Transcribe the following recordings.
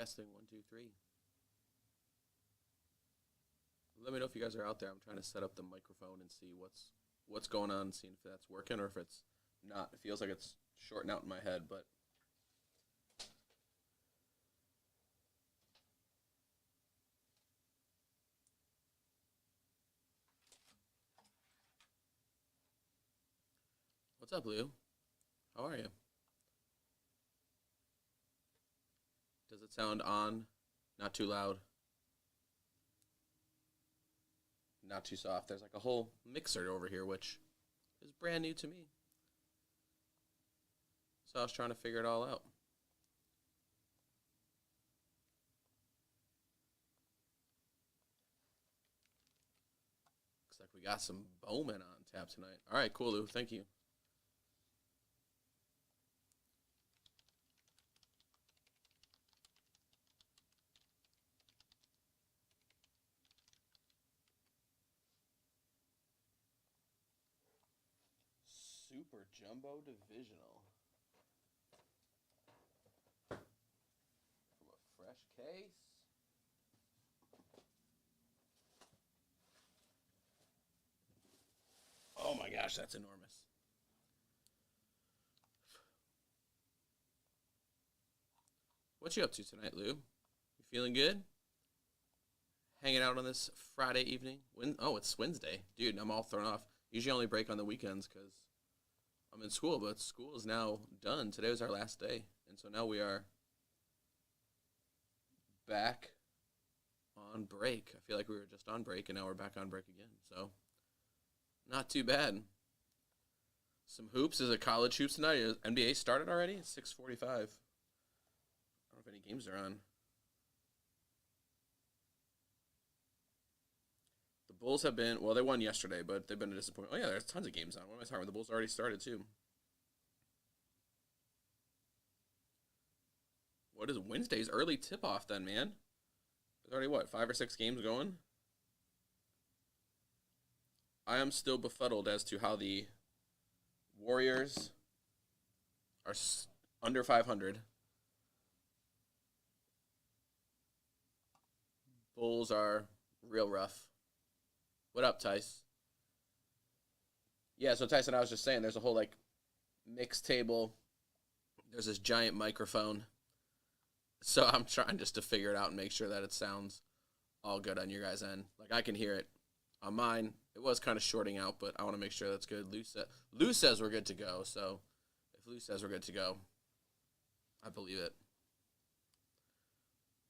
Testing one, two, three. Let me know if you guys are out there. I'm trying to set up the microphone and see what's going on, seeing if that's working or if it's not. It feels like it's shorting out in my head, but what's up, Lou? How are you? Does it sound on? Not too loud. Not too soft. There's like a whole mixer over here, which is brand new to me. So I was trying to figure it all out. Looks like we got some Bowman on tap tonight. All right, cool, Lou. Thank you. Super Jumbo Divisional. From a fresh case. Oh my gosh, that's enormous. What you up to tonight, Lou? You feeling good? Hanging out on this Friday evening? Oh, it's Wednesday. Dude, I'm all thrown off. Usually I only break on the weekends because I'm in school, but school is now done. Today was our last day. And so now we are back on break. I feel like we were just on break, and now we're back on break again. So not too bad. Some hoops. Is it college hoops tonight? Is NBA started already? It's 6:45. I don't know if any games are on. The Bulls have been, well, they won yesterday, but they've been a disappointment. Oh, yeah, there's tons of games on. What am I talking about? The Bulls already started, too. What is Wednesday's early tip-off then, man? There's already, what, 5 or 6 games going? I am still befuddled as to how the Warriors are under 500. Bulls are real rough. What up, Tice? Yeah, so Tyson, I was just saying, there's a whole, like, mix table. There's this giant microphone. So I'm trying just to figure it out and make sure that it sounds all good on your guys' end. Like, I can hear it on mine. It was kind of shorting out, but I want to make sure that's good. Lou says we're good to go, so if Lou says we're good to go, I believe it.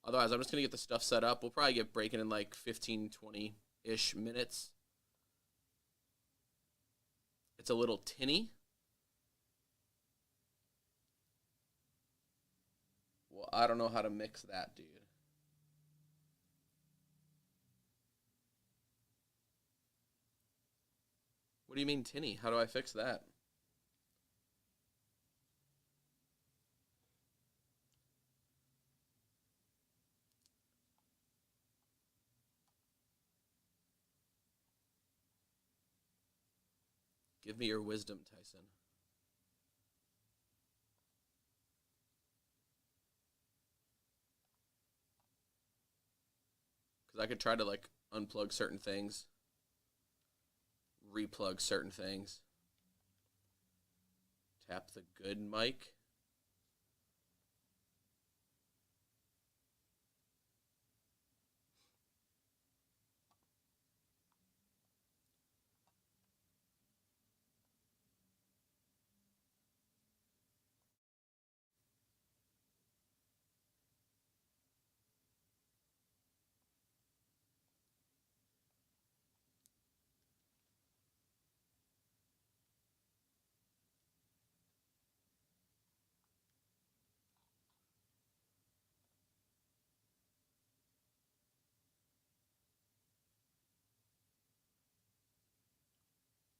Otherwise, I'm just going to get the stuff set up. We'll probably get breaking in like 15, 20-ish minutes. It's a little tinny. Well, I don't know how to mix that, dude. What do you mean tinny? How do I fix that? Give me your wisdom, Tyson. Because I could try to, like, unplug certain things, replug certain things, tap the good mic.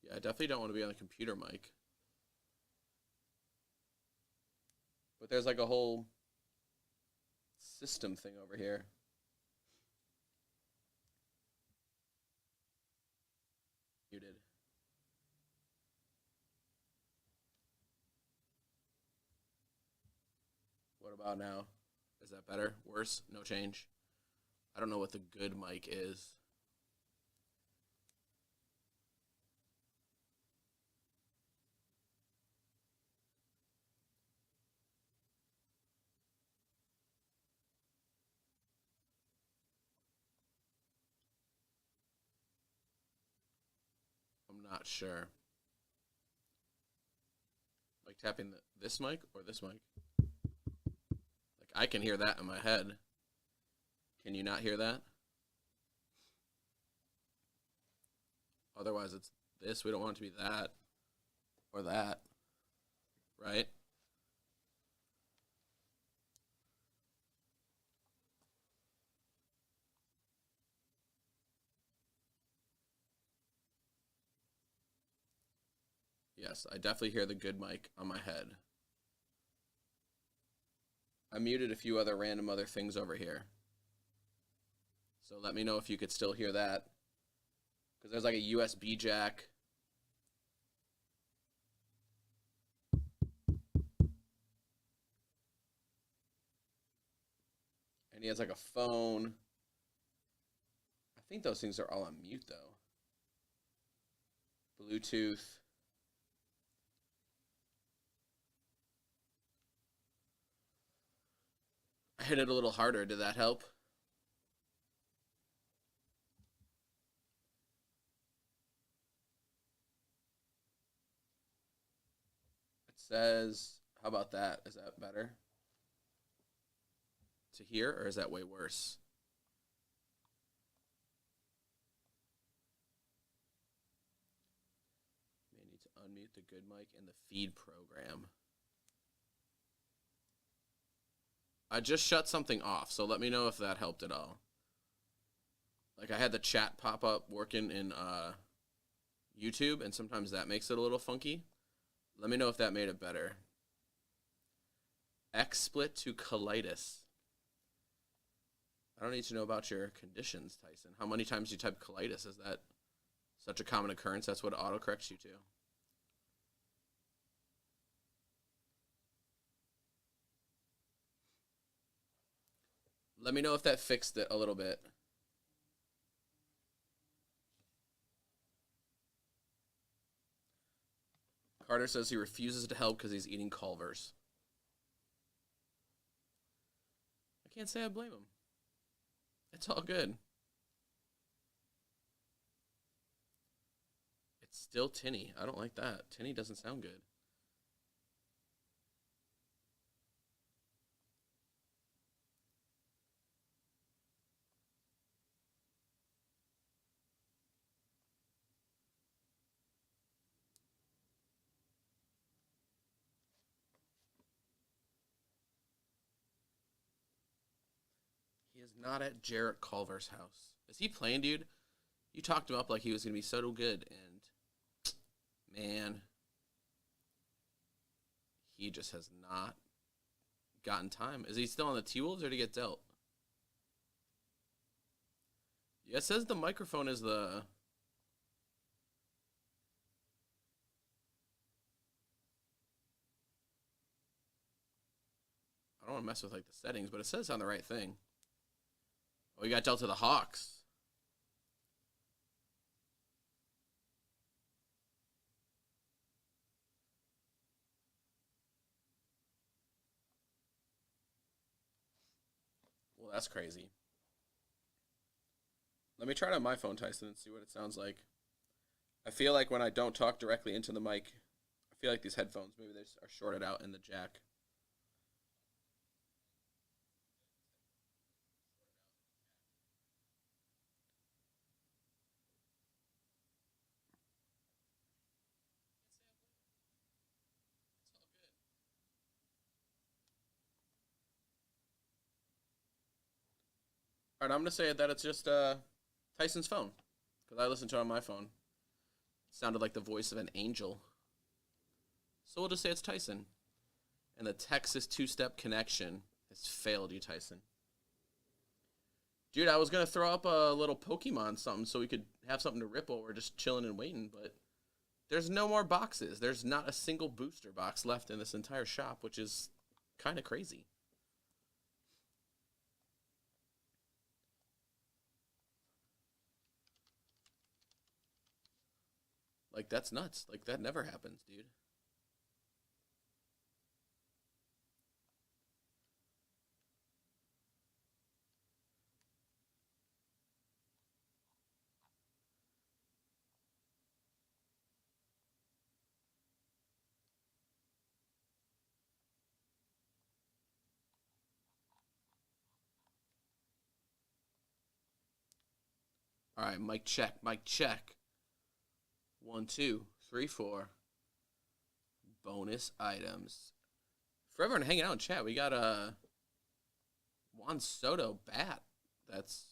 Yeah, I definitely don't want to be on the computer mic. But there's like a whole system thing over here. Muted. What about now? Is that better? Worse? No change? I don't know what the good mic is. I'm not sure. Like tapping this mic or this mic? Like I can hear that in my head. Can you not hear that? Otherwise, it's this. We don't want it to be that or that, right? Yes, I definitely hear the good mic on my head. I muted a few other random other things over here. So let me know if you could still hear that. Because there's like a USB jack. And he has like a phone. I think those things are all on mute though. Bluetooth. I hit it a little harder. Did that help? It says, how about that? Is that better to hear, or is that way worse? May need to unmute the good mic in the feed program. I just shut something off, so let me know if that helped at all. Like I had the chat pop up working in YouTube, and sometimes that makes it a little funky. Let me know if that made it better. XSplit to colitis. I don't need to know about your conditions, Tyson. How many times do you type colitis? Is that such a common occurrence? That's what autocorrects you to. Let me know if that fixed it a little bit. Carter says he refuses to help because he's eating Culver's. I can't say I blame him. It's all good. It's still tinny. I don't like that. Tinny doesn't sound good. He is not at Jarrett Culver's house. Is he playing, dude? You talked him up like he was going to be so good, and man, he just has not gotten time. Is he still on the T-Wolves, or did he get dealt? Yeah, it says the microphone is the... I don't want to mess with like the settings, but it says on the right thing. Oh, he got dealt to the Hawks. Well, that's crazy. Let me try it on my phone, Tyson, and see what it sounds like. I feel like when I don't talk directly into the mic, I feel like these headphones, maybe they are shorted out in the jack. All right, I'm going to say that it's just Tyson's phone, because I listened to it on my phone. It sounded like the voice of an angel. So we'll just say it's Tyson. And the Texas two-step connection has failed you, Tyson. Dude, I was going to throw up a little Pokemon something so we could have something to rip while we're just chilling and waiting, but there's no more boxes. There's not a single booster box left in this entire shop, which is kind of crazy. Like, that's nuts. Like, that never happens, dude. All right, mic check, mic check. 1, 2, 3, 4. Bonus items. For everyone hanging out in chat, we got a Juan Soto bat. That's,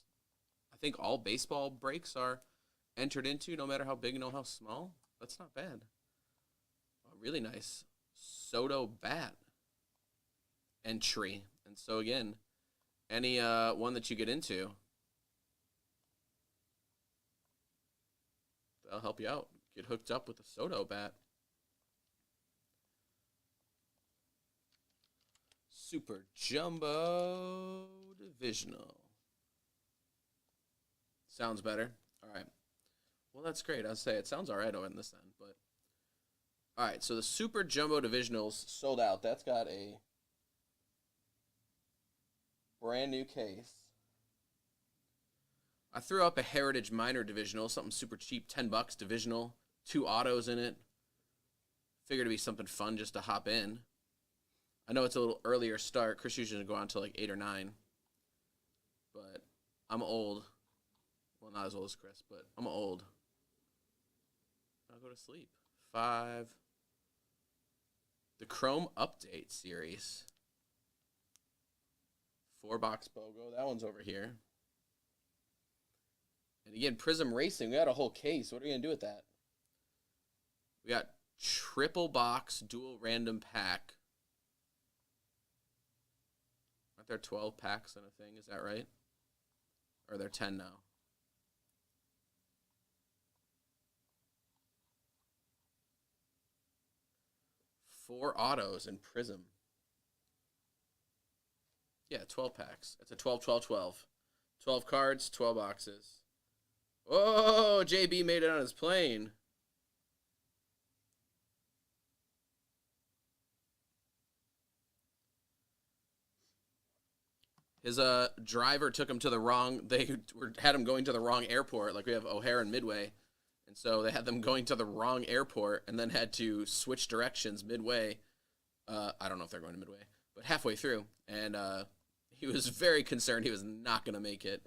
I think all baseball breaks are entered into, no matter how big, no how small. That's not bad. A really nice Soto bat entry. And so again, any one that you get into, that'll help you out. Get hooked up with a Soto bat. Super Jumbo Divisional. Sounds better. All right. Well, that's great. I'll say it sounds all right on this end, but all right. So the Super Jumbo Divisionals sold out. That's got a brand new case. I threw up a Heritage Minor Divisional, something super cheap, $10 divisional, 2 autos in it. Figured it'd be something fun just to hop in. I know it's a little earlier start. Chris usually go on to like 8 or 9. But I'm old. Well, not as old as Chris, but I'm old. I'll go to sleep. 5. The Chrome Update series. 4-box BOGO. That one's over here. And again, Prism Racing. We got a whole case. What are we going to do with that? We got triple box dual random pack. Aren't there 12 packs in a thing? Is that right? Or are there 10 now? Four autos in Prism. Yeah, 12 packs. It's a 12, 12, 12. 12 cards, 12 boxes. Oh, JB made it on his plane. His driver took him to the wrong. Had him going to the wrong airport. Like we have O'Hare and Midway, and so they had them going to the wrong airport, and then had to switch directions midway. I don't know if they're going to Midway, but halfway through, and he was very concerned he was not going to make it,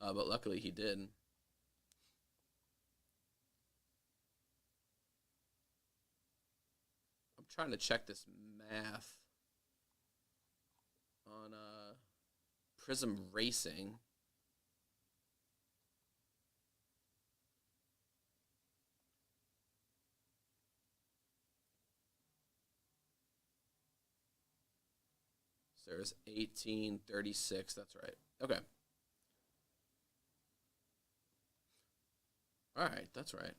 but luckily he did. I'm trying to check this math on Prism Racing. So there's 1836. That's right. Okay. All right. That's right.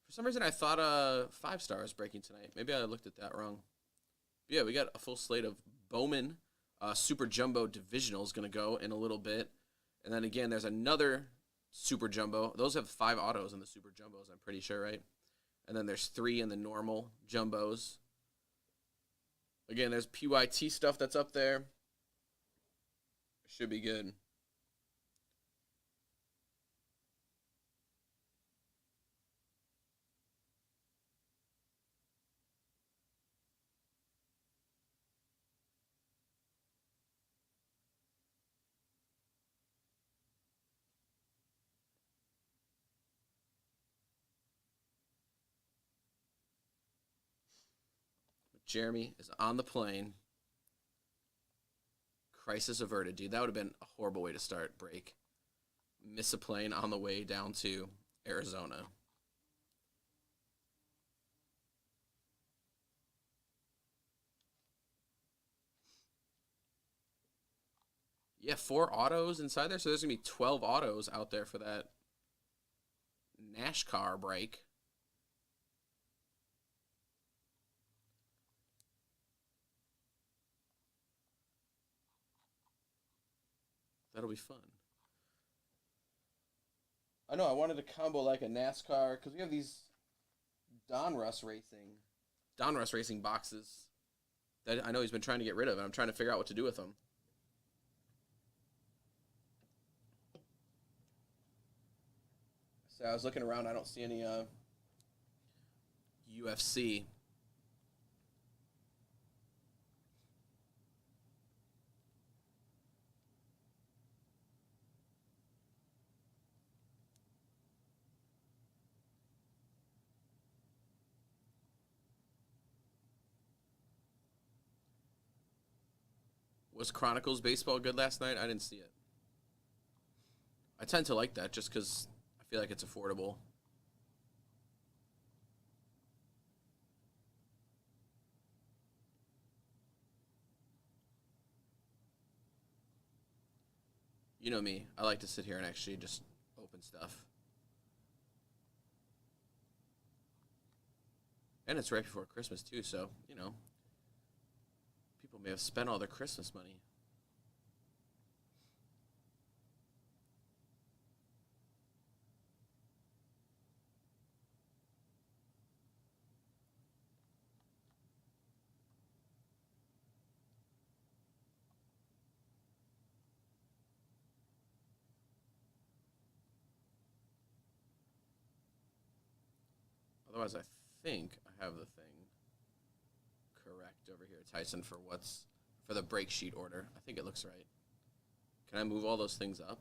For some reason, I thought 5 star was breaking tonight. Maybe I looked at that wrong. But yeah, we got a full slate of Bowman. Super Jumbo Divisional is going to go in a little bit. And then again, there's another Super Jumbo. Those have 5 autos in the Super Jumbos, I'm pretty sure, right? And then there's 3 in the normal Jumbos. Again, there's PYT stuff that's up there. Should be good. Jeremy is on the plane. Crisis averted, dude. That would have been a horrible way to start break. Miss a plane on the way down to Arizona. Yeah, 4 autos inside there. So there's going to be 12 autos out there for that NASCAR break. That'll be fun. I know, I wanted to combo like a NASCAR, because we have these Donruss Racing. Donruss Racing boxes that I know he's been trying to get rid of, and I'm trying to figure out what to do with them. So I was looking around. I don't see any UFC. Was Chronicles baseball good last night? I didn't see it. I tend to like that just because I feel like it's affordable. You know me. I like to sit here and actually just open stuff. And it's right before Christmas, too, so, you know, people may have spent all their Christmas money. Otherwise, I think I have the thing correct over here, Tyson, for the break sheet order. I think it looks right. Can I move all those things up?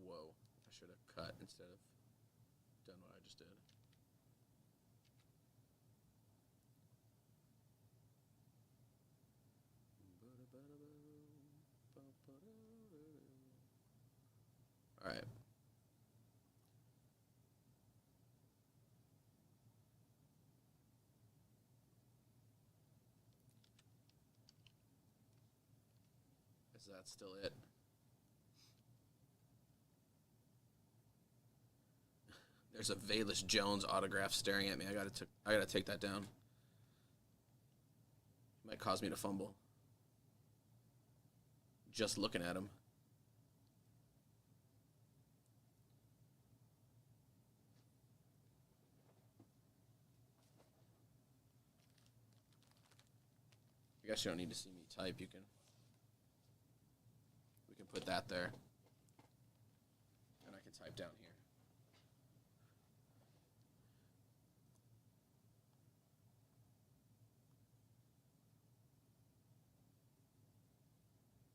Whoa. I should have cut instead of done what I just did. All right. Is that still it? There's a Velus Jones autograph staring at me. I gotta take that down. It might cause me to fumble. Just looking at him. I guess you don't need to see me type. We can put that there. And I can type down here.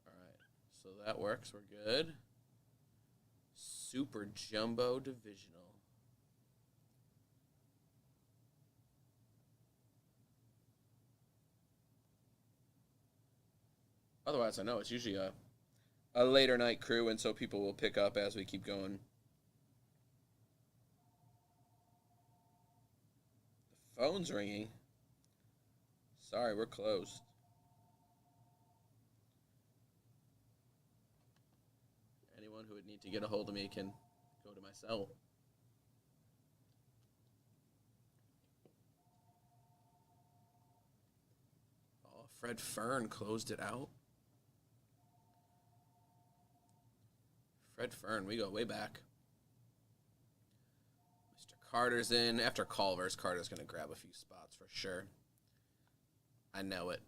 All right. So that works. We're good. Super Jumbo Divisional. Otherwise, I know it's usually a later night crew, and so people will pick up as we keep going. The phone's ringing. Sorry, we're closed. Anyone who would need to get a hold of me can go to my cell. Oh, Fred Fern closed it out. Fred Fern, we go way back. Mr. Carter's in. After Culver's, Carter's going to grab a few spots for sure. I know it.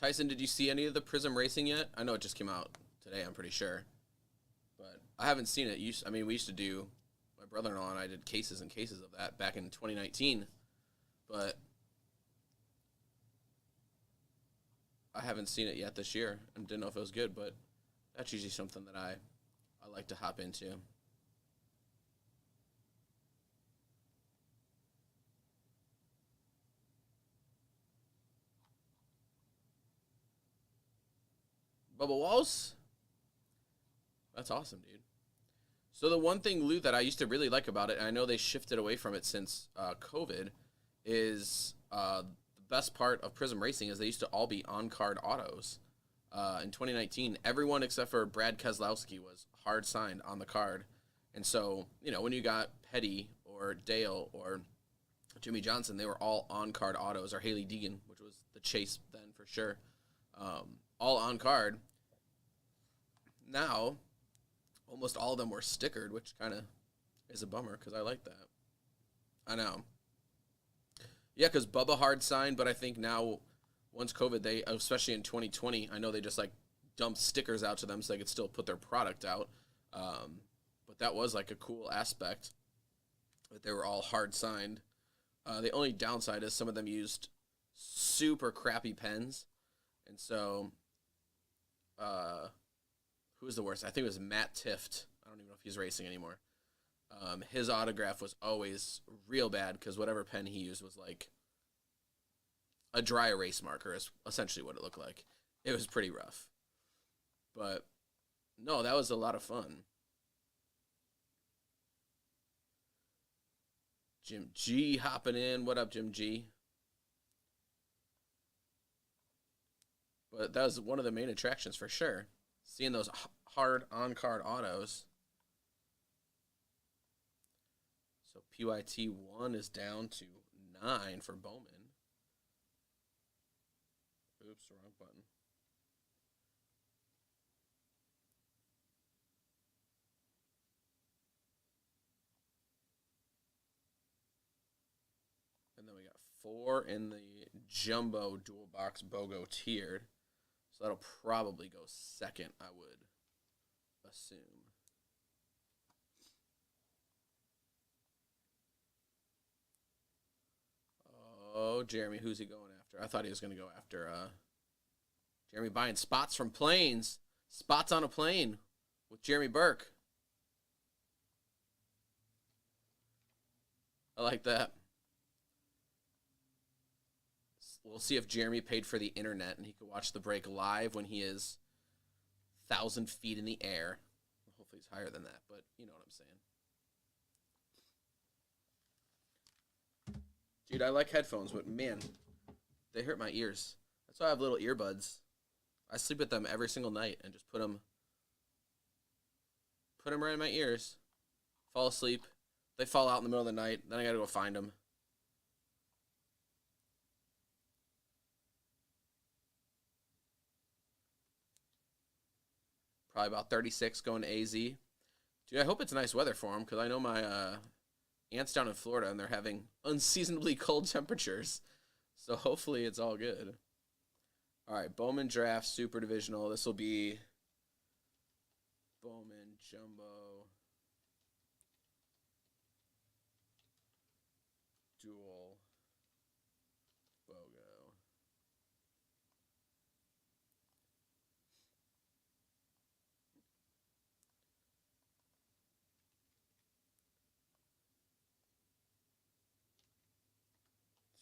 Tyson, did you see any of the Prism Racing yet? I know it just came out today, I'm pretty sure. But I haven't seen it. We used to do, my brother-in-law and I did cases and cases of that back in 2019. But I haven't seen it yet this year and didn't know if it was good, but that's usually something that I like to hop into. Bubba Walls? That's awesome, dude. So the one thing, Lou, that I used to really like about it, and I know they shifted away from it since COVID, is the best part of Prism Racing is they used to all be on-card autos. In 2019, everyone except for Brad Keselowski was hard signed on the card. And so, you know, when you got Petty or Dale or Jimmy Johnson, they were all on-card autos, or Haley Deegan, which was the chase then for sure. All on card. Now, Almost all of them were stickered, which kind of is a bummer because I like that. I know. Yeah, because Bubba hard signed, but I think now, once COVID, they, especially in 2020, I know they just like dumped stickers out to them so they could still put their product out. But that was like a cool aspect that they were all hard signed. The only downside is some of them used super crappy pens. And so, who was the worst? I think it was Matt Tift. I don't even know if he's racing anymore. His autograph was always real bad because whatever pen he used was like a dry erase marker is essentially what it looked like. It was pretty rough. But no, that was a lot of fun. Jim G hopping in. What up, Jim G? But that was one of the main attractions for sure. Seeing those hard on-card autos. So PYT 1 is down to 9 for Bowman. Oops, wrong button. And then we got 4 in the Jumbo Dual Box BOGO tiered. So that'll probably go second, I would assume. Oh, Jeremy, who's he going after? I thought he was going to go after Jeremy buying spots from planes. Spots on a plane with Jeremy Burke. I like that. We'll see if Jeremy paid for the internet and he could watch the break live when he is 1,000 feet in the air. Hopefully he's higher than that, but you know what I'm saying. Dude, I like headphones, but man, they hurt my ears. That's why I have little earbuds. I sleep with them every single night and just put them right in my ears. Fall asleep. They fall out in the middle of the night. Then I gotta go find them. Probably about 36 going to AZ. Dude, I hope it's nice weather for them because I know my aunt's down in Florida and they're having unseasonably cold temperatures. So hopefully it's all good. All right, Bowman Draft Super Divisional. This will be Bowman Jumbo Dual BOGO.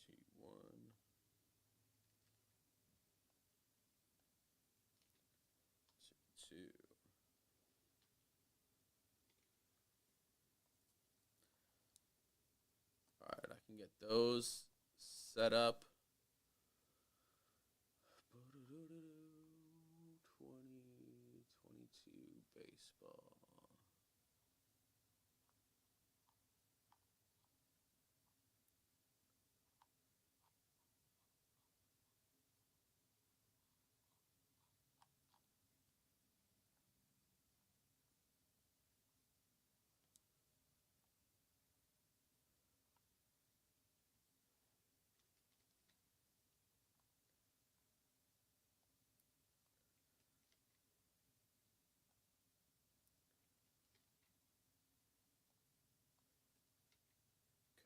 T1. T2. All right, I can get those set up. 2022 baseball.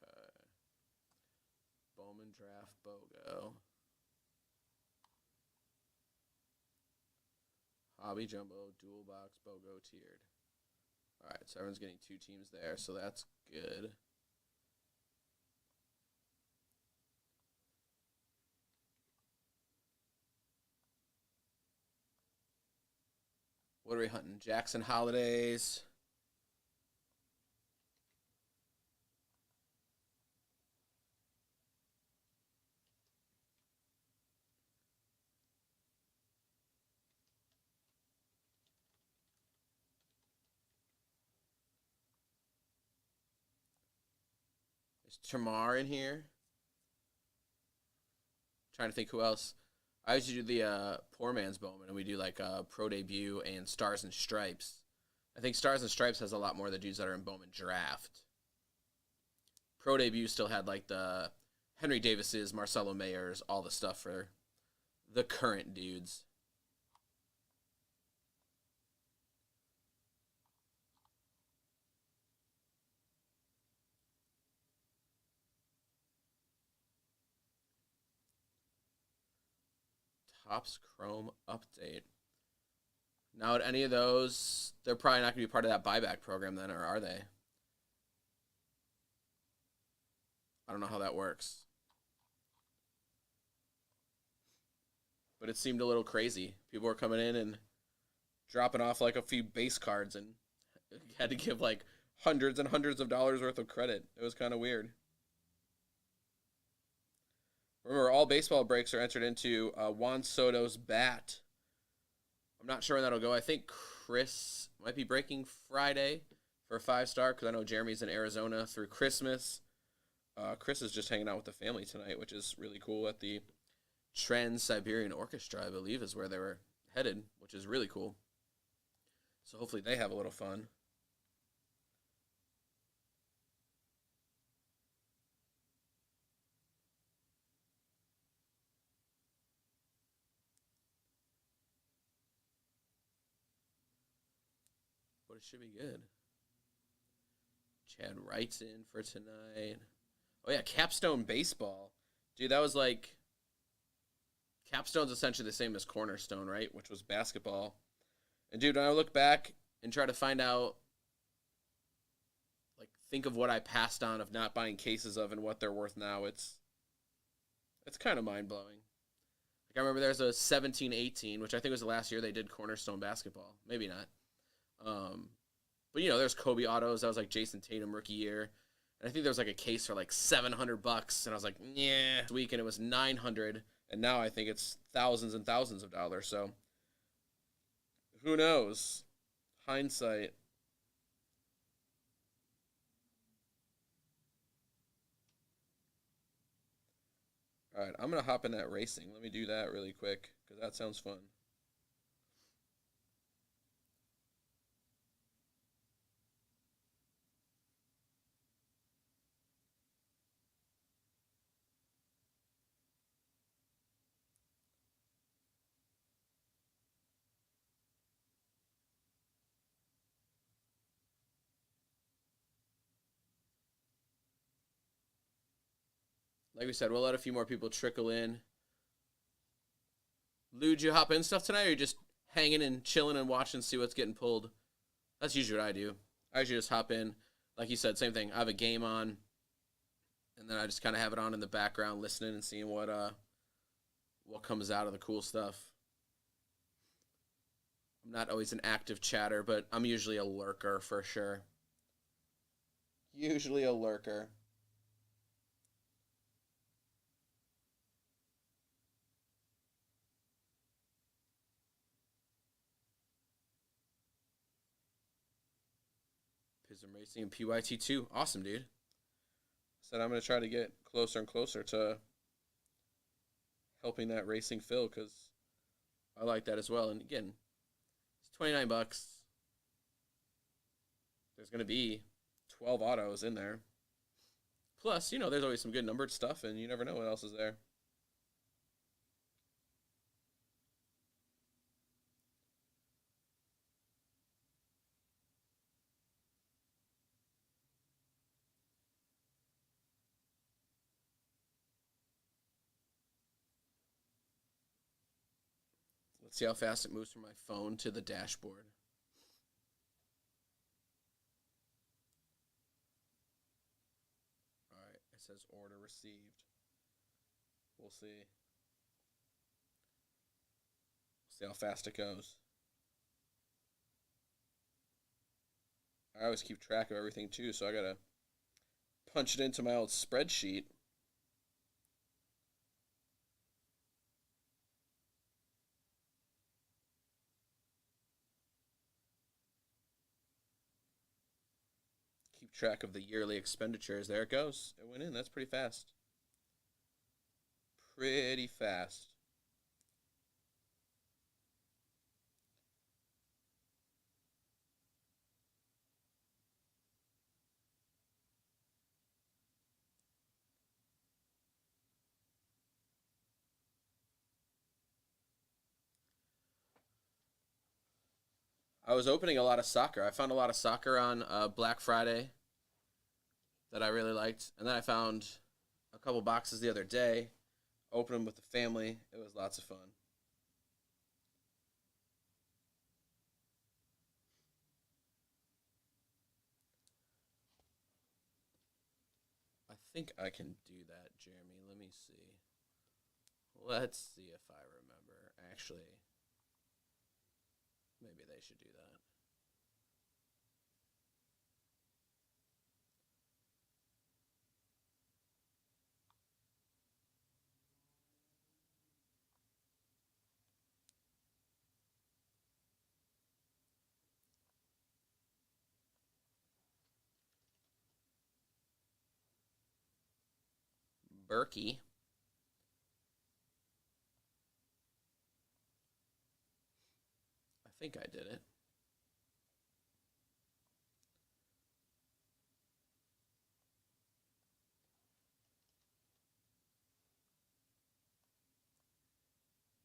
Okay. Bowman Draft BOGO. Hobby Jumbo Dual Box BOGO tiered. All right, so everyone's getting 2 teams there, so that's good. What are we hunting? Jackson Holidays. Is Tamar in here? Trying to think who else. I usually do the Poor Man's Bowman, and we do like Pro Debut and Stars and Stripes. I think Stars and Stripes has a lot more of the dudes that are in Bowman Draft. Pro Debut still had like the Henry Davises, Marcelo Mayers, all the stuff for the current dudes. Topps Chrome update. Now, at any of those, they're probably not going to be part of that buyback program then, or are they? I don't know how that works. But it seemed a little crazy. People were coming in and dropping off like a few base cards and had to give like hundreds and hundreds of dollars worth of credit. It was kind of weird. Remember, all baseball breaks are entered into Juan Soto's bat. I'm not sure when that'll go. I think Chris might be breaking Friday for a 5-star because I know Jeremy's in Arizona through Christmas. Chris is just hanging out with the family tonight, which is really cool at the Trans-Siberian Orchestra, I believe, is where they were headed, which is really cool. So hopefully they have a little fun. But it should be good. Chad Wright's in for tonight. Oh, yeah, Capstone Baseball. Dude, that was like... Capstone's essentially the same as Cornerstone, right? Which was basketball. And, dude, when I look back and try to find out, like, think of what I passed on of not buying cases of and what they're worth now, it's kind of mind-blowing. Like, I remember there's a 17-18, which I think was the last year they did Cornerstone basketball. Maybe not. But, you know, there's Kobe autos. That was, like, Jason Tatum rookie year. And I think there was, like, a case for, like, $700. And I was like, yeah. This week, and it was $900. And now I think it's thousands and thousands of dollars. So, who knows? Hindsight. All right, I'm going to hop in that racing. Let me do that really quick because that sounds fun. Like we said, we'll let a few more people trickle in. Lou, did you hop in stuff tonight, or are you just hanging and chilling and watching, see what's getting pulled? That's usually what I do. I usually just hop in. Like you said, same thing. I have a game on, and then I just kind of have it on in the background, listening and seeing what comes out of the cool stuff. I'm not always an active chatter, but I'm usually a lurker for sure. Usually a lurker. Pism Racing and PYT2. Awesome, dude. Said I'm going to try to get closer and closer to helping that racing fill because I like that as well. And again, it's $29. There's going to be 12 autos in there. Plus, you know, there's always some good numbered stuff, and you never know what else is there. Let's see how fast it moves from my phone to the dashboard. All right, it says order received. We'll see. See how fast it goes. I always keep track of everything too, so I gotta punch it into my old spreadsheet. Keep track of the yearly expenditures. There it goes. It went in. That's pretty fast. Pretty fast. I was opening a lot of soccer. I found a lot of soccer on Black Friday that I really liked, and then I found a couple boxes the other day. Opened them with the family. It was lots of fun. I think I can do that, Jeremy. Let me see. Let's see if I remember. Actually, maybe they should do that. Berkey. I think I did it.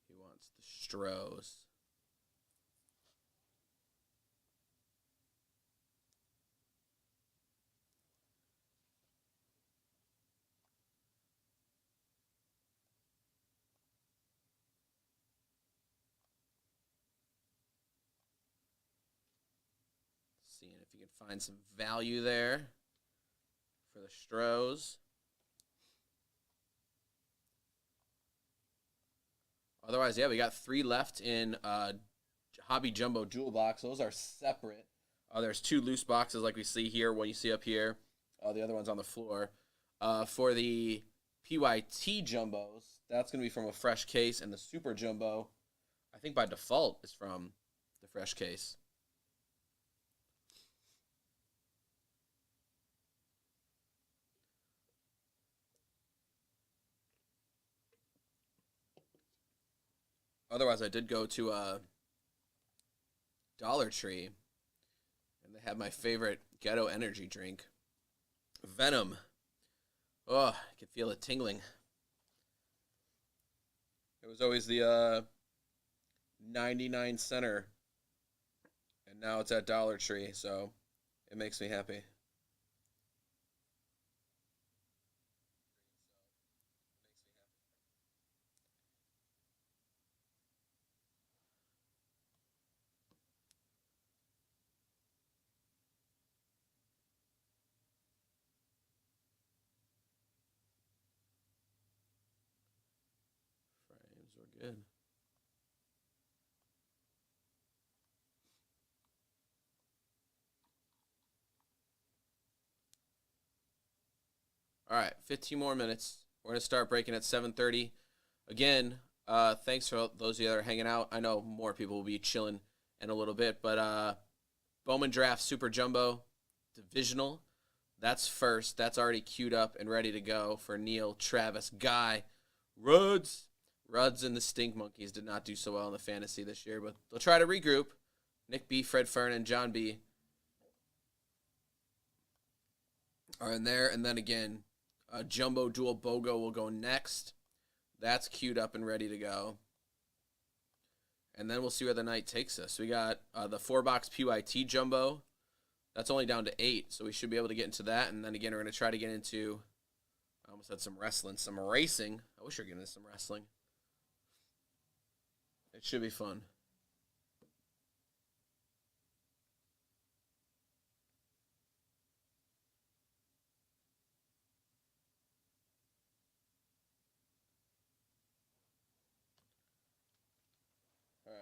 He wants the Stros. Seeing if you can find some value there for the Stros. Otherwise, yeah, we got 3 left in Hobby Jumbo Jewel Box. Those are separate. There's 2 loose boxes like we see here, what you see up here. The other one's on the floor. For the PYT Jumbos, that's going to be from a fresh case, and the Super Jumbo, I think by default, is from the fresh case. Otherwise, I did go to Dollar Tree, and they had my favorite ghetto energy drink, Venom. Oh, I can feel it tingling. It was always the 99 center, and now it's at Dollar Tree, so it makes me happy. Frames were good. All right, 15 more minutes. We're going to start breaking at 7:30. Again, thanks for those of you that are hanging out. I know more people will be chilling in a little bit, but Bowman Draft Super Jumbo Divisional, that's first. That's already queued up and ready to go for Neil, Travis, Guy, Ruds. Ruds and the Stink Monkeys did not do so well in the fantasy this year, but they'll try to regroup. Nick B, Fred Fern, and John B are in there. And then again, Jumbo Dual BOGO will go next. That's queued up and ready to go. And then we'll see where the night takes us. We got the 4-box PYT Jumbo. That's only down to 8, so we should be able to get into that. And then again, we're going to try to get into, I almost had some wrestling, some racing. I wish we were getting into some wrestling. It should be fun. All right.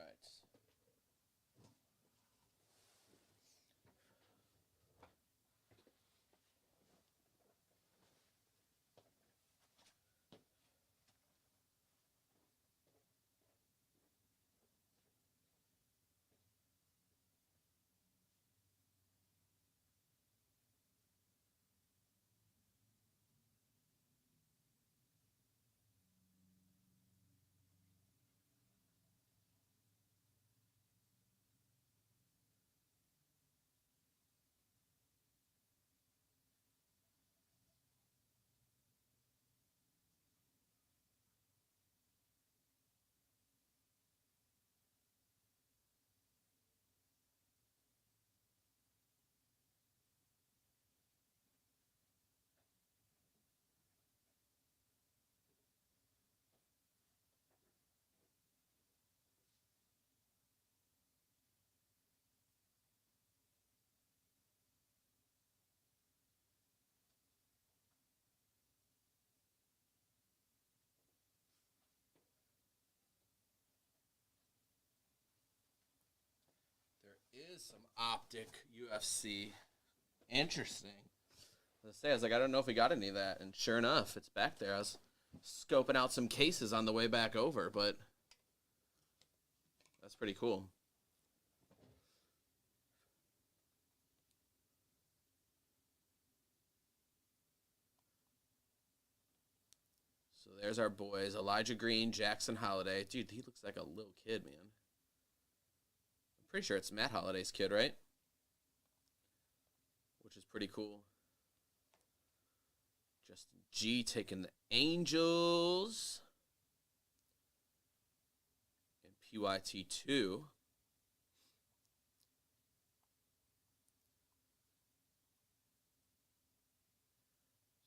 is some optic UFC. Interesting. I was like, I don't know if we got any of that, and sure enough, it's back there. I was scoping out some cases on the way back over, but that's pretty cool. So there's our boys, Elijah Green, Jackson Holiday. Dude, he looks like a little kid, man. I'm pretty sure it's Matt Holiday's kid, right? Which is pretty cool. Justin G taking the Angels. And PYT2.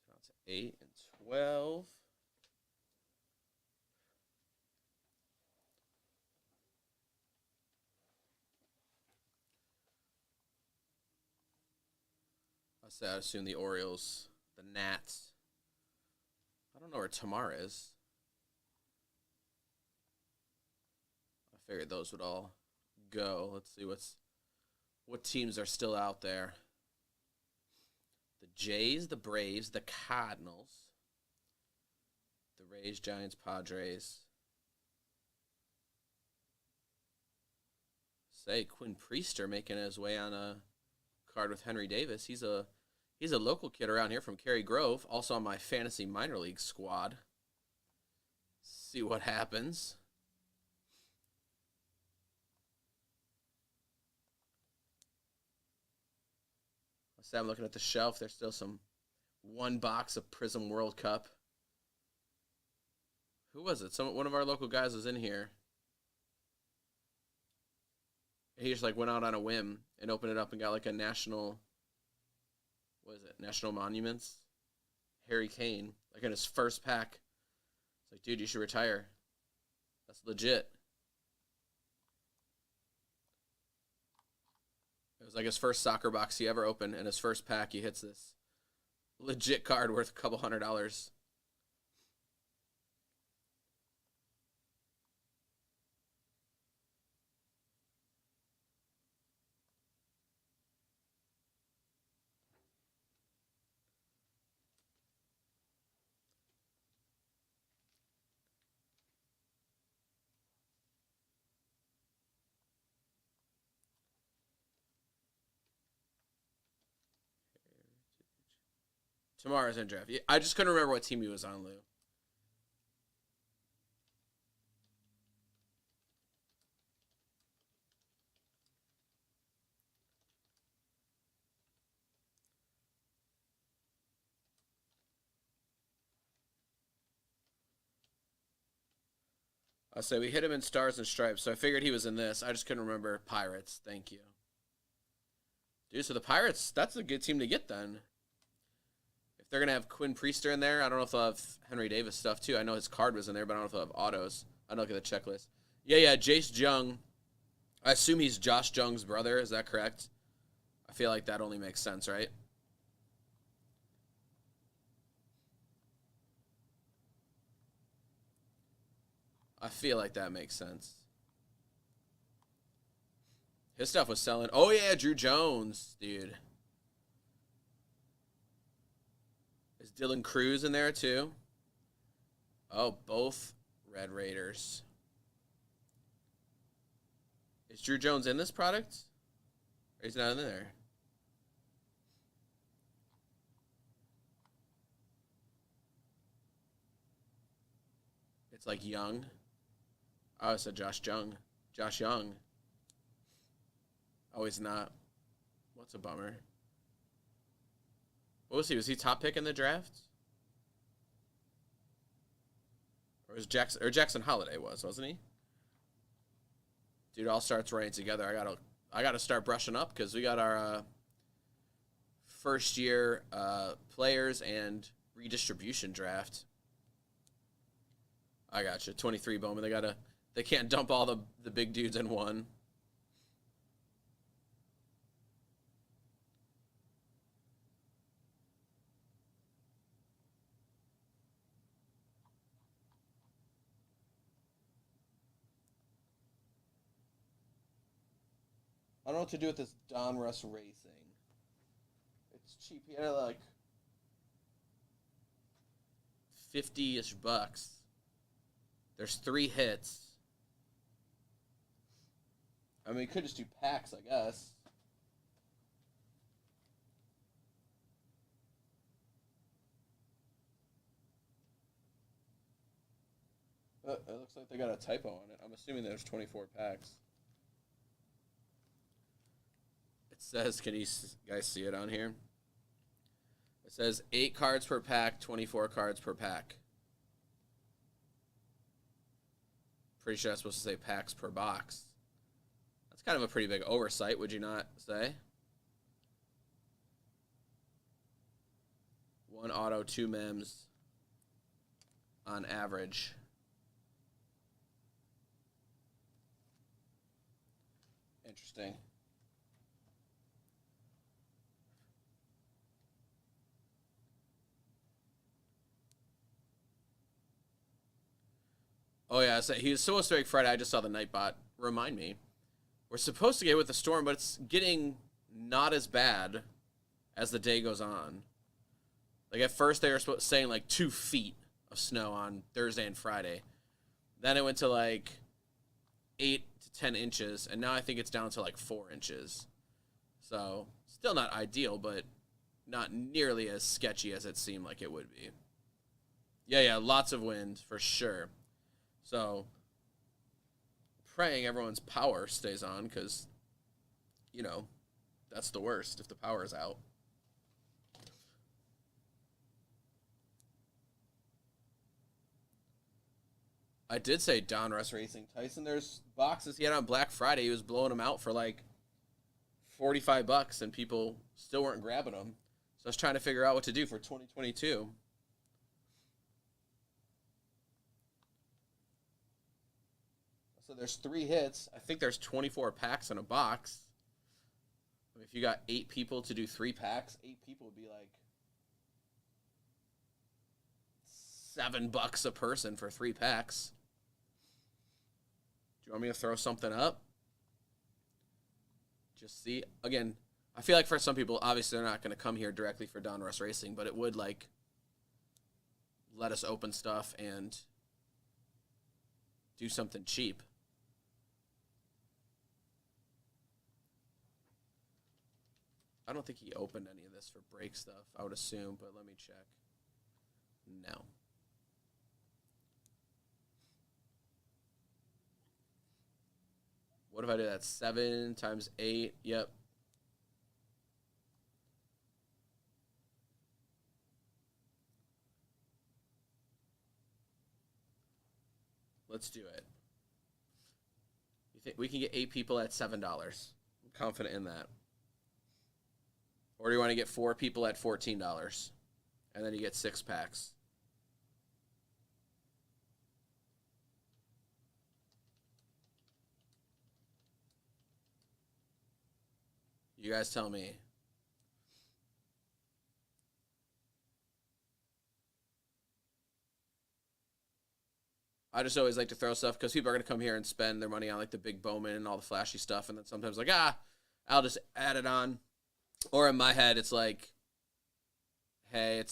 Down to 8 and 12. I assume the Orioles, the Nats. I don't know where Tamar is. I figured those would all go. Let's see what teams are still out there. The Jays, the Braves, the Cardinals, the Rays, Giants, Padres. Say Quinn Priester making his way on a card with Henry Davis. He's a local kid around here from Cary Grove, also on my fantasy minor league squad. See what happens. I'm looking at the shelf. There's still some one box of Prism World Cup. Who was it? One of our local guys was in here. He just like went out on a whim and opened it up and got like a national, what is it? National Monuments. Harry Kane, like in his first pack. It's like, dude, you should retire. That's legit. It was like his first soccer box he ever opened, and his first pack, he hits this legit card worth a couple $100. Tomorrow's in draft. I just couldn't remember what team he was on, Lou. I'll say we hit him in Stars and Stripes, so I figured he was in this. I just couldn't remember Pirates. Thank you. Dude, so the Pirates, that's a good team to get then. If they're going to have Quinn Priester in there, I don't know if they'll have Henry Davis stuff too. I know his card was in there, but I don't know if they'll have autos. I don't look at the checklist. Yeah, Jace Jung. I assume he's Josh Jung's brother. Is that correct? I feel like that only makes sense, right? I feel like that makes sense. His stuff was selling. Oh, yeah, Drew Jones, dude. Is Dylan Cruz in there, too? Oh, both Red Raiders. Is Drew Jones in this product? Or he's not in there? It's like Young. Oh, I said Josh Young. Josh Young. Oh, he's not. What's a bummer. What was he? Was he top pick in the draft? Or was Jackson Holiday wasn't he? Dude, all starts running together. I gotta start brushing up because we got our first year players and redistribution draft. I got you. 23 Bowman. They can't dump all the big dudes in one. I don't know what to do with this Donruss Racing. It's cheap. He had like 50-ish bucks. There's 3 hits. I mean, we could just do packs, I guess. It looks like they got a typo on it. I'm assuming there's 24 packs. It says, can you guys see it on here? It says 8 cards per pack, 24 cards per pack. Pretty sure that's supposed to say packs per box. That's kind of a pretty big oversight, would you not say? 1 auto, 2 mems on average. Interesting. Oh yeah, so he was supposed to make Friday. I just saw the Nightbot remind me. We're supposed to get with the storm, but it's getting not as bad as the day goes on. Like at first they were saying like 2 feet of snow on Thursday and Friday. Then it went to like 8 to 10 inches, and now I think it's down to like 4 inches. So still not ideal, but not nearly as sketchy as it seemed like it would be. Yeah, lots of wind for sure. So praying everyone's power stays on because, you know, that's the worst if the power is out. I did say Donruss Racing. Tyson, there's boxes he had on Black Friday. He was blowing them out for like 45 bucks, and people still weren't grabbing them. So I was trying to figure out what to do for 2022. So there's 3 hits. I think there's 24 packs in a box. I mean, if you got 8 people to do 3 packs, 8 people would be like $7 a person for 3 packs. Do you want me to throw something up? Just see. Again, I feel like for some people, obviously they're not going to come here directly for Donruss Racing, but it would like let us open stuff and do something cheap. I don't think he opened any of this for break stuff, I would assume, but let me check. No. What if I do that? 7 times 8. Yep. Let's do it. You think we can get 8 people at $7? I'm confident in that. Or do you want to get 4 people at $14? And then you get 6 packs. You guys tell me. I just always like to throw stuff because people are going to come here and spend their money on like the big Bowman and all the flashy stuff. And then sometimes like, I'll just add it on. Or in my head, it's like, hey,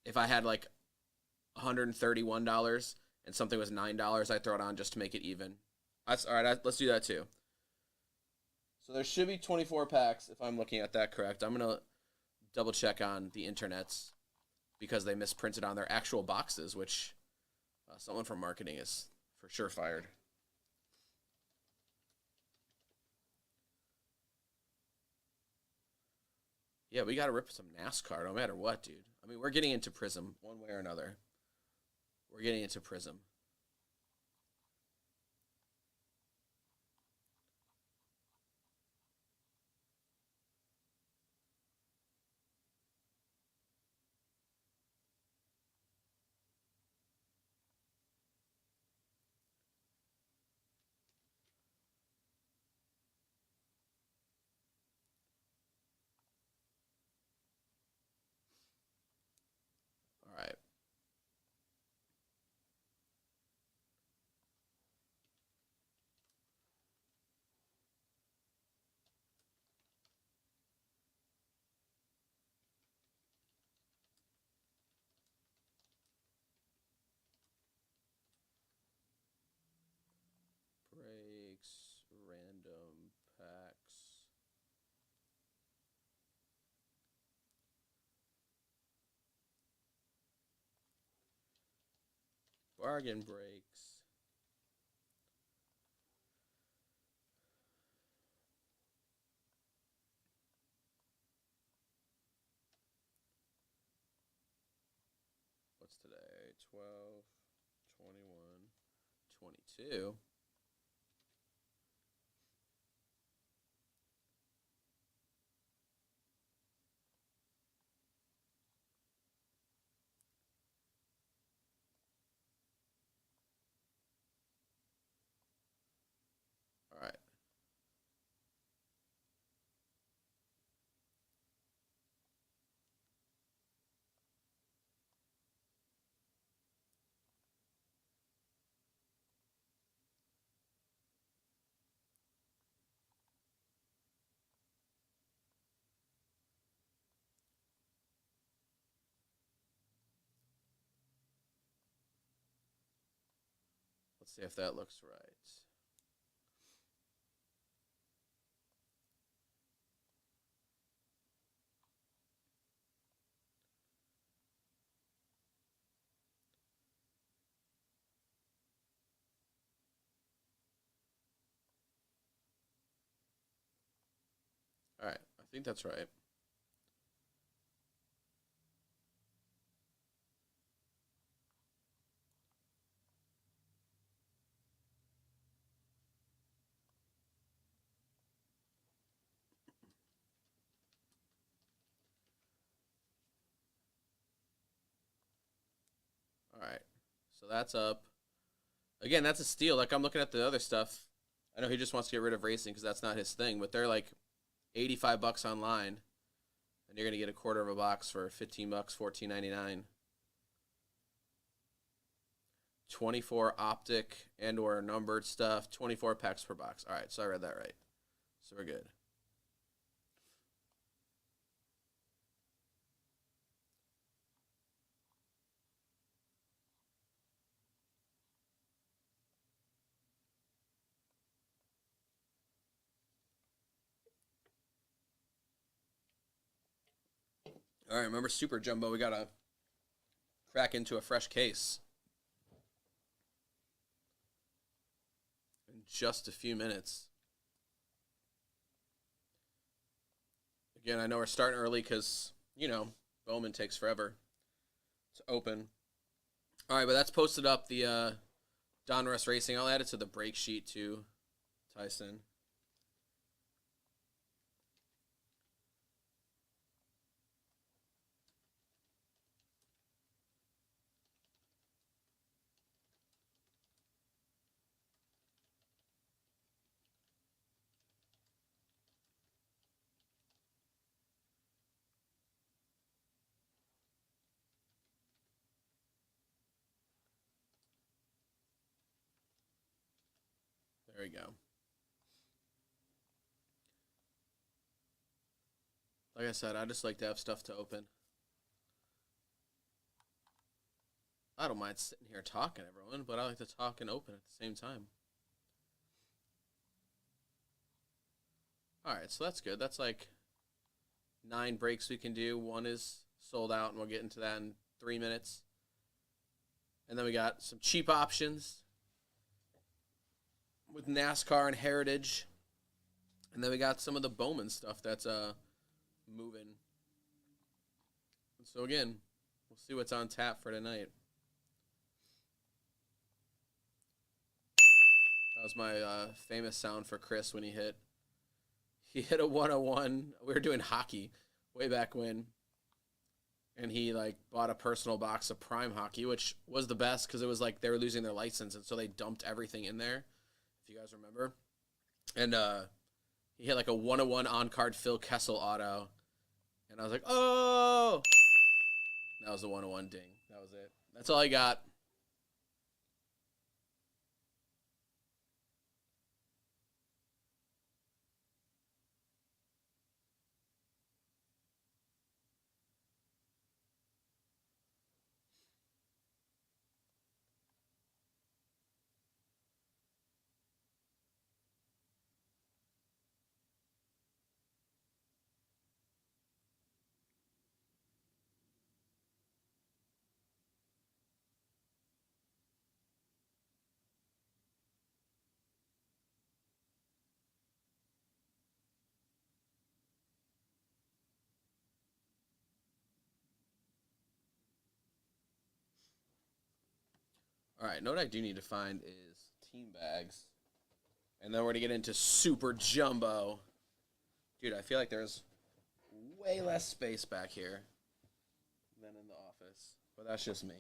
if I had like $131 and something was $9, I'd throw it on just to make it even. That's all right. Let's do that too. So there should be 24 packs if I'm looking at that correct. I'm going to double check on the internets because they misprinted on their actual boxes, which someone from marketing is for sure fired. Yeah, we got to rip some NASCAR no matter what, dude. I mean, we're getting into Prism one way or another. We're getting into Prism. All right. Bargain breaks. What's today? 12, 21, 22. All right. Let's see if that looks right. All right. I think that's right. All right. So that's up. Again, that's a steal. Like, I'm looking at the other stuff. I know he just wants to get rid of racing because that's not his thing, but they're like $85 online, and you're gonna get a quarter of a box for $15, $14.99. 24 optic and or numbered stuff, 24 packs per box. All right, so I read that right. So we're good. All right, remember Super Jumbo, we got to crack into a fresh case in just a few minutes. Again, I know we're starting early because, Bowman takes forever to open. All right, but that's posted up, the Donruss Racing. I'll add it to the break sheet too, Tyson. There we go. Like I said, I just like to have stuff to open. I don't mind sitting here talking, everyone, but I like to talk and open at the same time. All right, so that's good. That's like 9 breaks we can do. One is sold out, and we'll get into that in 3 minutes. And then we got some cheap options with NASCAR and Heritage. And then we got some of the Bowman stuff that's moving. So again, we'll see what's on tap for tonight. That was my famous sound for Chris when he hit. He hit a 101. We were doing hockey way back when. And he bought a personal box of Prime Hockey, which was the best because it was like they were losing their license, and so they dumped everything in there, if you guys remember. And he hit like a 101 on-card Phil Kessel auto. And I was like, oh! That was the 101 ding. That was it. That's all I got. All right, know what I do need to find is team bags. And then we're going to get into super jumbo. Dude, I feel like there's way less space back here than in the office. But that's just me.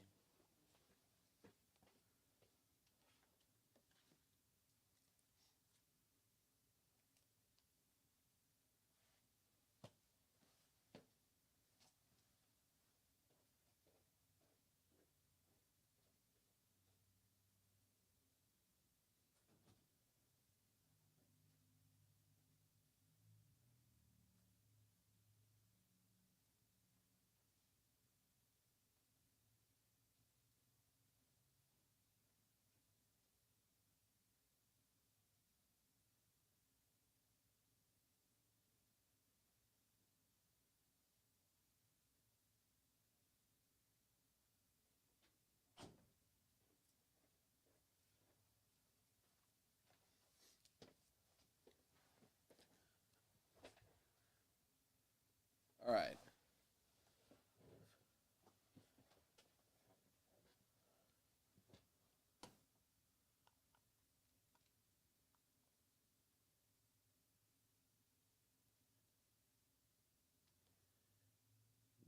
All right.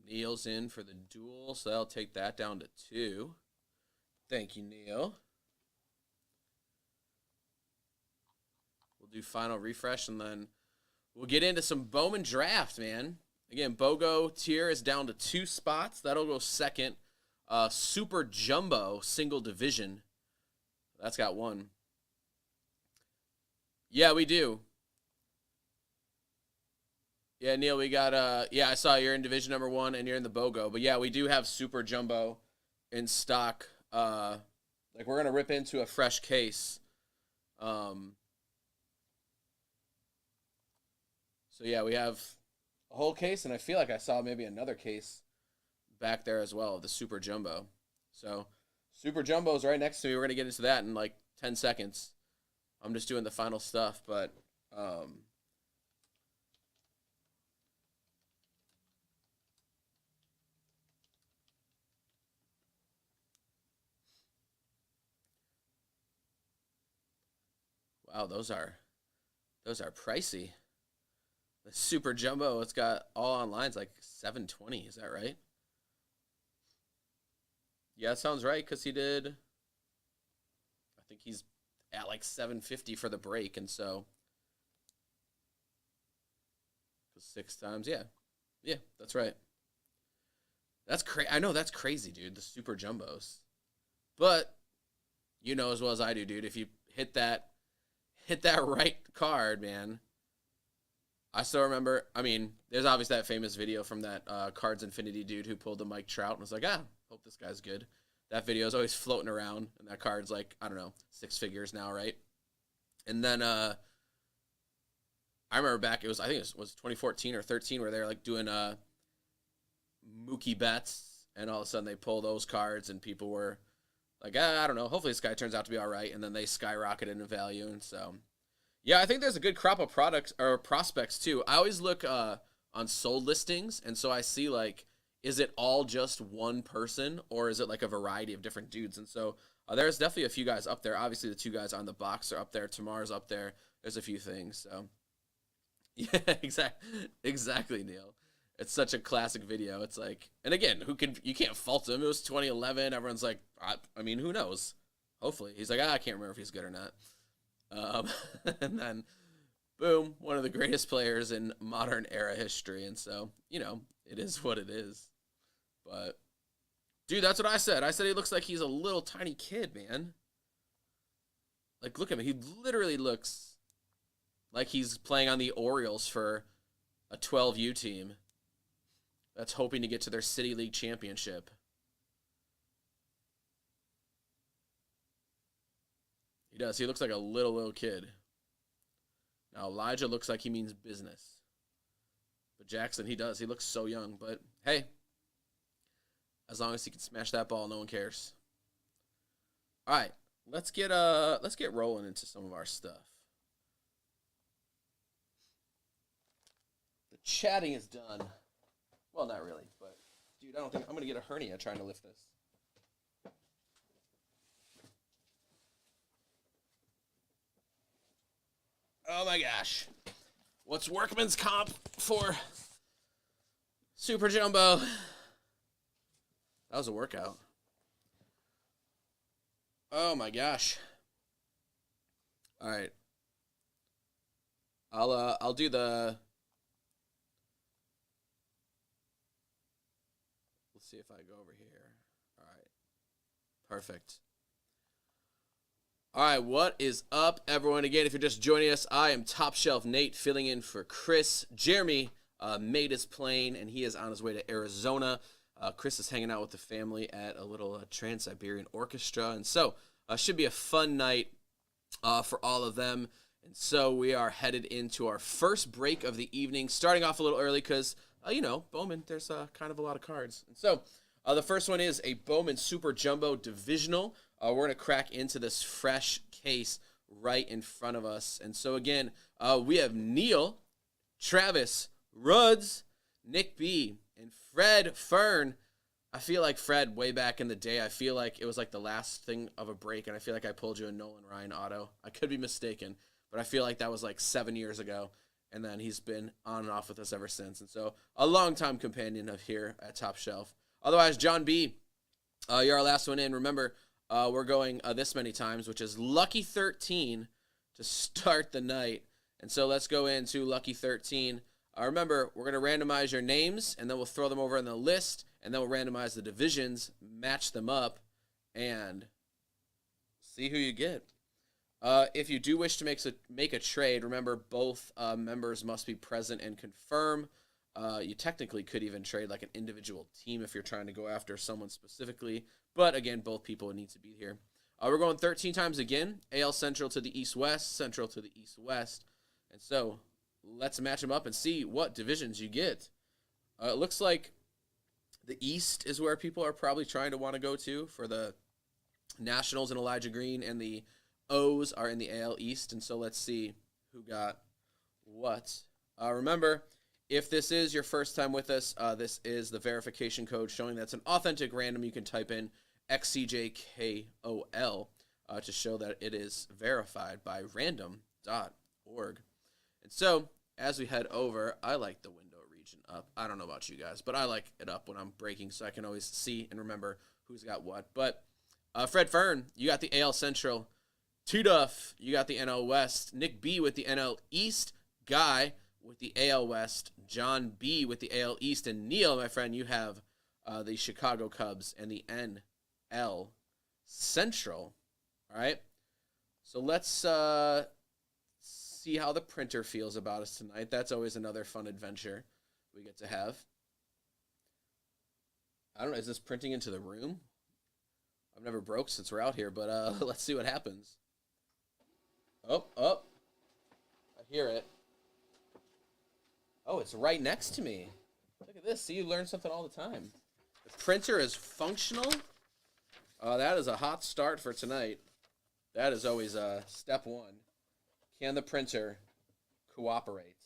Neil's in for the duel, so that'll take that down to 2. Thank you, Neil. We'll do final refresh, and then we'll get into some Bowman draft, man. Again, BOGO tier is down to 2 spots. That'll go second. Super Jumbo single division. That's got 1. Yeah, we do. Yeah, Neil, we got, yeah, I saw you're in division number 1 and you're in the BOGO. But yeah, we do have Super Jumbo in stock. Like, we're going to rip into a fresh case. So yeah, we have a whole case, and I feel like I saw maybe another case back there as well, the Super Jumbo. So Super Jumbo is right next to me. We're going to get into that in like 10 seconds. I'm just doing the final stuff, but wow, those are pricey. The Super Jumbo, it's got all online. It's like $720. Is that right? Yeah, that sounds right, because he did, I think he's at like $750 for the break, and so 6 times, yeah. Yeah, that's right. That's crazy. I know, that's crazy, dude, the Super Jumbos. But you know as well as I do, dude, if you hit that right card, man. I still remember, I mean, there's obviously that famous video from that Cards Infinity dude who pulled the Mike Trout and was like, hope this guy's good. That video is always floating around, and that card's like, I don't know, 6 figures now, right? And then I remember back, I think it was 2014 or 13, where they were like doing Mookie bets, and all of a sudden they pull those cards, and people were like, I don't know, hopefully this guy turns out to be all right, and then they skyrocketed in value, and so yeah, I think there's a good crop of products or prospects too. I always look on sold listings, and so I see like, is it all just one person, or is it like a variety of different dudes? And so there's definitely a few guys up there. Obviously, the 2 guys on the box are up there. Tamar's up there. There's a few things. So yeah, exactly, Neil. It's such a classic video. It's like, and again, you can't fault him. It was 2011. Everyone's like, I mean, who knows? Hopefully, he's like, I can't remember if he's good or not. And then, boom, one of the greatest players in modern era history. And so, you know, it is what it is. But, dude, that's what I said. I said he looks like he's a little tiny kid, man. Like, look at him. He literally looks like he's playing on the Orioles for a 12U team that's hoping to get to their City League championship. He does. He looks like a little kid. Now, Elijah looks like he means business. But Jackson, he does. He looks so young. But, hey, as long as he can smash that ball, no one cares. All right, let's get rolling into some of our stuff. The chatting is done. Well, not really, but dude, I don't think I'm gonna get a hernia trying to lift this. Oh my gosh. What's workman's comp for Super Jumbo? That was a workout. Oh my gosh. All right. I'll do the. Let's see if I go over here. All right. Perfect. All right, what is up, everyone? Again, if you're just joining us, I am Top Shelf Nate, filling in for Chris. Jeremy made his plane, and he is on his way to Arizona. Chris is hanging out with the family at a little Trans-Siberian Orchestra, and so should be a fun night for all of them. And so we are headed into our first break of the evening, starting off a little early because, Bowman, there's kind of a lot of cards. And so the first one is a Bowman Super Jumbo Divisional. We're going to crack into this fresh case right in front of us. And so, again, we have Neil, Travis, Ruds, Nick B, and Fred Fern. I feel like Fred, way back in the day, I feel like it was like the last thing of a break, and I feel like I pulled you a Nolan Ryan auto. I could be mistaken, but I feel like that was like 7 years ago, and then he's been on and off with us ever since. And so, a longtime companion of here at Top Shelf. Otherwise, John B., you're our last one in. Remember, we're going this many times, which is Lucky 13 to start the night. And so let's go into Lucky 13. Remember, we're going to randomize your names, and then we'll throw them over in the list, and then we'll randomize the divisions, match them up, and see who you get. If you do wish to make a trade, remember both members must be present and confirm. You technically could even trade like an individual team if you're trying to go after someone specifically. But again, both people would need to be here. We're going 13 times again. AL Central to the East-West, Central to the East-West. And so let's match them up and see what divisions you get. It looks like the East is where people are probably trying to want to go to for the Nationals and Elijah Green, and the O's are in the AL East. And so let's see who got what. Remember, if this is your first time with us, this is the verification code showing that's an authentic random. You can type in XCJKOL to show that it is verified by random.org. And so, as we head over, I like the window region up. I don't know about you guys, but I like it up when I'm breaking so I can always see and remember who's got what. But Fred Fern, you got the AL Central. Duff, you got the NL West. Nick B with the NL East. Guy with the AL West. John B with the AL East. And Neil, my friend, you have the Chicago Cubs and the NL Central. All right. So let's see how the printer feels about us tonight. That's always another fun adventure we get to have. I don't know. Is this printing into the room? I've never broke since we're out here, but let's see what happens. Oh. I hear it. Oh, it's right next to me. Look at this. See, you learn something all the time. The printer is functional. That is a hot start for tonight. That is always step one. Can the printer cooperate?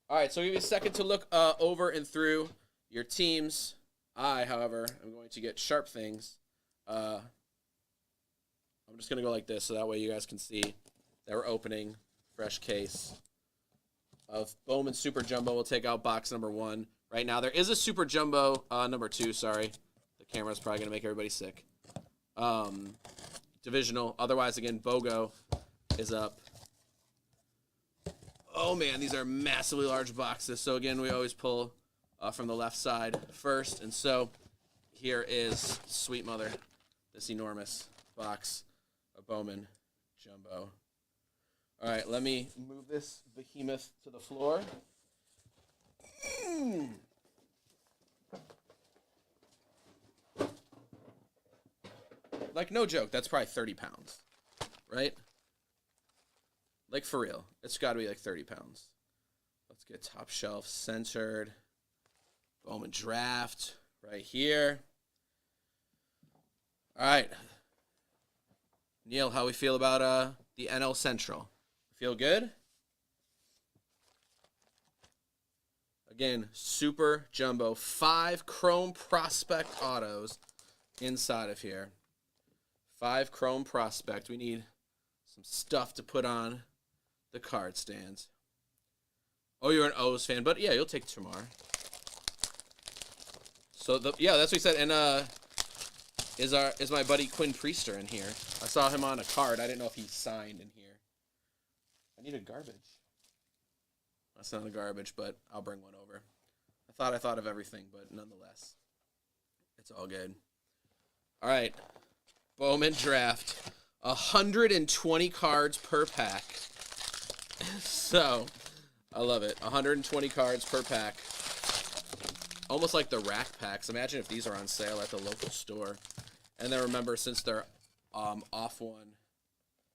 All right, so I'll give you a second to look over and through your teams. I, however, am going to get sharp things. I'm just going to go like this so that way you guys can see that we're opening fresh case of Bowman Super Jumbo. We'll take out box number 1. Right now, there is a Super Jumbo number 2, sorry. The camera's probably going to make everybody sick. Divisional. Otherwise, again, BOGO is up. Oh, man, these are massively large boxes. So, again, we always pull from the left side first. And so here is Sweet Mother, this enormous box of Bowman Jumbo. All right, let me move this behemoth to the floor. Like, no joke, that's probably 30 pounds, right? Like, for real. It's got to be like 30 pounds. Let's get Top Shelf centered. Bowman draft right here. All right. Neil, how we feel about the NL Central? Feel good? Again, Super Jumbo. 5 Chrome Prospect autos inside of here. 5 Chrome Prospect. We need some stuff to put on the card stands. Oh, you're an O's fan, but yeah, you'll take Tamar. So yeah, that's what he said. And is my buddy Quinn Priester in here? I saw him on a card. I didn't know if he signed in here. I need a garbage. That's not a garbage, but I'll bring one over. I thought of everything, but nonetheless, it's all good. All right, Bowman draft. 120 cards per pack. So, I love it. 120 cards per pack. Almost like the rack packs. Imagine if these are on sale at the local store. And then remember, since they're off one,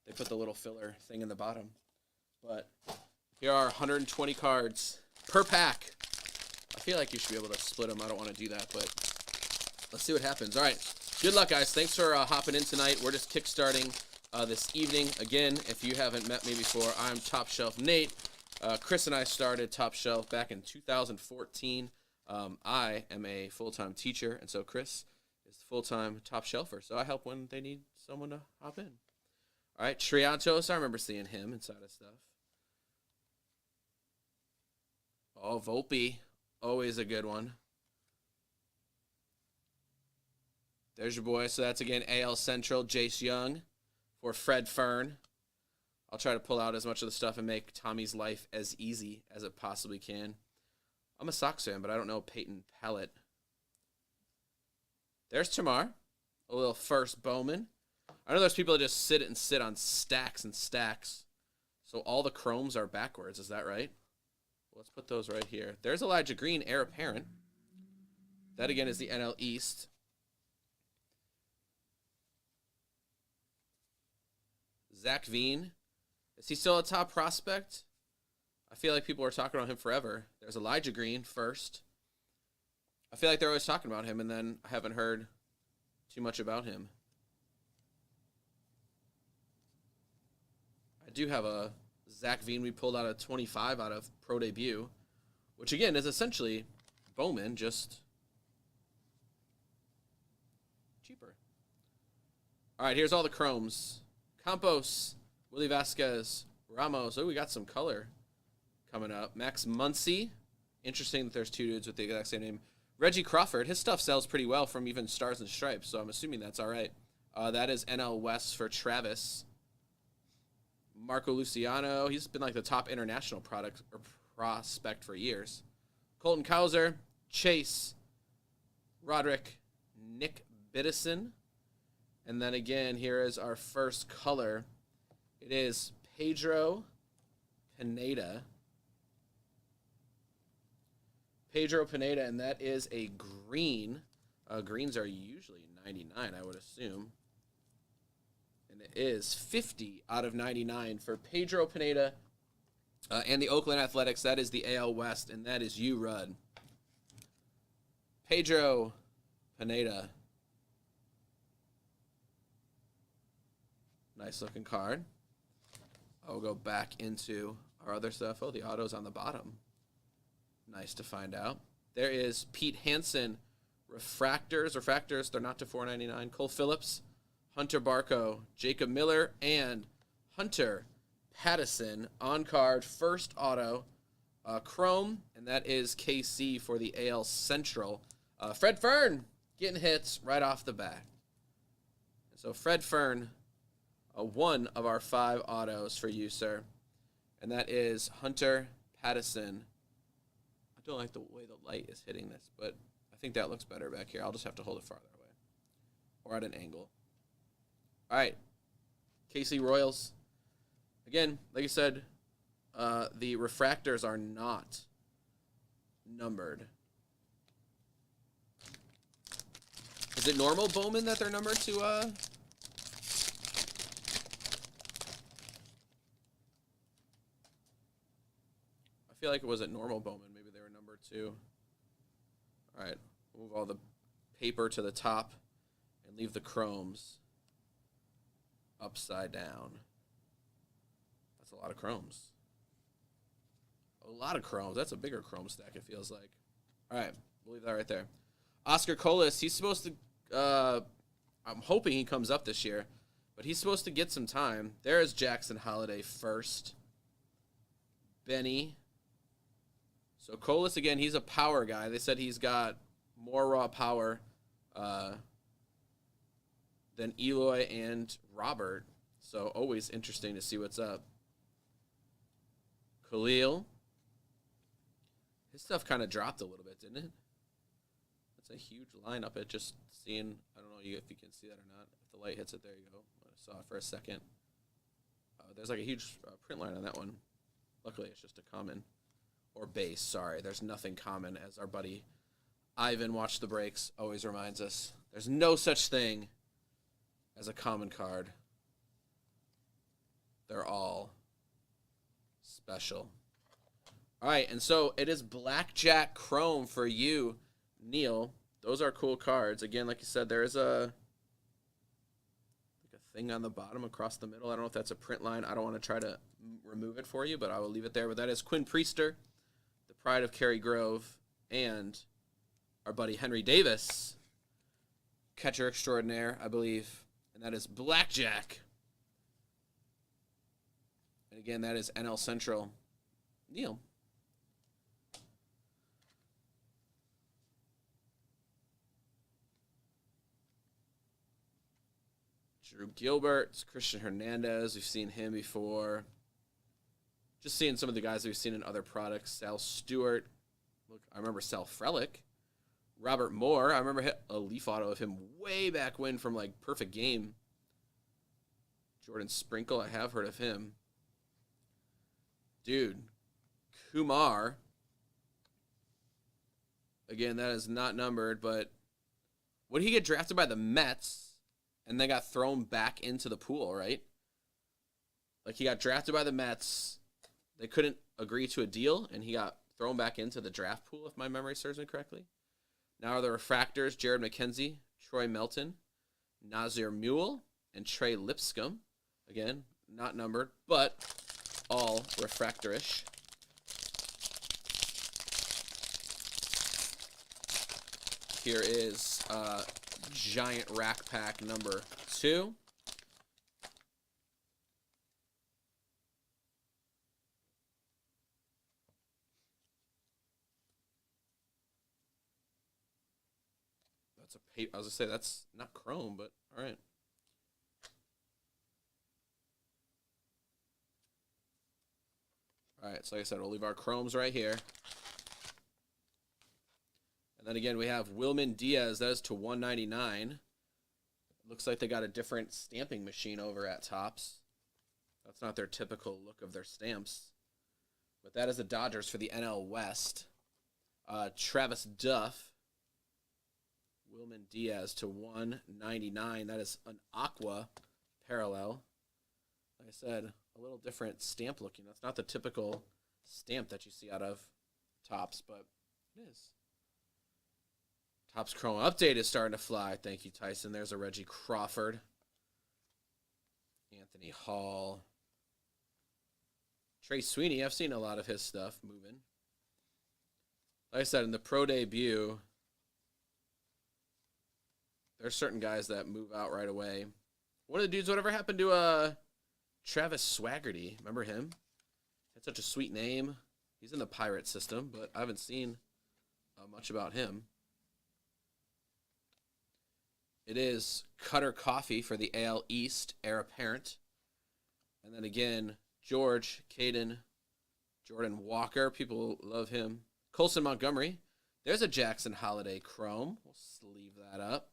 they put the little filler thing in the bottom. But here are 120 cards per pack. I feel like you should be able to split them. I don't want to do that, but let's see what happens. All right. Good luck, guys. Thanks for hopping in tonight. We're just kickstarting this evening. Again, if you haven't met me before, I'm Top Shelf Nate. Chris and I started Top Shelf back in 2014. I am a full-time teacher, and so Chris is the full-time Top Shelfer. So I help when they need someone to hop in. All right, Triantos, I remember seeing him inside of stuff. Oh, Volpe, always a good one. There's your boy. So that's, again, AL Central, Jace Young for Fred Fern. I'll try to pull out as much of the stuff and make Tommy's life as easy as it possibly can. I'm a Sox fan, but I don't know Peyton Pallett. There's Tamar. A little first Bowman. I know there's people that just sit on stacks and stacks. So all the chromes are backwards. Is that right? Well, let's put those right here. There's Elijah Green, heir apparent. That, again, is the NL East. Zach Veen. Is he still a top prospect? I feel like people are talking about him forever. There's Elijah Green first. I feel like they're always talking about him, and then I haven't heard too much about him. I do have a Zach Veen we pulled out of 25 out of Pro Debut, which, again, is essentially Bowman, just cheaper. All right, here's all the chromes. Campos, Willie Vasquez, Ramos. Oh, we got some color coming up. Max Muncy. Interesting that there's two dudes with the exact same name. Reggie Crawford. His stuff sells pretty well from even Stars and Stripes, so I'm assuming that's all right. That is NL West for Travis. Marco Luciano. He's been like the top international prospect for years. Colton Cowser. Chase. Roderick. Nick Biddison. And then again, here is our first color. It is Pedro Pineda. Pedro Pineda, and that is a green. Greens are usually 99, I would assume. And it is 50 out of 99 for Pedro Pineda and the Oakland Athletics. That is the AL West, and that is you, Rudd. Pedro Pineda. Nice looking card. I'll go back into our other stuff. Oh, the auto's on the bottom. Nice to find out. There is Pete Hansen. Refractors, they're not to $4.99. Cole Phillips, Hunter Barco, Jacob Miller, and Hunter Pattison on card. First auto. Chrome, and that is KC for the AL Central. Fred Fern getting hits right off the bat. So Fred Fern, one of our 5 autos for you, sir. And that is Hunter Pattison. I don't like the way the light is hitting this, but I think that looks better back here. I'll just have to hold it farther away or at an angle. All right, KC Royals. Again, like I said, the refractors are not numbered. Is it normal, Bowman, that they're numbered to... I feel like it was at normal Bowman. Maybe they were number 2. All right, move all the paper to the top and leave the chromes upside down. That's a lot of chromes. A lot of chromes. That's a bigger chrome stack, it feels like. All right, we'll leave that right there. Oscar Colas, he's supposed to, I'm hoping he comes up this year, but he's supposed to get some time. There is Jackson Holiday first. Benny. So Colas, again, he's a power guy. They said he's got more raw power than Eloy and Robert. So always interesting to see what's up. Khalil. His stuff kind of dropped a little bit, didn't it? That's a huge lineup. It just seeing, I don't know if you can see that or not. If the light hits it, there you go. I saw it for a second. There's like a huge print line on that one. Luckily, it's just a common. Or base, sorry. There's nothing common, as our buddy Ivan, Watch the Breaks, always reminds us. There's no such thing as a common card. They're all special. All right, and so it is Blackjack Chrome for you, Neil. Those are cool cards. Again, like you said, there is a thing on the bottom across the middle. I don't know if that's a print line. I don't want to try to remove it for you, but I will leave it there. But that is Quinn Priester, the pride of Cary Grove, and our buddy Henry Davis, catcher extraordinaire, I believe. And that is Blackjack. And again, that is NL Central. Neil. Drew Gilbert, Christian Hernandez. We've seen him before. Just seeing some of the guys we've seen in other products. Sal Stewart. Look, I remember Sal Frelick. Robert Moore. I remember a leaf auto of him way back when from like Perfect Game. Jordan Sprinkle. I have heard of him. Dude. Kumar. Again, that is not numbered, but would he get drafted by the Mets? And then got thrown back into the pool, right? Like, he got drafted by the Mets. They couldn't agree to a deal, and he got thrown back into the draft pool, if my memory serves me correctly. Now are the refractors Jared McKenzie, Troy Melton, Nazir Mule, and Trey Lipscomb. Again, not numbered, but all refractorish. Here is Giant Rack Pack number 2. That's a paper. I was gonna say that's not chrome, but all right. All right, so like I said, we'll leave our chromes right here. And then again, we have Wilman Diaz. That is to 199. Looks like they got a different stamping machine over at Topps. That's not their typical look of their stamps. But that is the Dodgers for the NL West. Travis Duff. Wilman Diaz to 199. That is an aqua parallel. Like I said, a little different stamp looking. That's not the typical stamp that you see out of Topps, but it is. Topps Chrome Update is starting to fly. Thank you, Tyson. There's a Reggie Crawford. Anthony Hall. Trey Sweeney. I've seen a lot of his stuff moving. Like I said, in the pro debut, there's certain guys that move out right away. One of the dudes, whatever happened to Travis Swaggerty? Remember him? Had such a sweet name. He's in the Pirate system, but I haven't seen much about him. It is Cutter Coffee for the AL East, heir apparent. And then again, George, Caden, Jordan Walker. People love him. Colson Montgomery. There's a Jackson Holiday Chrome. We'll sleeve that up.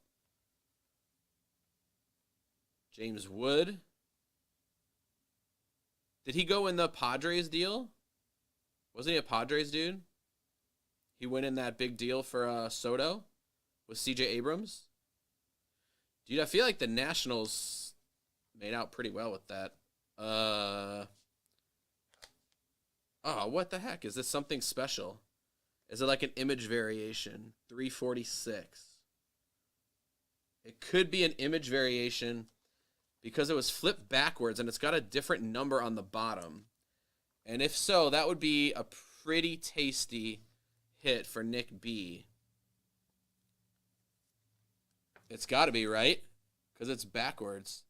James Wood. Did he go in the Padres deal? Wasn't he a Padres dude? He went in that big deal for Soto with C.J. Abrams. Dude, I feel like the Nationals made out pretty well with that. Oh, what the heck? Is this something special? Is it like an image variation? 346. It could be an image variation because it was flipped backwards and it's got a different number on the bottom. And if so, that would be a pretty tasty hit for Nick B. It's got to be, right? Because it's backwards.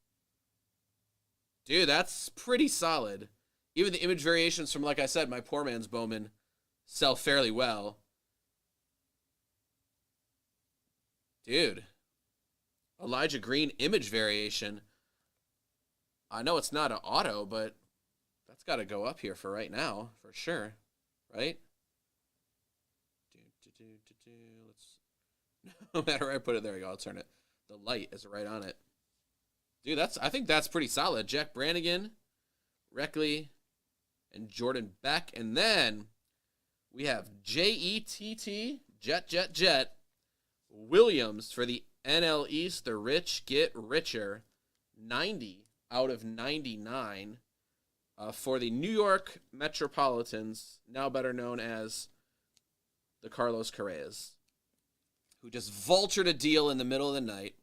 Dude, that's pretty solid. Even the image variations from, like I said, my poor man's Bowman sell fairly well. Dude, Elijah Green image variation. I know it's not an auto, but that's got to go up here for right now, for sure. Right? Let's. No matter where I put it, there we go. I'll turn it. The light is right on it. Dude, I think that's pretty solid. Jack Brannigan, Reckley, and Jordan Beck. And then we have J-E-T-T, Jet, Williams for the NL East. The rich get richer. 90 out of 99 for the New York Metropolitans, now better known as the Carlos Correas, who just vultured a deal in the middle of the night.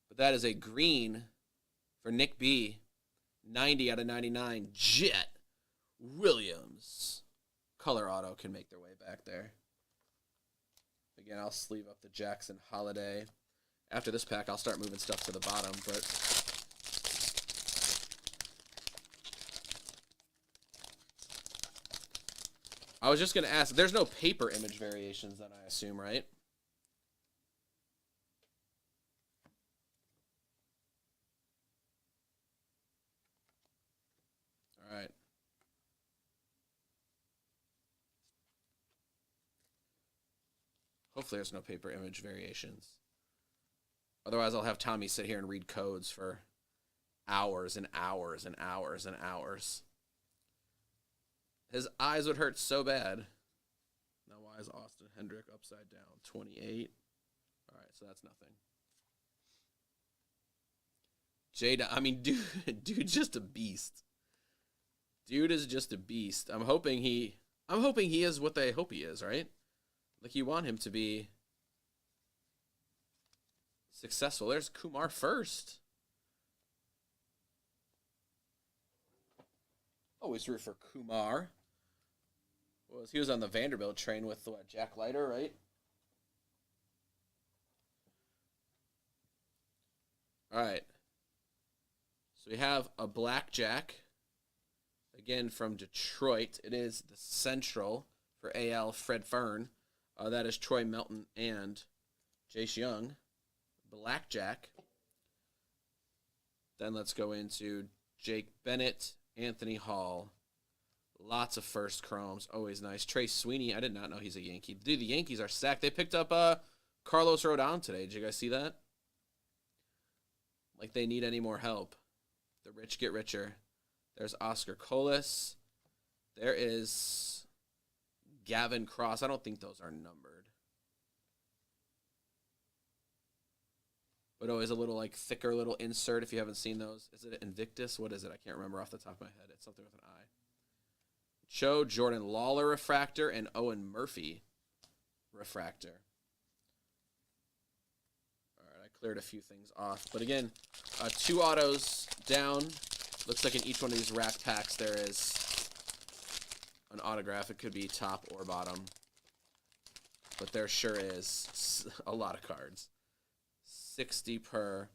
But that is a green for Nick B. 90 out of 99. Jet Williams. Color auto can make their way back there. Again, I'll sleeve up the Jackson Holiday. After this pack, I'll start moving stuff to the bottom. But I was just going to ask, there's no paper image variations then, I assume, right? All right. Hopefully there's no paper image variations. Otherwise, I'll have Tommy sit here and read codes for hours and hours and hours and hours. His eyes would hurt so bad. Now, why is Austin Hendrick upside down? 28. All right, so that's nothing. Jada, I mean, dude's just a beast. Dude is just a beast. I'm hoping he is what they hope he is, right? Like, you want him to be successful. There's Kumar first. Always root for Kumar. He was on the Vanderbilt train with Jack Leiter, right? All right. So we have a blackjack. Again, from Detroit. It is the Central for AL Fred Fern. That is Troy Melton and Jace Young. Blackjack. Then let's go into Jake Bennett, Anthony Hall. Lots of first chromes. Always nice. Trey Sweeney. I did not know he's a Yankee. Dude, the Yankees are stacked. They picked up Carlos Rodon today. Did you guys see that? Like they need any more help. The rich get richer. There's Oscar Colas. There is Gavin Cross. I don't think those are numbered. But always a little like thicker little insert if you haven't seen those. Is it Invictus? What is it? I can't remember off the top of my head. It's something with an I. Cho, Jordan Lawler refractor, and Owen Murphy refractor. All right, I cleared a few things off. But again, 2 autos down. Looks like in each one of these rack packs there is an autograph. It could be top or bottom. But there sure is a lot of cards. 60 per.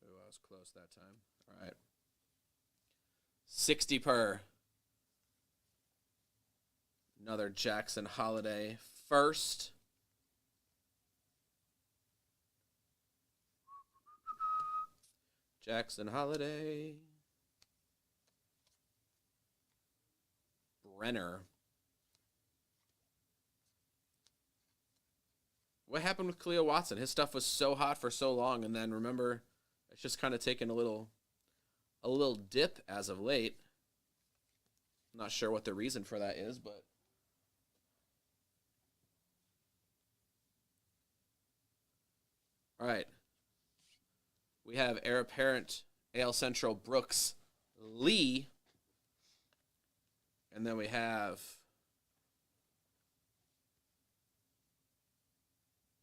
Oh, I was close that time. All right. 60 per. Another Jackson Holiday first. Jackson Holiday. Brenner. What happened with Cleo Watson? His stuff was so hot for so long, and then remember, it's just kind of taken a little dip as of late. I'm not sure what the reason for that is, but all right. We have heir apparent AL Central Brooks Lee, and then we have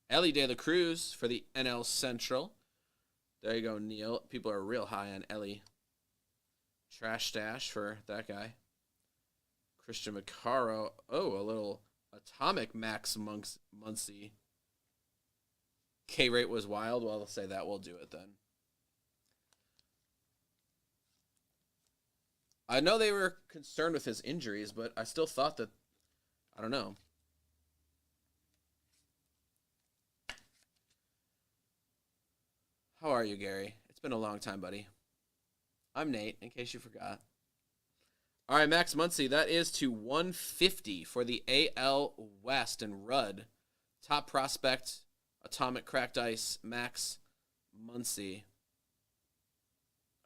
Ellie De La Cruz for the NL Central. There you go, Neil. People are real high on Ellie. Trash stash for that guy. Christian McCarro. Oh, a little Atomic Max Muncy. K-rate was wild. Well, I'll say that. We'll do it then. I know they were concerned with his injuries, but I still thought that, I don't know. How are you, Gary? It's been a long time, buddy. I'm Nate, in case you forgot. All right, Max Muncy, that is to 150 for the AL West. And Rudd, top prospect, Atomic Cracked Ice, Max Muncy.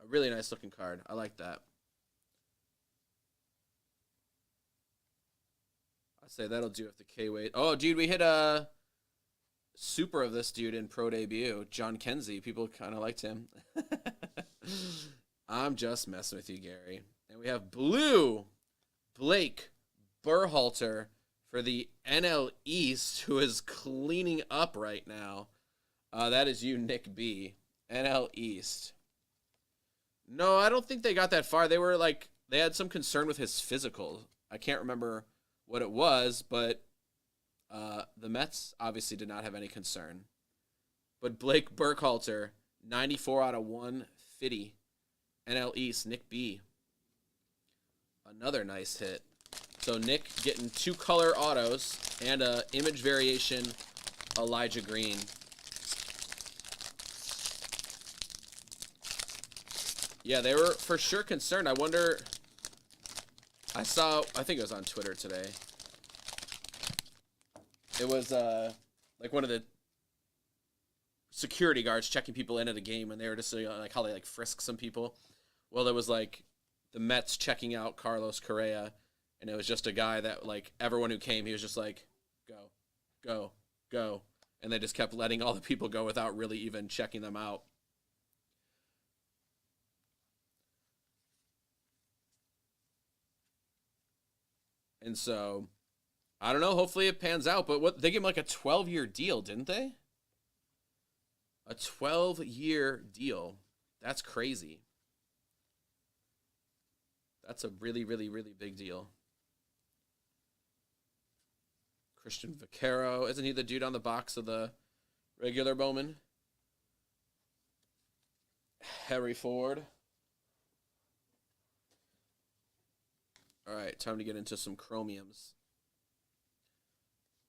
A really nice looking card. I like that. I say that'll do if the K weight. Oh, dude, we hit a super of this dude in pro debut, John Kenzie. People kind of liked him. I'm just messing with you, Gary. And we have blue Blake Berhalter for the NL East, who is cleaning up right now. That is you, Nick B. NL East. No, I don't think they got that far. They were like, they had some concern with his physical. I can't remember what it was, but the Mets obviously did not have any concern. But Blake Berhalter, 94 out of 150. NL East, Nick B. Another nice hit. So Nick getting 2 color autos and a image variation Elijah Green. Yeah, they were for sure concerned. I wonder, I think it was on Twitter today. It was like one of the security guards checking people in at a game, and they were just like how they like frisk some people. Well, it was like the Mets checking out Carlos Correa, and it was just a guy that like everyone who came, he was just like, go, go, go. And they just kept letting all the people go without really even checking them out. And so, I don't know. Hopefully it pans out. But what they gave him like a 12-year deal, didn't they? A 12-year deal. That's crazy. That's a really, really, really big deal. Christian Vaquero. Isn't he the dude on the box of the regular Bowman? Harry Ford. All right, time to get into some chromiums.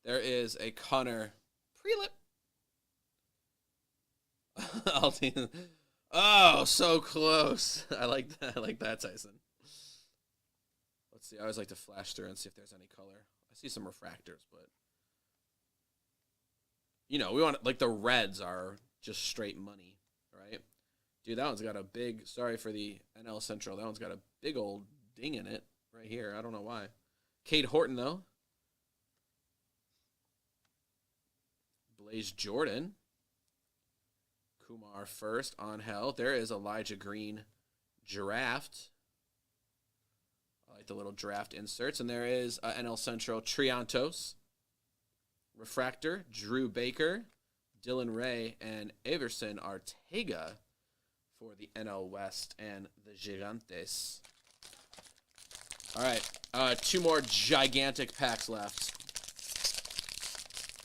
There is a Connor Prelip. Oh, so close. I like that. I like that, Tyson. Let's see. I always like to flash through and see if there's any color. I see some refractors, but you know, we want like the reds are just straight money, right? Dude, that one's got a big. Sorry for the NL Central. That one's got a big old ding in it right here. I don't know why. Cade Horton though. Blaze Jordan. Kumar first on hell. There is Elijah Green draft. I like the little draft inserts. And there is NL Central Triantos. Refractor, Drew Baker, Dylan Ray, and Everson Arteaga for the NL West and the Gigantes. All right, 2 more gigantic packs left.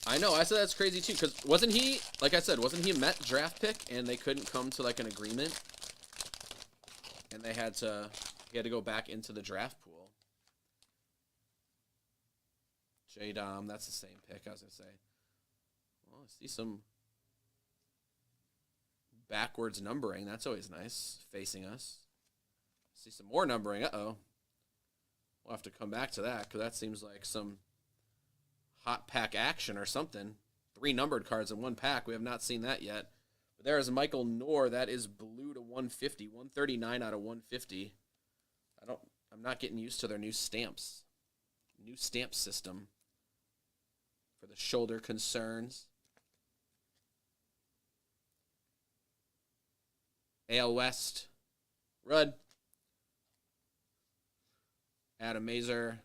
I know, I said that's crazy too, because wasn't he, like I said, wasn't he a Met draft pick, and they couldn't come to like an agreement, and he had to go back into the draft pool. J-Dom, that's the same pick, I was going to say. Well, I see some backwards numbering. That's always nice, facing us. See some more numbering. Uh-oh. We'll have to come back to that, because that seems like some hot pack action or something. 3 numbered cards in 1 pack. We have not seen that yet. But there is Michael Knorr. That is blue to 150. 139 out of 150. I'm not getting used to their new stamps. New stamp system for the shoulder concerns. AL West. Rudd. Adam Mazer.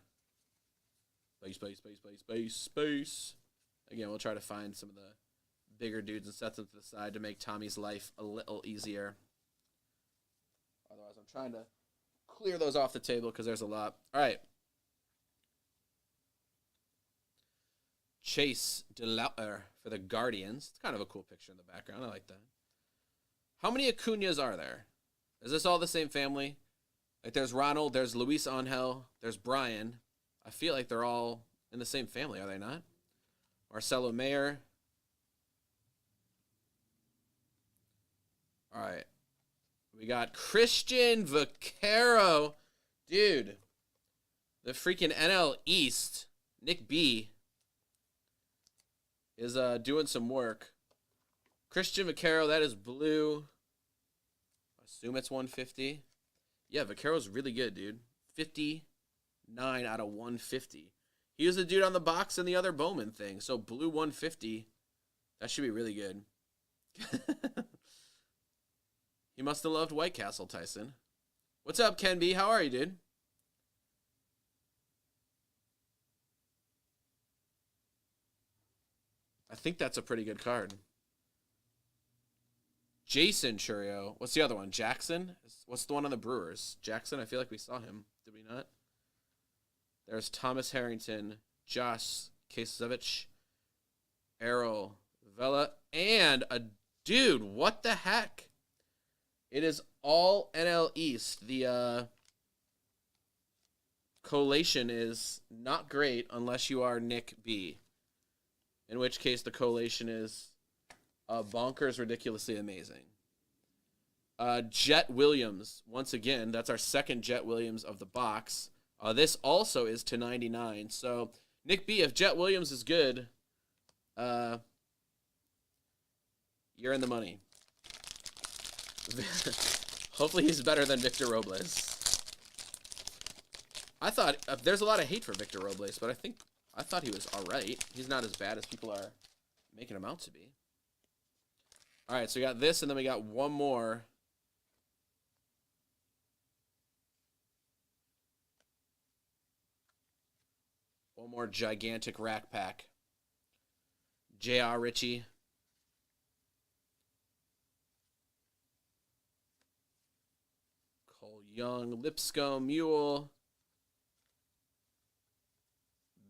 Space. Again, we'll try to find some of the bigger dudes and set them to the side to make Tommy's life a little easier. Otherwise, I'm trying to clear those off the table because there's a lot. All right. Chase DeLauer for the Guardians. It's kind of a cool picture in the background. I like that. How many Acuñas are there? Is this all the same family? Like there's Ronald, there's Luis Angel, there's Brian. I feel like they're all in the same family, are they not? Marcelo Mayer. All right. We got Christian Vaquero. Dude, the freaking NL East, Nick B, is doing some work. Christian Vaquero, that is blue. I assume it's 150. Yeah, Vaquero's really good, dude. 59 out of 150. He was the dude on the box and the other Bowman thing. So blue 150. That should be really good. He must have loved White Castle, Tyson. What's up, Ken B? How are you, dude? I think that's a pretty good card. Jason Churio. What's the other one? Jackson? What's the one on the Brewers? Jackson? I feel like we saw him. Did we not? There's Thomas Harrington, Josh Kasevich, Errol Vela, and a dude. What the heck? It is all NL East. The collation is not great unless you are Nick B. In which case the collation is bonkers, ridiculously amazing. Jet Williams, once again, that's our second Jet Williams of the box. This also is to 99. So, Nick B, if Jet Williams is good, you're in the money. Hopefully he's better than Victor Robles. I thought, there's a lot of hate for Victor Robles, but I thought he was alright. He's not as bad as people are making him out to be. Alright, so we got this, and then we got one more. One more gigantic rack pack. J.R. Ritchie. Cole Young, Lipscomb, Mule.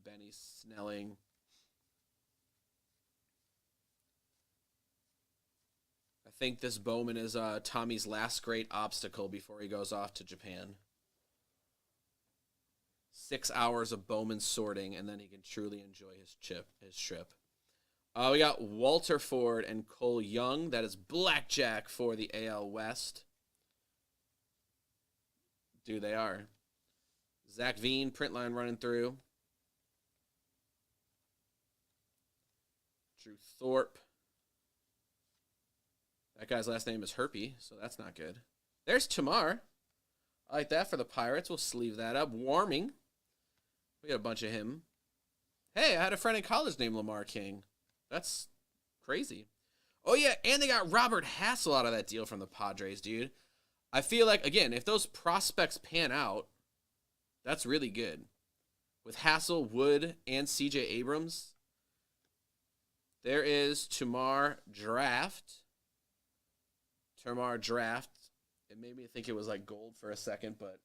Benny Snelling. I think this Bowman is Tommy's last great obstacle before he goes off to Japan. 6 hours of Bowman sorting, and then he can truly enjoy his trip. We got Walter Ford and Cole Young. That is blackjack for the AL West. Dude, they are. Zach Veen, print line running through. Drew Thorpe. That guy's last name is Herpy, so that's not good. There's Tamar. I like that for the Pirates. We'll sleeve that up. Warming. We got a bunch of him. Hey, I had a friend in college named Lamar King. That's crazy. Oh, yeah, and they got Robert Hassel out of that deal from the Padres, dude. I feel like, again, if those prospects pan out, that's really good. With Hassel, Wood, and C.J. Abrams, there is Tamar Draft. It made me think it was like gold for a second, but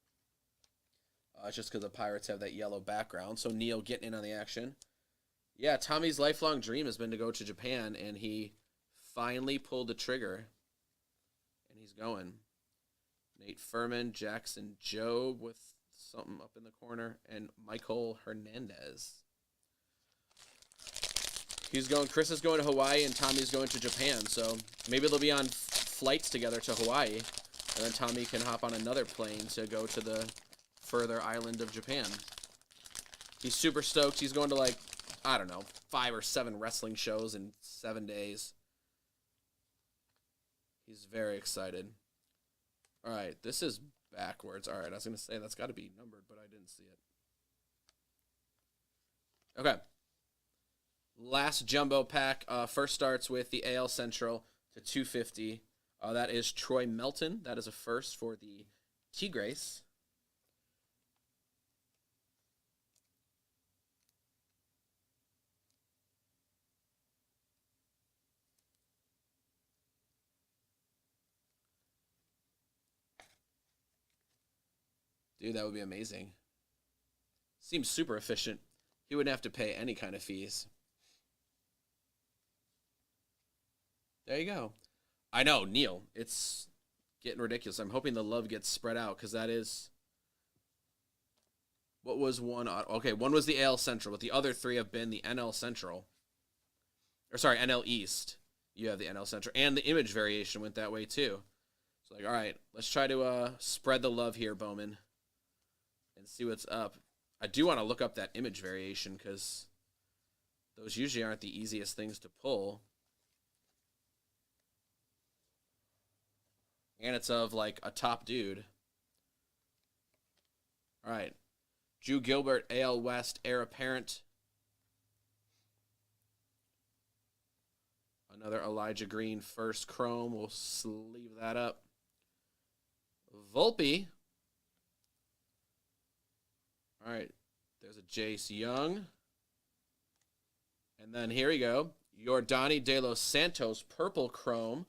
it's just because the Pirates have that yellow background. So Neil getting in on the action. Yeah, Tommy's lifelong dream has been to go to Japan, and he finally pulled the trigger, and he's going. Nate Furman, Jackson Jobe with something up in the corner, and Michael Hernandez. Chris is going to Hawaii, and Tommy's going to Japan, so maybe they'll be on flights together to Hawaii, and then Tommy can hop on another plane to go to the further island of Japan. He's super stoked. He's going to, like, I don't know, 5 or 7 wrestling shows in 7 days. He's very excited. All right, this is backwards. All right, I was going to say that's got to be numbered, but I didn't see it. Okay. Last jumbo pack. First starts with the AL Central to 250. That is Troy Melton. That is a first for the Tigres. Dude, that would be amazing. Seems super efficient. He wouldn't have to pay any kind of fees. There you go. I know, Neil. It's getting ridiculous. I'm hoping the love gets spread out because that is What was one? Okay, one was the AL Central, but the other three have been the NL Central. Or sorry, NL East. You have the NL Central. And the image variation went that way too. So like, all right, let's try to spread the love here, Bowman. And see what's up. I do want to look up that image variation because those usually aren't the easiest things to pull. And it's of like a top dude. All right. Drew Gilbert, AL West, heir apparent. Another Elijah Green first chrome. We'll sleeve that up. Volpe. All right. There's a Jace Young. And then here we go. Yordani De Los Santos, purple chrome,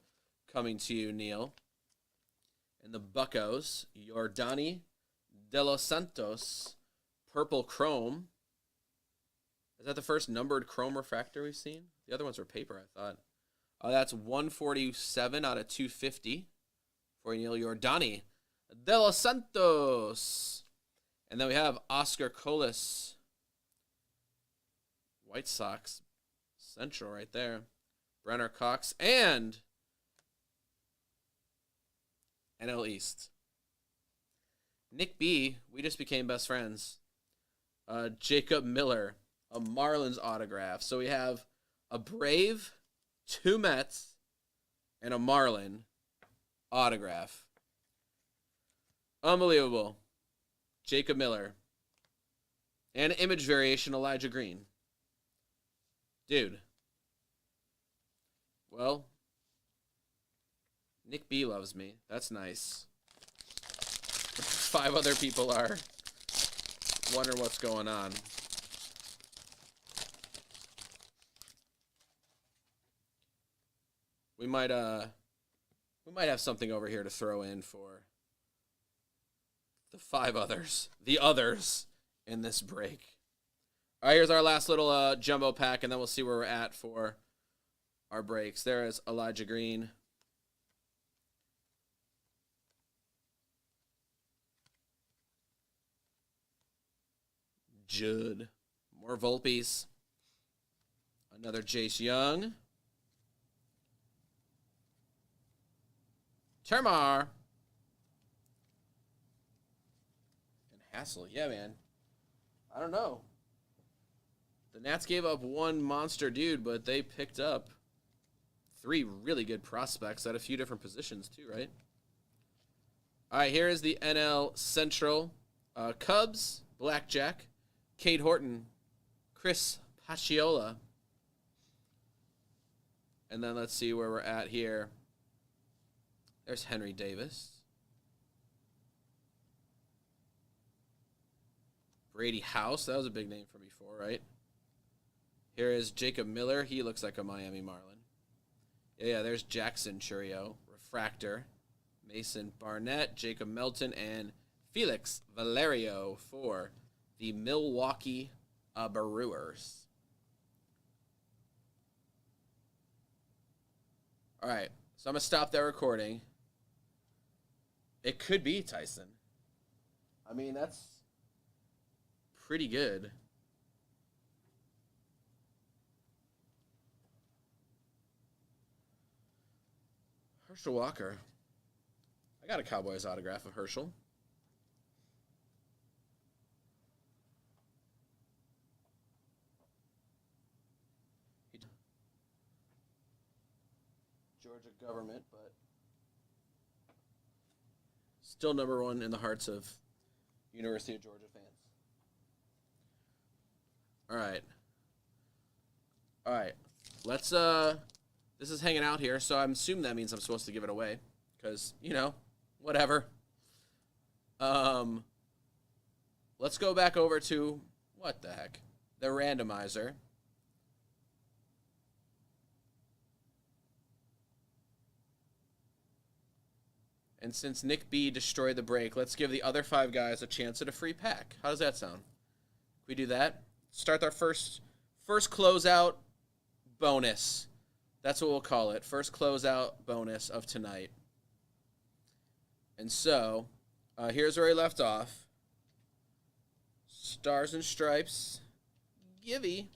coming to you, Neil. And the Buccos, Yordani De Los Santos, purple chrome. Is that the first numbered chrome refractor we've seen? The other ones were paper, I thought. That's 147 out of 250 for Neil Yordani De Los Santos. And then we have Oscar Colas, White Sox Central right there. Brenner Cox and NL East. Nick B, we just became best friends. Jacob Miller, a Marlins autograph. So we have a Brave, 2 Mets, and a Marlin autograph. Unbelievable. Jacob Miller. And image variation, Elijah Green. Dude. Well, Nick B loves me. That's nice. 5 other people are wondering what's going on. We might have something over here to throw in for the 5 others. The others in this break. All right, here's our last little jumbo pack, and then we'll see where we're at for our breaks. There is Elijah Green. Judd. More Volpes. Another Jace Young. Termar. And Hassel. Yeah, man. I don't know. The Nats gave up 1 monster dude, but they picked up 3 really good prospects at a few different positions too, right? All right, here is the NL Central. Cubs, Blackjack, Cade Horton, Chris Pacciola. And then let's see where we're at here. There's Henry Davis. Brady House. That was a big name from before, right? Here is Jacob Miller. He looks like a Miami Marlin. Yeah, there's Jackson Churio. Refractor. Mason Barnett, Jacob Melton, and Felix Valerio for the Milwaukee Brewers. All right, so I'm going to stop that recording. It could be Tyson. I mean, that's pretty good. Herschel Walker. I got a Cowboys autograph of Herschel. Georgia government, but still number 1 in the hearts of University of Georgia fans. All right. Let's this is hanging out here, so I'm assuming that means I'm supposed to give it away because, you know, whatever. Let's go back over to what the heck? The randomizer. And since Nick B destroyed the break, let's give the other 5 guys a chance at a free pack. How does that sound? Can we do that? Start our first closeout bonus. That's what we'll call it. First closeout bonus of tonight. And so, here's where we left off. Stars and Stripes. Givey.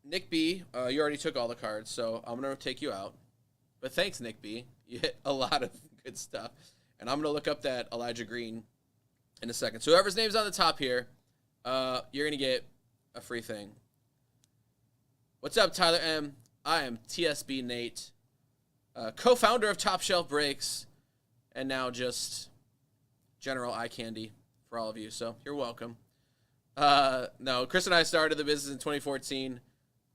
Nick B, you already took all the cards, so I'm going to take you out. But thanks, Nick B. You hit a lot of good stuff. And I'm going to look up that Elijah Green in a second. So whoever's name's on the top here, you're going to get a free thing. What's up, Tyler M? I am TSB Nate, co-founder of Top Shelf Breaks, and now just general eye candy for all of you. So you're welcome. No, Chris and I started the business in 2014,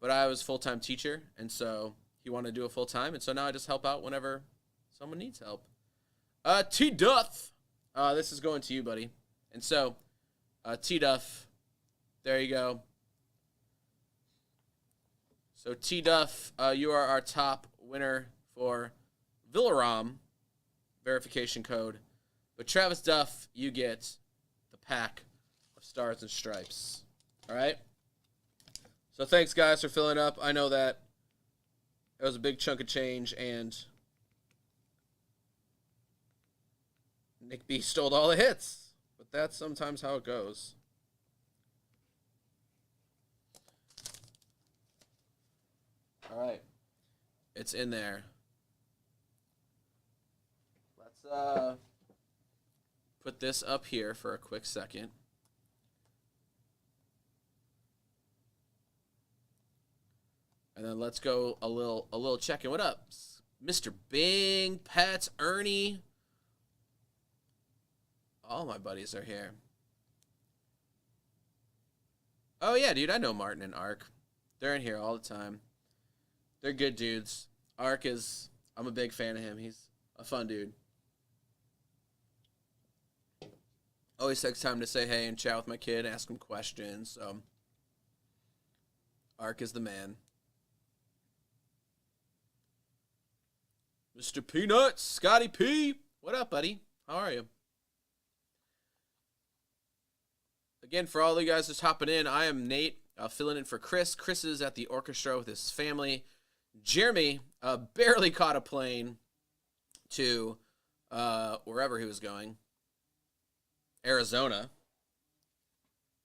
but I was a full-time teacher, and so he wanted to do it full-time, and so now I just help out whenever someone needs help. T Duff, this is going to you, buddy. And so, T Duff, there you go. So T Duff, you are our top winner for Villaram verification code. But Travis Duff, you get the pack of Stars and Stripes. All right? So thanks, guys, for filling up. I know that it was a big chunk of change, and Nick B stole all the hits. But that's sometimes how it goes. All right. It's in there. Let's put this up here for a quick second. And then let's go a little check-in. What up? Mr. Bing, Pets, Ernie. All my buddies are here. Oh, yeah, dude, I know Martin and Ark. They're in here all the time. They're good dudes. Ark is, I'm a big fan of him. He's a fun dude. Always takes time to say hey and chat with my kid, ask him questions. So, Ark is the man. Mr. Peanuts, Scotty P. What up, buddy? How are you? Again, for all of you guys just hopping in, I am Nate, filling in for Chris. Chris is at the orchestra with his family. Jeremy barely caught a plane to wherever he was going, Arizona.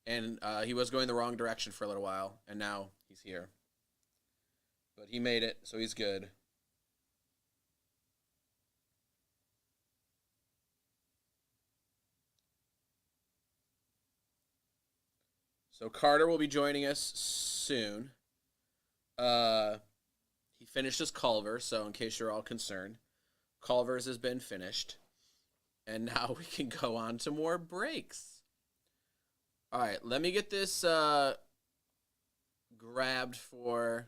And he was going the wrong direction for a little while, and now he's here. But he made it, so he's good. So Carter will be joining us soon. He finished his Culver, so in case you're all concerned, Culver's has been finished. And now we can go on to more breaks. All right, let me get this grabbed for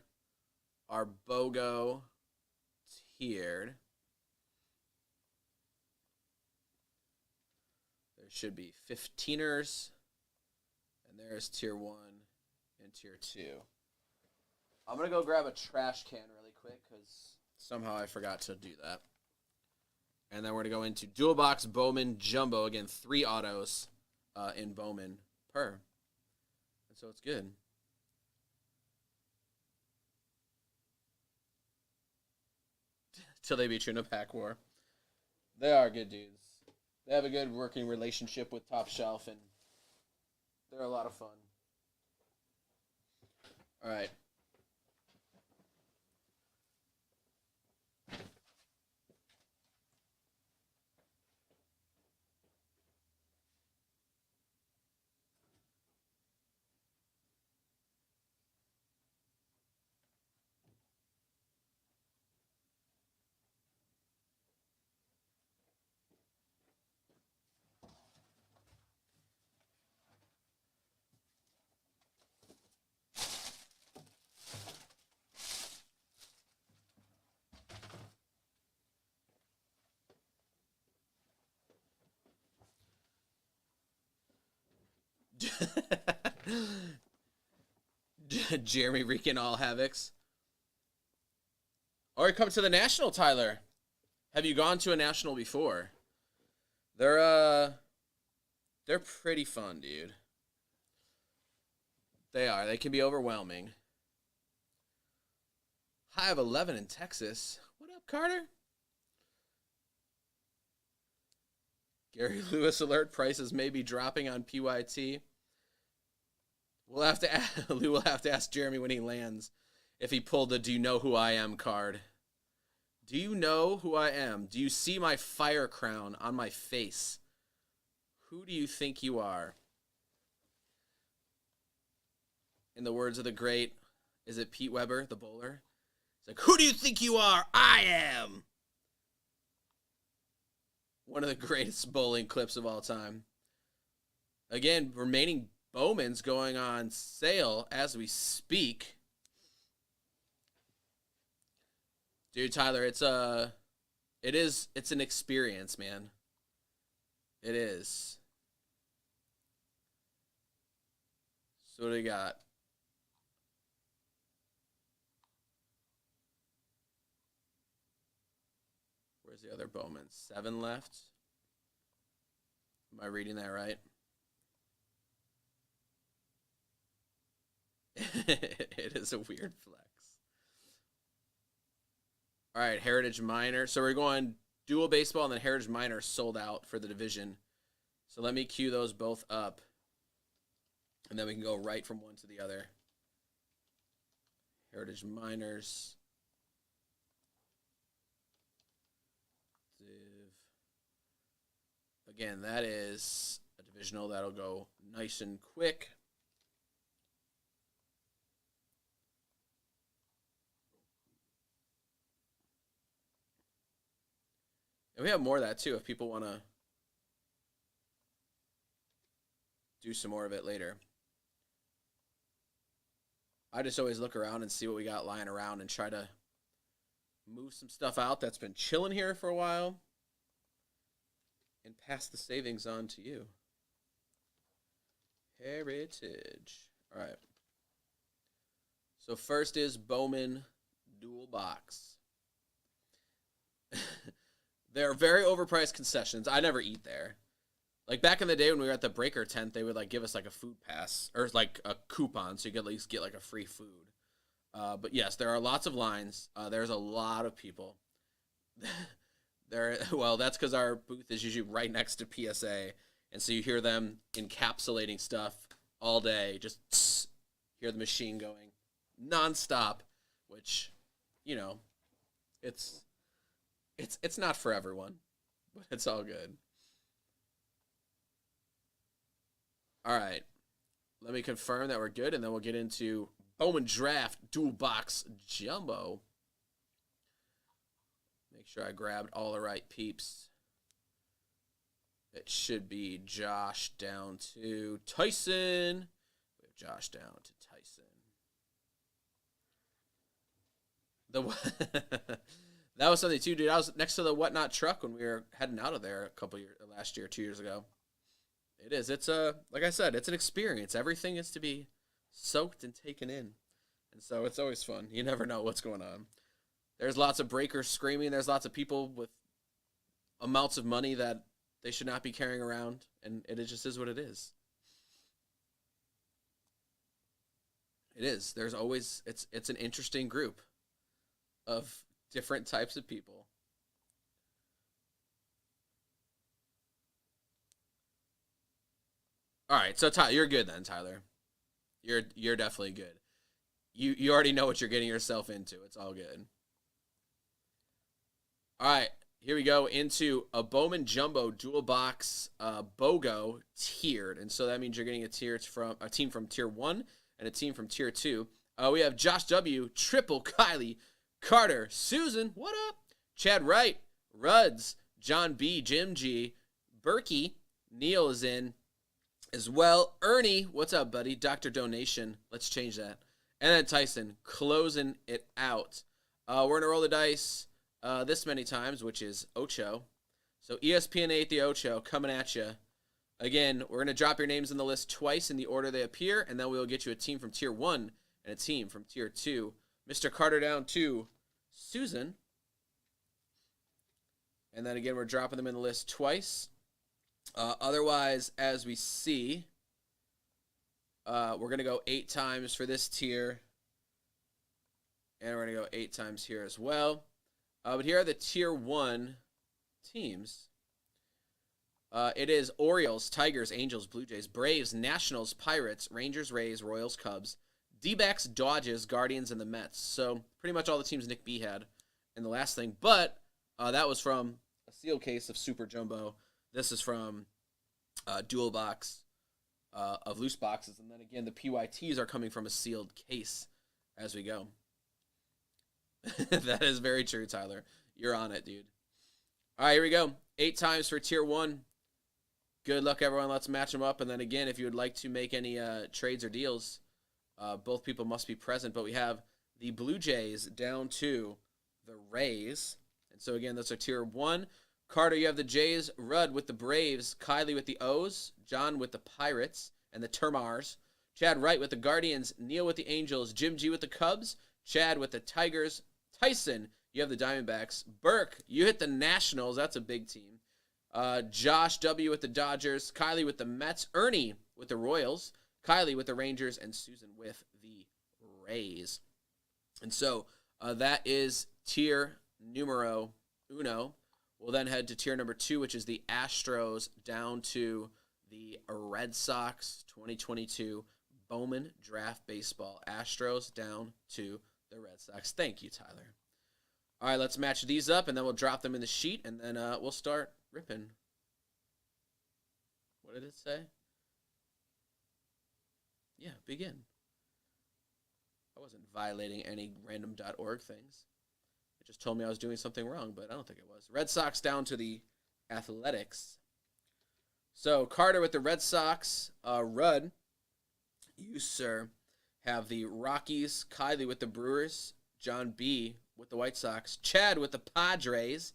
our BOGO tiered. There should be 15ers. And there's tier 1 and tier 2. I'm going to go grab a trash can really quick because somehow I forgot to do that. And then we're going to go into dual box Bowman Jumbo. Again, 3 autos in Bowman per. And so it's good. Till they beat you in a pack war. They are good dudes. They have a good working relationship with Top Shelf, and they're a lot of fun. All right. Jeremy wreaking all havocs. Or come to the National, Tyler. Have you gone to a National before? They're pretty fun, dude. They are. They can be overwhelming. High of 11 in Texas. What up, Carter? Gary Lewis alert. Prices may be dropping on PYT. We'll have to Lou will have to ask Jeremy when he lands if he pulled the "Do you know who I am" card. Do you know who I am? Do you see my fire crown on my face? Who do you think you are? In the words of the great, is it Pete Weber, the bowler? It's like, who do you think you are? I am. One of the greatest bowling clips of all time. Again, remaining Bowman's going on sale as we speak. Dude, Tyler, it's an experience, man. It is. So what do we got? Where's the other Bowman? 7 left. Am I reading that right? It is a weird flex. All right, Heritage Minor. So we're going dual baseball and then Heritage Minor sold out for the division. So let me queue those both up. And then we can go right from one to the other. Heritage Minors. Again, that is a divisional that'll go nice and quick. And we have more of that, too, if people want to do some more of it later. I just always look around and see what we got lying around and try to move some stuff out that's been chilling here for a while and pass the savings on to you. Heritage. All right. So first is Bowman Dual Box. They're very overpriced concessions. I never eat there. Like back in the day when we were at the Breaker tent, they would like give us like a food pass or like a coupon so you could at least get like a free food. But yes, there are lots of lines. There's a lot of people. Well, that's because our booth is usually right next to PSA, and so you hear them encapsulating stuff all day. Just hear the machine going nonstop, which, you know, it's not for everyone, but it's all good. All right, let me confirm that we're good, and then we'll get into Bowman Draft Dual Box Jumbo. Make sure I grabbed all the right peeps. It should be Josh down to Tyson. We have Josh down to Tyson. That was something too, dude. I was next to the Whatnot truck when we were heading out of there last year, 2 years ago. It is. It's like I said, it's an experience. Everything is to be soaked and taken in. And so it's always fun. You never know what's going on. There's lots of breakers screaming. There's lots of people with amounts of money that they should not be carrying around. And it just is what it is. It is. There's always, it's an interesting group of different types of people. All right, so Tyler, you're good then, Tyler. You're definitely good. You already know what you're getting yourself into. It's all good. All right, here we go into a Bowman Jumbo Dual Box BOGO tiered, and so that means you're getting a team from Tier 1 and a team from Tier 2. We have Josh W, Triple, Kylie, Carter, Susan, what up? Chad Wright, Ruds, John B, Jim G, Berkey, Neil is in as well. Ernie, what's up, buddy? Dr. Donation, let's change that. And then Tyson, closing it out. We're going to roll the dice this many times, which is Ocho. So ESPN 8, the Ocho, coming at you. Again, we're going to drop your names in the list twice in the order they appear, and then we'll get you a team from Tier 1 and a team from Tier 2. Mr. Carter down to Susan. And then again, we're dropping them in the list twice. Otherwise, as we see, we're going to go 8 times for this tier. And we're going to go 8 times here as well. But here are the Tier 1 teams. It is Orioles, Tigers, Angels, Blue Jays, Braves, Nationals, Pirates, Rangers, Rays, Royals, Cubs, D-backs, Dodgers, Guardians, and the Mets. So pretty much all the teams Nick B had in the last thing. But that was from a sealed case of Super Jumbo. This is from dual box of loose boxes. And then again, the PYTs are coming from a sealed case as we go. That is very true, Tyler. You're on it, dude. All right, here we go. 8 times for Tier 1. Good luck, everyone. Let's match them up. And then again, if you would like to make any trades or deals, both people must be present. But we have the Blue Jays down to the Rays. And so again, that's our Tier 1. Carter, you have the Jays, Rudd with the Braves, Kylie with the O's, John with the Pirates and the Termars, Chad Wright with the Guardians, Neil with the Angels, Jim G with the Cubs, Chad with the Tigers, Tyson, you have the Diamondbacks, Burke, you hit the Nationals, that's a big team, Josh W with the Dodgers, Kylie with the Mets, Ernie with the Royals, Kylie with the Rangers, and Susan with the Rays. And so that is tier numero uno. We'll then head to tier number 2, which is the Astros down to the Red Sox 2022 Bowman Draft Baseball. Astros down to the Red Sox. Thank you, Tyler. All right, let's match these up, and then we'll drop them in the sheet, and then we'll start ripping. What did it say? Yeah, begin. I wasn't violating any random.org things. It just told me I was doing something wrong, but I don't think it was. Red Sox down to the Athletics. So Carter with the Red Sox. Rudd, you, sir, have the Rockies. Kylie with the Brewers. John B with the White Sox. Chad with the Padres.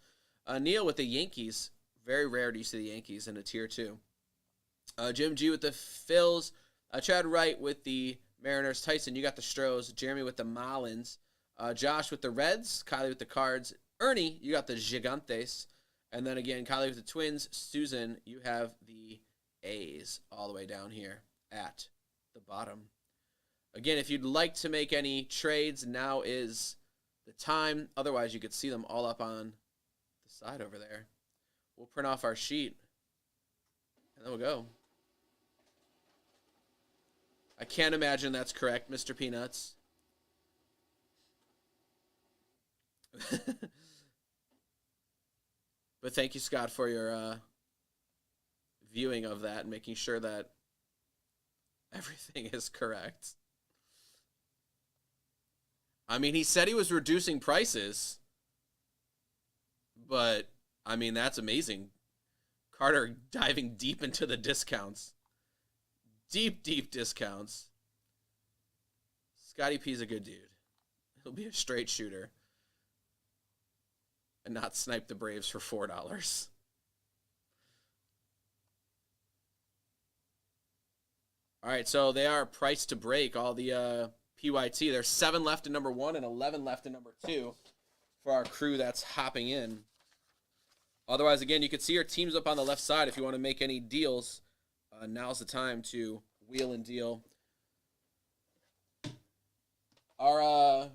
Neil with the Yankees. Very rare to see the Yankees in a tier 2. Jim G with the Phils. Chad Wright with the Mariners. Tyson, you got the Stros. Jeremy with the Marlins. Josh with the Reds, Kylie with the Cards. Ernie, you got the Gigantes. And then again, Kylie with the Twins. Susan, you have the A's all the way down here at the bottom. Again, if you'd like to make any trades, now is the time. Otherwise, you could see them all up on the side over there. We'll print off our sheet, and then we'll go. I can't imagine that's correct, Mr. Peanuts. But thank you, Scott, for your viewing of that and making sure that everything is correct. I mean, he said he was reducing prices, but I mean, that's amazing. Carter diving deep into the discounts. Deep, deep discounts. Scotty P's a good dude. He'll be a straight shooter and not snipe the Braves for $4. All right, so they are priced to break, all the PYT. There's 7 left in number 1 and 11 left in number 2 for our crew that's hopping in. Otherwise, again, you can see your teams up on the left side if you want to make any deals. Now's the time to wheel and deal. Our,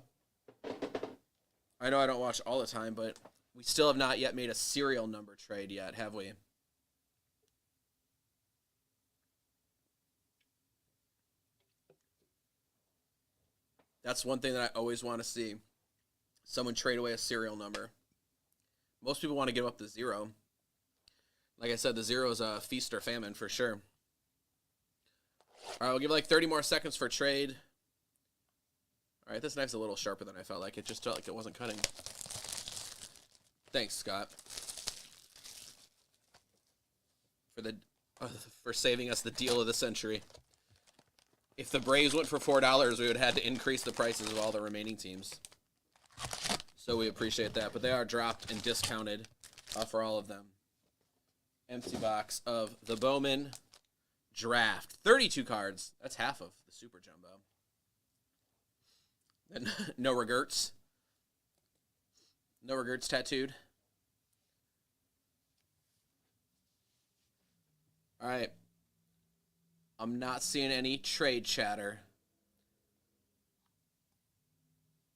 I know I don't watch all the time, but we still have not yet made a serial number trade yet, have we? That's one thing that I always want to see. Someone trade away a serial number. Most people want to give up the 0. Like I said, the 0 is a feast or famine for sure. All right, we'll give like 30 more seconds for trade. All right, this knife's a little sharper than I felt like. It just felt like it wasn't cutting. Thanks, Scott, for saving us the deal of the century. If the Braves went for $4, we would have had to increase the prices of all the remaining teams. So we appreciate that. But they are dropped and discounted for all of them. Empty box of the Bowman Draft. 32 cards. That's half of the Super Jumbo. And no regrets. No regrets tattooed. All right. I'm not seeing any trade chatter.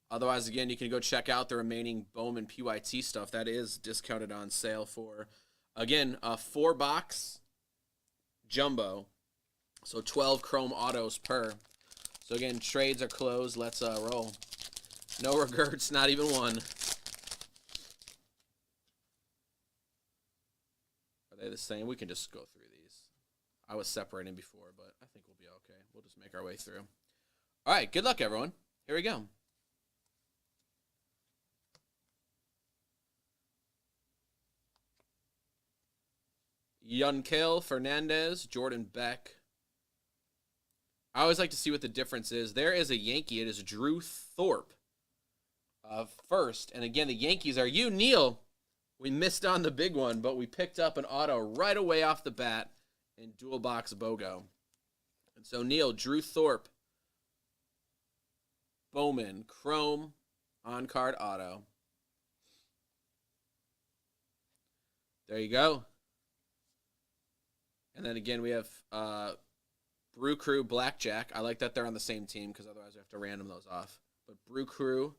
Otherwise, again, you can go check out the remaining Bowman PYT stuff. That is discounted on sale for Again, a 4-box jumbo. So 12 chrome autos per. So again, trades are closed. Let's roll. No regrets, not even one. Are they the same? We can just go through these. I was separating before, but I think we'll be okay. We'll just make our way through. All right, good luck, everyone. Here we go. Yunkel Fernandez, Jordan Beck. I always like to see what the difference is. There is a Yankee. It is Drew Thorpe first. And again, the Yankees are you, Neil. We missed on the big one, but we picked up an auto right away off the bat in dual box BOGO. And so, Neil, Drew Thorpe, Bowman, Chrome, on-card auto. There you go. And then again, we have Brew Crew, Blackjack. I like that they're on the same team because otherwise we have to random those off. But Brew Crew,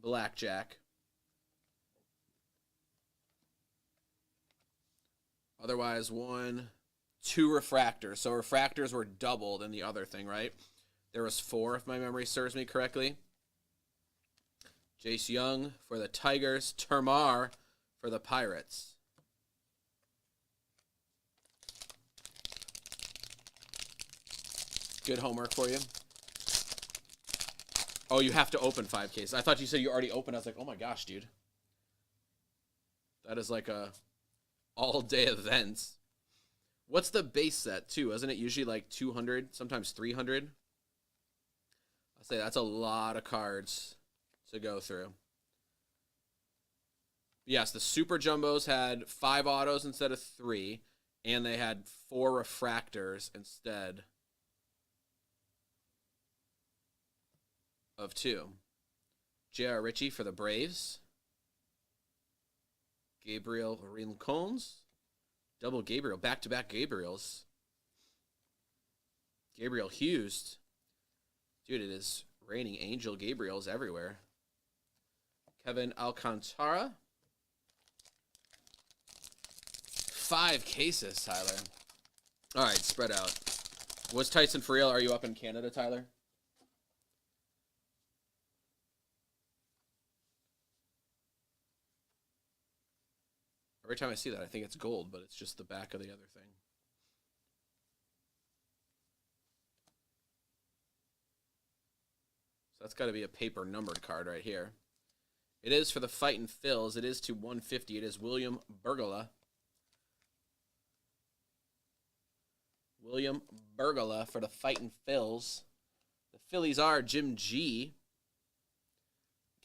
Blackjack. Otherwise, 1, 2 refractors. So refractors were doubled in the other thing, right? There was 4, if my memory serves me correctly. Jace Young for the Tigers. Termar for the Pirates. Good homework for you. Oh, you have to open 5 cases. I thought you said you already opened. I was like, oh my gosh, dude. That is like a all-day event. What's the base set, too? Isn't it usually like 200, sometimes 300? I'll say that's a lot of cards to go through. Yes, the Super Jumbos had 5 autos instead of 3, and they had 4 refractors instead of 2. J.R. Ritchie for the Braves. Gabriel Rincones. Double Gabriel. Back-to-back Gabriels. Gabriel Hughes. Dude, it is raining Angel Gabriels everywhere. Kevin Alcantara. 5 cases, Tyler. All right, spread out. What's Tyson for real? Are you up in Canada, Tyler? Every time I see that, I think it's gold, but it's just the back of the other thing. So that's got to be a paper numbered card right here. It is for the Fightin' Phils. It is to 150. It is William Bergola. William Bergola for the Fightin' Phils. The Phillies are Jim G.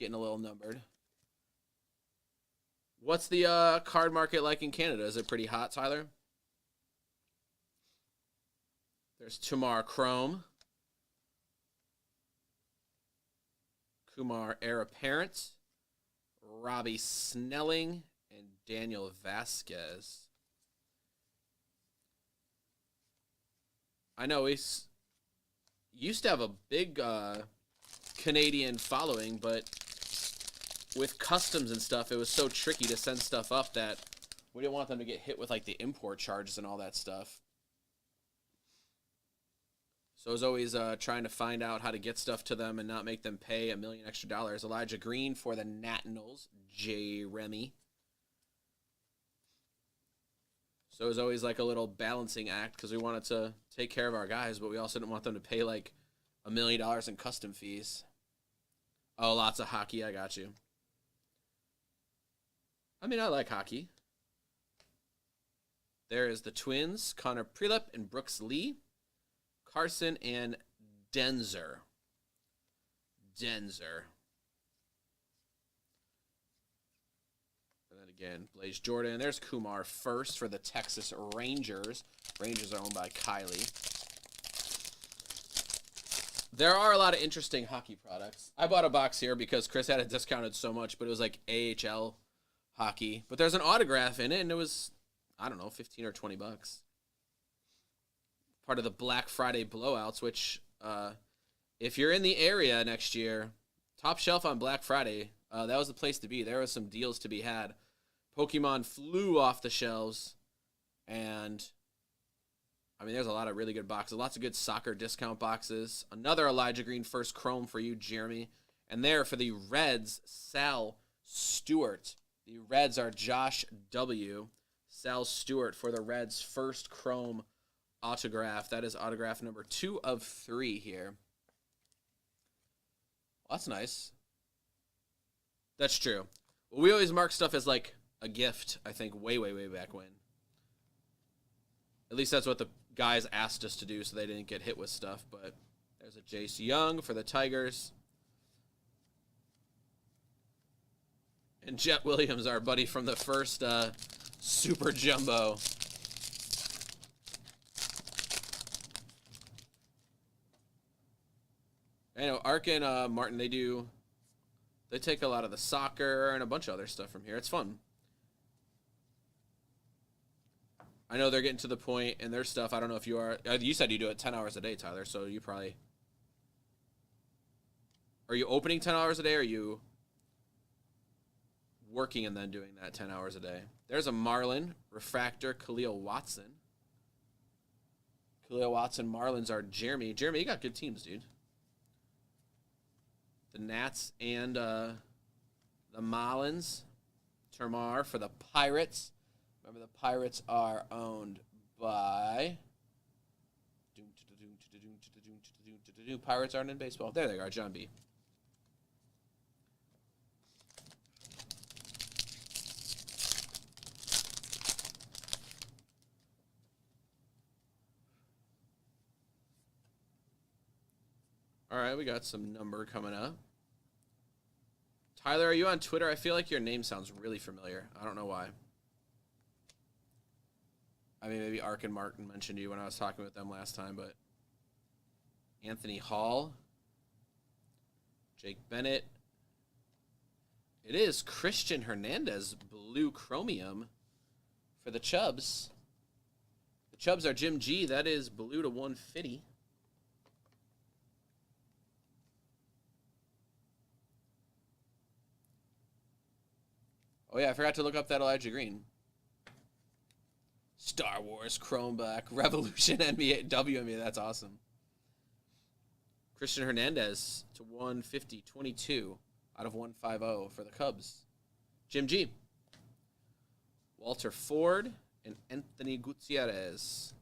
Getting a little numbered. What's the card market like in Canada? Is it pretty hot, Tyler? There's Tamar Chrome. Kumar Heir Apparent. Robbie Snelling. And Daniel Vasquez. I know he used to have a big Canadian following, but with customs and stuff, it was so tricky to send stuff up that we didn't want them to get hit with like the import charges and all that stuff. So I was always trying to find out how to get stuff to them and not make them pay $1 million extra. Elijah Green for the Nationals, J. Remy. So it was always like a little balancing act because we wanted to take care of our guys, but we also didn't want them to pay like $1 million in custom fees. Oh, lots of hockey. I got you. I mean, I like hockey. There is the Twins, Connor Prelip and Brooks Lee. Carson and Denzer. And then again, Blaze Jordan. There's Kumar first for the Texas Rangers. Rangers are owned by Kylie. There are a lot of interesting hockey products. I bought a box here because Chris had it discounted so much, but it was like AHL hockey. But there's an autograph in it, and it was, I don't know, 15 or 20 bucks. Part of the Black Friday blowouts, which if you're in the area next year, Top Shelf on Black Friday, that was the place to be. There was some deals to be had. Pokemon flew off the shelves, and I mean, there's a lot of really good boxes. Lots of good soccer discount boxes. Another Elijah Green first chrome for you, Jeremy. And there for the Reds, Sal Stewart. The Reds are Josh W. Sal Stewart for the Reds' first chrome autograph. That is autograph number 2 of 3 here. Well, that's nice. That's true. Well, we always mark stuff as like a gift, I think, way, way, way back when. At least that's what the guys asked us to do so they didn't get hit with stuff. But there's a Jace Young for the Tigers. And Jet Williams, our buddy from the first Super Jumbo. I know Ark and Martin, they take a lot of the soccer and a bunch of other stuff from here. It's fun. I know they're getting to the point in their stuff. I don't know if you are. You said you do it 10 hours a day, Tyler, so you probably... Are you opening 10 hours a day, or are you working and then doing that 10 hours a day? There's a Marlin Refractor, Khalil Watson. Khalil Watson, Marlins are Jeremy. Jeremy, you got good teams, dude. The Nats and the Marlins. Termar for the Pirates. Remember, the Pirates are owned by... Pirates aren't in baseball. There they are, John B. All right, we got some number coming up. Tyler, are you on Twitter? I feel like your name sounds really familiar. I don't know why. I mean, maybe Ark and Martin mentioned you when I was talking with them last time, but Anthony Hall, Jake Bennett. It is Christian Hernandez, blue chromium for the Chubs. The Chubs are Jim G. That is blue to 150. Oh, yeah, I forgot to look up that Elijah Green. Star Wars, Chromeback, Revolution, NBA, WNBA. That's awesome. Christian Hernandez to 150, 22 out of 150 for the Cubs. Jim G. Walter Ford and Anthony Gutierrez.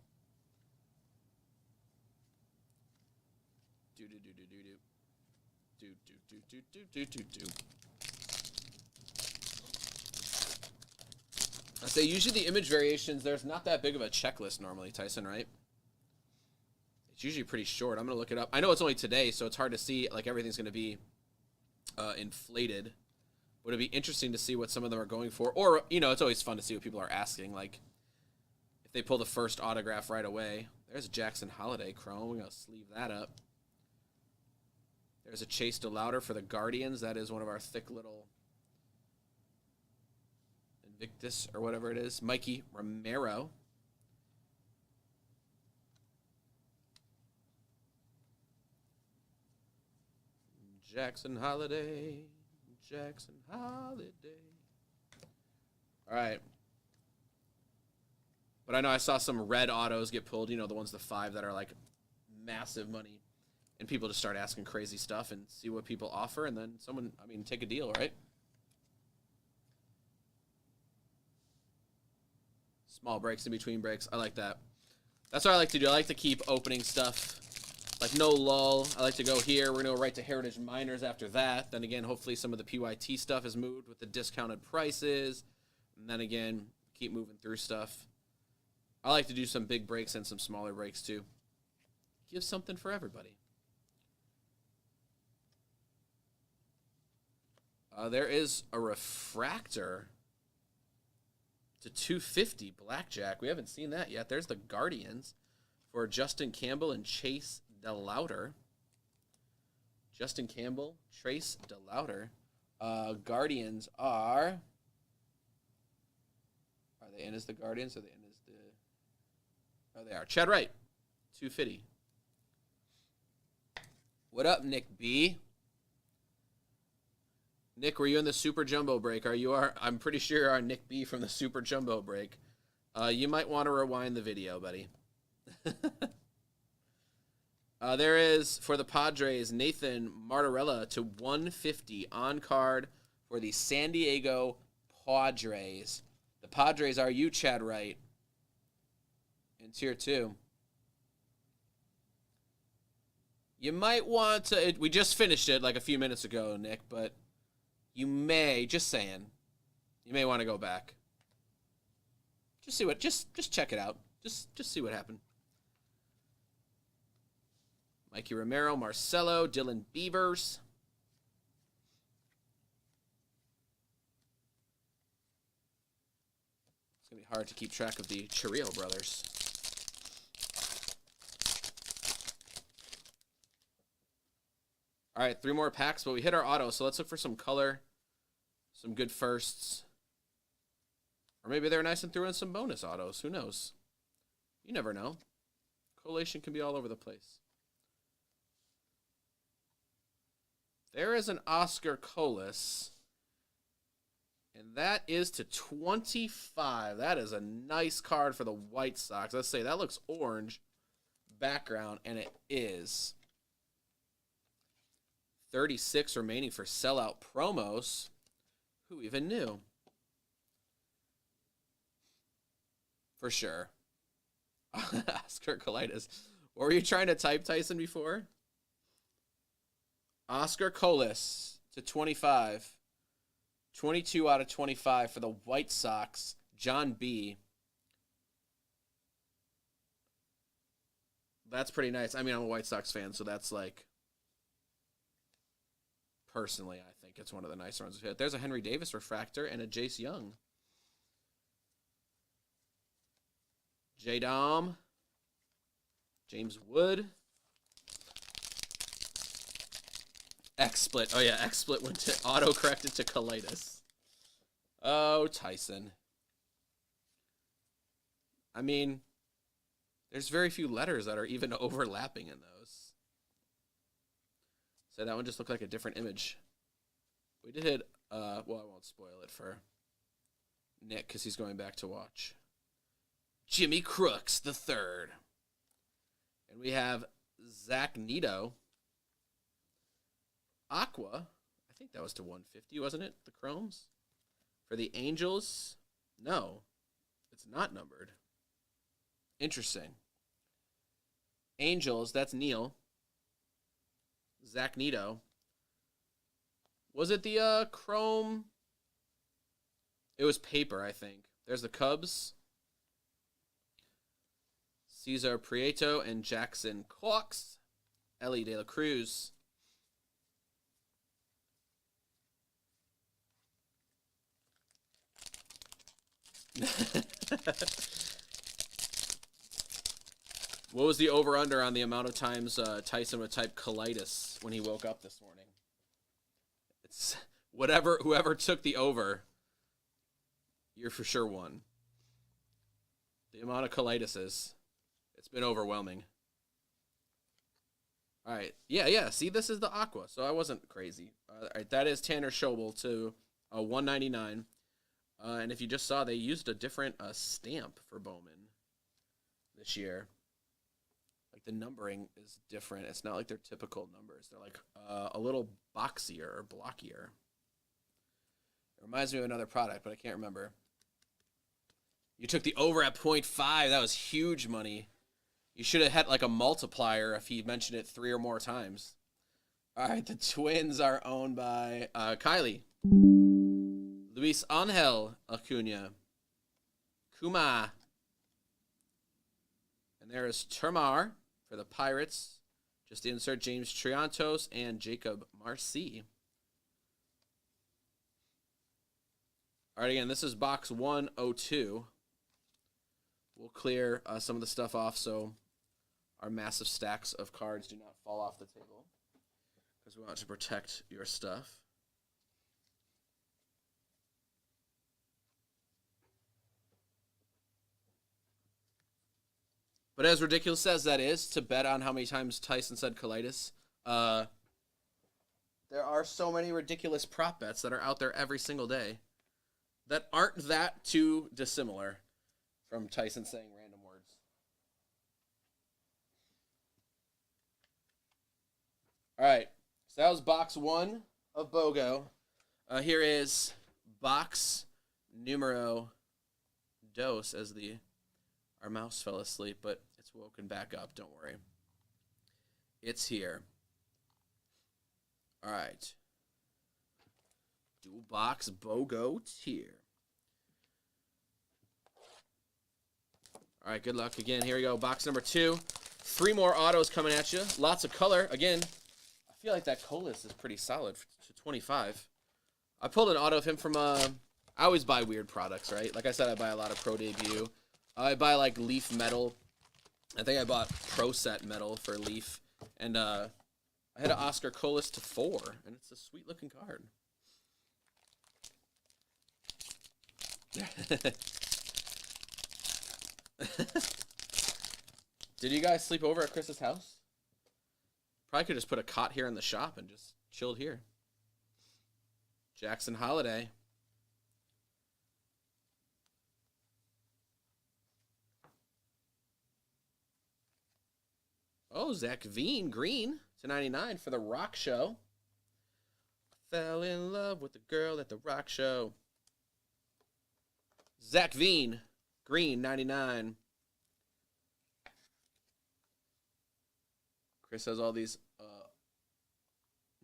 I say usually the image variations, there's not that big of a checklist normally, Tyson, right? It's usually pretty short. I'm going to look it up. I know it's only today, so it's hard to see. Like, everything's going to be inflated. But it'd be interesting to see what some of them are going for. Or, you know, it's always fun to see what people are asking. Like, if they pull the first autograph right away. There's a Jackson Holiday chrome. We're going to sleeve that up. There's a Chase DeLauder for the Guardians. That is one of our thick little Invictus or whatever it is. Mikey Romero. Jackson Holiday. Jackson Holiday. All right. But I know I saw some red autos get pulled, you know, the ones, the 5 that are like massive money. And people just start asking crazy stuff and see what people offer. And then someone, I mean, take a deal, right? Small breaks in between breaks. I like that. That's what I like to do. I like to keep opening stuff. Like no lull. I like to go here. We're going to go right to Heritage Miners after that. Then again, hopefully some of the PYT stuff is moved with the discounted prices. And then again, keep moving through stuff. I like to do some big breaks and some smaller breaks too. Give something for everybody. There is a refractor to 250 Blackjack. We haven't seen that yet. There's the Guardians for Justin Campbell and Chase DeLauder. Justin Campbell, Trace DeLauder. Guardians are they in as the Guardians? Are they in as the... Oh, they are. Chad Wright, 250. What up, Nick B? Nick, were you in the Super Jumbo break? I'm pretty sure you are Nick B from the Super Jumbo break. You might want to rewind the video, buddy. There is, for the Padres, Nathan Martorella to 150 on card for the San Diego Padres. The Padres are you, Chad Wright, in Tier 2. You might want to, we just finished it like a few minutes ago, Nick, but you may, just saying, you may want to go back. Just see what, just check it out. Just see what happened. Mikey Romero, Marcelo, Dylan Beavers. It's going to be hard to keep track of the Chirrillo brothers. All right, 3 more packs, but we hit our auto, so let's look for some color, some good firsts. Or maybe they're nice and threw in some bonus autos. Who knows? You never know. Collation can be all over the place. There is an Oscar Colas, and that is to 25. That is a nice card for the White Sox. Let's say that looks orange background, and it is. 36 remaining for sellout promos. Who even knew? For sure. Oscar Colitis. What were you trying to type, Tyson, before? Oscar Colas to 25. 22 out of 25 for the White Sox. John B. That's pretty nice. I mean, I'm a White Sox fan, so that's like... Personally, I think it's one of the nicer ones. There's a Henry Davis refractor and a Jace Young. J-Dom. James Wood. X-Split. Oh, yeah, X-Split went to auto-corrected to colitis. Oh, Tyson. I mean, there's very few letters that are even overlapping in those. So that one just looked like a different image. We did hit, well, I won't spoil it for Nick because he's going back to watch. Jimmy Crooks the third. And we have Zach Nito. Aqua. I think that was to 150, wasn't it? The Chromes. For the Angels. No. It's not numbered. Interesting. Angels, that's Neil. Zach Nito. Was it the Chrome? It was paper, I think. There's the Cubs. Cesar Prieto and Jackson Cox. Ellie De La Cruz. What was the over-under on the amount of times Tyson would type colitis when he woke up this morning? It's whoever took the over, you're for sure won. The amount of colitises, it's been overwhelming. All right, yeah. See, this is the Aqua, so I wasn't crazy. All right, that is Tanner Schobel to 199. And if you just saw, they used a different stamp for Bowman this year. Like the numbering is different. It's not like their typical numbers. They're like a little boxier or blockier. It reminds me of another product, but I can't remember. You took the over at 0.5. That was huge money. You should have had like a multiplier if he mentioned it 3 or more times. All right, the Twins are owned by Kylie. Luis Angel Acuna. Kuma. And there is Termar for the Pirates. Just insert James Triantos and Jacob Marcy. All right, again, this is box 102. We'll clear some of the stuff off so our massive stacks of cards do not fall off the table because we want to protect your stuff. But as ridiculous as that is, to bet on how many times Tyson said colitis, that There are so many ridiculous prop bets that are out there every single day that aren't that too dissimilar from Tyson saying random words. All right, so that was box 1 of BOGO. Here is box numero dos, as our mouse fell asleep, but it's woken back up. Don't worry. It's here. All right. Dual box BOGO tier. All right, good luck again. Here we go. Box number 2. 3 more autos coming at you. Lots of color. Again, I feel like that Colas is pretty solid to 25. I pulled an auto of him from, I always buy weird products, right? Like I said, I buy a lot of Pro Debut. I buy, like, Leaf Metal. I think I bought Pro Set Metal for Leaf. And, I had an Oscar Colas to 4, and it's a sweet-looking card. Did you guys sleep over at Chris's house? Probably could just put a cot here in the shop and just chilled here. Jackson Holiday. Oh, Zach Veen, green to 99 for the Rock Show. Fell in love with the girl at the Rock Show. Zach Veen, green, 99. Chris has all these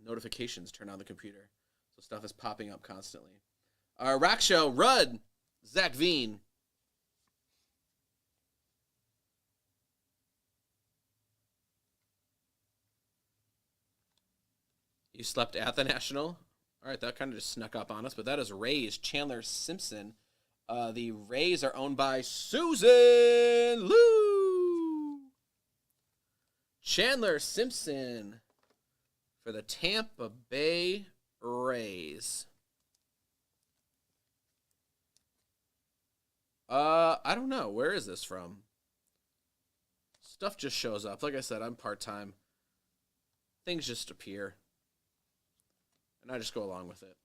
notifications turned on the computer, so stuff is popping up constantly. Our Rock Show, Rudd, Zach Veen. You slept at the National? All right, that kind of just snuck up on us, but that is Rays, Chandler Simpson. The Rays are owned by Susan Lou. Chandler Simpson for the Tampa Bay Rays. I don't know. Where is this from? Stuff just shows up. Like I said, I'm part-time. Things just appear. And I just go along with it.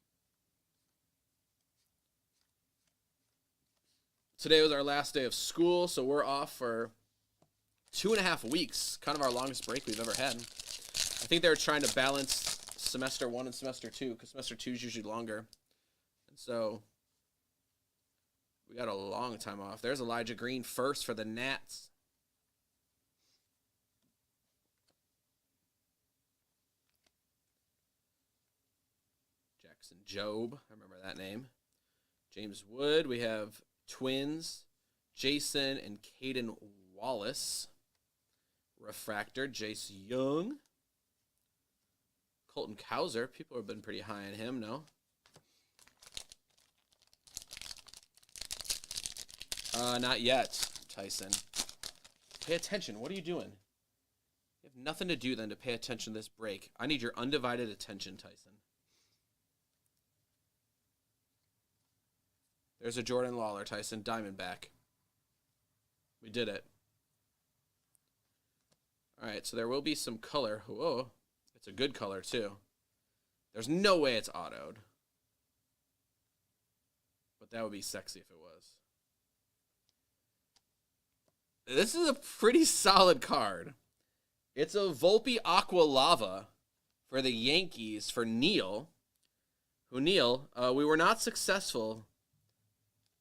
Today was our last day of school, so we're off for 2.5 weeks. Kind of our longest break we've ever had. I think they were trying to balance semester 1 and semester 2, because semester 2 is usually longer. And so we got a long time off. There's Elijah Green first for the Nats. Jackson Jobe, I remember that name. James Wood, we have Twins, Jason and Caden Wallace. Refractor, Jace Young. Colton Cowser, people have been pretty high on him, no? Not yet, Tyson. Pay attention, what are you doing? You have nothing to do then to pay attention to this break. I need your undivided attention, Tyson. There's a Jordan Lawler, Tyson. Diamondback. We did it. All right, so there will be some color. Whoa, it's a good color, too. There's no way it's autoed. But that would be sexy if it was. This is a pretty solid card. It's a Volpe Aqua Lava for the Yankees for Neil. Who, Neil, we were not successful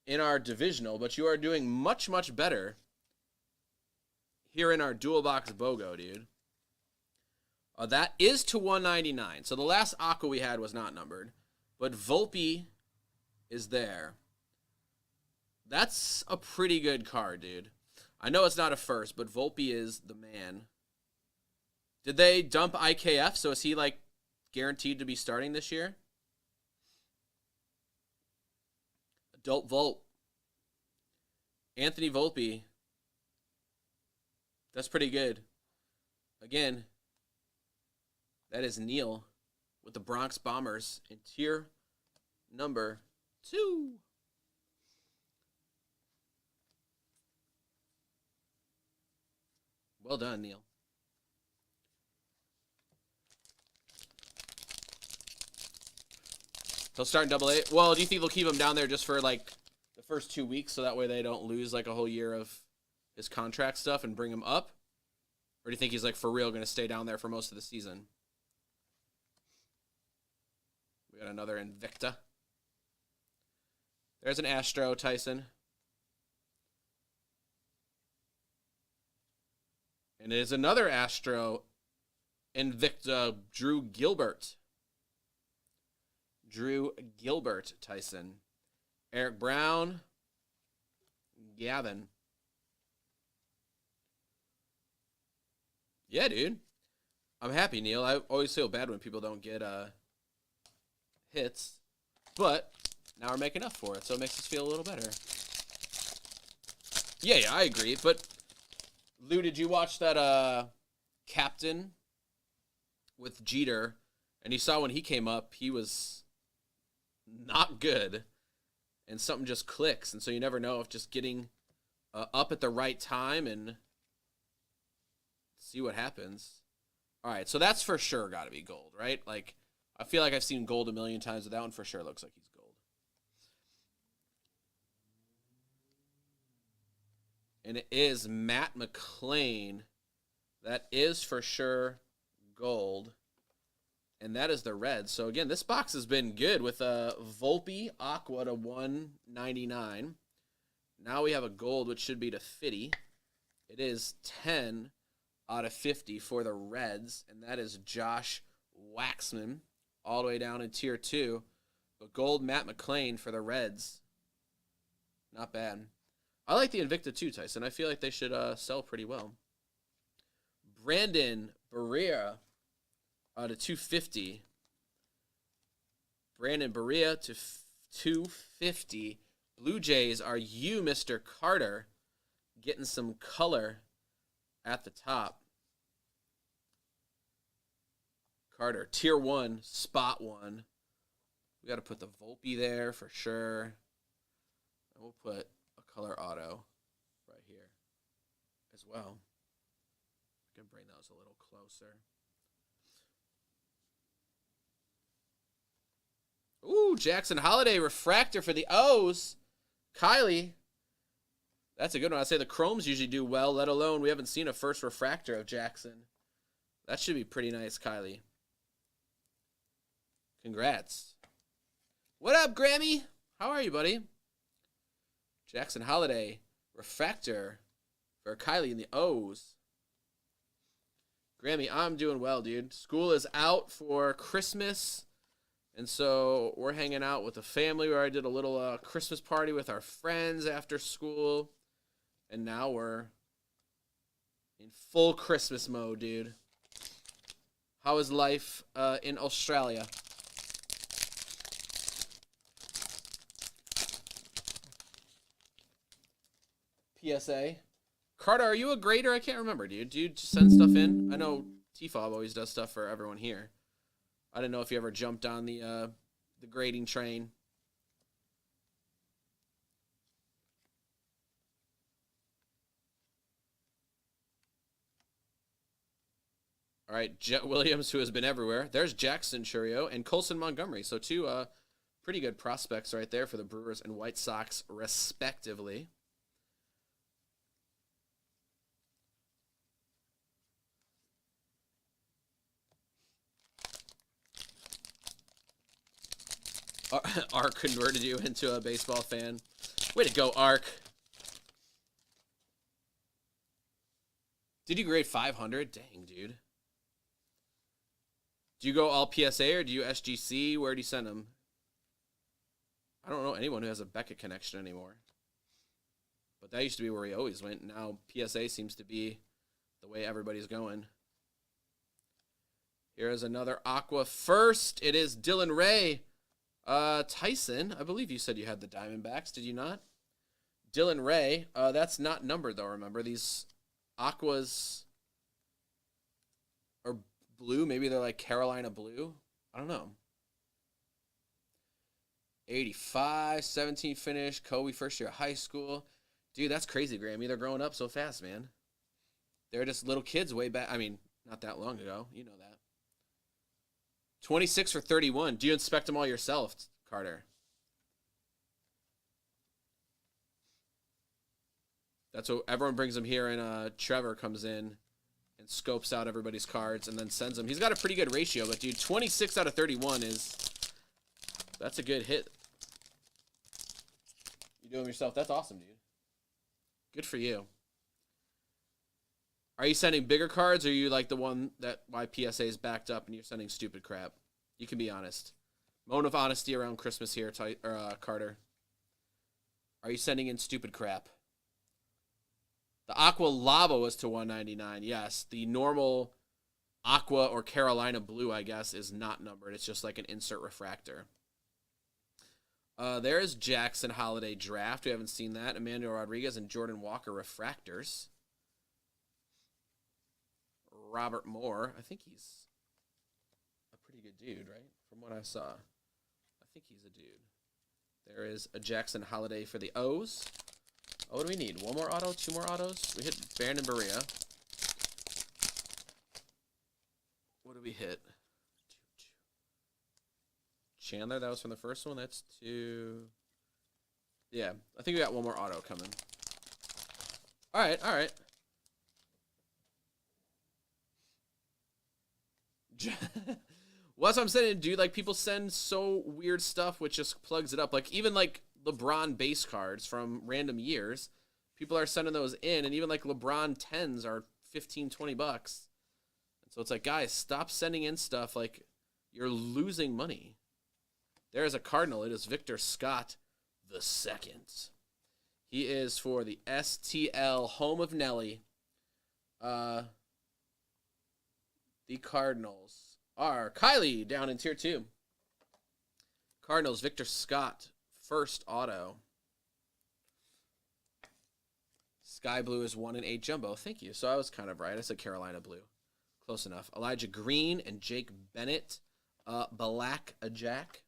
in our divisional, but you are doing much, much better here in our dual box BOGO, dude. That is to 199. So the last Aqua we had was not numbered, but Volpe is there. That's a pretty good card, dude. I know it's not a first, but Volpe is the man. Did they dump IKF? So is he, like, guaranteed to be starting this year? Adult Volpe. Anthony Volpe. That's pretty good. Again, that is Neil with the Bronx Bombers in tier number 2. Well done, Neil. He'll start in Double A. Well, do you think they'll keep him down there just for like the first 2 weeks, so that way they don't lose like a whole year of his contract stuff and bring him up? Or do you think he's like for real going to stay down there for most of the season? We got another Invicta. There's an Astro, Tyson. And it is another Astro, Invicta, Drew Gilbert. Drew Gilbert, Tyson. Eric Brown. Gavin. Yeah, dude. I'm happy, Neil. I always feel bad when people don't get hits. But now we're making up for it, so it makes us feel a little better. Yeah, I agree. But, Lou, did you watch that Captain with Jeter? And you saw when he came up, he was not good. And something just clicks. And so you never know if just getting up at the right time and see what happens. All right, so that's for sure got to be gold, right? Like, I feel like I've seen gold a million times, but that one for sure looks like he's gold. And it is Matt McClain. That is for sure gold. And that is the red. So, again, this box has been good with a Volpe Aqua to 199. Now we have a gold, which should be to 50. It is 10 out of 50 for the Reds, and that is Josh Waxman all the way down in Tier 2. But gold Matt McClain for the Reds. Not bad. I like the Invicta too, Tyson. I feel like they should sell pretty well. Brandon Barria to 250. Brandon Barria to 250. Blue Jays, are you, Mr. Carter, getting some color at the top? Carter, Tier 1, Spot 1. We got to put the Volpe there for sure. And we'll put a color auto right here as well. I can bring those a little closer. Ooh, Jackson Holiday refractor for the O's. Kylie. That's a good one. I'd say the Chromes usually do well, let alone we haven't seen a first refractor of Jackson. That should be pretty nice, Kylie. Congrats. What up, Grammy? How are you, buddy? Jackson Holiday, refractor for Kylie in the O's. Grammy, I'm doing well, dude. School is out for Christmas, and so we're hanging out with the family where I did a little Christmas party with our friends after school, and now we're in full Christmas mode, dude. How is life in Australia? PSA. Carter, are you a grader? I can't remember, dude. Do you just send stuff in? I know T-Fob always does stuff for everyone here. I didn't know if you ever jumped on the grading train. All right, Jet Williams, who has been everywhere. There's Jackson Churio and Colson Montgomery. So two pretty good prospects right there for the Brewers and White Sox, respectively. Ark converted you into a baseball fan. Way to go, Ark. Did you grade 500? Dang, dude. Do you go all PSA or do you SGC? Where do you send them? I don't know anyone who has a Beckett connection anymore. But that used to be where he always went. Now PSA seems to be the way everybody's going. Here is another Aqua first. It is Dylan Ray. Tyson, I believe you said you had the Diamondbacks, did you not? Dylan Ray, that's not numbered though, remember? These Aquas are blue, maybe they're like Carolina blue. I don't know. 85, 17 finish, Kobe first year of high school. Dude, that's crazy, Grammy. They're growing up so fast, man. They're just little kids way back. I mean, not that long ago. You know that. 26 for 31. Do you inspect them all yourself, Carter. That's what everyone brings him here, and Trevor comes in and scopes out everybody's cards and then sends them. He's got a pretty good ratio, but dude, 26 out of 31 that's a good hit. You do them yourself. That's awesome, dude. Good for you. Are you sending bigger cards, or are you like the one that why PSA is backed up and you're sending stupid crap? You can be honest. Moment of honesty around Christmas here, Carter. Are you sending in stupid crap? The Aqua Lava was to 199. Yes, the normal Aqua or Carolina Blue, I guess, is not numbered. It's just like an insert refractor. There is Jackson Holiday Draft. We haven't seen that. Emmanuel Rodriguez and Jordan Walker refractors. Robert Moore. I think he's a pretty good dude, right? From what I saw. I think he's a dude. There is a Jackson Holiday for the O's. Oh, what do we need? One more auto? Two more autos? We hit Brandon Berea. What do we hit? Chandler, that was from the first one. That's two. Yeah, I think we got one more auto coming. All right, all right. Well, that's what I'm saying, dude. Like, people send so weird stuff which just plugs it up. Like, even, like, LeBron base cards from random years, people are sending those in, and even, like, LeBron 10s are 15, 20 bucks. And so it's like, guys, stop sending in stuff. Like, you're losing money. There is a Cardinal. It is Victor Scott II. He is for the STL, home of Nelly. The Cardinals are Kylie down in tier 2. Cardinals, Victor Scott, first auto. Sky Blue is 1 and 8 jumbo. Thank you. So I was kind of right. I said Carolina Blue. Close enough. Elijah Green and Jake Bennett. Black Jack.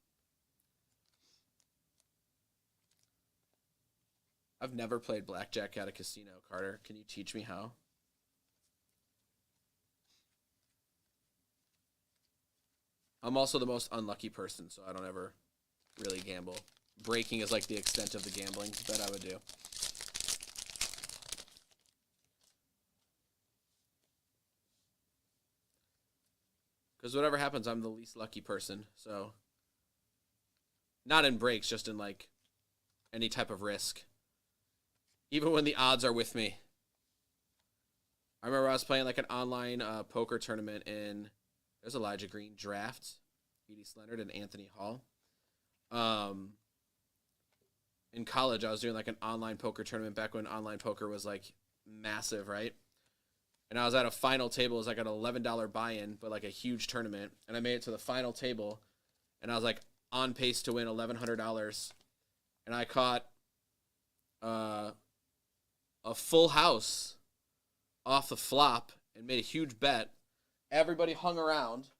I've never played blackjack at a casino, Carter. Can you teach me how? I'm also the most unlucky person, so I don't ever really gamble. Breaking is like the extent of the gambling that I would do. Because whatever happens, I'm the least lucky person. So, not in breaks, just in like any type of risk. Even when the odds are with me. I remember I was playing like an online poker tournament, and there's Elijah Green draft, Edie Leonard and Anthony Hall. In college, I was doing like an online poker tournament back when online poker was like massive, right? And I was at a final table. It was like an $11 buy-in, but like a huge tournament. And I made it to the final table, and I was like on pace to win $1,100. And I caught a full house off the flop and made a huge bet. Everybody hung around,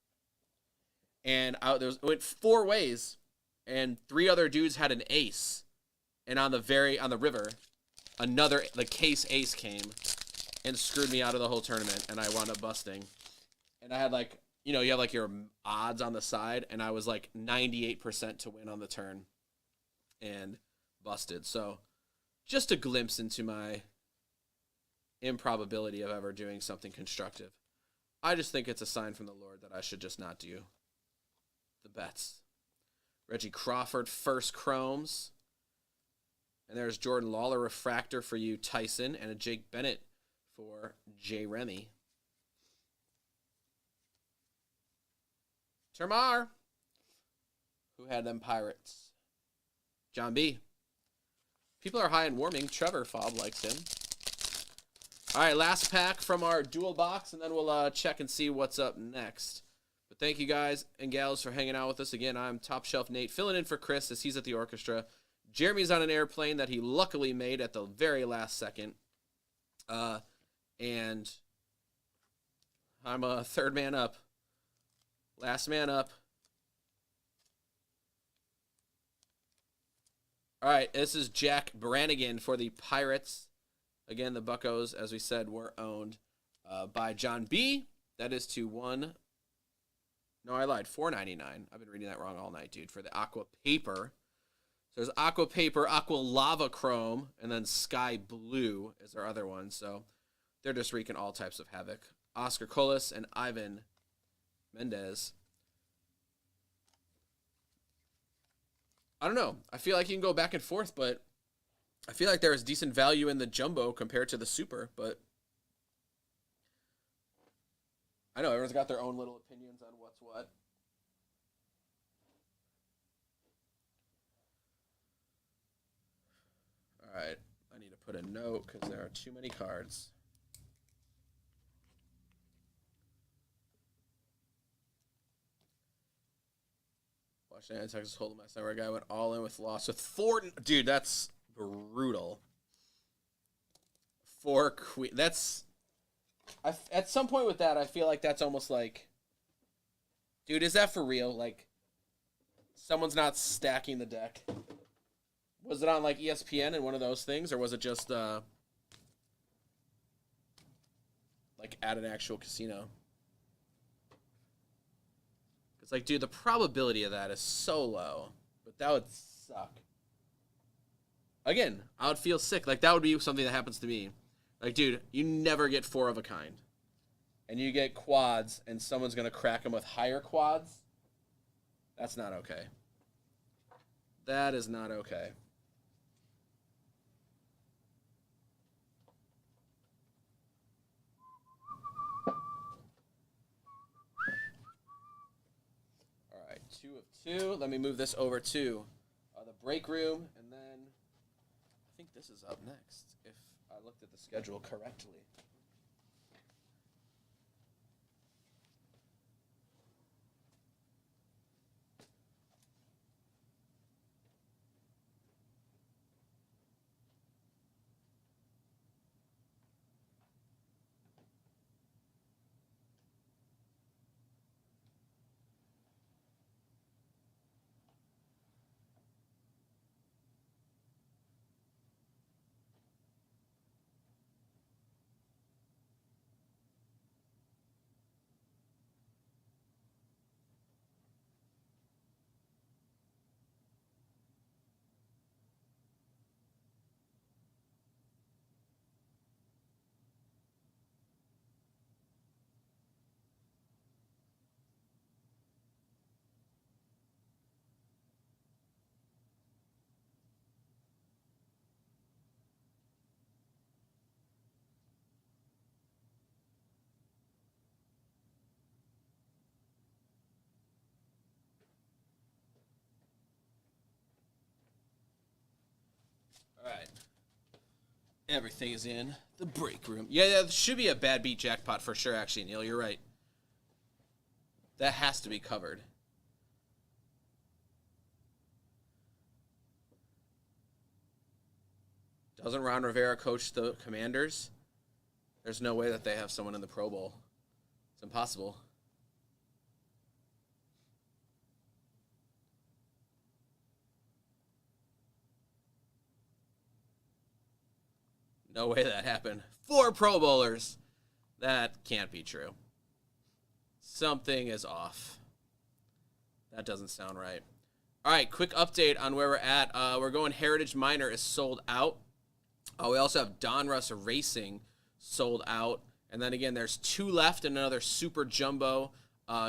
and it went 4 ways, and 3 other dudes had an ace. And on the river, the case ace came and screwed me out of the whole tournament, and I wound up busting. And I had like, you have like your odds on the side, and I was like 98% to win on the turn and busted. So just a glimpse into my improbability of ever doing something constructive. I just think it's a sign from the Lord that I should just not do the bets. Reggie Crawford, first chromes. And there's Jordan Lawler refractor for you, Tyson, and a Jake Bennett for J. Remy. Termar, who had them Pirates. John B. People are high in warming. Trevor Fobb likes him. All right, last pack from our dual box, and then we'll check and see what's up next. But thank you guys and gals for hanging out with us. Again, I'm Top Shelf Nate, filling in for Chris as he's at the orchestra. Jeremy's on an airplane that he luckily made at the very last second. And I'm a third man up. Last man up. All right, this is Jack Brannigan for the Pirates. Again, the Buccos, as we said, were owned by John B. That is to 1 No, I lied. $4.99. I've been reading that wrong all night, dude. For the Aqua Paper. So there's Aqua Paper, Aqua Lava Chrome, and then Sky Blue is our other one. So they're just wreaking all types of havoc. Oscar Colas and Ivan Mendez. I don't know. I feel like you can go back and forth, but I feel like there is decent value in the Jumbo compared to the Super, but I know everyone's got their own little opinions on what's what. All right. I need to put a note because there are too many cards. Washington, Texas Hold'em last night where a guy went all in with loss with four. Dude, that's brutal. Four queen. That's. At some point with that, I feel like that's almost like. Dude, is that for real? Like, someone's not stacking the deck. Was it on like ESPN and one of those things, or was it just like at an actual casino? It's like, dude, the probability of that is so low, but that would suck. Again, I would feel sick. Like, that would be something that happens to me. Like, dude, you never get four of a kind. And you get quads, and someone's going to crack them with higher quads. That's not okay. That is not okay. All right, 2 of 2. Let me move this over to the break room, and then I think this is up next, if I looked at the schedule correctly. All right. Everything is in the break room. Yeah, that should be a bad beat jackpot for sure, actually, Neil. You're right. That has to be covered. Doesn't Ron Rivera coach the Commanders? There's no way that they have someone in the Pro Bowl. It's impossible. No way that happened. 4 Pro Bowlers. That can't be true. Something is off. That doesn't sound right. All right, quick update on where we're at. We're going Heritage Minor is sold out. We also have Donruss Racing sold out. And then again, there's 2 left in another Super Jumbo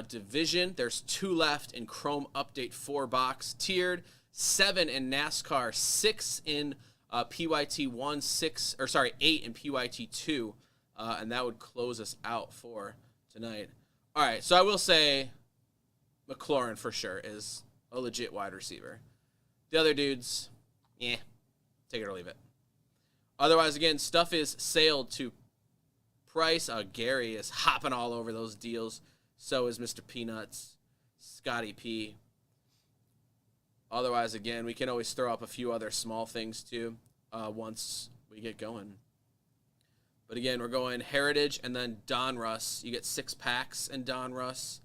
division. There's 2 left in Chrome Update 4 box tiered. 7 in NASCAR. 6 in PYT 1, 8 in PYT 2, and that would close us out for tonight. All right, so I will say McLaurin for sure is a legit wide receiver. The other dudes, take it or leave it. Otherwise, again, stuff is sailed to price. Gary is hopping all over those deals. So is Mr. Peanuts, Scotty P. Otherwise, again, we can always throw up a few other small things, too, once we get going. But, again, we're going Heritage and then Donruss. You get 6 packs in Donruss.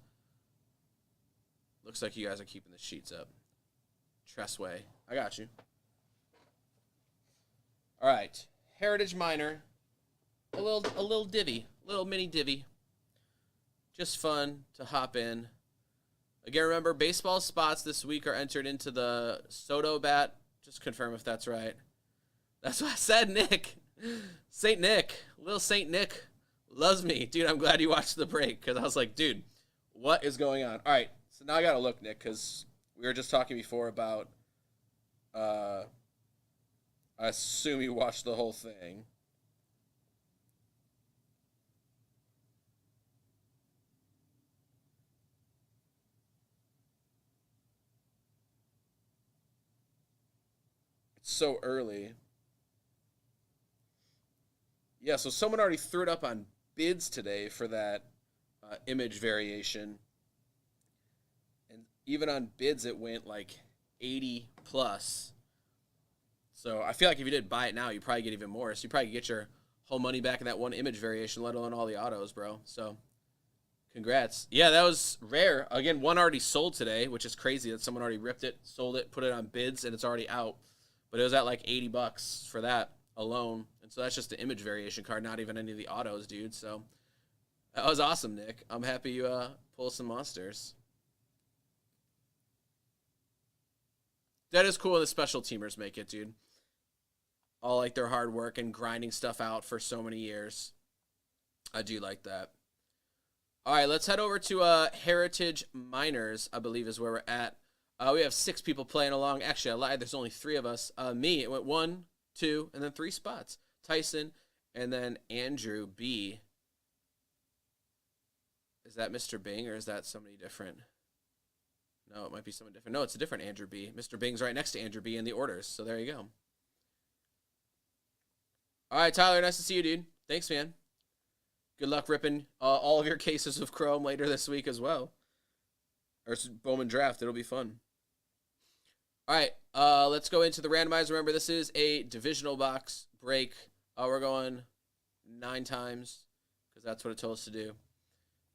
Looks like you guys are keeping the sheets up. Tressway. I got you. All right. Heritage Minor. A little divvy. A little mini divvy. Just fun to hop in. Again, remember, baseball spots this week are entered into the Soto bat. Just confirm if that's right. That's what I said, Nick. St. Nick. Little St. Nick loves me. Dude, I'm glad you watched the break because I was like, dude, what is going on? All right, so now I got to look, Nick, because we were just talking before about I assume you watched the whole thing. It's so early. Yeah, so someone already threw it up on bids today for that image variation. And even on bids, it went like 80 plus. So I feel like if you did buy it now, you probably get even more. So you probably get your whole money back in that one image variation, let alone all the autos, bro. So congrats. Yeah, that was rare. Again, one already sold today, which is crazy that someone already ripped it, sold it, put it on bids, and it's already out. But it was at like $80 for that alone. And so that's just the image variation card, not even any of the autos, dude. So that was awesome, Nick. I'm happy you pulled some monsters. That is cool when the special teamers make it, dude. All like their hard work and grinding stuff out for so many years. I do like that. All right, let's head over to Heritage Miners, I believe is where we're at. We have 6 people playing along. Actually, I lied. There's only 3 of us. Me, it went 1, 2, and then 3 spots. Tyson, and then Andrew B. Is that Mr. Bing, or is that somebody different? No, it might be someone different. No, it's a different Andrew B. Mr. Bing's right next to Andrew B in the orders, so there you go. All right, Tyler, nice to see you, dude. Thanks, man. Good luck ripping all of your cases of Chrome later this week as well. Or Bowman draft. It'll be fun. All right, let's go into the randomizer. Remember, this is a divisional box break. We're going 9 times because that's what it told us to do.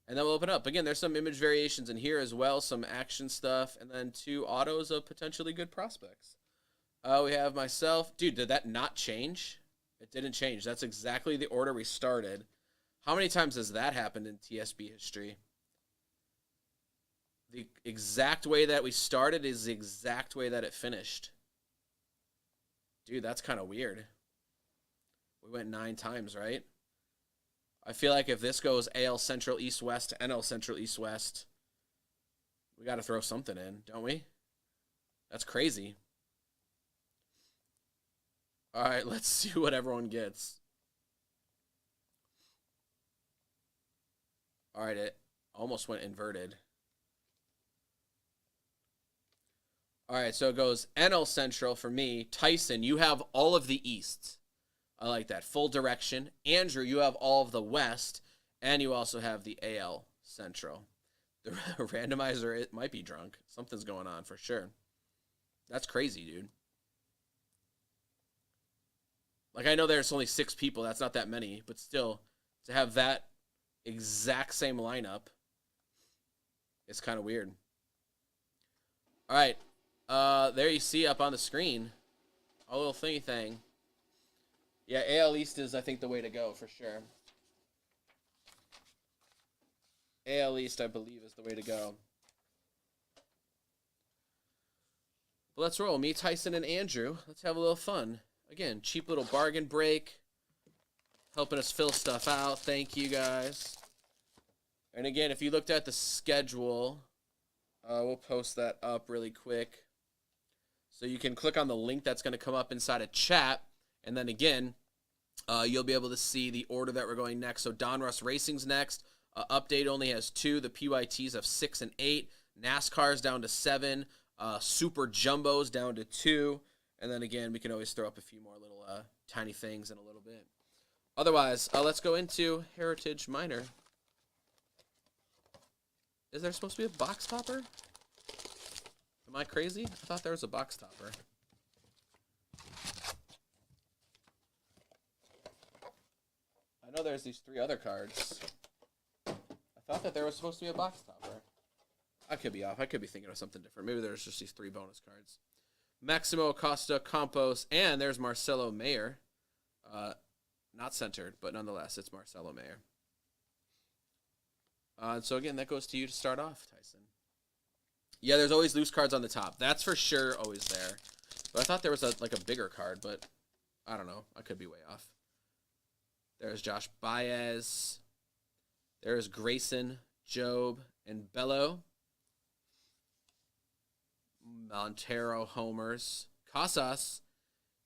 And then we'll open up. Again, there's some image variations in here as well, some action stuff, and then 2 autos of potentially good prospects. We have myself. Dude, did that not change? It didn't change. That's exactly the order we started. How many times has that happened in TSB history? The exact way that we started is the exact way that it finished. Dude, that's kind of weird. We went 9 times, right? I feel like if this goes AL Central East West to NL Central East West, we got to throw something in, don't we? That's crazy. All right, let's see what everyone gets. All right, it almost went inverted. All right, so it goes NL Central for me. Tyson, you have all of the East. I like that. Full direction. Andrew, you have all of the West. And you also have the AL Central. The randomizer, it might be drunk. Something's going on for sure. That's crazy, dude. Like, I know there's only 6 people. That's not that many. But still, to have that exact same lineup, it's kind of weird. All right. There you see up on the screen, a little thingy thing. Yeah, AL East is, I think, the way to go for sure. AL East, I believe, is the way to go. But let's roll. Me, Tyson, and Andrew. Let's have a little fun. Again, cheap little bargain break. Helping us fill stuff out. Thank you, guys. And again, if you looked at the schedule, we'll post that up really quick. So you can click on the link that's going to come up inside of chat. And then again, you'll be able to see the order that we're going next. So Donruss Racing's next. Update only has 2. The PYTs have 6 and 8. NASCAR's down to 7. Super Jumbo's down to 2. And then again, we can always throw up a few more little tiny things in a little bit. Otherwise, let's go into Heritage Minor. Is there supposed to be a box topper? Am I crazy? I thought there was a box topper. I know there's these 3 other cards. I thought that there was supposed to be a box topper. I could be off. I could be thinking of something different. Maybe there's just these 3 bonus cards. Maximo Acosta, Campos, and there's Marcelo Mayer. Not centered, but nonetheless, it's Marcelo Mayer. So again, that goes to you to start off, Tyson. Yeah, there's always loose cards on the top. That's for sure always there. But I thought there was a bigger card, but I don't know. I could be way off. There's Josh Baez. There's Grayson, Job, and Bello. Montero homers. Casas.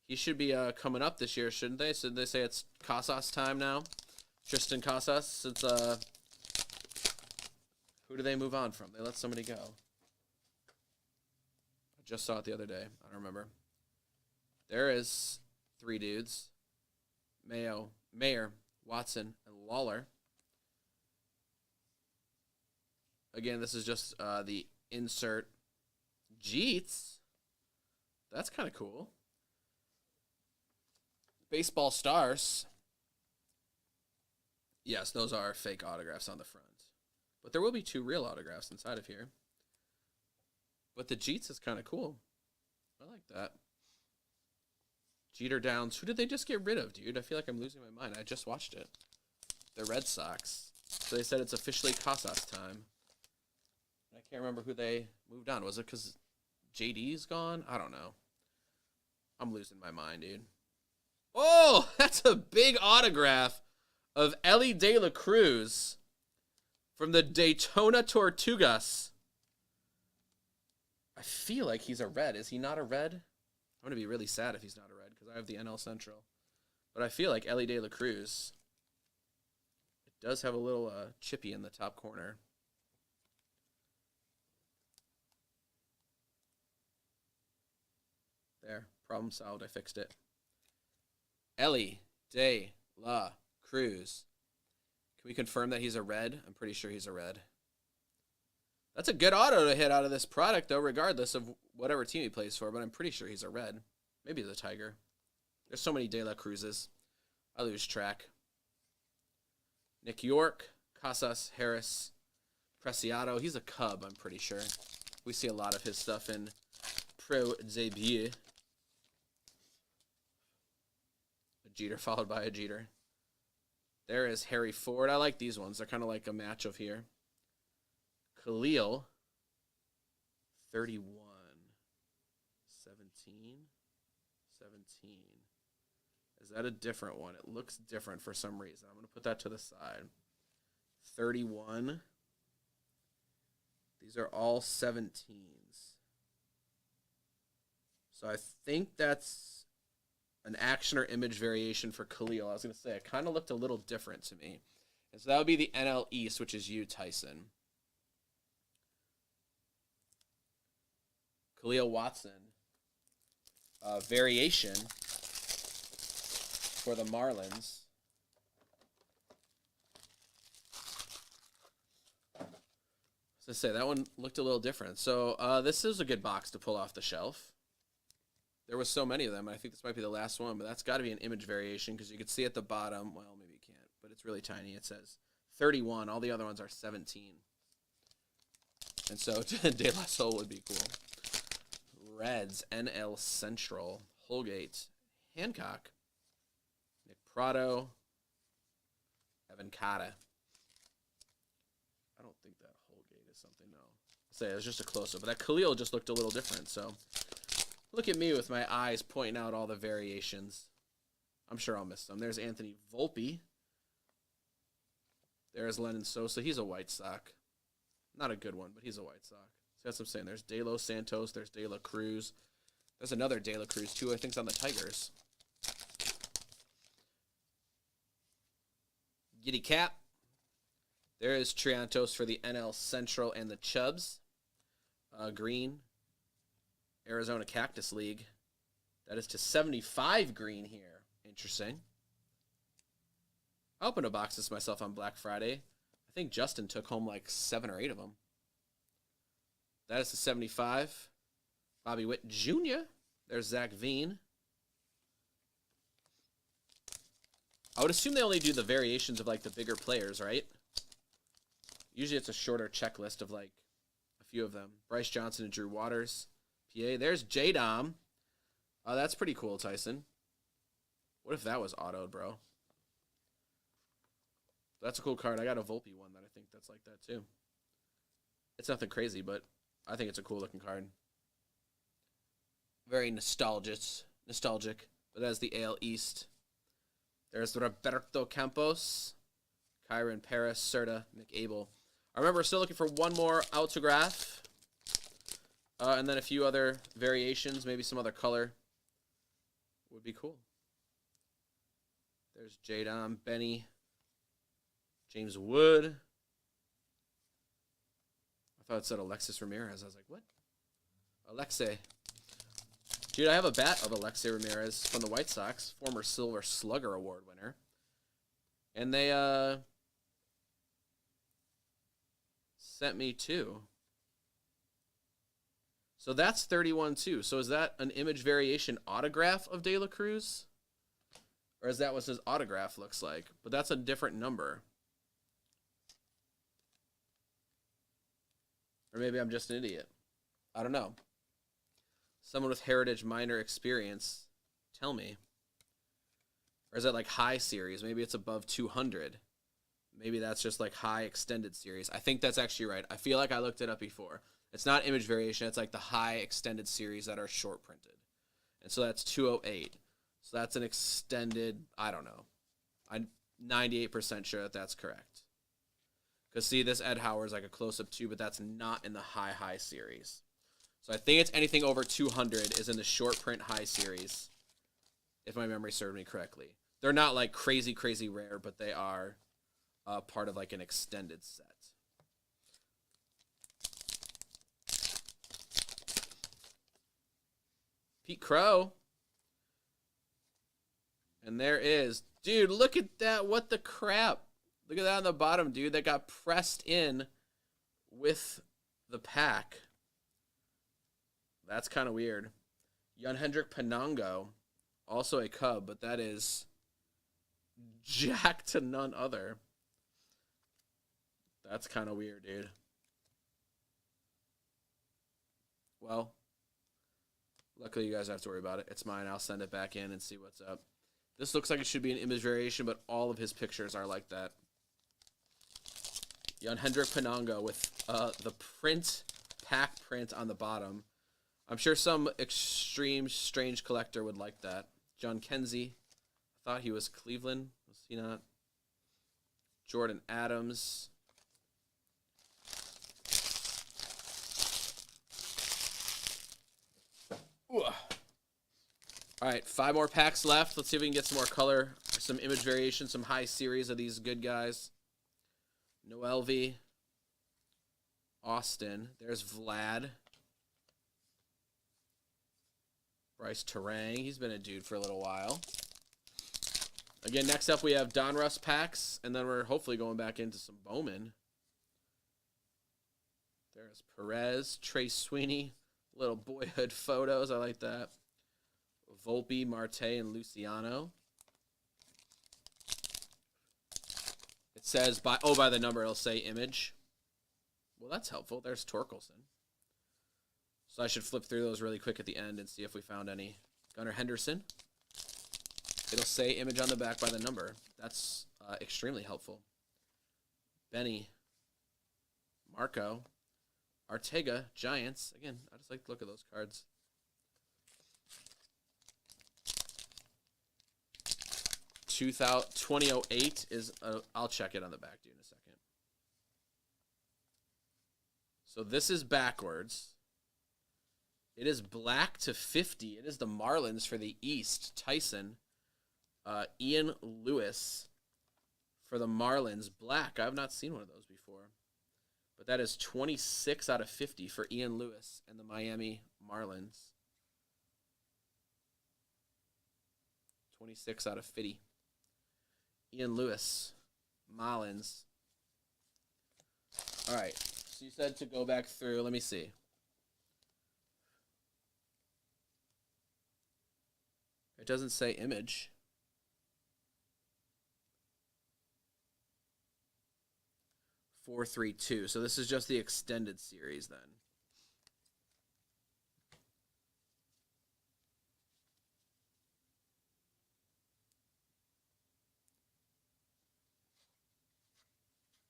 He should be coming up this year, shouldn't they? Shouldn't they say it's Casas time now? Tristan Casas. Since who do they move on from? They let somebody go. I just saw it the other day. I don't remember. There is 3 dudes. Mayer, Watson, and Lawler. Again, this is just the insert. Jeets. That's kind of cool. Baseball stars. Yes, those are fake autographs on the front. But there will be 2 real autographs inside of here. But the Jeets is kind of cool. I like that. Jeter Downs. Who did they just get rid of, dude? I feel like I'm losing my mind. I just watched it. The Red Sox. So they said it's officially Casas time. I can't remember who they moved on. Was it because JD's gone? I don't know. I'm losing my mind, dude. Oh, that's a big autograph of Elly De La Cruz from the Daytona Tortugas. I feel like he's a red. Is he not a red? I'm going to be really sad if he's not a red because I have the NL Central. But I feel like Elly De La Cruz. It does have a little chippy in the top corner. There. Problem solved. I fixed it. Elly De La Cruz. Can we confirm that he's a red? I'm pretty sure he's a red. That's a good auto to hit out of this product, though, regardless of whatever team he plays for, but I'm pretty sure he's a red. Maybe he's a Tiger. There's so many De La Cruzes. I lose track. Nick York, Casas, Harris, Preciado. He's a Cub, I'm pretty sure. We see a lot of his stuff in Pro Debut. A Jeter followed by a Jeter. There is Harry Ford. I like these ones. They're kind of like a match of here. Khalil, 31, 17. Is that a different one? It looks different for some reason. I'm going to put that to the side. 31. These are all 17s. So I think that's an action or image variation for Khalil. I was going to say, it kind of looked a little different to me. And so that would be the NL East, which is you, Tyson. Khalil Watson. Variation for the Marlins. As I say, that one looked a little different. So this is a good box to pull off the shelf. There was so many of them. I think this might be the last one, but that's got to be an image variation because you can see at the bottom. Well, maybe you can't, but it's really tiny. It says 31. All the other ones are 17. And so De La Soul would be cool. Reds, NL Central, Holgate, Hancock, Nick Prado, Evan Cotta. I don't think that Holgate is something, no. Say it was just a close-up, but that Khalil just looked a little different, so look at me with my eyes pointing out all the variations. I'm sure I'll miss some. There's Anthony Volpe. There's Lennon Sosa. He's a White Sox. Not a good one, but he's a White Sox. So that's what I'm saying. There's De Los Santos. There's De La Cruz. There's another De La Cruz, too. I think it's on the Tigers. Giddy Cap. There is Triantos for the NL Central and the Chubs. Green. Arizona Cactus League. That is to 75 green here. Interesting. I opened a box this myself on Black Friday. I think Justin took home like 7 or 8 of them. That is to 75. Bobby Witt Jr. There's Zach Veen. I would assume they only do the variations of like the bigger players, right? Usually it's a shorter checklist of like a few of them. Bryce Johnson and Drew Waters. PA. There's J-Dom. That's pretty cool, Tyson. What if that was autoed, bro? That's a cool card. I got a Volpe one that I think that's like that too. It's nothing crazy, but I think it's a cool looking card. Very nostalgic. But as the AL East, there's Roberto Campos, Kyron Paris, Serta, McAble. I remember we're still looking for one more autograph. And then a few other variations, maybe some other color would be cool. There's Jadon, Benny, James Wood. I thought it said Alexis Ramirez. I was like, what? Alexei. Dude, I have a bat of Alexei Ramirez from the White Sox, former Silver Slugger Award winner. And they sent me two. So that's 31 too. So is that an image variation autograph of De La Cruz? Or is that what his autograph looks like? But that's a different number. Or maybe I'm just an idiot. I don't know. Someone with Heritage minor experience, tell me. Or is that like high series? Maybe it's above 200. Maybe that's just like high extended series. I think that's actually right. I feel like I looked it up before. It's not image variation. It's like the high extended series that are short printed. And so that's 208. So that's an extended, I don't know. I'm 98% sure that that's correct. Because see, this Ed Howard is like a close-up too, but that's not in the high series. So I think it's anything over 200 is in the short print high series, if my memory served me correctly. They're not like crazy rare, but they are part of like an extended set. Pete Crow. And there is. Dude, look at that. What the crap? Look at that on the bottom, dude. That got pressed in with the pack. That's kind of weird. Hendrik Penango, also a Cub, but that is jack to none other. That's kind of weird, dude. Well, luckily you guys don't have to worry about it. It's mine. I'll send it back in and see what's up. This looks like it should be an image variation, but all of his pictures are like that. Hendrik Penango with the pack print on the bottom. I'm sure some extreme strange collector would like that. John Kenzie. I thought he was Cleveland. Was he not? Jordan Adams. Ooh. All right, 5 more packs left. Let's see if we can get some more color, some image variation, some high series of these good guys. Noelvi. Austin. There's Vlad. Bryce Terang. He's been a dude for a little while. Again, next up we have Donruss packs, and then we're hopefully going back into some Bowman. There's Perez, Trace Sweeney, little boyhood photos. I like that. Volpe, Marte, and Luciano. It says, by the number, it'll say image. Well, that's helpful. There's Torkelson. So I should flip through those really quick at the end and see if we found any. Gunnar Henderson. It'll say image on the back by the number. That's extremely helpful. Benny. Marco. Artega. Giants. Again, I just like to look at those cards. 2008 is, I'll check it on the back, dude, in a second. So this is backwards. It is black to 50. It is the Marlins for the East. Tyson. Ian Lewis for the Marlins. Black. I have not seen one of those before. But that is 26 out of 50 for Ian Lewis and the Miami Marlins. 26 out of 50. Ian Lewis. Marlins. All right. So you said to go back through. Let me see. It doesn't say image. $432. So this is just the extended series then.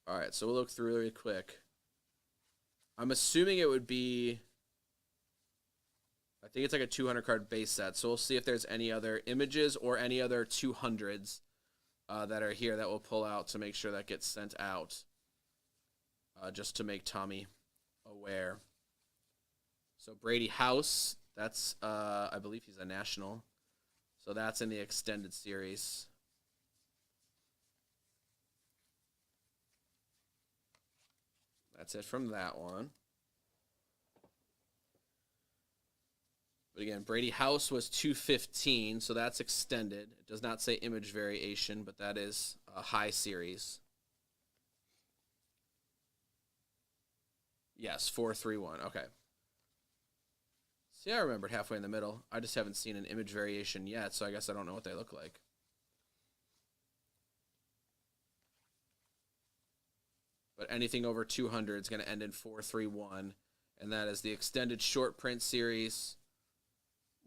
All right, so we'll look through really quick. I'm assuming it would be, I think it's like a 200 card base set. So we'll see if there's any other images or any other 200s that are here that we'll pull out to make sure that gets sent out. Just to make Tommy aware. So Brady House, that's, I believe he's a national. So that's in the extended series. That's it from that one. But again, Brady House was 215, so that's extended. It does not say image variation, but that is a high series. Yes, 431. Okay. See, I remembered halfway in the middle. I just haven't seen an image variation yet, so I guess I don't know what they look like. But anything over 200 is going to end in 431, and that is the extended short print series.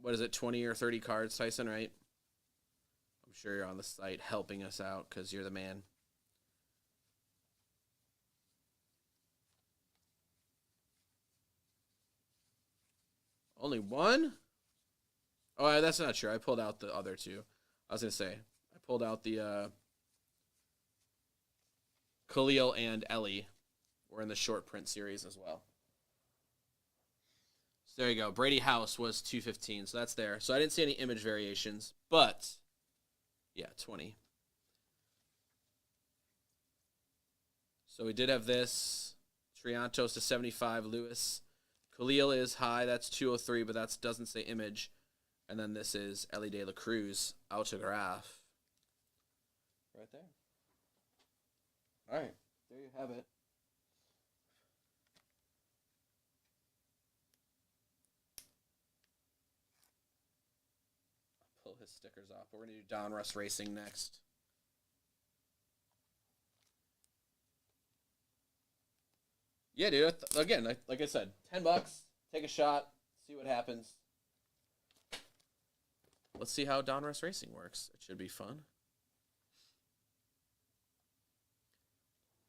What is it, 20 or 30 cards, Tyson, right? I'm sure you're on the site helping us out because you're the man. Only one? Oh, that's not true. I pulled out the other two. I was going to say, I pulled out the Khalil and Ellie were in the short print series as well. So there you go. Brady House was 215, so that's there. So I didn't see any image variations, but yeah, 20. So we did have this. Triantos to 75, Lewis. Khalil is high, that's 203, but that doesn't say image. And then this is Ellie De La Cruz, autograph. Right there. All right, there you have it. I'll pull his stickers off. We're going to do Donruss Racing next. Yeah, dude. Again, like I said, $10. Take a shot. See what happens. Let's see how Donruss Racing works. It should be fun.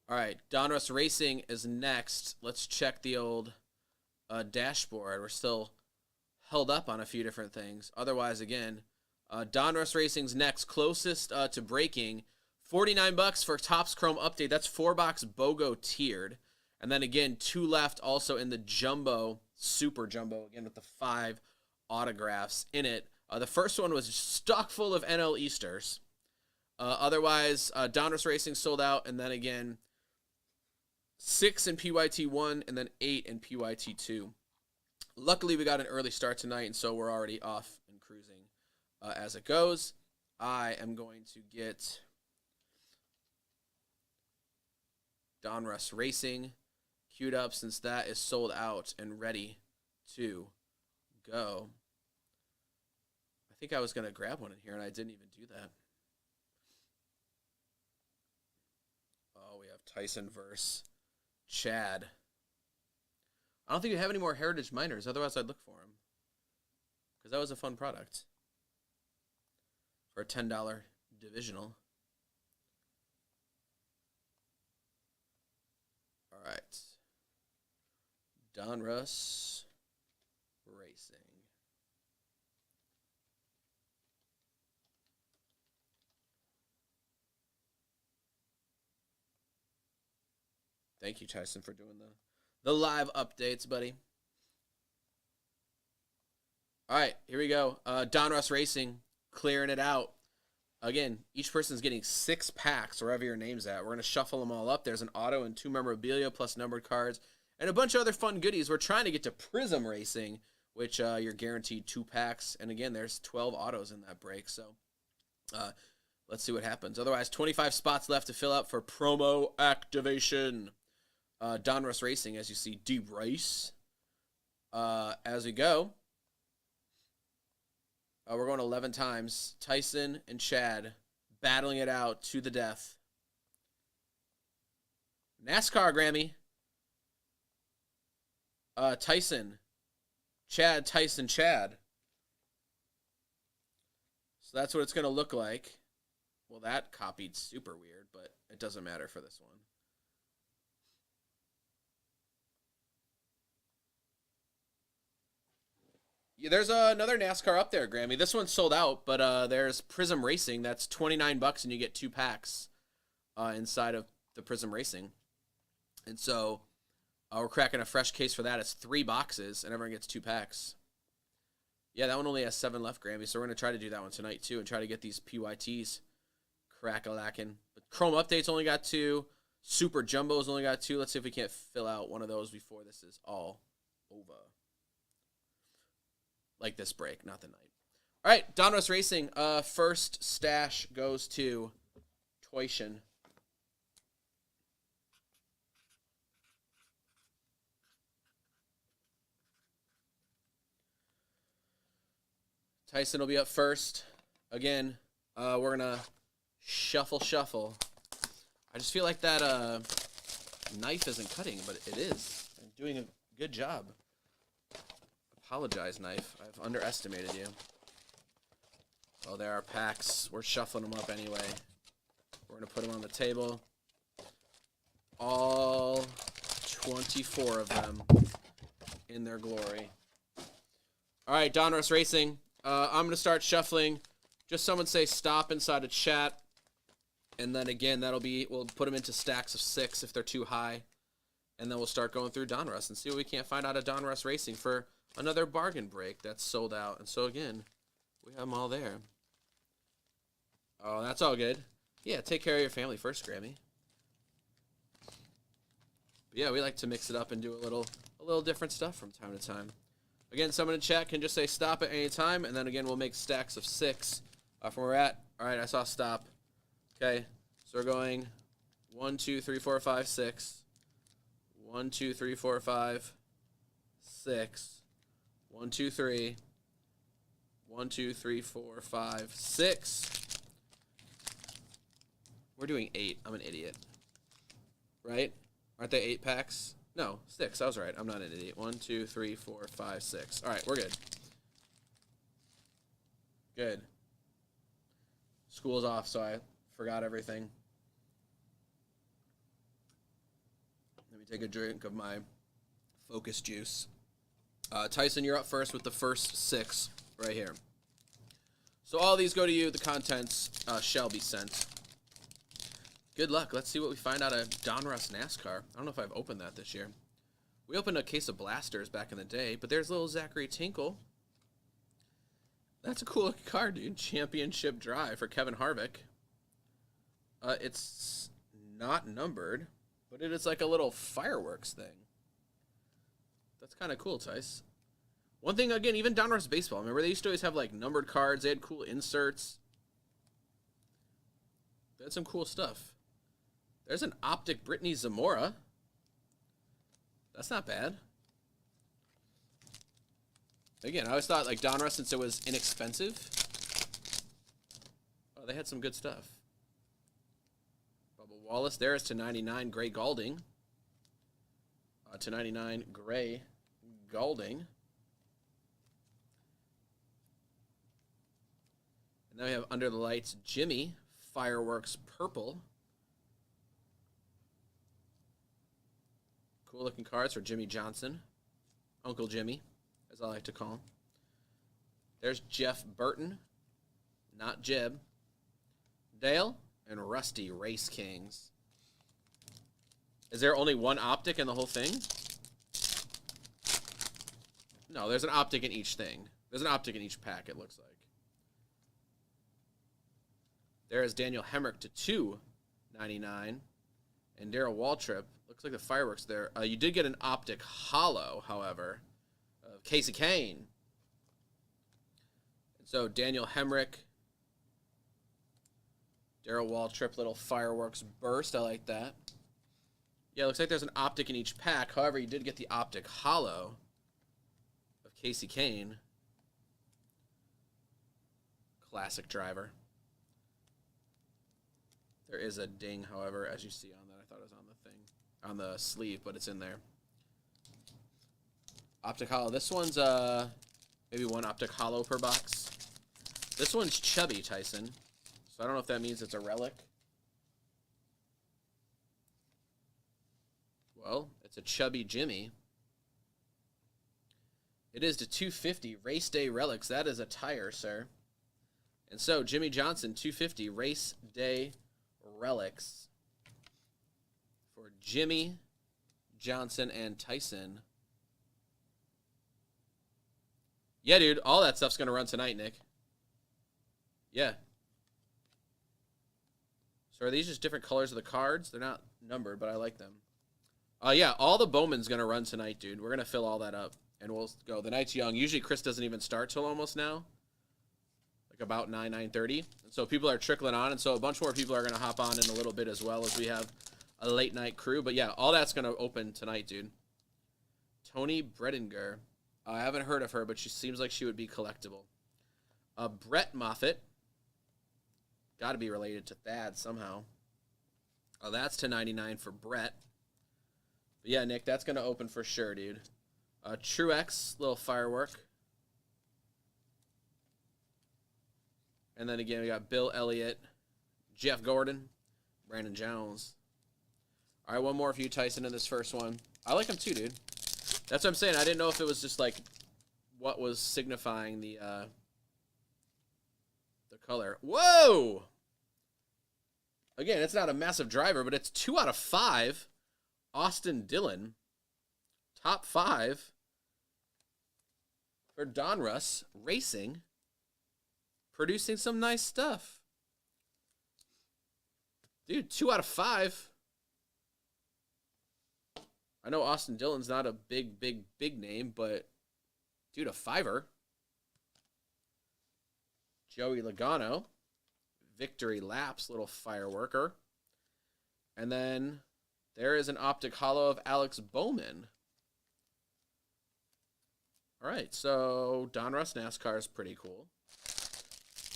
All right, Donruss Racing is next. Let's check the old dashboard. We're still held up on a few different things. Otherwise, again, Donruss Racing's next, closest to breaking. $49 for Topps Chrome Update. That's 4-box BOGO tiered. And then again, 2 left also in the Jumbo, Super Jumbo, again with the 5 autographs in it. The first one was stock full of NL Easters. Otherwise, Donruss Racing sold out, and then again, 6 in PYT1 and then 8 in PYT2. Luckily, we got an early start tonight, and so we're already off and cruising as it goes. I am going to get Donruss Racing queued up since that is sold out and ready to go. I think I was going to grab one in here, and I didn't even do that. Oh, we have Tyson versus Chad. I don't think we have any more Heritage Miners. Otherwise, I'd look for them. Because that was a fun product. For a $10 divisional. All right. Donruss Racing. Thank you, Tyson, for doing the live updates, buddy. All right, here we go. Donruss Racing, clearing it out. Again, each person's getting 6 packs, wherever your name's at. We're going to shuffle them all up. There's an auto and 2 memorabilia plus numbered cards and a bunch of other fun goodies. We're trying to get to Prism Racing, which you're guaranteed 2 packs. And again, there's 12 autos in that break. So let's see what happens. Otherwise, 25 spots left to fill up for promo activation. Donruss Racing, as you see, Deep Race. As we go, we're going 11 times. Tyson and Chad battling it out to the death. NASCAR, Grammy. Tyson. Chad, Tyson, Chad. So that's what it's going to look like. Well, that copied super weird, but it doesn't matter for this one. Yeah, there's another NASCAR up there, Grammy. This one's sold out, but there's Prism Racing. That's $29, and you get 2 packs inside of the Prism Racing. And so we're cracking a fresh case for that. It's 3 boxes, and everyone gets 2 packs. Yeah, that one only has 7 left, Grammy. So we're going to try to do that one tonight, too, and try to get these PYTs crack-a-lacking. But Chrome Update's only got 2. Super Jumbo's only got 2. Let's see if we can't fill out one of those before this is all over. Like this break, not the night. All right, Donruss Racing. First stash goes to Toyshin. Tyson will be up first. Again, we're going to shuffle. I just feel like that knife isn't cutting, but it is. I'm doing a good job. Apologize, knife. I've underestimated you. Well, there are packs. We're shuffling them up anyway. We're going to put them on the table. All 24 of them in their glory. All right, Donruss Racing. I'm going to start shuffling. Just someone say stop inside of chat. And then again, we'll put them into stacks of 6 if they're too high. And then we'll start going through Donruss and see what we can't find out of Donruss Racing for another bargain break that's sold out. And so again, we have them all there. Oh, that's all good. Yeah, take care of your family first, Grammy. But yeah, we like to mix it up and do a little different stuff from time to time. Again, someone in chat can just say stop at any time, and then again, we'll make stacks of 6 from where we're at. All right, I saw stop. Okay, so we're going 1, 2, 3, 4, 5, 6. 1, 2, 3, 4, 5, 6. 1, 2, 3. 1, 2, 3, 4, 5, 6. We're doing 8. I'm an idiot. Right? Aren't they 8 packs? No, 6. I was right. I'm not an idiot. 1, 2, 3, 4, 5, 6. All right, we're good. Good. School's off, so I forgot everything. Let me take a drink of my focus juice. Tyson, you're up first with the first 6 right here. So all these go to you. The contents shall be sent. Good luck. Let's see what we find out of Donruss NASCAR. I don't know if I've opened that this year. We opened a case of blasters back in the day, but there's little Zachary Tinkle. That's a cool looking card, dude. Championship Drive for Kevin Harvick. It's not numbered, but it is like a little fireworks thing. That's kind of cool, Tice. One thing, again, even Donruss Baseball. Remember, they used to always have, like, numbered cards. They had cool inserts. They had some cool stuff. There's an Optic Brittany Zamora. That's not bad. Again, I always thought, like, Donruss, since it was inexpensive, they had some good stuff. Bubba Wallace, there is to 99, Gray Galding. To 99, Gray Galding. And then we have Under the Lights, Jimmy, Fireworks Purple. Cool looking cards for Jimmy Johnson. Uncle Jimmy, as I like to call him. There's Jeff Burton, not Jeb. Dale, and Rusty Race Kings. Is there only one optic in the whole thing? No, there's an optic in each thing. There's an optic in each pack, it looks like. There is Daniel Hemrick to 299. And Darrell Waltrip. Looks like the fireworks there. You did get an optic hollow, however, of Casey Kane. And so Daniel Hemrick. Darrell Waltrip, little fireworks burst. I like that. Yeah, it looks like there's an optic in each pack. However, you did get the optic hollow of Casey Kane. Classic driver. There is a ding, however, as you see on that. I thought it was on the thing, on the sleeve, but it's in there. Optic hollow. This one's maybe one optic hollow per box. This one's chubby, Tyson. So I don't know if that means it's a relic. Well, it's a chubby Jimmy. It is to 250 race day relics. That is a tire, sir. And so Jimmy Johnson 250 race day relics for Jimmy Johnson and Tyson. Yeah, dude, all that stuff's going to run tonight, Nick. Yeah. So are these just different colors of the cards? They're not numbered, but I like them. Yeah, all the Bowman's going to run tonight, dude. We're going to fill all that up, and we'll go. The night's young. Usually Chris doesn't even start till almost now, like about 9:30. And so people are trickling on, and so a bunch more people are going to hop on in a little bit as well as we have a late-night crew. But, yeah, all that's going to open tonight, dude. Tony Bredinger. I haven't heard of her, but she seems like she would be collectible. Brett Moffitt. Got to be related to Thad somehow. Oh, that's to 99 for Brett. But yeah, Nick, that's going to open for sure, dude. Truex, little firework. And then again, we got Bill Elliott, Jeff Gordon, Brandon Jones. All right, one more for you, Tyson, in this first one. I like him too, dude. That's what I'm saying. I didn't know if it was just like what was signifying the color. Whoa! Again, it's not a massive driver, but it's 2 out of 5. Austin Dillon, top 5 for Donruss Racing, producing some nice stuff. Dude, 2 out of 5. I know Austin Dillon's not a big name, but dude, a 5er. Joey Logano, Victory Laps, little fireworker. And then there is an optic holo of Alex Bowman. All right, so Donruss NASCAR is pretty cool.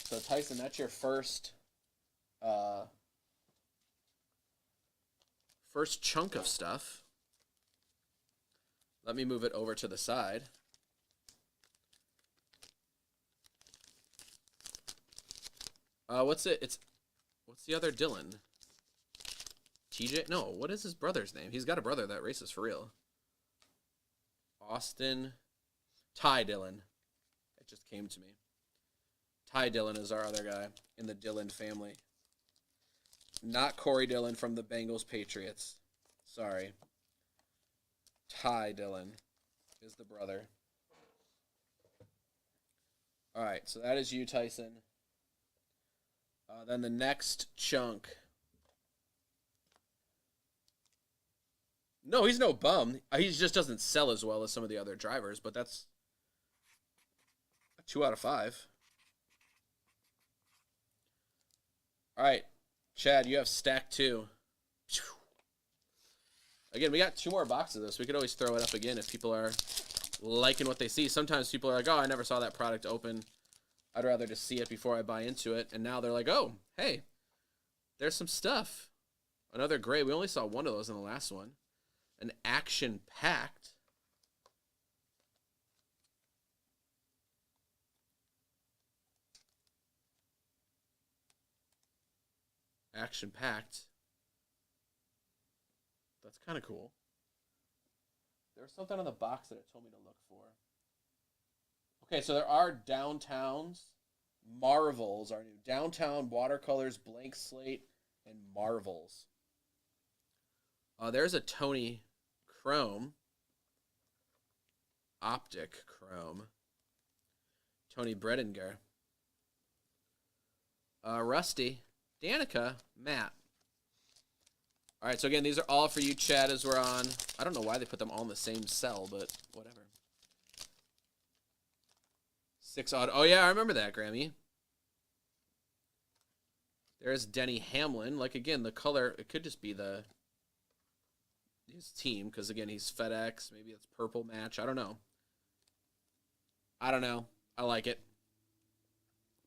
So Tyson, that's your first chunk of stuff. Let me move it over to the side. What's the other Dylan? TJ? No, what is his brother's name? He's got a brother that races for real. Austin. Ty Dillon. It just came to me. Ty Dillon is our other guy in the Dillon family. Not Corey Dillon from the Bengals Patriots. Sorry. Ty Dillon is the brother. All right, so that is you, Tyson. Then the next chunk. No, he's no bum. He just doesn't sell as well as some of the other drivers, but that's a 2 out of 5. All right, Chad, you have stack 2. Again, we got 2 more boxes of this. We could always throw it up again if people are liking what they see. Sometimes people are like, oh, I never saw that product open. I'd rather just see it before I buy into it. And now they're like, oh, hey, there's some stuff. Another gray. We only saw one of those in the last one. An action-packed. Action-packed. That's kind of cool. There was something on the box that it told me to look for. Okay, so there are Downtowns. Marvels are new. Downtown Watercolors, Blank Slate, and Marvels. There's a Tony Chrome. Optic Chrome. Tony Bredinger. Rusty. Danica. Matt. All right, so again, these are all for you, Chad, as we're on. I don't know why they put them all in the same cell, but whatever. 6 odd. Oh, yeah, I remember that, Grammy. There's Denny Hamlin. Like, again, the color, it could just be his team, because, again, he's FedEx. Maybe it's purple match. I don't know. I like it.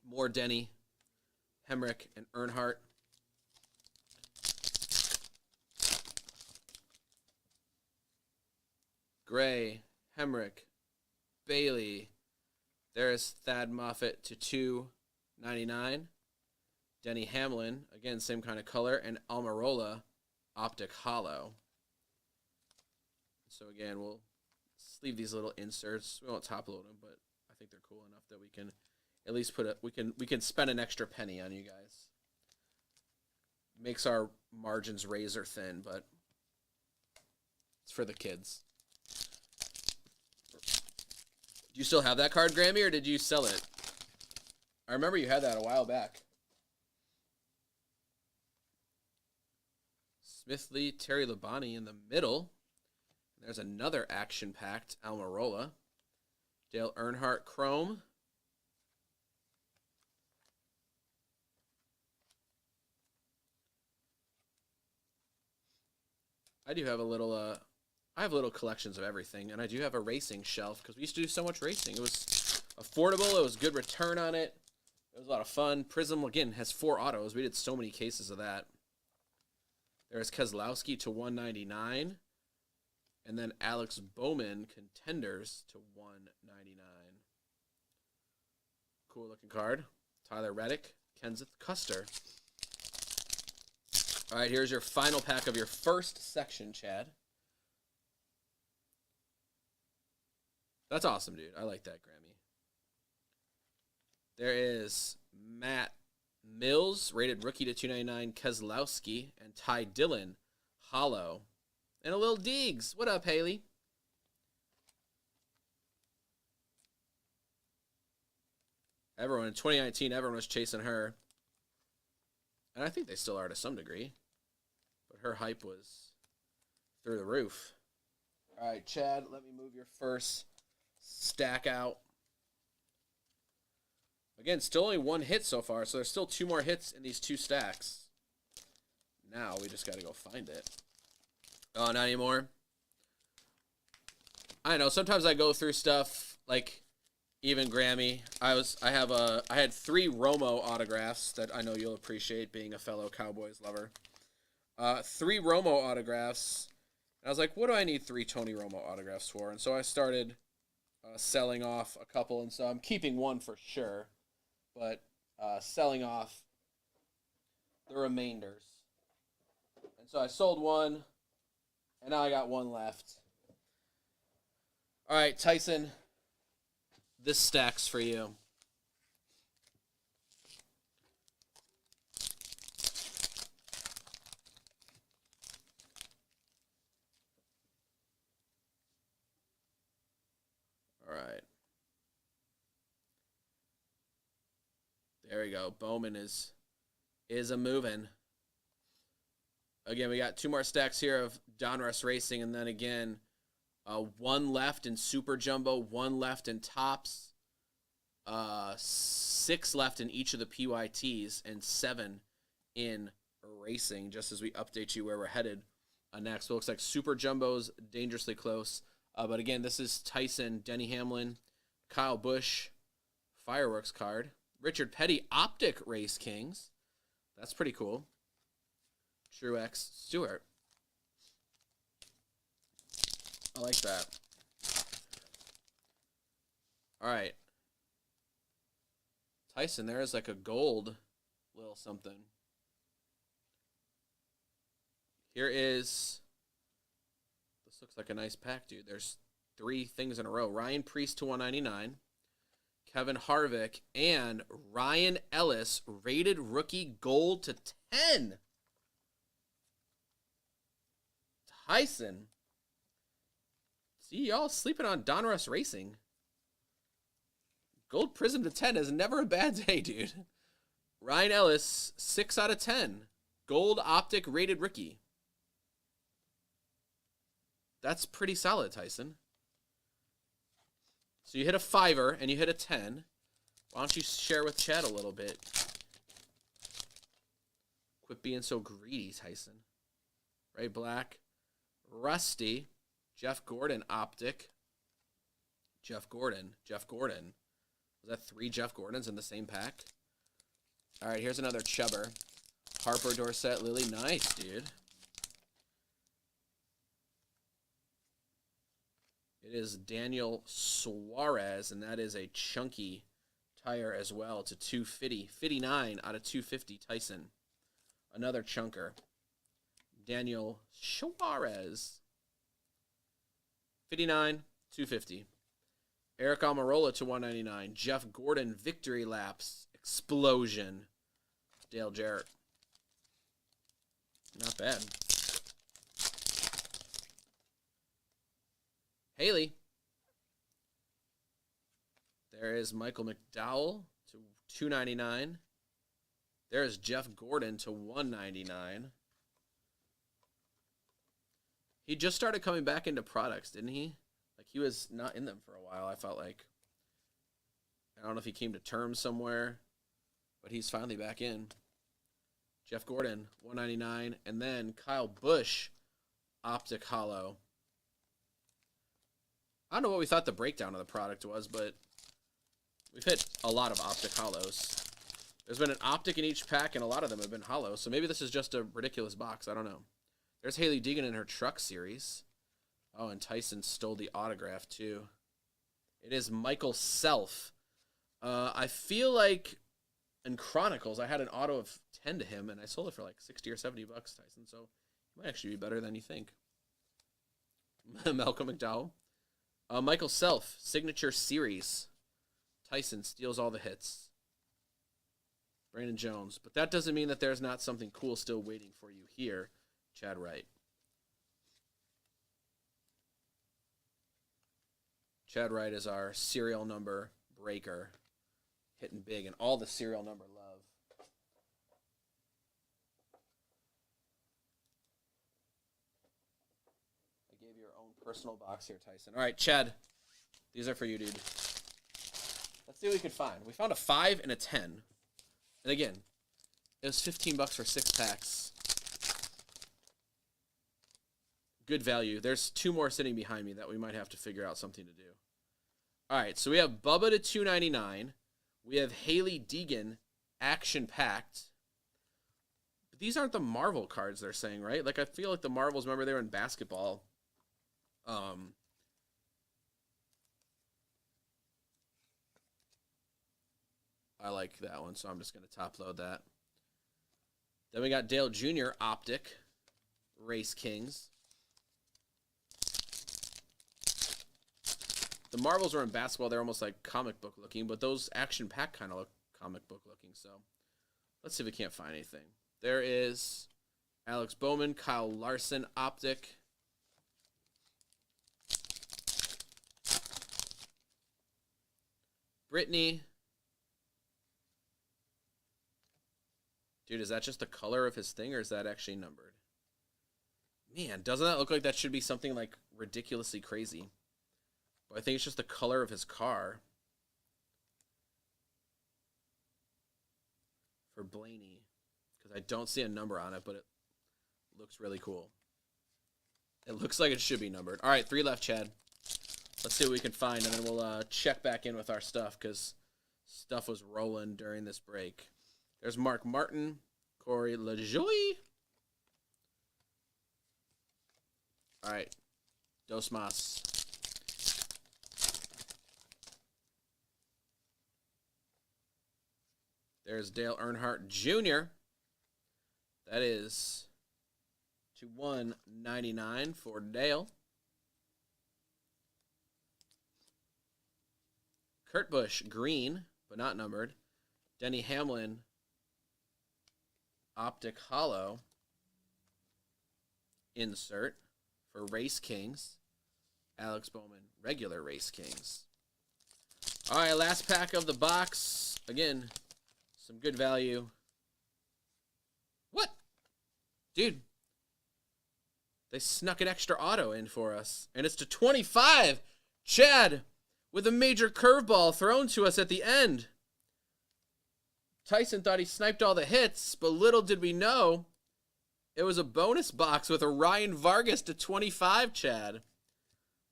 More Denny, Hemrick, and Earnhardt. Gray, Hemrick, Bailey. There's Thad Moffitt to 299. Denny Hamlin, again, same kind of color. And Almirola, Optic Hollow. So, again, we'll Let's leave these little inserts. We won't top load them, but I think they're cool enough that we can at least put we can spend an extra penny on you guys. Makes our margins razor thin, but it's for the kids. Do you still have that card, Grammy, or did you sell it? I remember you had that a while back. Smithley, Terry Labonte in the middle. There's another action-packed Almirola. Dale Earnhardt Chrome. I do have a little, I have little collections of everything, and I do have a racing shelf because we used to do so much racing. It was affordable. It was good return on it. It was a lot of fun. Prism, again, has 4 autos. We did so many cases of that. There's Keselowski to 199. And then Alex Bowman, Contenders to 199. Cool looking card. Tyler Reddick, Kenseth Custer. All right, here's your final pack of your first section, Chad. That's awesome, dude. I like that, Grammy. There is Matt Mills, rated rookie to 299, Keselowski, and Ty Dillon, hollow. And a little Deegs. What up, Haley? Everyone in 2019, everyone was chasing her. And I think they still are to some degree. But her hype was through the roof. All right, Chad, let me move your first stack out. Again, still only 1 hit so far, so there's still 2 more hits in these 2 stacks. Now we just got to go find it. Oh, not anymore. I know. Sometimes I go through stuff like even Grammy. I had 3 Romo autographs that I know you'll appreciate, being a fellow Cowboys lover. 3 Romo autographs. And I was like, what do I need 3 Tony Romo autographs for? And so I started selling off a couple, and so I'm keeping 1 for sure, but selling off the remainders. And so I sold 1. And now I got 1 left. All right, Tyson, this stack's for you. All right. There we go. Bowman is a moving. Again, we got 2 more stacks here of Donruss Racing, and then again, 1 left in Super Jumbo, 1 left in Tops, 6 left in each of the PYTs, and 7 in Racing, just as we update you where we're headed next. So it looks like Super Jumbo's dangerously close. But again, this is Tyson, Denny Hamlin, Kyle Busch, Fireworks card, Richard Petty, Optic Race Kings. That's pretty cool. Truex Stewart. I like that. All right. Tyson, there is like a gold little something. Here is, this looks like a nice pack, dude. There's 3 things in a row. Ryan Preece to 199. Kevin Harvick and Ryan Ellis, rated rookie gold to 10. Tyson. See, y'all sleeping on Donruss Racing. Gold Prism to 10 is never a bad day, dude. Ryan Ellis, 6 out of 10. Gold Optic rated rookie. That's pretty solid, Tyson. So you hit a 5er and you hit a 10. Why don't you share with Chad a little bit? Quit being so greedy, Tyson. Ray Black. Rusty, Jeff Gordon Optic. Jeff Gordon. Was that 3 Jeff Gordons in the same pack? All right, here's another Chubber. Harper, Dorsett, Lily. Nice, dude. It is Daniel Suarez, and that is a chunky tire as well to 250. 59 out of 250, Tyson. Another chunker. Daniel Suarez. 59, 250. Eric Almirola to 199. Jeff Gordon, victory laps, explosion. Dale Jarrett. Not bad. Haley. There is Michael McDowell to 299. There is Jeff Gordon to 199. He just started coming back into products, didn't he? Like, he was not in them for a while, I felt like. I don't know if he came to terms somewhere, but he's finally back in. Jeff Gordon, 199. And then Kyle Busch, Optic Hollow. I don't know what we thought the breakdown of the product was, but we've hit a lot of Optic Hollows. There's been an Optic in each pack, and a lot of them have been hollow. So maybe this is just a ridiculous box. I don't know. There's Haley Deegan in her truck series. Oh, and Tyson stole the autograph, too. It is Michael Self. I feel like in Chronicles, I had an auto of 10 to him, and I sold it for like 60 or 70 bucks, Tyson. So it might actually be better than you think. Malcolm McDowell. Michael Self, signature series. Tyson steals all the hits. Brandon Jones. But that doesn't mean that there's not something cool still waiting for you here. Chad Wright. Chad Wright is our serial number breaker. Hitting big and all the serial number love. I gave you your own personal box here, Tyson. All right, Chad. These are for you, dude. Let's see what we can find. We found a 5 and a 10. And again, it was 15 bucks for 6 packs. Good value. There's 2 more sitting behind me that we might have to figure out something to do. All right, so we have Bubba to 299. We have Haley Deegan, action packed. But these aren't the Marvel cards they're saying, right? Like, I feel like the Marvels, remember they were in basketball. I like that one, so I'm just going to top load that. Then we got Dale Jr., Optic, Race Kings. The Marvels were in basketball. They're almost like comic book looking, but those action pack kind of look comic book looking. So let's see if we can't find anything. There is Alex Bowman, Kyle Larson, Optic. Brittany. Dude, is that just the color of his thing, or is that actually numbered? Man, doesn't that look like that should be something like ridiculously crazy? But I think it's just the color of his car. For Blaney. Because I don't see a number on it, but it looks really cool. It looks like it should be numbered. All right, 3 left, Chad. Let's see what we can find, and then we'll check back in with our stuff, because stuff was rolling during this break. There's Mark Martin, Corey LaJoie. All right, Dos Mas. There's Dale Earnhardt Jr. That is to 199 for Dale. Kurt Busch, green, but not numbered. Denny Hamlin, Optic Hollow. Insert for Race Kings. Alex Bowman, regular Race Kings. All right, last pack of the box. Again, some good value. What? Dude. They snuck an extra auto in for us. And it's to 25. Chad with a major curveball thrown to us at the end. Tyson thought he sniped all the hits, but little did we know it was a bonus box with a Ryan Vargas to 25, Chad.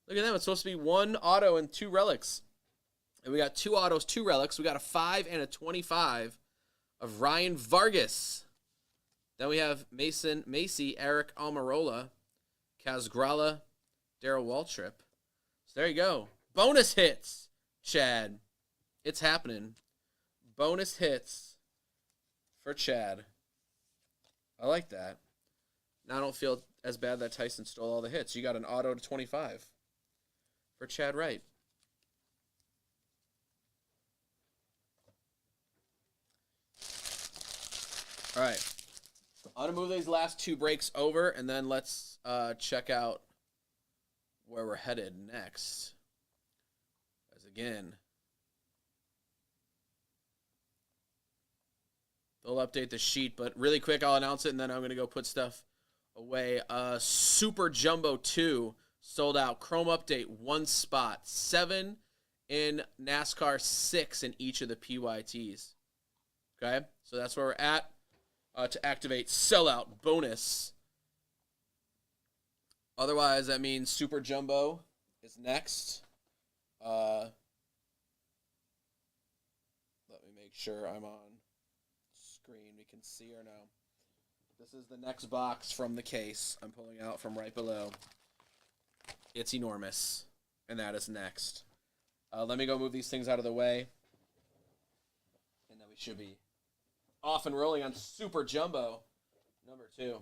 Look at that. It's supposed to be 1 auto and 2 relics. And we got 2 autos, 2 relics. We got a 5 and a 25 of Ryan Vargas. Then we have Mason Macy, Eric Almirola, Kaz Gralla, Darrell Waltrip. So there you go. Bonus hits, Chad. It's happening. Bonus hits for Chad. I like that. Now I don't feel as bad that Tyson stole all the hits. You got an auto to 25 for Chad Wright. All right. I'm going to move these last two breaks over, and then let's check out where we're headed next. As again, they'll update the sheet, but really quick, I'll announce it, and then I'm going to go put stuff away. Super Jumbo 2 sold out. Chrome update, 1 spot. 7 in NASCAR, 6 in each of the PYTs. Okay, so that's where we're at. To activate sellout bonus. Otherwise, that means Super Jumbo is next. Let me make sure I'm on screen. We can see her now. This is the next box from the case I'm pulling out from right below. It's enormous, and that is next. Let me go move these things out of the way, and then we should be off and rolling on Super Jumbo number 2.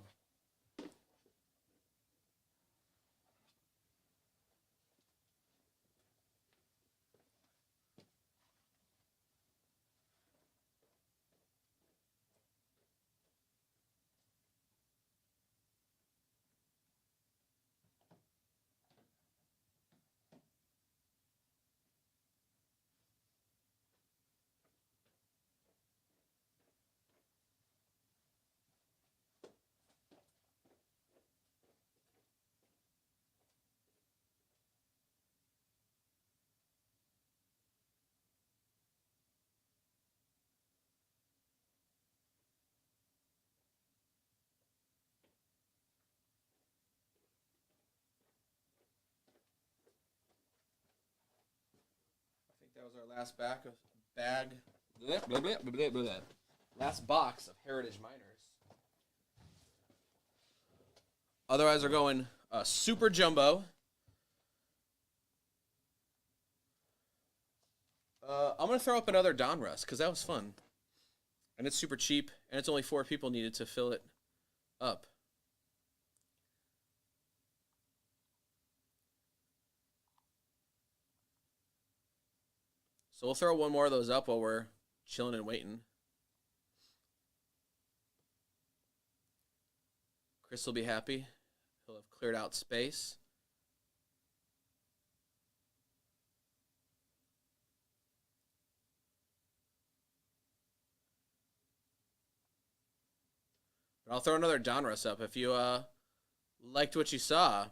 That was our last last box of Heritage Miners. Otherwise, we're going Super Jumbo. I'm going to throw up another Donruss because that was fun. And it's super cheap, and it's only 4 people needed to fill it up. So we'll throw one more of those up while we're chilling and waiting. Chris will be happy. He'll have cleared out space. But I'll throw another Donruss up. If you liked what you saw,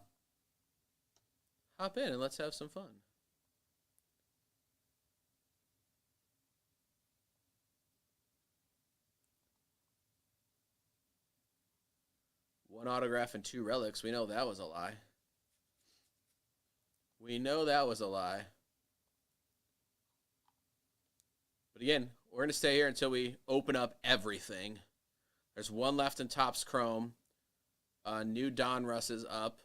hop in and let's have some fun. One autograph and 2 relics. We know that was a lie. We know that was a lie. But again, we're going to stay here until we open up everything. There's 1 left in Topps Chrome. New Donruss is up.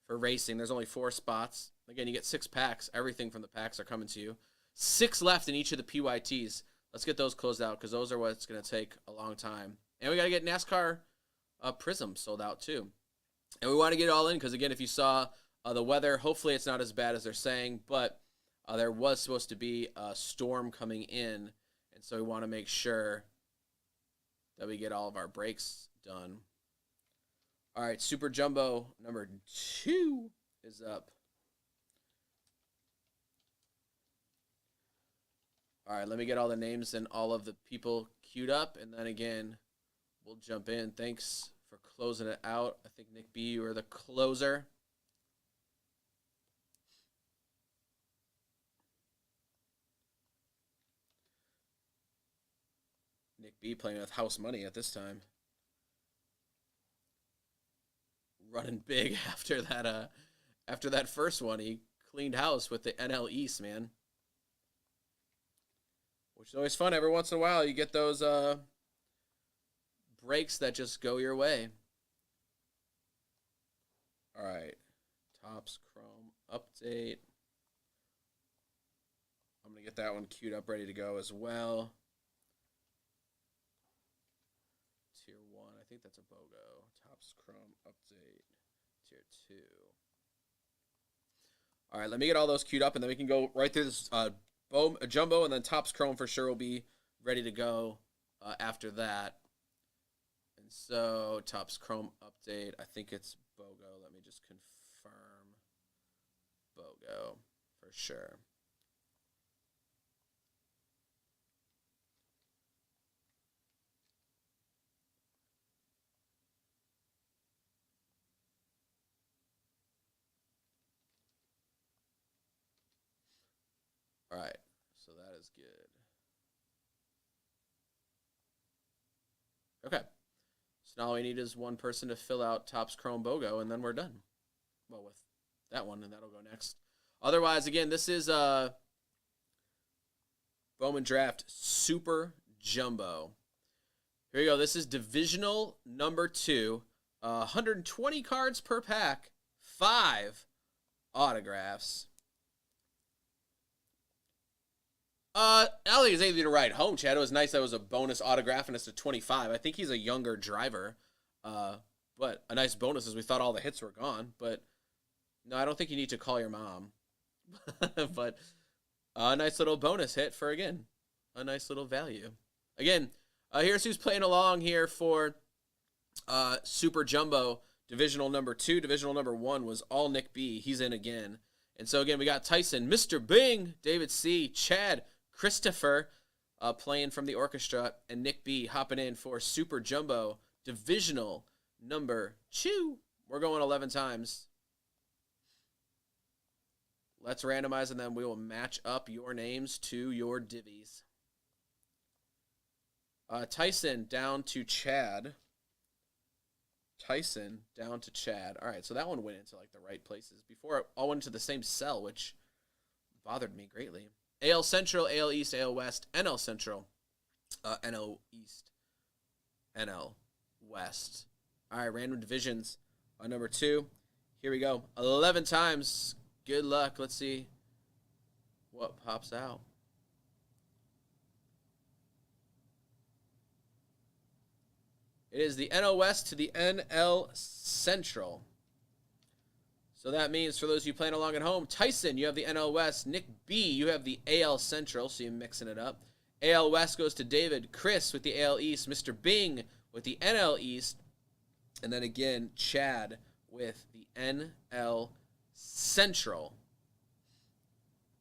For racing, there's only 4 spots. Again, you get 6 packs. Everything from the packs are coming to you. 6 left in each of the PYTs. Let's get those closed out because those are what's going to take a long time. And we got to get NASCAR Prism sold out too. And we want to get it all in because, again, if you saw the weather, hopefully it's not as bad as they're saying, but there was supposed to be a storm coming in, and so we want to make sure that we get all of our breaks done. All right, Super Jumbo number 2 is up. All right, let me get all the names and all of the people queued up, and then again, we'll jump in. Thanks for closing it out. I think, Nick B., you are the closer. Nick B. playing with house money at this time. Running big after that first one. He cleaned house with the NL East, man. Which is always fun. Every once in a while, you get those breaks that just go your way. All right. Topps Chrome update. I'm going to get that one queued up, ready to go as well. Tier 1. I think that's a BOGO. Topps Chrome update. Tier 2. All right, let me get all those queued up, and then we can go right through this jumbo, and then Topps Chrome for sure will be ready to go after that. And so Topps Chrome update, I think it's BOGO. Let me just confirm BOGO for sure. All right, so that is good. Okay, so now all we need is one person to fill out Topps Chrome BOGO, and then we're done. Well, with that one, and that'll go next. Otherwise, again, this is Bowman Draft Super Jumbo. Here you go. This is divisional number 2. 120 cards per pack. 5 autographs. I don't think it's anything to write home, Chad. It was nice that it was a bonus autograph and it's a 25. I think he's a younger driver. But a nice bonus as we thought all the hits were gone. But no, I don't think you need to call your mom. But a nice little bonus hit for, again, a nice little value. Again, here's who's playing along here for Super Jumbo Divisional number 2. Divisional number 1 was all Nick B. He's in again. And so, again, we got Tyson, Mr. Bing, David C., Chad, Christopher playing from the orchestra, and Nick B. hopping in for Super Jumbo Divisional number 2. We're going 11 times. Let's randomize, and then we will match up your names to your divvies. Tyson down to Chad. Tyson down to Chad. All right, so that one went into like the right places. Before it all went into the same cell, which bothered me greatly. AL Central, AL East, AL West, NL Central, NL East, NL West. All right, random divisions. Number 2. Here we go. 11 times. Good luck. Let's see what pops out. It is the NL West to the NL Central. So that means for those of you playing along at home, Tyson, you have the NL West. Nick B, you have the AL Central, so you're mixing it up. AL West goes to David. Chris with the AL East. Mr. Bing with the NL East. And then again, Chad with the NL Central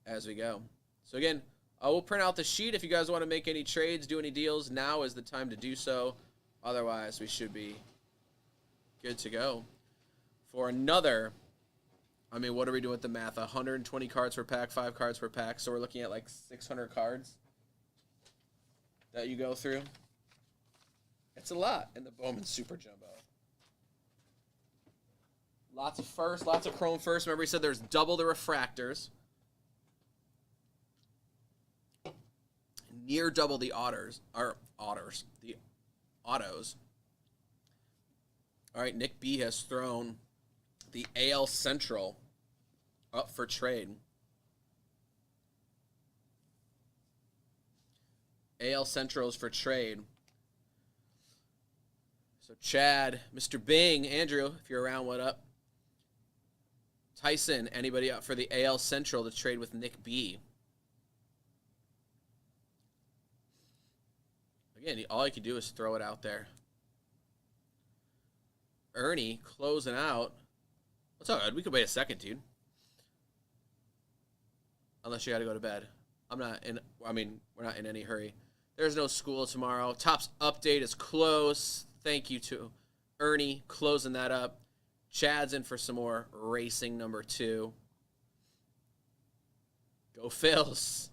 as we go. So again, we'll print out the sheet. If you guys want to make any trades, do any deals, now is the time to do so. Otherwise, we should be good to go for another. I mean, what are we doing with the math? 120 cards per pack, 5 cards per pack. So we're looking at like 600 cards that you go through. It's a lot in the Bowman Super Jumbo. Lots of first, lots of chrome first. Remember, he said there's double the refractors. Near double the the autos. All right, Nick B has thrown the AL Central up for trade. AL Central is for trade. So Chad, Mr. Bing, Andrew, if you're around, what up? Tyson, anybody up for the AL Central to trade with Nick B? Again, all I can do is throw it out there. Ernie closing out. What's up, Ed? We could wait a second, dude. Unless you got to go to bed. We're not in any hurry. There's no school tomorrow. Topps update is close. Thank you to Ernie closing that up. Chad's in for some more racing number 2. Go Phils.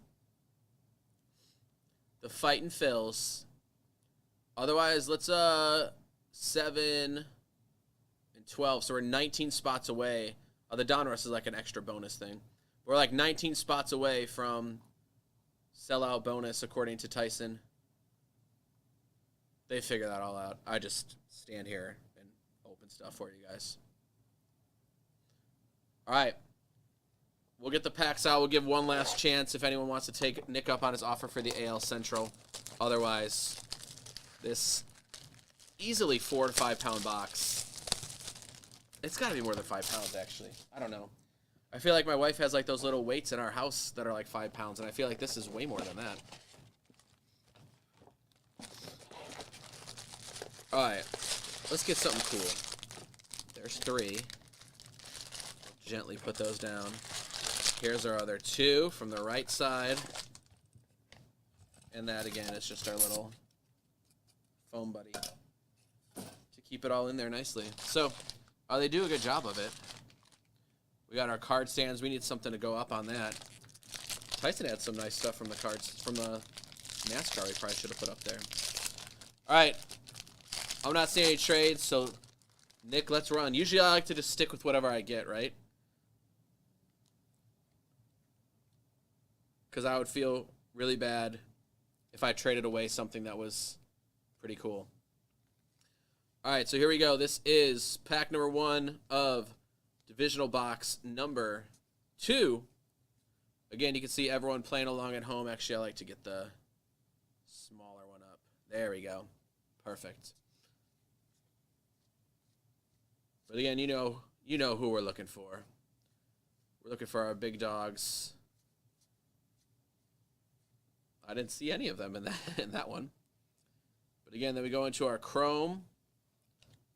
The fighting Phils. Otherwise, let's 7 and 12. So we're 19 spots away. The Donruss is like an extra bonus thing. We're like 19 spots away from sellout bonus, according to Tyson. They figure that all out. I just stand here and open stuff for you guys. All right. We'll get the packs out. We'll give one last chance if anyone wants to take Nick up on his offer for the AL Central. Otherwise, this easily 4 to 5 pound box. It's got to be more than 5 pounds, actually. I don't know. I feel like my wife has like those little weights in our house that are like 5 pounds, and I feel like this is way more than that. Alright, let's get something cool. There's 3. Gently put those down. Here's our other 2 from the right side. And that, again, is just our little foam buddy to keep it all in there nicely. So, they do a good job of it. We got our card stands. We need something to go up on that. Tyson had some nice stuff from the cards, from the NASCAR we probably should have put up there. All right. I'm not seeing any trades, so Nick, let's run. Usually I like to just stick with whatever I get, right? Because I would feel really bad if I traded away something that was pretty cool. All right, so here we go. This is pack number 1 of divisional box number 2. Again, you can see everyone playing along at home. Actually, I like to get the smaller one up. There we go. Perfect. But again, you know who we're looking for. We're looking for our big dogs. I didn't see any of them in that one. But again, then we go into our chrome,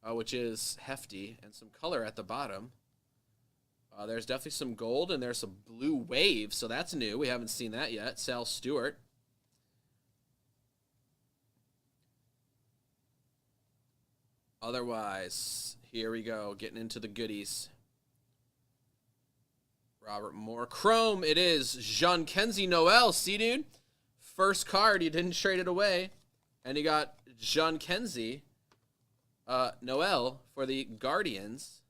which is hefty, and some color at the bottom. There's definitely some gold, and there's some blue wave, so that's new. We haven't seen that yet. Sal Stewart. Otherwise, here we go, getting into the goodies. Robert Moore. Chrome, it is Jean-Kenzie Noel. See, dude? First card, you didn't trade it away. And you got Jean-Kenzie Noel for the Guardians.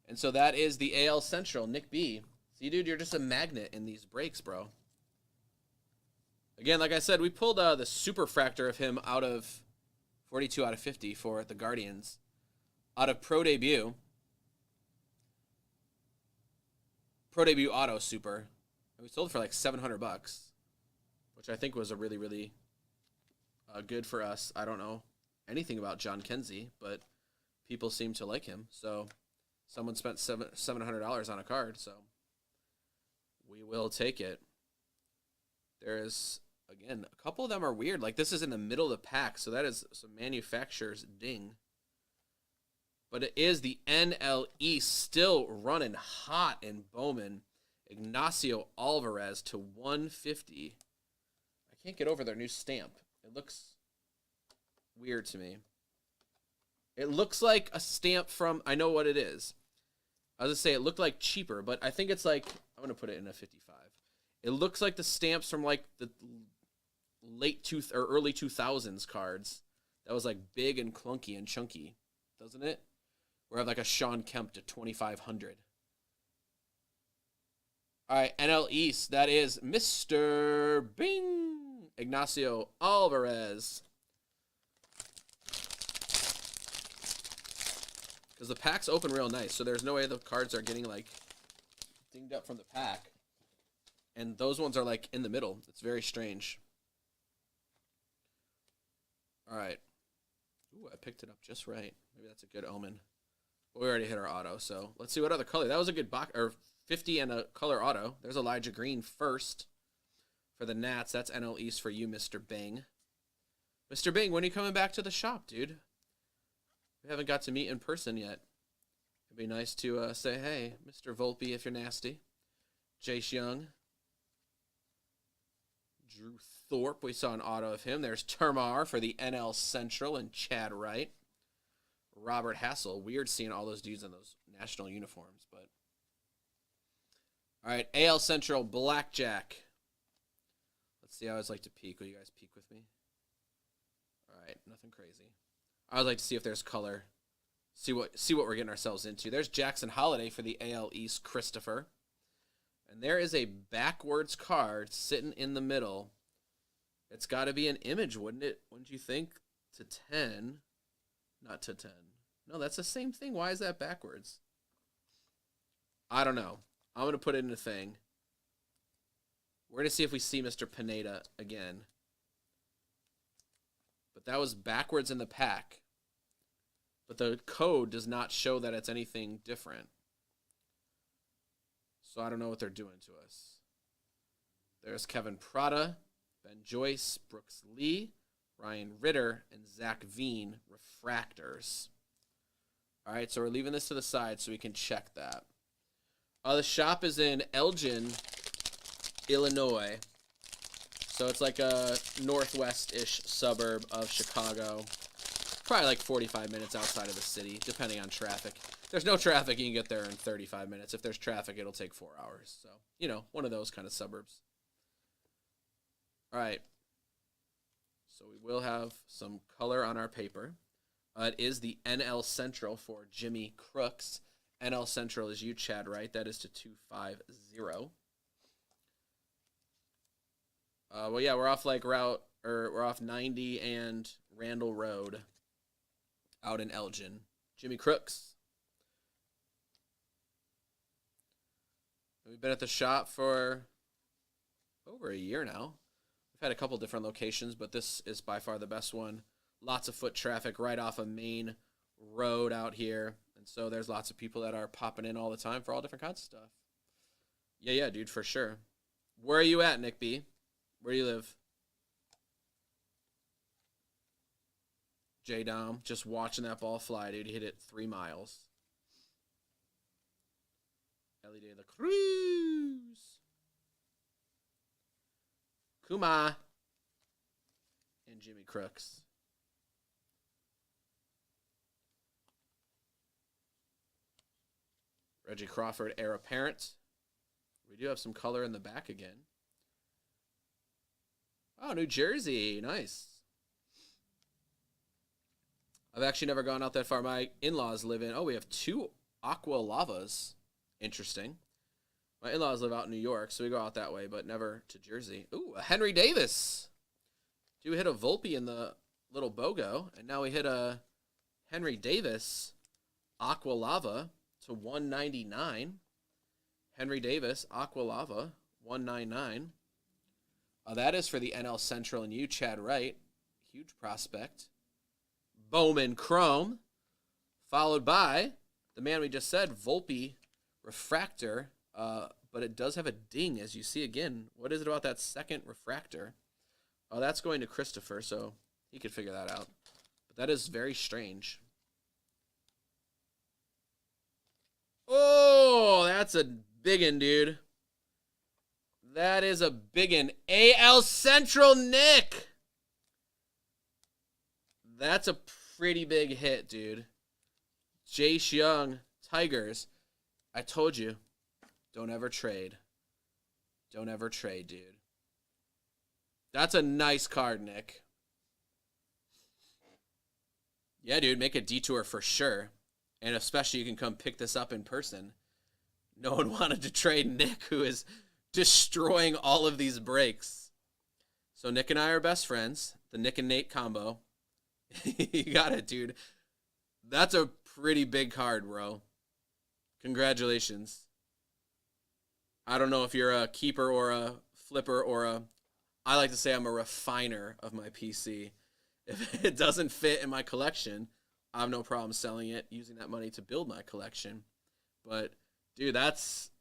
And so that is the AL Central, Nick B. See, dude, you're just a magnet in these breaks, bro. Again, like I said, we pulled the super fractor of him out of 42 out of 50 for the Guardians. Out of Pro Debut. Pro Debut Auto Super. And we sold it for like $700, which I think was a really, really good for us. I don't know anything about Jean-Kenzie, but people seem to like him. So someone spent $700 on a card, so we will take it. There's, again, a couple of them are weird. Like, this is in the middle of the pack, so that is some manufacturer's ding. But it is the NL East still running hot in Bowman. Ignacio Alvarez to 150. I can't get over their new stamp. It looks weird to me. It looks like a stamp from, I know what it is. I was going to say it looked like cheaper, but I think it's like, I'm going to put it in a 55. It looks like the stamps from like the early 2000s cards. That was like big and clunky and chunky, doesn't it? We have like a Sean Kemp to 2,500. All right, NL East, that is Mr. Bing, Ignacio Alvarez. Because the packs open real nice, so there's no way the cards are getting, like, dinged up from the pack. And those ones are, like, in the middle. It's very strange. All right. Ooh, I picked it up just right. Maybe that's a good omen. But we already hit our auto, so let's see what other color. That was a good box, or 50 and a color auto. There's Elijah Green first for the Nats. That's NL East for you, Mr. Bing. Mr. Bing, when are you coming back to the shop, dude? We haven't got to meet in person yet. It'd be nice to say, hey, Mr. Volpe, if you're nasty. Jace Young. Drew Thorpe, we saw an auto of him. There's Termar for the NL Central and Chad Wright. Robert Hassel. Weird seeing all those dudes in those national uniforms, but. All right, AL Central, Blackjack. Let's see how I always like to peek. Will you guys peek with me? All right, nothing crazy. I would like to see if there's color. See what we're getting ourselves into. There's Jackson Holiday for the AL East, Christopher. And there is a backwards card sitting in the middle. It's got to be an image, wouldn't it? Wouldn't you think? To 10. Not to 10. No, that's the same thing. Why is that backwards? I don't know. I'm going to put it in a thing. We're going to see if we see Mr. Pineda again. But that was backwards in the pack. But the code does not show that it's anything different. So I don't know what they're doing to us. There's Kevin Prada, Ben Joyce, Brooks Lee, Ryan Ritter, and Zach Veen, refractors. All right, so we're leaving this to the side so we can check that. The shop is in Elgin, Illinois. So it's like a northwest-ish suburb of Chicago. Probably like 45 minutes outside of the city, depending on traffic. If there's no traffic, you can get there in 35 minutes. If there's traffic, it'll take 4 hours. So, you know, one of those kind of suburbs. All right. So we will have some color on our paper. It is the NL Central for Jimmy Crooks. NL Central is you, Chad, right? That is to 250. Well, yeah, we're off we're off 90 and Randall Road out in Elgin. Jimmy Crooks. We've been at the shop for over a year now. We've had a couple different locations, but this is by far the best one. Lots of foot traffic right off a main road out here. And so there's lots of people that are popping in all the time for all different kinds of stuff. Yeah, dude, for sure. Where are you at, Nick B? Where do you live? J-Dom, just watching that ball fly, dude. He hit it 3 miles. Ellie De La Cruz. Kuma. And Jimmy Crooks. Reggie Crawford, heir apparent. We do have some color in the back again. Oh, New Jersey. Nice. I've actually never gone out that far. My in-laws live in... Oh, we have 2 Aqua Lavas. Interesting. My in-laws live out in New York, so we go out that way, but never to Jersey. Ooh, a Henry Davis. Dude, we hit a Volpe in the little BOGO, and now we hit a Henry Davis Aqua Lava to 199. Henry Davis Aqua Lava, 199. That is for the NL Central and you, Chad Wright. Huge prospect. Bowman Chrome, followed by the man we just said, Volpe Refractor, but it does have a ding, as you see again. What is it about that second refractor? Oh, that's going to Christopher, so he could figure that out. But that is very strange. Oh, that's a biggin, dude. That is a biggin. AL Central Nick. That's a pretty big hit, dude. Jace Young, Tigers. I told you, don't ever trade. Don't ever trade, dude. That's a nice card, Nick. Yeah, dude, make a detour for sure. And especially you can come pick this up in person. No one wanted to trade Nick, who is destroying all of these breaks. So Nick and I are best friends. The Nick and Nate combo. You got it, dude. That's a pretty big card, bro. Congratulations. I don't know if you're a keeper or a flipper or a... I like to say I'm a refiner of my PC. If it doesn't fit in my collection, I have no problem selling it, using that money to build my collection. But, dude, that's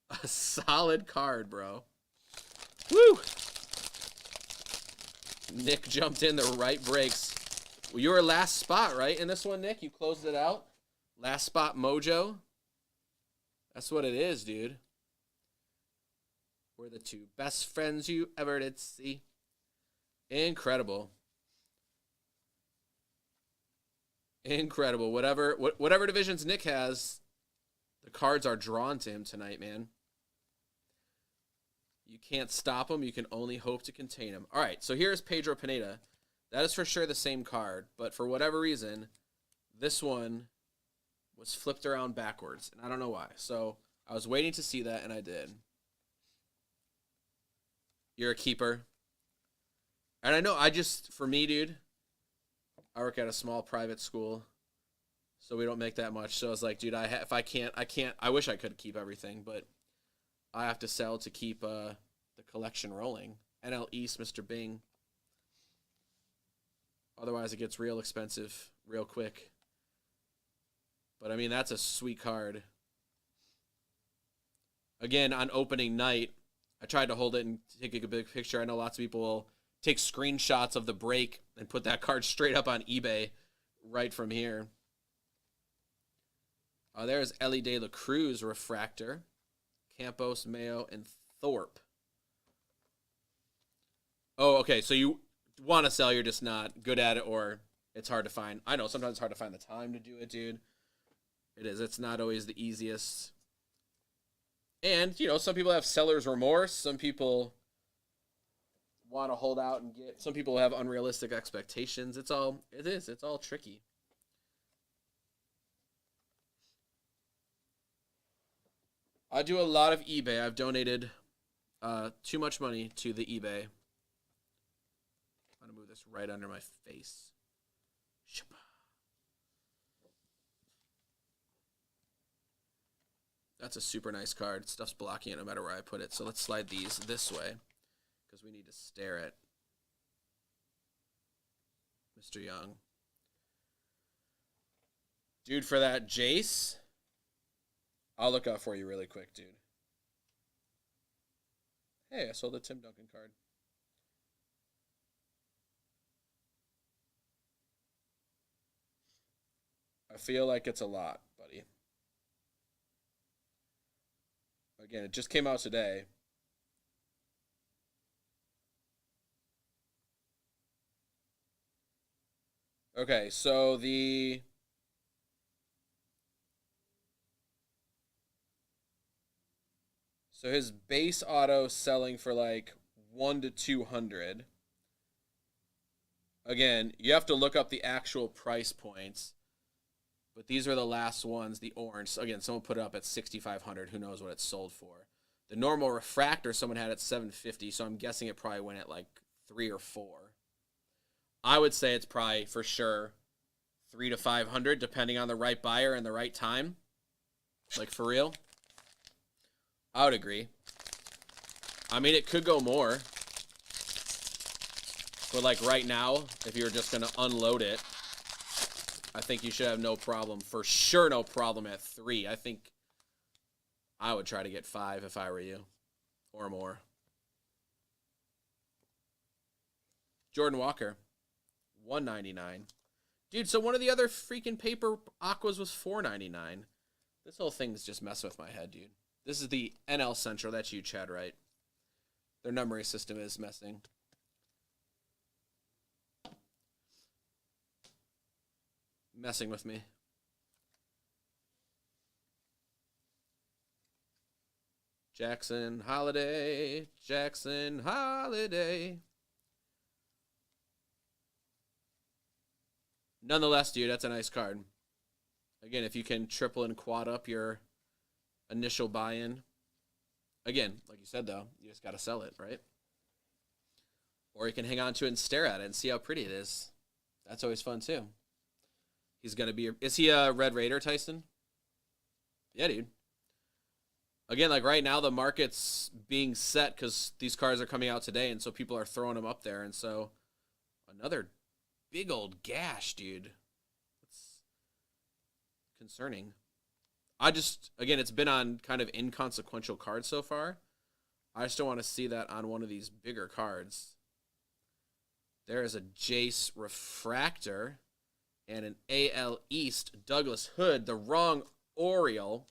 a solid card, bro. Woo! Nick jumped in the right breaks. Well, you were last spot, right, in this one, Nick? You closed it out? Last spot mojo? That's what it is, dude. We're the 2 best friends you ever did see. Incredible. Incredible. Whatever divisions Nick has, the cards are drawn to him tonight, man. You can't stop him. You can only hope to contain him. All right, so here's Pedro Pineda. That is for sure the same card, but for whatever reason, this one was flipped around backwards, and I don't know why. So I was waiting to see that, and I did. You're a keeper. And I know, for me, dude, I work at a small private school, so we don't make that much. So I was like, dude, if I can't. I wish I could keep everything, but I have to sell to keep the collection rolling. NL East, Mr. Bing. Otherwise, it gets real expensive real quick. But, I mean, that's a sweet card. Again, on opening night, I tried to hold it and take a big picture. I know lots of people will take screenshots of the break and put that card straight up on eBay right from here. There's Ellie De La Cruz refractor. Campos, Mayo, and Thorpe. Oh, okay. So you want to sell, you're just not good at it, or it's hard to find. I know sometimes it's hard to find the time to do it, dude. It is. It's not always the easiest. And, you know, some people have seller's remorse. Some people want to hold out and get. Some people have unrealistic expectations. It's all tricky. I do a lot of eBay. I've donated too much money to the eBay. I'm going to move this right under my face. That's a super nice card. Stuff's blocking it no matter where I put it. So let's slide these this way because we need to stare at Mr. Young. Dude, for that Jace, I'll look out for you really quick, dude. Hey, I sold a Tim Duncan card. I feel like it's a lot, buddy. Again, it just came out today. Okay, so his base auto selling for like 1 to 200. Again, you have to look up the actual price points. But these are the last ones, the orange. So again, someone put it up at 6,500. Who knows what it's sold for? The normal refractor, someone had at 750. So I'm guessing it probably went at like 3 or 4. I would say it's probably for sure 3 to 500, depending on the right buyer and the right time. Like for real. I would agree. I mean, it could go more. But like right now, if you're just going to unload it, I think you should have no problem. For sure, no problem at 3. I think I would try to get 5 if I were you. Or more. Jordan Walker. $199. Dude, so one of the other freaking paper aquas was $4.99. This whole thing's just messing with my head, dude. This is the NL Central. That's you, Chad, right? Their numbering system is messing. Messing with me. Jackson Holiday. Jackson Holiday. Nonetheless, dude, that's a nice card. Again, if you can triple and quad up your initial buy-in. Again, like you said, though, you just got to sell it, right? Or you can hang on to it and stare at it and see how pretty it is. That's always fun, too. He's going to be... Is he a Red Raider, Tyson? Yeah, dude. Again, like right now, the market's being set because these cards are coming out today, and so people are throwing them up there. And so another big old gash, dude. It's concerning. Again, it's been on kind of inconsequential cards so far. I just don't want to see that on one of these bigger cards. There is a Jace Refractor and an AL East Douglas Hood, the wrong Oriole.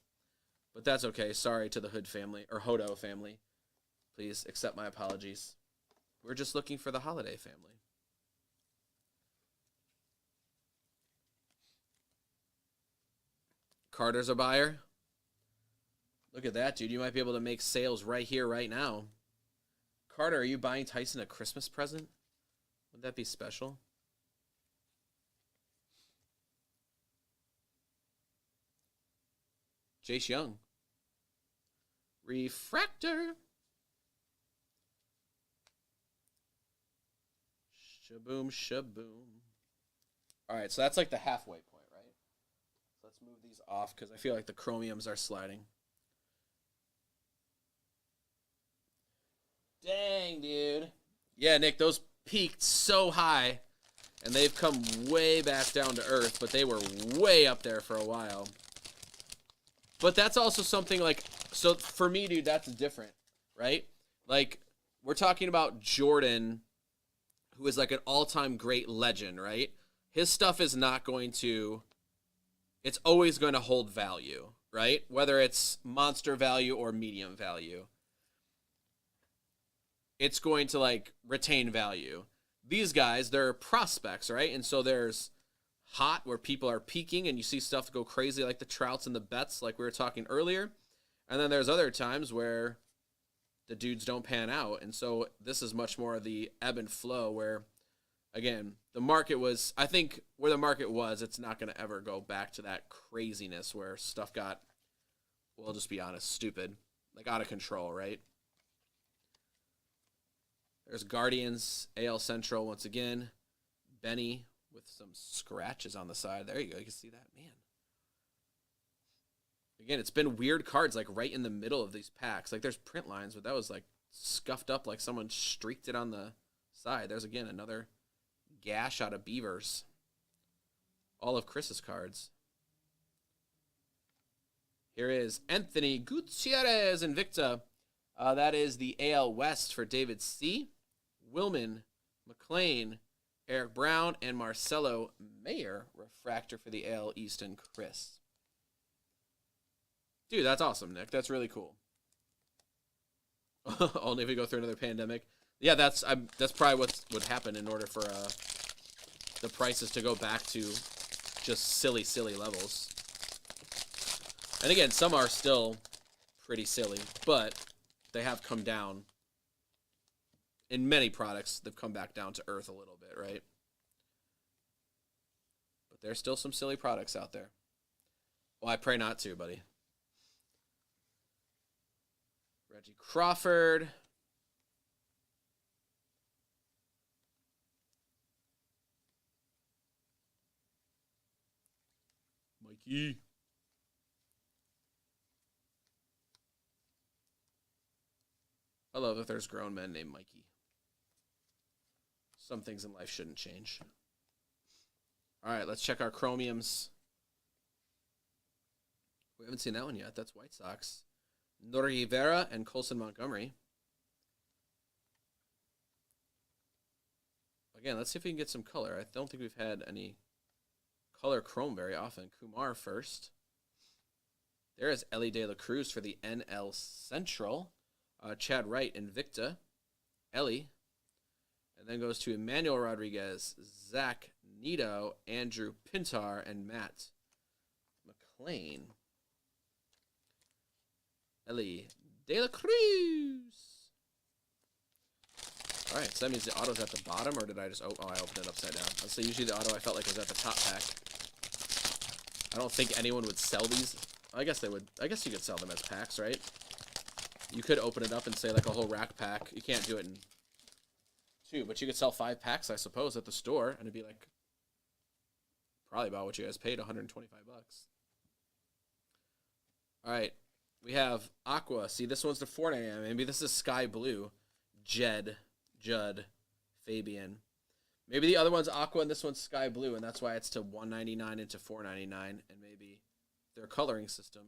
But that's okay. Sorry to the Hood family, or Hodo family. Please accept my apologies. We're just looking for the Holiday family. Carter's a buyer. Look at that, dude. You might be able to make sales right here, right now. Carter, are you buying Tyson a Christmas present? Would that be special? Jace Young. Refractor. Shaboom, shaboom. All right, so that's like the halfway point, right? So let's move these off because I feel like the chromiums are sliding. Dang, dude. Yeah, Nick, those peaked so high, and they've come way back down to earth, but they were way up there for a while. But that's also something like So for me, dude, that's different, right? Like, we're talking about Jordan, who is like an all-time great legend, right? His stuff is not going to, it's always going to hold value, right? Whether it's monster value or medium value. It's going to like retain value. These guys, they're prospects, right? And so there's hot where people are peaking and you see stuff go crazy like the Trouts and the Betts like we were talking earlier. And then there's other times where the dudes don't pan out. And so this is much more of the ebb and flow where, again, the market was, I think where the market was, it's not going to ever go back to that craziness where stuff got, we'll just be honest, stupid, like out of control, right? There's Guardians, AL Central once again. Benny with some scratches on the side. There you go. You can see that. Man. Again, it's been weird cards like right in the middle of these packs. Like there's print lines, but that was like scuffed up like someone streaked it on the side. There's again another gash out of Beavers. All of Chris's cards. Here is Anthony Gutierrez Invicta. That is the AL West for David C. Willman, McLean, Eric Brown, and Marcelo Mayer. Refractor for the AL East and Chris. Dude, that's awesome, Nick. That's really cool. Only if we go through another pandemic. Yeah, that's probably what would happen in order for the prices to go back to just silly, silly levels. And again, some are still pretty silly, but they have come down. In many products, they've come back down to earth a little bit, right? But there's still some silly products out there. Well, I pray not to, buddy. Reggie Crawford. Mikey. I love that there's grown men named Mikey. Some things in life shouldn't change. All right, let's check our chromiums. We haven't seen that one yet. That's White Sox. Norievera and Colson Montgomery. Again, let's see if we can get some color. I don't think we've had any color chrome very often. Kumar first. There is Ellie De La Cruz for the NL Central. Chad Wright, Invicta. Ellie. And then goes to Emmanuel Rodriguez, Zach Nito, Andrew Pintar, and Matt McLean. Ellie De La Cruz. All right, so that means the auto's at the bottom, or did I just... Oh, I opened it upside down. So usually the auto I felt like was at the top pack. I don't think anyone would sell these. I guess they would. I guess you could sell them as packs, right? You could open it up and say like a whole rack pack. You can't do it in 2, but you could sell 5 packs, I suppose, at the store, and it'd be like probably about what you guys paid, $125. All right, we have Aqua. See, this one's the $4.99. Maybe this is Sky Blue. Judd, Fabian. Maybe the other one's Aqua and this one's Sky Blue, and that's why it's to $199 and to $4.99. And maybe their coloring system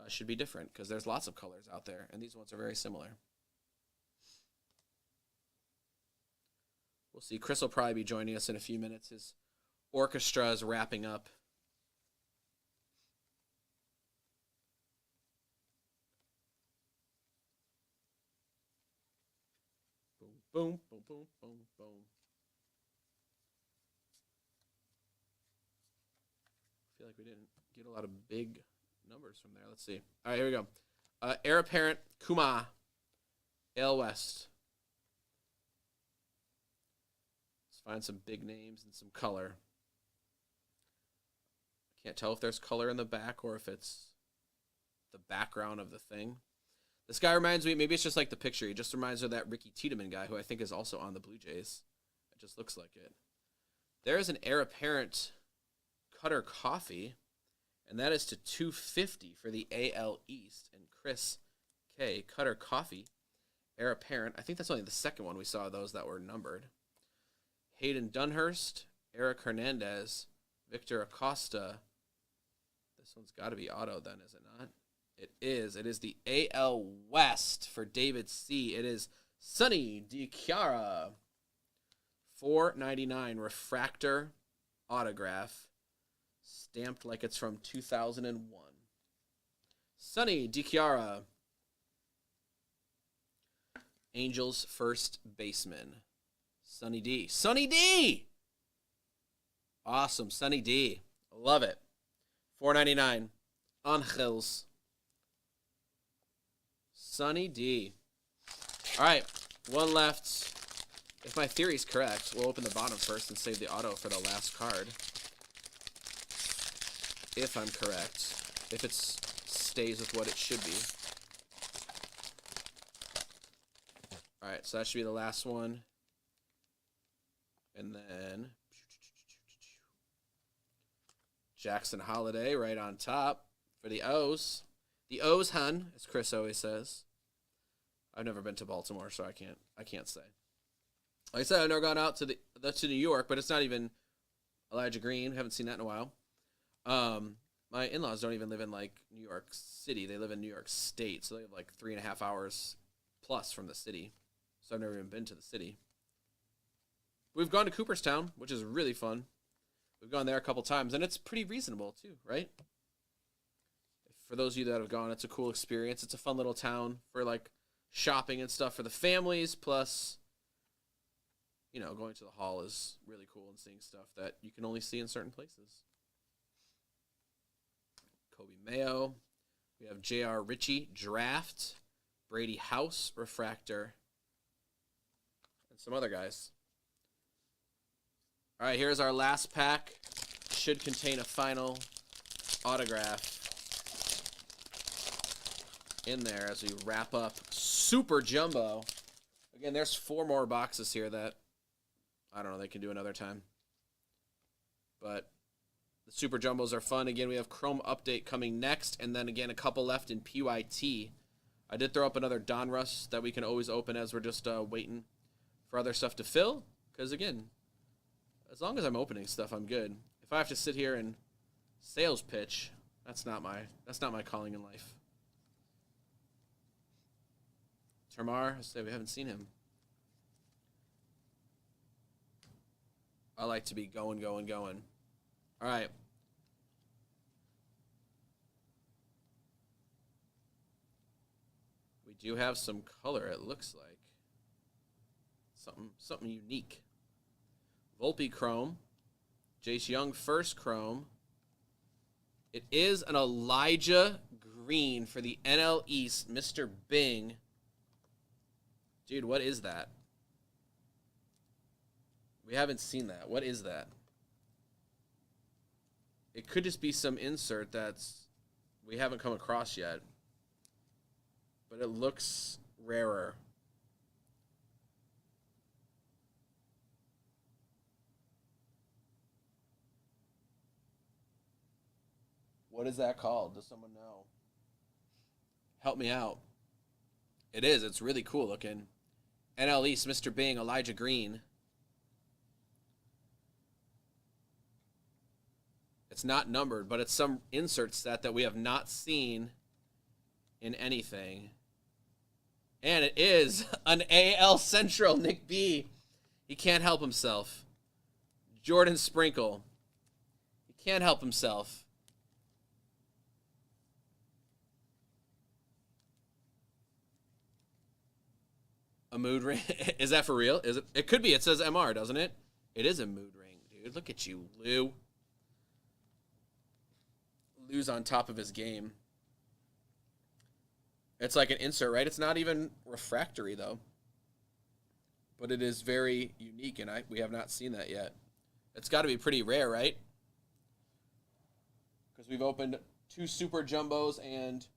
should be different because there's lots of colors out there, and these ones are very similar. We'll see. Chris will probably be joining us in a few minutes. His orchestra is wrapping up. Boom, boom, boom, boom, boom, boom. I feel like we didn't get a lot of big numbers from there. Let's see. All right, here we go. Heir Apparent, Kuma, AL West. Let's find some big names and some color. I can't tell if there's color in the back or if it's the background of the thing. This guy reminds me, maybe it's just like the picture. He just reminds me of that Ricky Tiedemann guy who I think is also on the Blue Jays. It just looks like it. There is an Heir Apparent Cutter Coffee, and that is to $250 for the AL East. And Chris K. Cutter Coffee, Heir Apparent. I think that's only the second one we saw those that were numbered. Hayden Dunhurst, Eric Hernandez, Victor Acosta. This one's got to be auto then, is it not? It is. It is the AL West for David C. It is Sonny DiChiara. $4.99 refractor autograph. Stamped like it's from 2001. Sonny DiChiara. Angels first baseman. Sonny D. Sonny D! Awesome. Sonny D. Love it. $4.99. Angels. Sonny D. All right. One left. If my theory's correct, we'll open the bottom first and save the auto for the last card. If I'm correct. If it stays with what it should be. All right, so that should be the last one. And then Jackson Holiday right on top for the O's. The O's, hun, as Chris always says. I've never been to Baltimore, so I can't say. Like I said, I've never gone out to New York, but it's not even Elijah Green. Haven't seen that in a while. My in-laws don't even live in like New York City. They live in New York State, so they have like 3.5 hours plus from the city. So I've never even been to the city. We've gone to Cooperstown, which is really fun. We've gone there a couple times, and it's pretty reasonable too, right? For those of you that have gone, it's a cool experience. It's a fun little town for like shopping and stuff for the families, plus, you know, going to the hall is really cool and seeing stuff that you can only see in certain places. Kobe Mayo. We have J.R. Ritchie, draft. Brady House, refractor. And some other guys. All right, here's our last pack. Should contain a final autograph in there as we wrap up Super Jumbo. Again, there's 4 more boxes here that, I don't know, they can do another time. But the Super Jumbos are fun. Again, we have Chrome Update coming next, and then again, a couple left in PYT. I did throw up another Donruss that we can always open as we're just waiting for other stuff to fill. Because again, as long as I'm opening stuff, I'm good. If I have to sit here and sales pitch, that's not my calling in life. Termar, I say we haven't seen him. I like to be going. All right. We do have some color, it looks like. Something unique. Volpe Chrome. Jace Young first Chrome. It is an Elijah Green for the NL East, Mr. Bing. Dude, what is that? We haven't seen that. What is that? It could just be some insert that's we haven't come across yet. But it looks rarer. What is that called? Does someone know? Help me out. It is. It's really cool looking. NL East, Mr. Bing, Elijah Green. It's not numbered, but it's some insert set that we have not seen in anything. And it is an AL Central Nick B. He can't help himself. Jordan Sprinkle. He can't help himself. A mood ring? Is that for real? Is it? It could be. It says MR, doesn't it? It is a mood ring, dude. Look at you, Lou. Lou's on top of his game. It's like an insert, right? It's not even refractory, though. But it is very unique, and we have not seen that yet. It's got to be pretty rare, right? Because we've opened 2 Super Jumbos and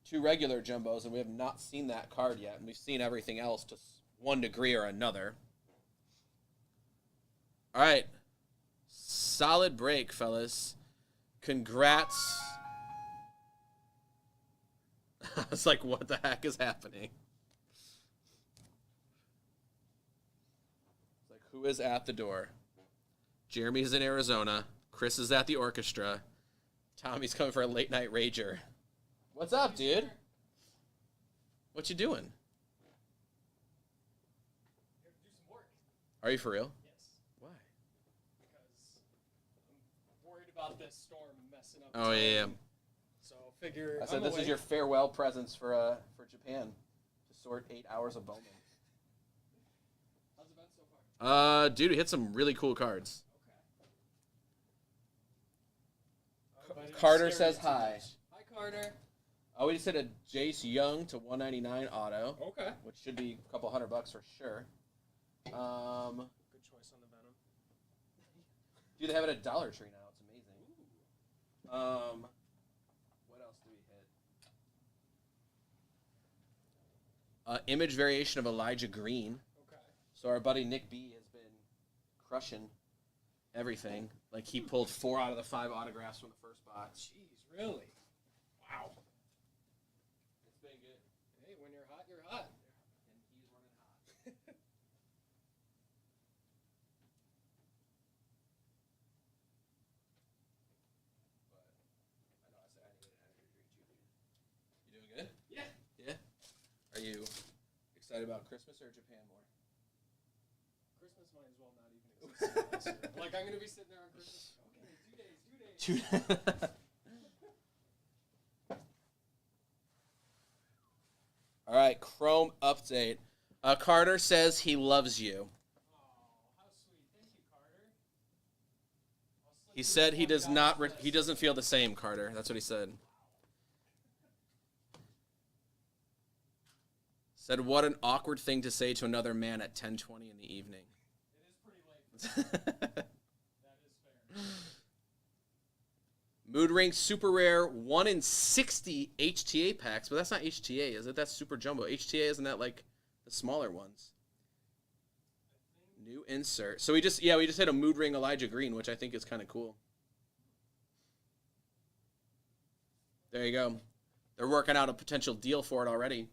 2 regular Jumbos, and we have not seen that card yet. And we've seen everything else to one degree or another. All right. Solid break, fellas. Congrats. It's like, what the heck is happening? It's like, who is at the door? Jeremy's in Arizona. Chris is at the orchestra. Tommy's coming for a late night rager. What's up, dude? What you doing? Here to do some work. Are you for real? Yes. Why? Because I'm worried about this storm messing up. Oh yeah. So figure. I said this is your farewell presents for Japan. To sort 8 hours of Bowman. How's it been so far? Dude, we hit some really cool cards. Okay. Carter says hi. Hi, Carter. Oh, we just hit a Jace Young to 199 auto. Okay. Which should be a couple $100 for sure. Good choice on the Venom. Dude, they have it at Dollar Tree now. It's amazing. What else do we hit? Image variation of Elijah Green. Okay. So our buddy Nick B has been crushing everything. Like he pulled 4 out of the 5 autographs from the first box. Jeez, really? Wow. It's been good. Hey, when you're hot, you're hot. And he's running hot. But I know I said I needed an energy drink too, dude. You doing good? Yeah. Yeah? Are you excited about Christmas or Japan more? Christmas might as well not even exist this year. Like, I'm going to be sitting there on Christmas. Okay, 2 days. All right, Chrome update. Carter says he loves you. Oh, how sweet. Thank you, Carter. He said he does not. He doesn't feel the same, Carter. That's what he said. Said, what an awkward thing to say to another man at 10:20 in the evening. It is pretty late. That is fair. Mood Ring Super Rare 1 in 60 HTA packs, but that's not HTA, is it? That's Super Jumbo. HTA, isn't that like the smaller ones? New insert. So we just hit a Mood Ring Elijah Green, which I think is kind of cool. There you go. They're working out a potential deal for it already.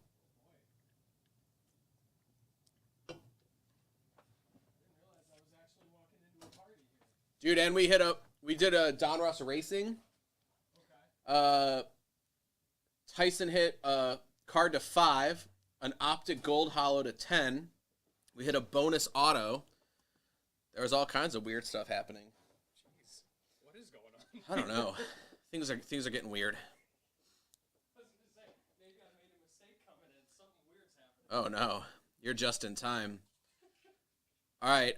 Dude, and we did a Don Ross Racing. Okay. Tyson hit a card to 5, an Optic Gold Hollow to 10. We hit a bonus auto. There was all kinds of weird stuff happening. Jeez. What is going on? I don't know. Things are getting weird. I was going to say, maybe I made a mistake coming in. Something weird's happening. Oh no. You're just in time. All right,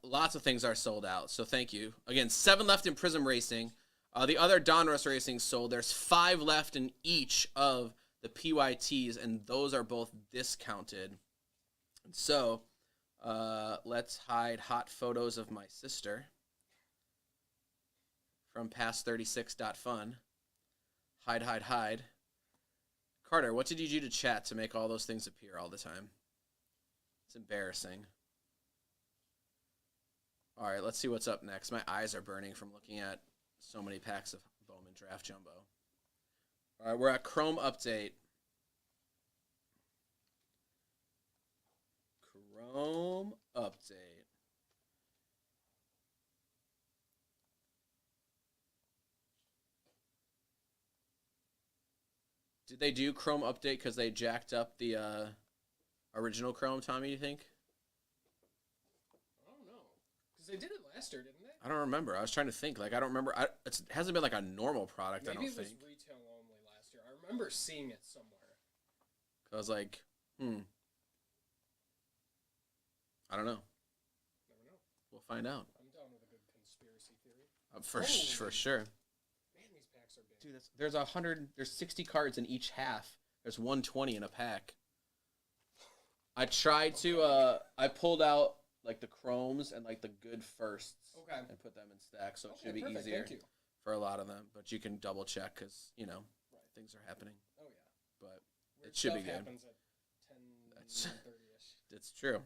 lots of things are sold out, so thank you. Again, 7 left in Prism Racing. The other Donruss Racing sold. There's 5 left in each of the PYTs, and those are both discounted. And so, let's hide hot photos of my sister from past36.fun. Hide, hide, hide. Carter, what did you do to chat to make all those things appear all the time? It's embarrassing. All right, let's see what's up next. My eyes are burning from looking at so many packs of Bowman Draft Jumbo. All right, we're at Chrome Update. Chrome Update. Did they do Chrome Update because they jacked up the original Chrome, Tommy, you think? They did it last year, didn't they? I don't remember. I was trying to think. Like, I don't remember. It hasn't been like a normal product, Maybe I don't think. Maybe it was retail only last year. I remember seeing it somewhere. I was like, I don't know. Never know. We'll find out. I'm down with a good conspiracy theory. For sure. Man, these packs are big. Dude, there's 60 cards in each half. There's 120 in a pack. I tried to, I pulled out like the chromes and like the good firsts, and put them in stacks, so it should be easier for a lot of them. But you can double check because things are happening. Oh yeah, but weird it should be good. Happens at 10:30ish. It's true,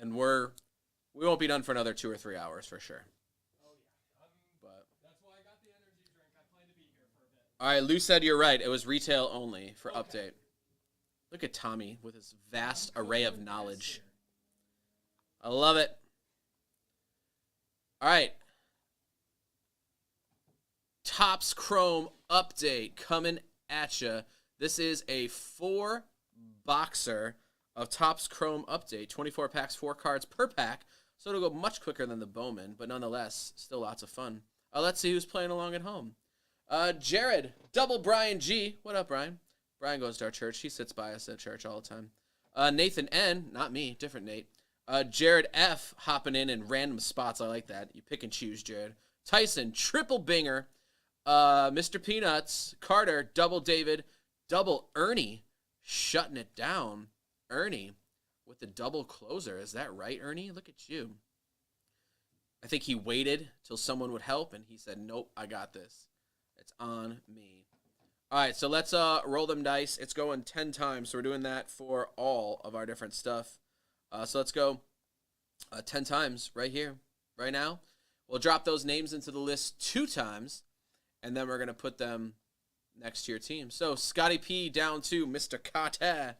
and we won't be done for another 2 or 3 hours for sure. Oh yeah, but that's why I got the energy drink. I plan to be here for a bit. All right, Lou said you're right. It was retail only for update. Look at Tommy with his vast array of knowledge. I love it. All right. Topps Chrome update coming at ya. This is a 4-boxer of Topps Chrome Update. 24 packs, 4 cards per pack. So it'll go much quicker than the Bowman, but nonetheless, still lots of fun. Let's see who's playing along at home. Jared, double Brian G. What up, Brian? Brian goes to our church. He sits by us at church all the time. Nathan N. Not me, different Nate. Jared F. hopping in random spots. I like that. You pick and choose, Jared. Tyson, triple Binger. Mr. Peanuts, Carter, double David, double Ernie, shutting it down. Ernie with the double closer. Is that right, Ernie? Look at you. I think he waited till someone would help, and he said, nope, I got this. It's on me. All right, so let's roll them dice. It's going 10 times, so we're doing that for all of our different stuff. So let's go 10 times right here, right now. We'll drop those names into the list 2 times, and then we're going to put them next to your team. So Scotty P down to Mr. Carter.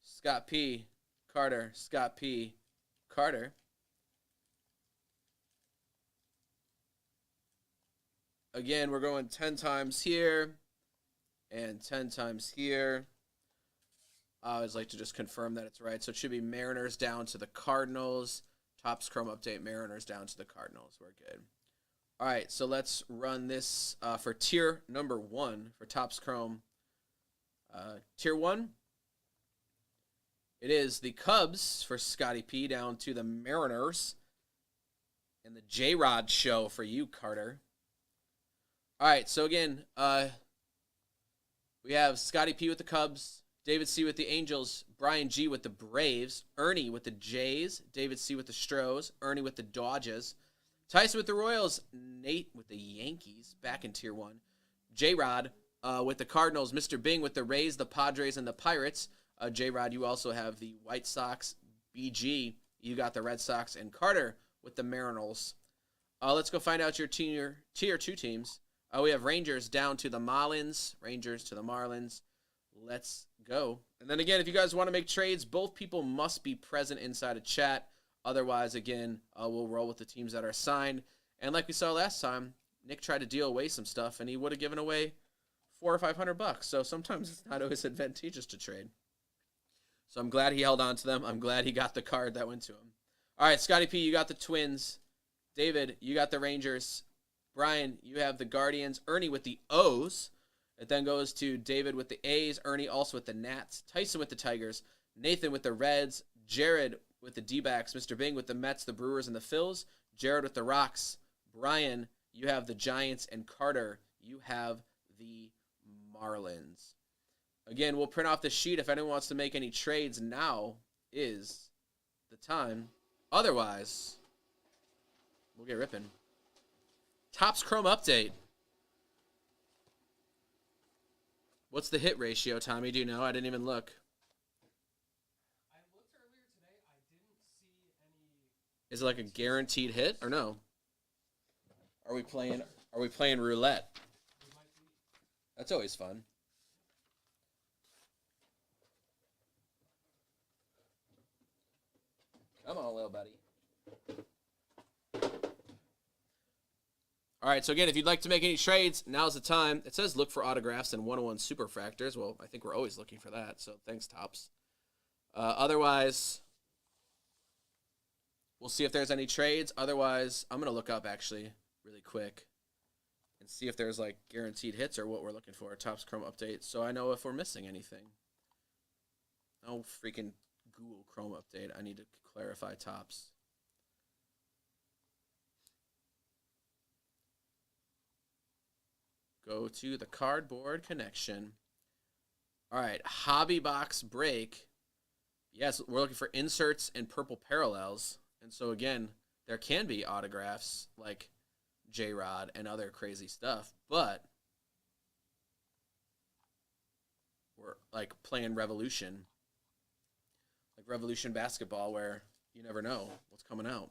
Scott P. Carter. Scott P. Carter. Again, we're going 10 times here and 10 times here. I always like to just confirm that it's right. So it should be Mariners down to the Cardinals. Topps Chrome Update, Mariners down to the Cardinals. We're good. All right, so let's run this for tier number 1 for Topps Chrome. Tier 1, it is the Cubs for Scotty P down to the Mariners. And the J-Rod show for you, Carter. All right, so again, we have Scotty P with the Cubs, David C with the Angels, Brian G with the Braves, Ernie with the Jays, David C with the Stros, Ernie with the Dodgers, Tyson with the Royals, Nate with the Yankees, back in Tier 1, J-Rod with the Cardinals, Mr. Bing with the Rays, the Padres, and the Pirates. J-Rod, you also have the White Sox, BG, you got the Red Sox, and Carter with the Mariners. Let's go find out your Tier 2 teams. We have Rangers down to the Marlins. Rangers to the Marlins. Let's go. And then again, if you guys want to make trades, both people must be present inside a chat. Otherwise, again, we'll roll with the teams that are assigned. And like we saw last time, Nick tried to deal away some stuff, and he would have given away $400 or $500. So sometimes it's not always advantageous to trade. So I'm glad he held on to them. I'm glad he got the card that went to him. All right, Scotty P, you got the Twins. David, you got the Rangers. Brian, you have the Guardians. Ernie with the O's. It then goes to David with the A's. Ernie also with the Nats. Tyson with the Tigers. Nathan with the Reds. Jared with the D-backs. Mr. Bing with the Mets, the Brewers, and the Phils. Jared with the Rocks. Brian, you have the Giants. And Carter, you have the Marlins. Again, we'll print off the sheet. If anyone wants to make any trades, now is the time. Otherwise, we'll get ripping. Topps Chrome Update. What's the hit ratio, Tommy? Do you know? I didn't even look. I looked earlier today. I didn't see any. Is it like a guaranteed hit or no? Are we playing roulette? We might be. That's always fun. Come on, little buddy. All right, so again, if you'd like to make any trades, now's the time. It says look for autographs and 101 superfractors. Well, I think we're always looking for that, so thanks, Topps. Otherwise, we'll see if there's any trades. Otherwise, I'm going to look up, actually, really quick and see if there's, like, guaranteed hits or what we're looking for. Topps Chrome Update, so I know if we're missing anything. Oh, freaking Google Chrome Update. I need to clarify Topps. Go to the cardboard connection. All right, hobby box break. Yes, we're looking for inserts and purple parallels. And so, again, there can be autographs like J-Rod and other crazy stuff, but we're like playing Revolution. Like Revolution basketball where you never know what's coming out.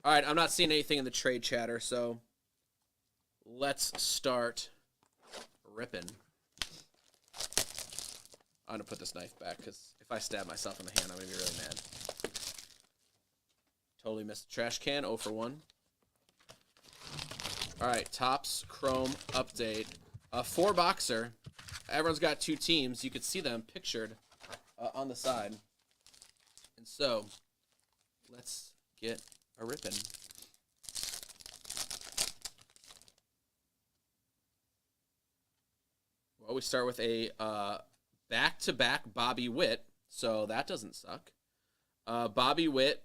All right, I'm not seeing anything in the trade chatter, so let's start ripping. I'm going to put this knife back because if I stab myself in the hand, I'm going to be really mad. Totally missed the trash can, 0 for 1. All right, Topps Chrome update. 4-boxer. Everyone's got 2 teams. You could see them pictured on the side. And so, let's get a ripping. Well, we start with a back-to-back Bobby Witt, so that doesn't suck. Bobby Witt,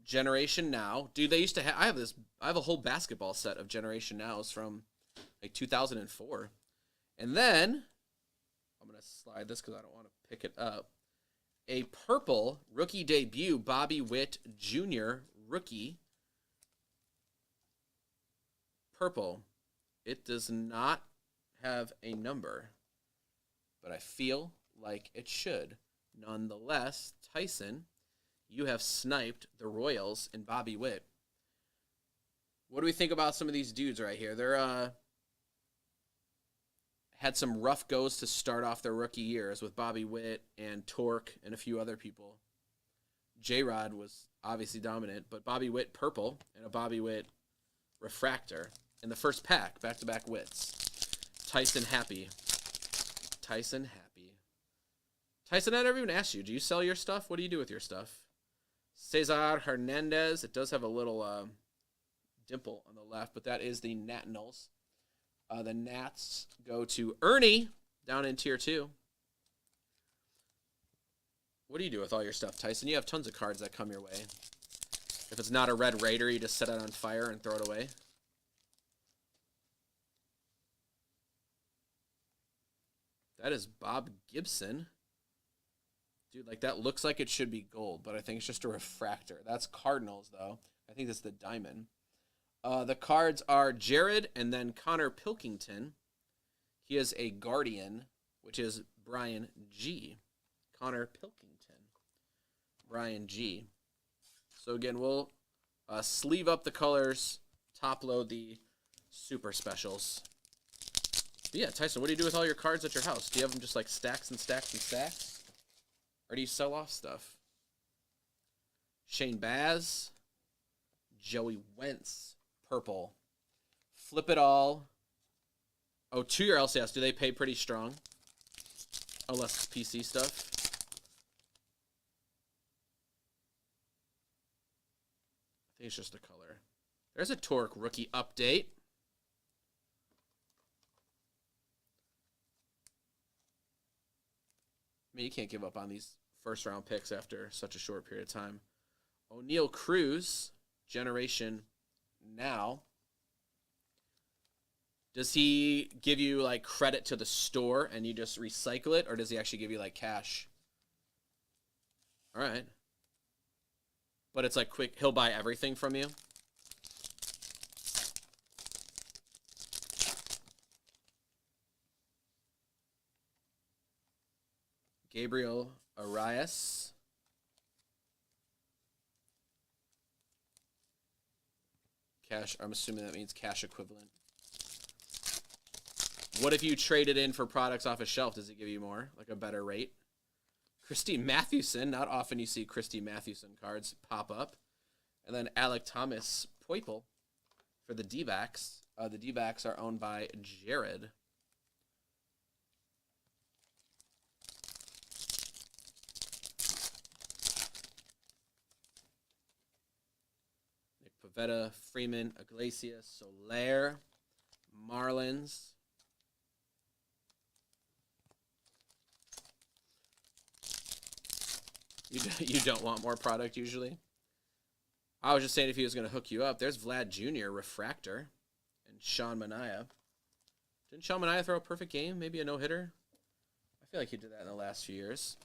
Generation Now. Dude, they used to have, I have a whole basketball set of Generation Nows from like 2004. And then, I'm going to slide this because I don't want to pick it up. A purple rookie debut, Bobby Witt Jr. rookie. Purple. It does not have a number, but I feel like it should. Nonetheless, Tyson, you have sniped the Royals in Bobby Witt. What do we think about some of these dudes right here? They're had some rough goes to start off their rookie years with Bobby Witt and Torque and a few other people. J-Rod was obviously dominant, but Bobby Witt purple and a Bobby Witt refractor in the first pack, back-to-back Witts. Tyson happy. Tyson happy. Tyson, I never even asked you, do you sell your stuff? What do you do with your stuff? Cesar Hernandez. It does have a little dimple on the left, but that is the Nationals. The Nats go to Ernie down in Tier 2. What do you do with all your stuff, Tyson? You have tons of cards that come your way. If it's not a Red Raider, you just set it on fire and throw it away. That is Bob Gibson. Dude, like that looks like it should be gold, but I think it's just a refractor. That's Cardinals, though. I think that's the diamond. The cards are Jared and then Connor Pilkington. He is a Guardian, which is Brian G. Connor Pilkington. Brian G. So again, we'll sleeve up the colors, top load the super specials. But yeah, Tyson, what do you do with all your cards at your house? Do you have them just like stacks and stacks and stacks? Or do you sell off stuff? Shane Baz. Joey Wentz. Purple. Flip it all. Oh, 2-year LCS. Do they pay pretty strong? Oh, less PC stuff. I think it's just a color. There's a Torque rookie update. I mean, you can't give up on these first-round picks after such a short period of time. O'Neal Cruz, Generation Now. Does he give you, like, credit to the store and you just recycle it, or does he actually give you, like, cash? All right. But it's, like, quick. He'll buy everything from you? Gabriel Arias. Cash, I'm assuming that means cash equivalent. What if you traded in for products off a shelf? Does it give you more, like a better rate? Christine Mathewson. Not often you see Christine Mathewson cards pop up. And then Alec Thomas Poiple for the D-backs. The D-backs are owned by Jared. Nick Pavetta, Freeman, Iglesias, Soler, Marlins. You don't want more product usually? I was just saying if he was going to hook you up. There's Vlad Jr., Refractor, and Sean Manaea. Didn't Sean Manaea throw a perfect game? Maybe a no-hitter? I feel like he did that in the last few years.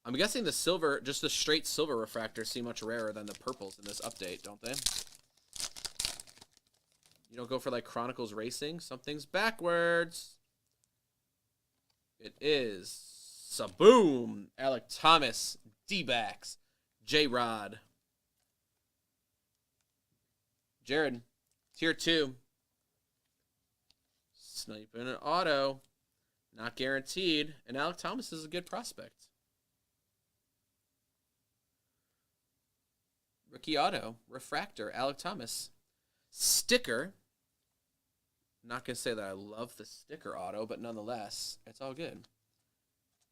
I'm guessing the silver, just the straight silver refractors seem much rarer than the purples in this update, don't they? You don't go for like Chronicles Racing? Something's backwards. It is Saboom. Alec Thomas. D-backs. J-Rod. Jared. Tier 2. Sniping an auto. Not guaranteed. And Alec Thomas is a good prospect. Rookie auto. Refractor. Alec Thomas. sticker. Not going to say that I love the sticker auto, but nonetheless, it's all good.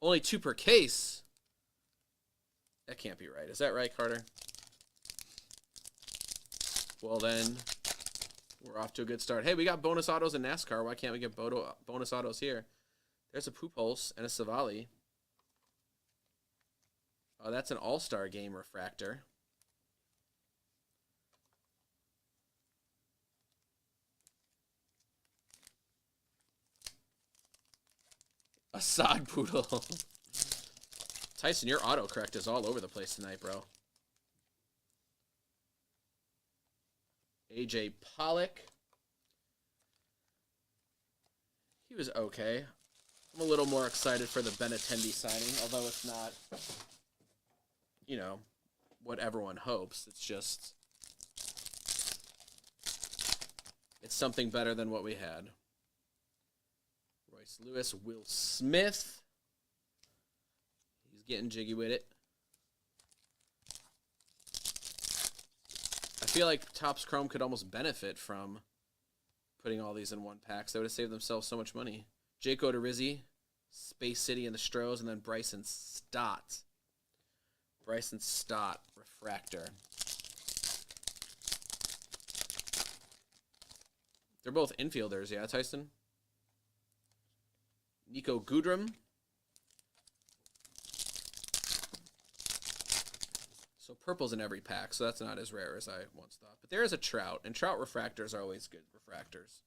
Only 2 per case. That can't be right. Is that right, Carter? Well, then, we're off to a good start. Hey, we got bonus autos in NASCAR. Why can't we get bonus autos here? There's a Pujols and a Savali. Oh, that's an all-star game refractor. A sod poodle. Tyson, your autocorrect is all over the place tonight, bro. AJ Pollock. He was okay. I'm a little more excited for the Benintendi signing, although it's not, you know, what everyone hopes. It's just, it's something better than what we had. Royce Lewis, Will Smith. He's getting jiggy with it. I feel like Topps Chrome could almost benefit from putting all these in one pack. So they would have saved themselves so much money. Jake Odorizzi, Space City and the Stros, and then Bryson Stott. Bryson Stott, refractor. They're both infielders, yeah, Tyson? Nico Goodrum. So purple's in every pack, so that's not as rare as I once thought. But there is a Trout, and Trout refractors are always good refractors.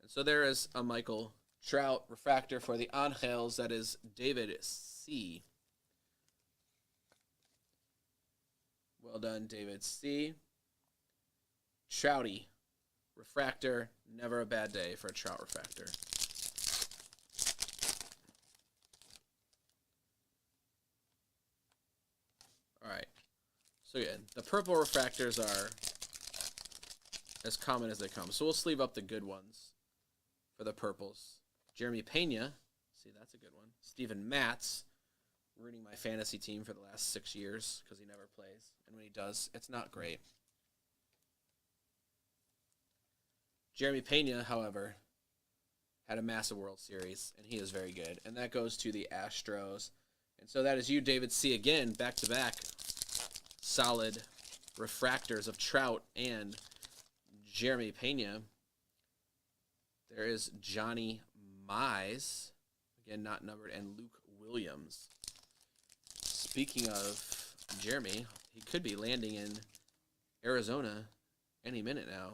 And so there is a Michael Trout refractor for the Angels. That is David C. Well done, David C. Trouty refractor. Never a bad day for a Trout refractor. All right. So yeah, the purple refractors are as common as they come. So we'll sleeve up the good ones for the purples. Jeremy Pena. See, that's a good one. Steven Matz. Ruining my fantasy team for the last 6 years because he never plays. And when he does, it's not great. Jeremy Pena, however, had a massive World Series, and he is very good. And that goes to the Astros. And so that is you, David C. Again, back-to-back solid refractors of Trout and Jeremy Pena. There is Johnny Mize, again, not numbered, and Luke Williams. Speaking of Jeremy, he could be landing in Arizona any minute now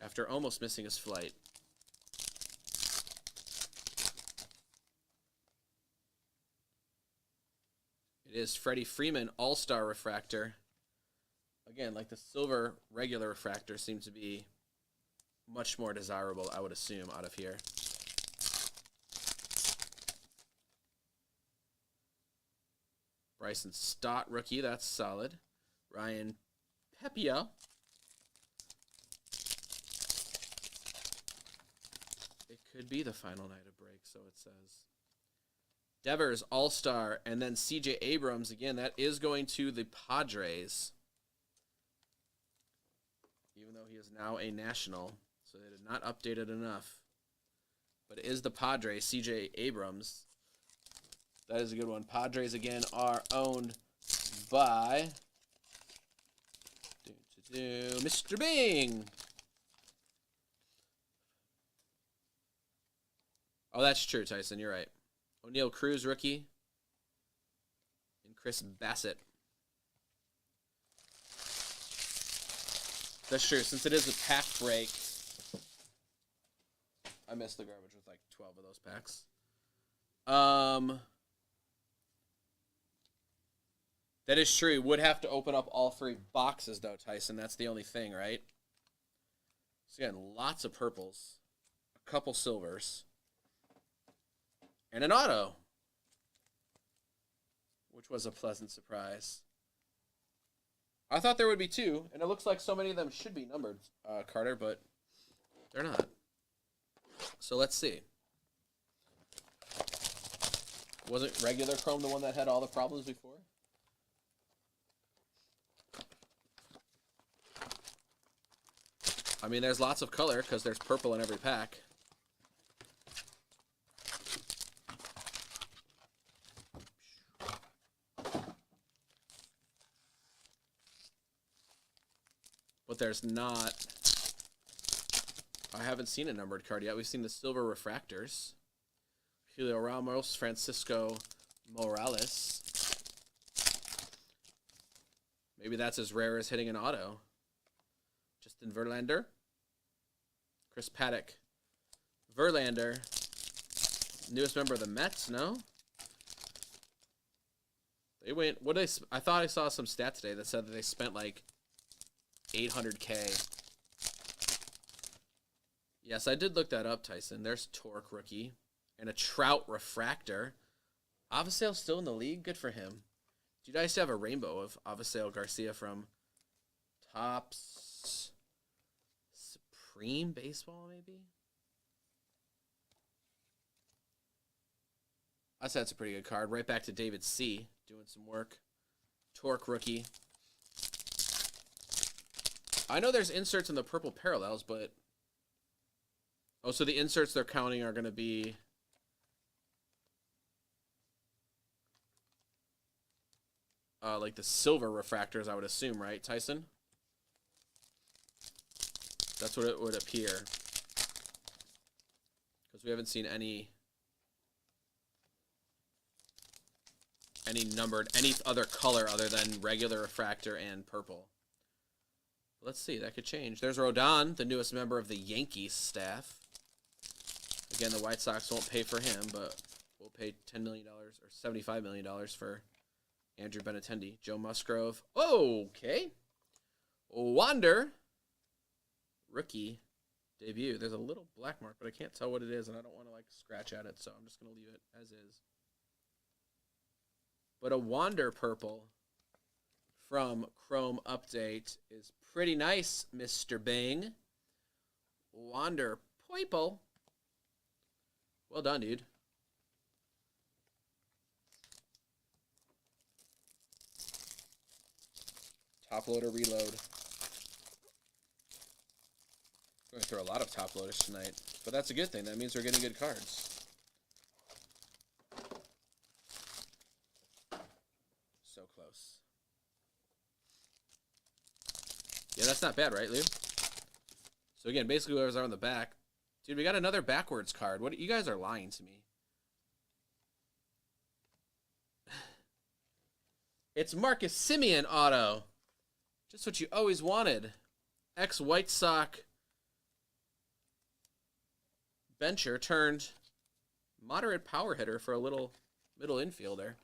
after almost missing his flight. It is Freddie Freeman, All-Star refractor. Again, like the silver regular refractor seems to be much more desirable, I would assume, out of here. Bryson Stott, rookie. That's solid. Ryan Pepia. It could be the final night of break, so it says. Devers, All-Star, and then C.J. Abrams. Again, that is going to the Padres. Even though he is now a National, so they did not update it enough. But it is the Padres, C.J. Abrams. That is a good one. Padres, again, are owned by Mr. Bing. Oh, that's true, Tyson. You're right. O'Neal Cruz, rookie. And Chris Bassett. That's true. Since it is a pack break, I missed the garbage with like 12 of those packs. That is true. Would have to open up all 3 boxes, though, Tyson. That's the only thing, right? So, again, lots of purples. A couple silvers. And an auto. Which was a pleasant surprise. I thought there would be 2, and it looks like so many of them should be numbered, Carter, but they're not. So, let's see. Wasn't regular Chrome the one that had all the problems before? I mean, there's lots of color because there's purple in every pack. But there's not... I haven't seen a numbered card yet. We've seen the silver refractors. Julio Ramos, Francisco Morales. Maybe that's as rare as hitting an auto. Justin Verlander. Chris Paddock. Verlander. Newest member of the Mets, no? They went... I thought I saw some stat today that said that they spent like $800K. Yes, I did look that up, Tyson. There's Torque rookie. And a Trout refractor. Avisail's still in the league? Good for him. Dude, I used to have a rainbow of Avisail Garcia from Topps Supreme Baseball, maybe? I said it's a pretty good card. Right back to David C. doing some work. Torque rookie. I know there's inserts in the purple parallels, but... Oh, so the inserts they're counting are going to be... like the silver refractors, I would assume, right, Tyson? That's what it would appear. Because we haven't seen any numbered, any other color other than regular refractor and purple. Let's see, that could change. There's Rodon, the newest member of the Yankees staff. Again, the White Sox won't pay for him, but we'll pay $10 million or $75 million for Andrew Benintendi. Joe Musgrove. Okay. Wander. Rookie debut. There's a little black mark, but I can't tell what it is, and I don't want to like scratch at it, so I'm just going to leave it as is. But a Wander purple from Chrome Update is pretty nice, Mr. Bing. Wander purple. Well done, dude. Top loader reload. Going through a lot of top loaders tonight, but that's a good thing. That means we're getting good cards. So close. Yeah, that's not bad, right, Lou? So again, basically whoever's on the back. Dude, we got another backwards card. What? You guys are lying to me. It's Marcus Semien auto. Just what you always wanted. Ex-White Sox bencher turned moderate power hitter for a little middle infielder.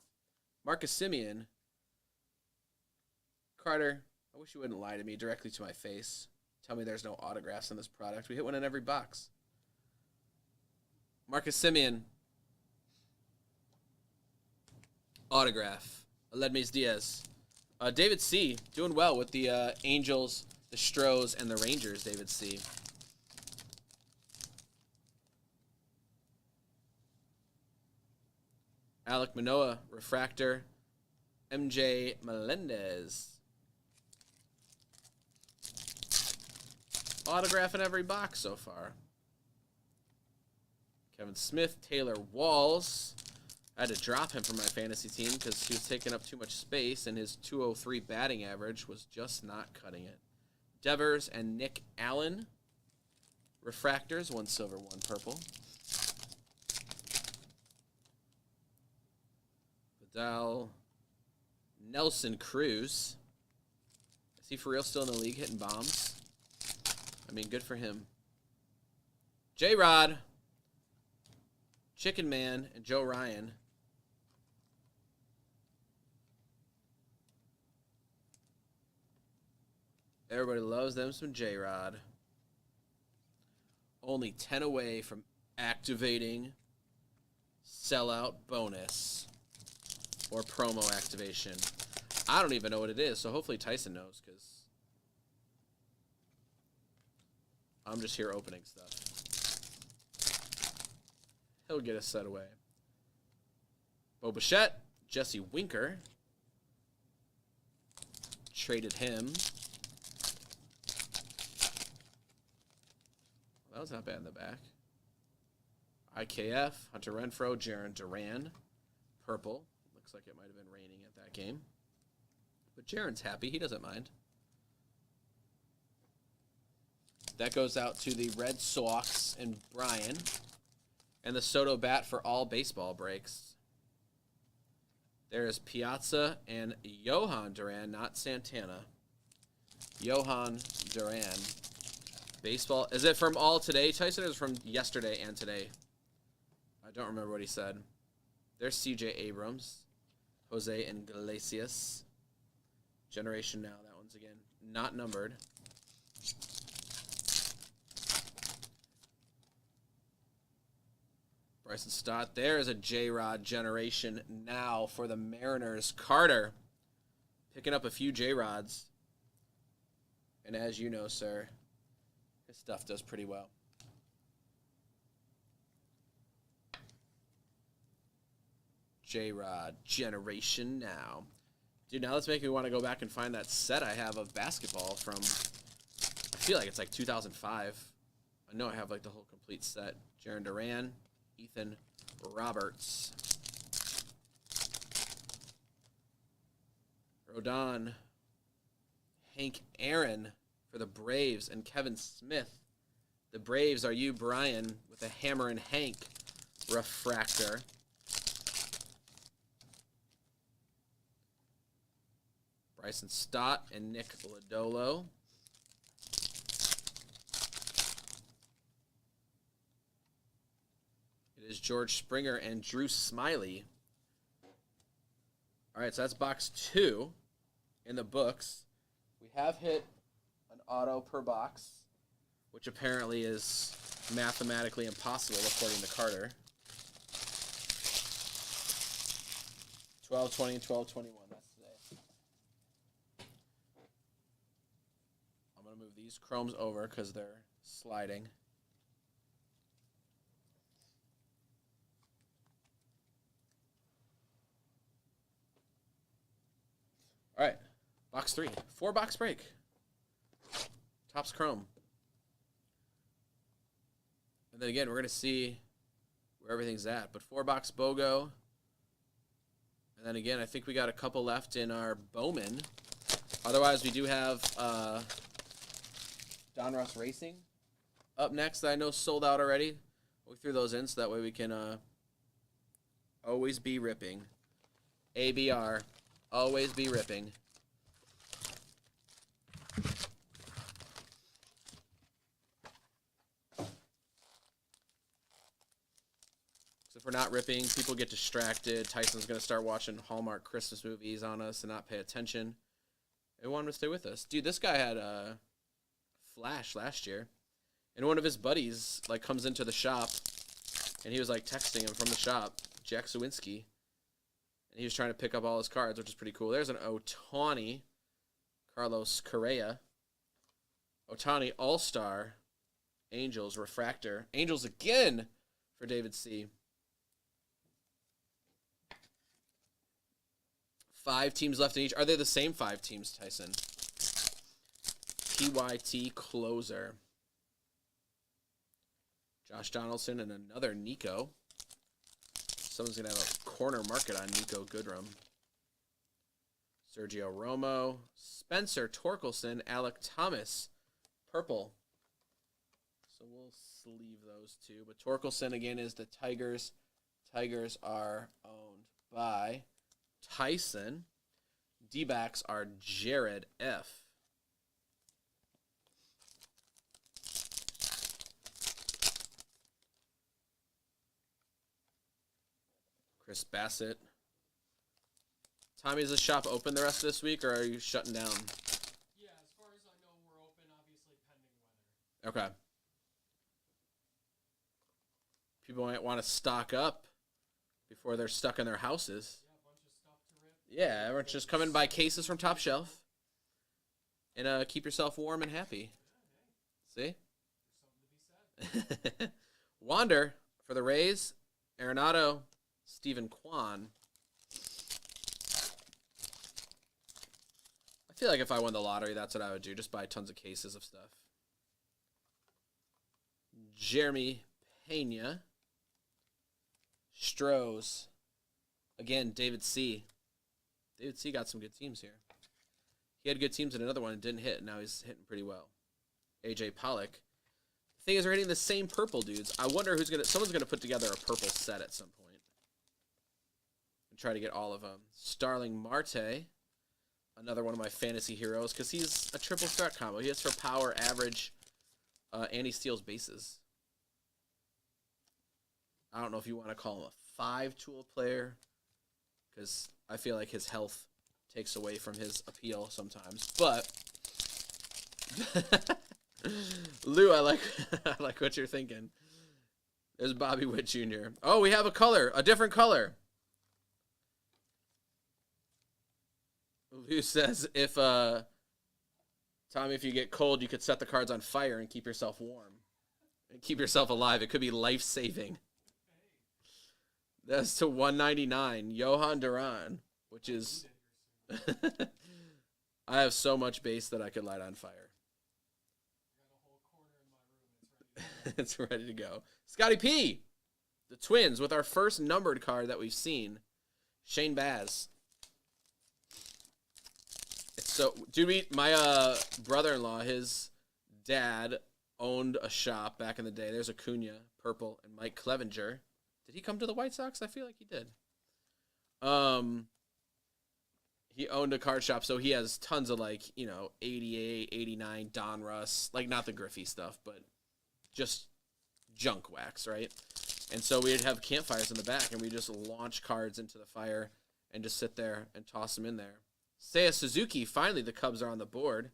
Marcus Semien. Carter, I wish you wouldn't lie to me directly to my face. Tell me there's no autographs in this product. We hit one in every box. Marcus Semien. Autograph. Aledmys Diaz. David C. doing well with the Angels, the Stros, and the Rangers, David C. Alek Manoah, refractor. MJ Melendez. Autograph in every box so far. Kevin Smith, Taylor Walls. I had to drop him from my fantasy team because he was taking up too much space, and his 203 batting average was just not cutting it. Devers and Nick Allen. Refractors, one silver, one purple. Vidal. Nelson Cruz. Is he for real still in the league hitting bombs? I mean, good for him. J-Rod. Chicken Man and Joe Ryan. Everybody loves them some J-Rod. Only 10 away from activating sellout bonus or promo activation. I don't even know what it is, so hopefully Tyson knows, because I'm just here opening stuff. He'll get us set away. Bo Bichette, Jesse Winker. Traded him. was not bad in the back. IKF, Hunter Renfroe, Jaron Duran. Purple. Looks like it might have been raining at that game. But Jaron's happy. He doesn't mind. That goes out to the Red Sox and Brian. And the Soto bat for all baseball breaks. There's Piazza and Johan Duran, not Santana. Johan Duran. Baseball. Is it from all today, Tyson, or is it from yesterday and today? I don't remember what he said. There's CJ Abrams. Jose Iglesias. Generation Now. That one's, again, not numbered. Bryson Stott. There is a J-Rod Generation Now for the Mariners. Carter picking up a few J-Rods. And as you know, sir, his stuff does pretty well. J-Rod Generation Now. Dude, now let's make me want to go back and find that set I have of basketball from, I feel like it's like 2005. I know I have like the whole complete set. Jaron Duran, Ethan Roberts. Rodon. Hank Aaron for the Braves and Kevin Smith. The Braves are you, Brian, with a Hammer and Hank refractor. Bryson Stott and Nick Lodolo. It is George Springer and Drew Smiley. All right, so that's box 2 in the books. We have hit an auto per box, which apparently is mathematically impossible according to Carter. 12-20 and 12-21. That's today. I'm going to move these chromes over because they're sliding. All right. Box 3. 4-box break. Topps Chrome. And then again, we're going to see where everything's at. But 4-box BOGO. And then again, I think we got a couple left in our Bowman. Otherwise, we do have Don Ross Racing up next that I know sold out already. We threw those in so that way we can always be ripping. ABR. Always be ripping. If we're not ripping, people get distracted. Tyson's going to start watching Hallmark Christmas movies on us and not pay attention. They want him to stay with us. Dude, this guy had a Flash last year. And one of his buddies like comes into the shop, and he was like texting him from the shop, Jack Sawinski. And he was trying to pick up all his cards, which is pretty cool. There's an Ohtani, Carlos Correa. Ohtani All-Star, Angels Refractor. Angels again for David C. 5 teams left in each. Are they the same 5 teams, Tyson? PYT Closer. Josh Donaldson and another Nico. Someone's going to have a corner market on Nico Goodrum. Sergio Romo. Spencer Torkelson. Alec Thomas. Purple. So we'll sleeve those 2. But Torkelson, again, is the Tigers. Tigers are owned by Tyson. D-backs are Jared F. Chris Bassett. Tommy, is the shop open the rest of this week, or are you shutting down? Yeah, as far as I know, we're open, obviously, pending weather. Okay. People might want to stock up before they're stuck in their houses. Yeah, a bunch of stuff to rip. Yeah, everyone's just come and buy cases from Top Shelf. And keep yourself warm and happy. Yeah, hey, See? there's something to be said. Wander for the Rays. Arenado. Stephen Kwan. I feel like if I won the lottery, that's what I would do. Just buy tons of cases of stuff. Jeremy Pena. Strohs. Again, David C. David C got some good teams here. He had good teams in another one and didn't hit. Now he's hitting pretty well. AJ Pollock. The thing is, we're hitting the same purple dudes. I wonder who's gonna. Someone's gonna put together a purple set at some point and try to get all of them. Starling Marte, another one of my fantasy heroes, because he's a triple threat combo. He hits for power, average, and he steals bases. I don't know if you want to call him a 5-tool player, because I feel like his health takes away from his appeal sometimes. But Lou, I like what you're thinking. There's Bobby Witt Jr. Oh, we have a color, a different color. Lou says if Tommy, if you get cold, you could set the cards on fire and keep yourself warm and keep yourself alive. It could be life-saving. That's to 199, Johan Duran, which is I have so much base that I could light on fire. It's ready to go. Scotty P, the Twins, with our first numbered card that we've seen. Shane Baz. It's so, dude, my brother-in-law, his dad owned a shop back in the day. There's Acuna, purple, and Mike Clevenger. Did he come to the White Sox? I feel like he did. He owned a card shop, so he has tons of, like, 88, 89, Donruss, like, not the Griffey stuff, but just junk wax, right? And so we'd have campfires in the back, and we just launch cards into the fire and just sit there and toss them in there. Seiya Suzuki, finally the Cubs are on the board.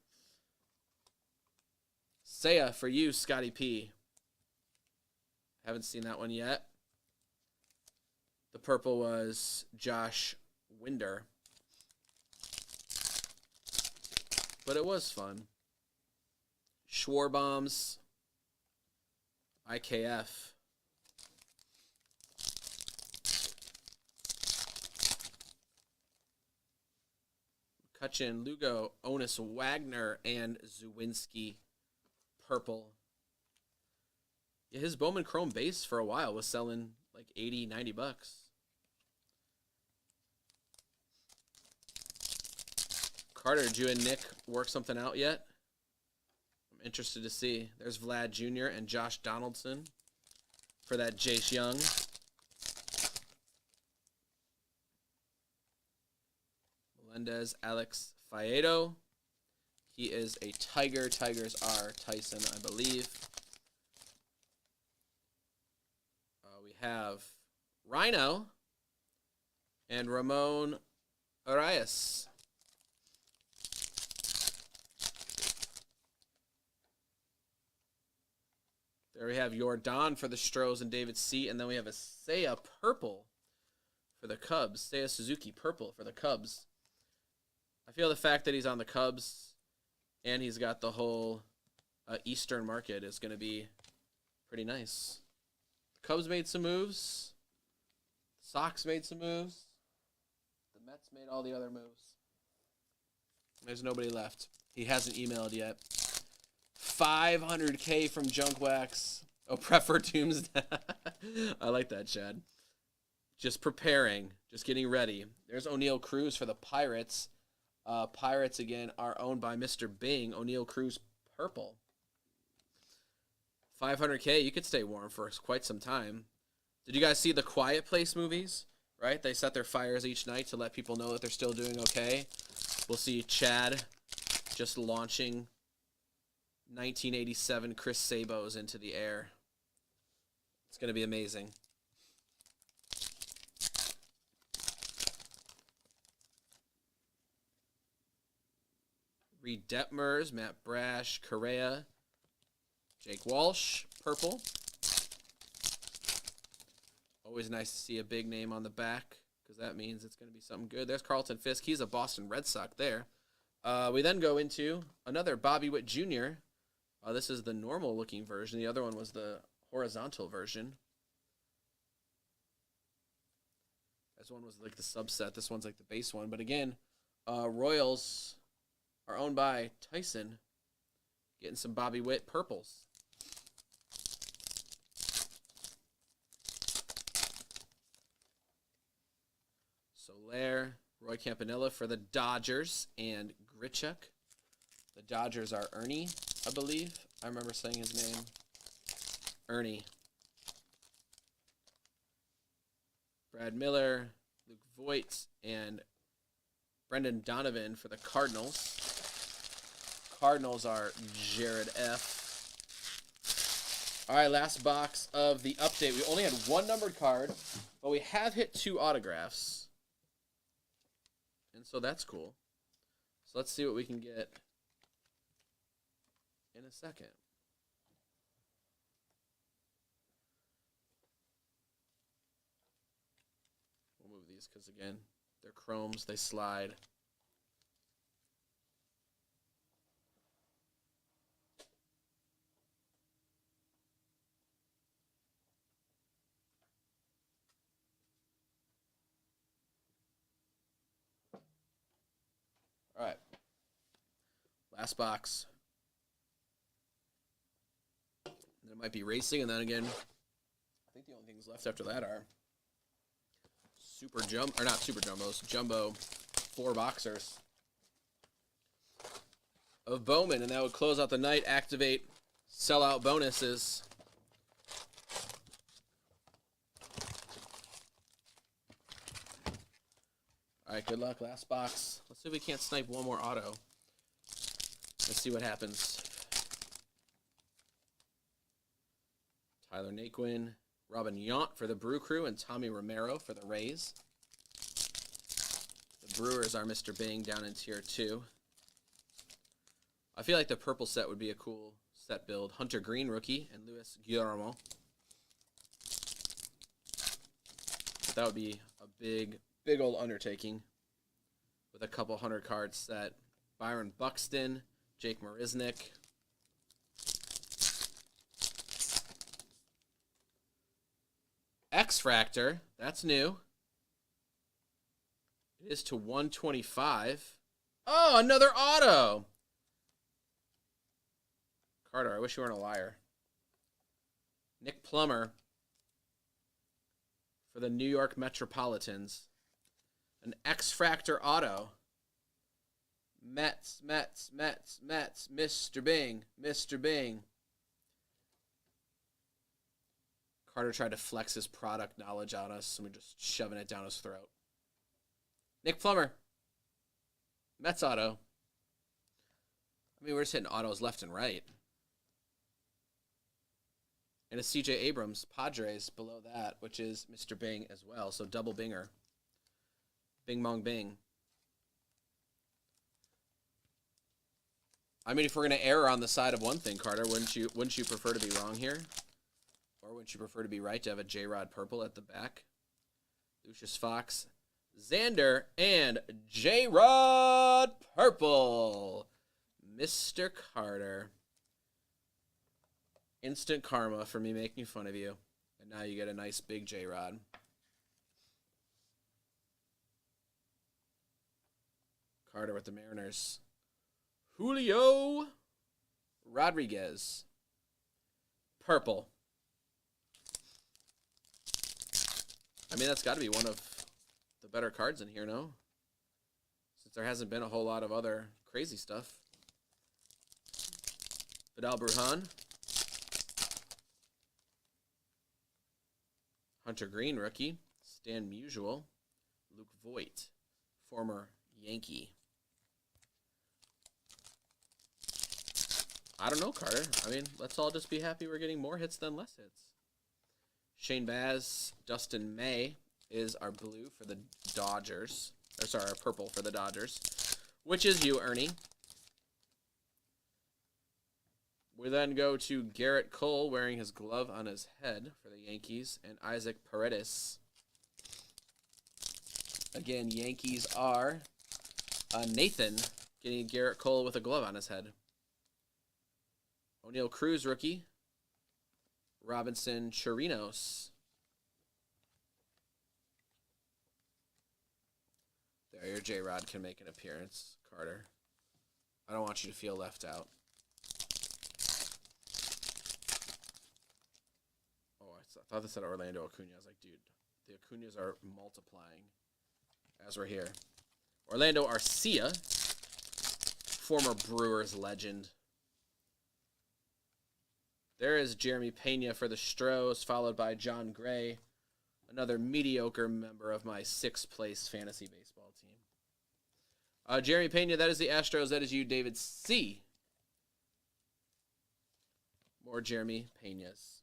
Seiya, for you, Scotty P. Haven't seen that one yet. The purple was Josh Winder. But it was fun. Schwarbombs. IKF. McCutchen, Lugo, Onus Wagner, and Zawinski. Purple. Yeah, his Bowman Chrome base for a while was selling like 80, 90 bucks. Carter, did you and Nick work something out yet? I'm interested to see. There's Vlad Jr. and Josh Donaldson for that Jace Young. Melendez, Alex Faedo. He is a Tiger. Tigers are Tyson, I believe. We have Rhino and Ramon Arias. There we have Yordan for the Stros and David C. And then we have a Seiya purple for the Cubs. Seiya Suzuki purple for the Cubs. I feel the fact that he's on the Cubs and he's got the whole Eastern market is going to be pretty nice. The Cubs made some moves. The Sox made some moves. The Mets made all the other moves. There's nobody left. He hasn't emailed yet. 500K from Junk Wax. Oh, prefer Doomsday. I like that, Chad. Just preparing. Just getting ready. There's O'Neal Cruz for the Pirates. Pirates, again, are owned by Mr. Bing. O'Neal Cruz, purple. 500K, you could stay warm for quite some time. Did you guys see the Quiet Place movies? Right? They set their fires each night to let people know that they're still doing okay. We'll see Chad just launching 1987 Chris Sabos into the air. It's going to be amazing. Reed Detmers, Matt Brash, Correa, Jake Walsh, purple. Always nice to see a big name on the back because that means it's going to be something good. There's Carlton Fisk. He's a Boston Red Sox there. We then go into another Bobby Witt Jr. This is the normal-looking version. The other one was the horizontal version. This one was like the subset. This one's like the base one. But again, Royals are owned by Tyson. Getting some Bobby Witt purples. Soler, Roy Campanella for the Dodgers, and Grichuk. The Dodgers are Ernie, I believe. I remember saying his name. Ernie. Brad Miller, Luke Voigt, and Brendan Donovan for the Cardinals. Cardinals are Jared F. All right, last box of the update. We only had one numbered card, but we have hit 2 autographs. And so that's cool. So let's see what we can get in a second. We'll move these because, again, they're chromes. They slide. All right. Last box. And it might be racing, and then again, I think the only things left after that are not super jumbos, jumbo 4 boxers of Bowman, and that would close out the night, activate sellout bonuses. All right, good luck. Last box. Let's see if we can't snipe one more auto. Let's see what happens. Tyler Naquin, Robin Yount for the Brew Crew, and Tommy Romero for the Rays. The Brewers are Mr. Bing down in Tier 2. I feel like the purple set would be a cool set build. Hunter Green, rookie, and Luis Guillermo. But that would be a big old undertaking with a couple 100 card set. Byron Buxton, Jake Marisnick. X-Fractor, that's new. It is to 125. Oh, another auto. Carter, I wish you weren't a liar. Nick Plummer for the New York Metropolitans. An X-Fractor auto. Mets, Mr. Bing, Mr. Bing. Carter tried to flex his product knowledge on us, and we're just shoving it down his throat. Nick Plummer. Mets auto. I mean, we're just hitting autos left and right. And a C.J. Abrams, Padres, below that, which is Mr. Bing as well. So double binger. Bing bong bing. I mean, if we're going to err on the side of one thing, Carter, wouldn't you prefer to be wrong here? Or wouldn't you prefer to be right to have a J-Rod purple at the back? Lucius Fox, Xander, and J-Rod purple. Mr. Carter. Instant karma for me making fun of you. And now you get a nice big J-Rod. Carter with the Mariners. Julio Rodriguez. Purple. I mean, that's got to be one of the better cards in here, no? Since there hasn't been a whole lot of other crazy stuff. Vidal Brujan. Hunter Green, rookie. Stan Musial. Luke Voigt, former Yankee. I don't know, Carter. I mean, let's all just be happy we're getting more hits than less hits. Shane Baz, Dustin May is our blue for the Dodgers. Or sorry, our purple for the Dodgers. Which is you, Ernie. We then go to Garrett Cole wearing his glove on his head for the Yankees. And Isaac Paredes. Again, Yankees are Nathan getting Garrett Cole with a glove on his head. O'Neal Cruz, rookie. Robinson Chirinos. There, your J-Rod can make an appearance, Carter. I don't want you to feel left out. Oh, I thought this said Orlando Acuna. I was like, dude, the Acunas are multiplying as we're here. Orlando Arcia, former Brewers legend. There is Jeremy Pena for the Stros, followed by John Gray, another mediocre member of my 6th place fantasy baseball team. Jeremy Pena, that is the Astros. That is you, David C. More Jeremy Penas.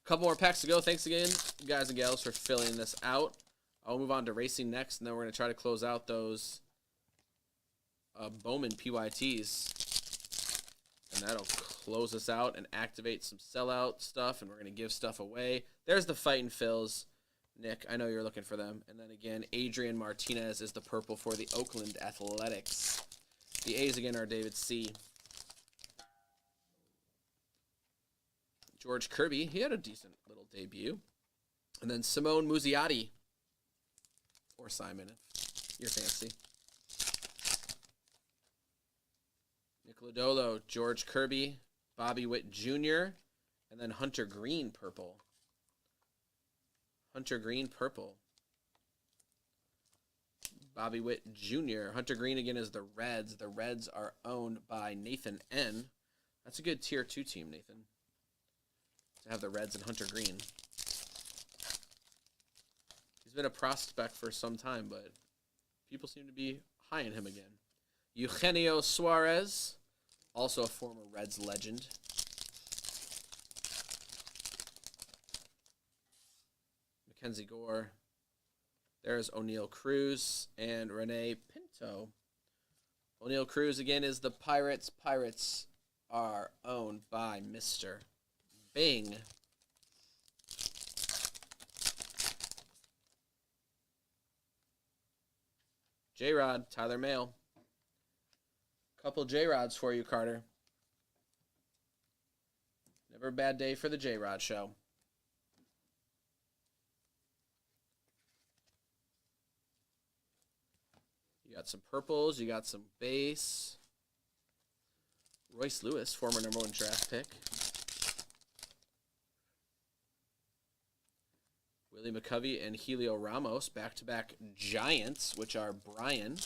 Couple more packs to go. Thanks again, guys and gals, for filling this out. I'll move on to racing next, and then we're going to try to close out those Bowman PYTs. And that'll close us out and activate some sellout stuff, and we're going to give stuff away. There's the Fightin' Phils. Nick, I know you're looking for them. And then again, Adrian Martinez is the purple for the Oakland Athletics. The A's again are David C. George Kirby, he had a decent little debut. And then Simone Muzziotti. Or Simon, if you're fancy. Nick Lodolo, George Kirby, Bobby Witt Jr., and then Hunter Green purple. Hunter Green purple. Bobby Witt Jr. Hunter Green again is the Reds. The Reds are owned by Nathan N. That's a good tier 2 team, Nathan. To have the Reds and Hunter Green. He's been a prospect for some time, but people seem to be high on him again. Eugenio Suarez, also a former Reds legend. Mackenzie Gore. There's O'Neal Cruz and Renee Pinto. O'Neal Cruz, again, is the Pirates. Pirates are owned by Mr. Bing. J-Rod, Tyler Mayle. Couple J-Rods for you, Carter. Never a bad day for the J-Rod show. You got some purples. You got some base. Royce Lewis, former #1 draft pick. Willie McCovey and Helio Ramos, back-to-back Giants, which are Brian,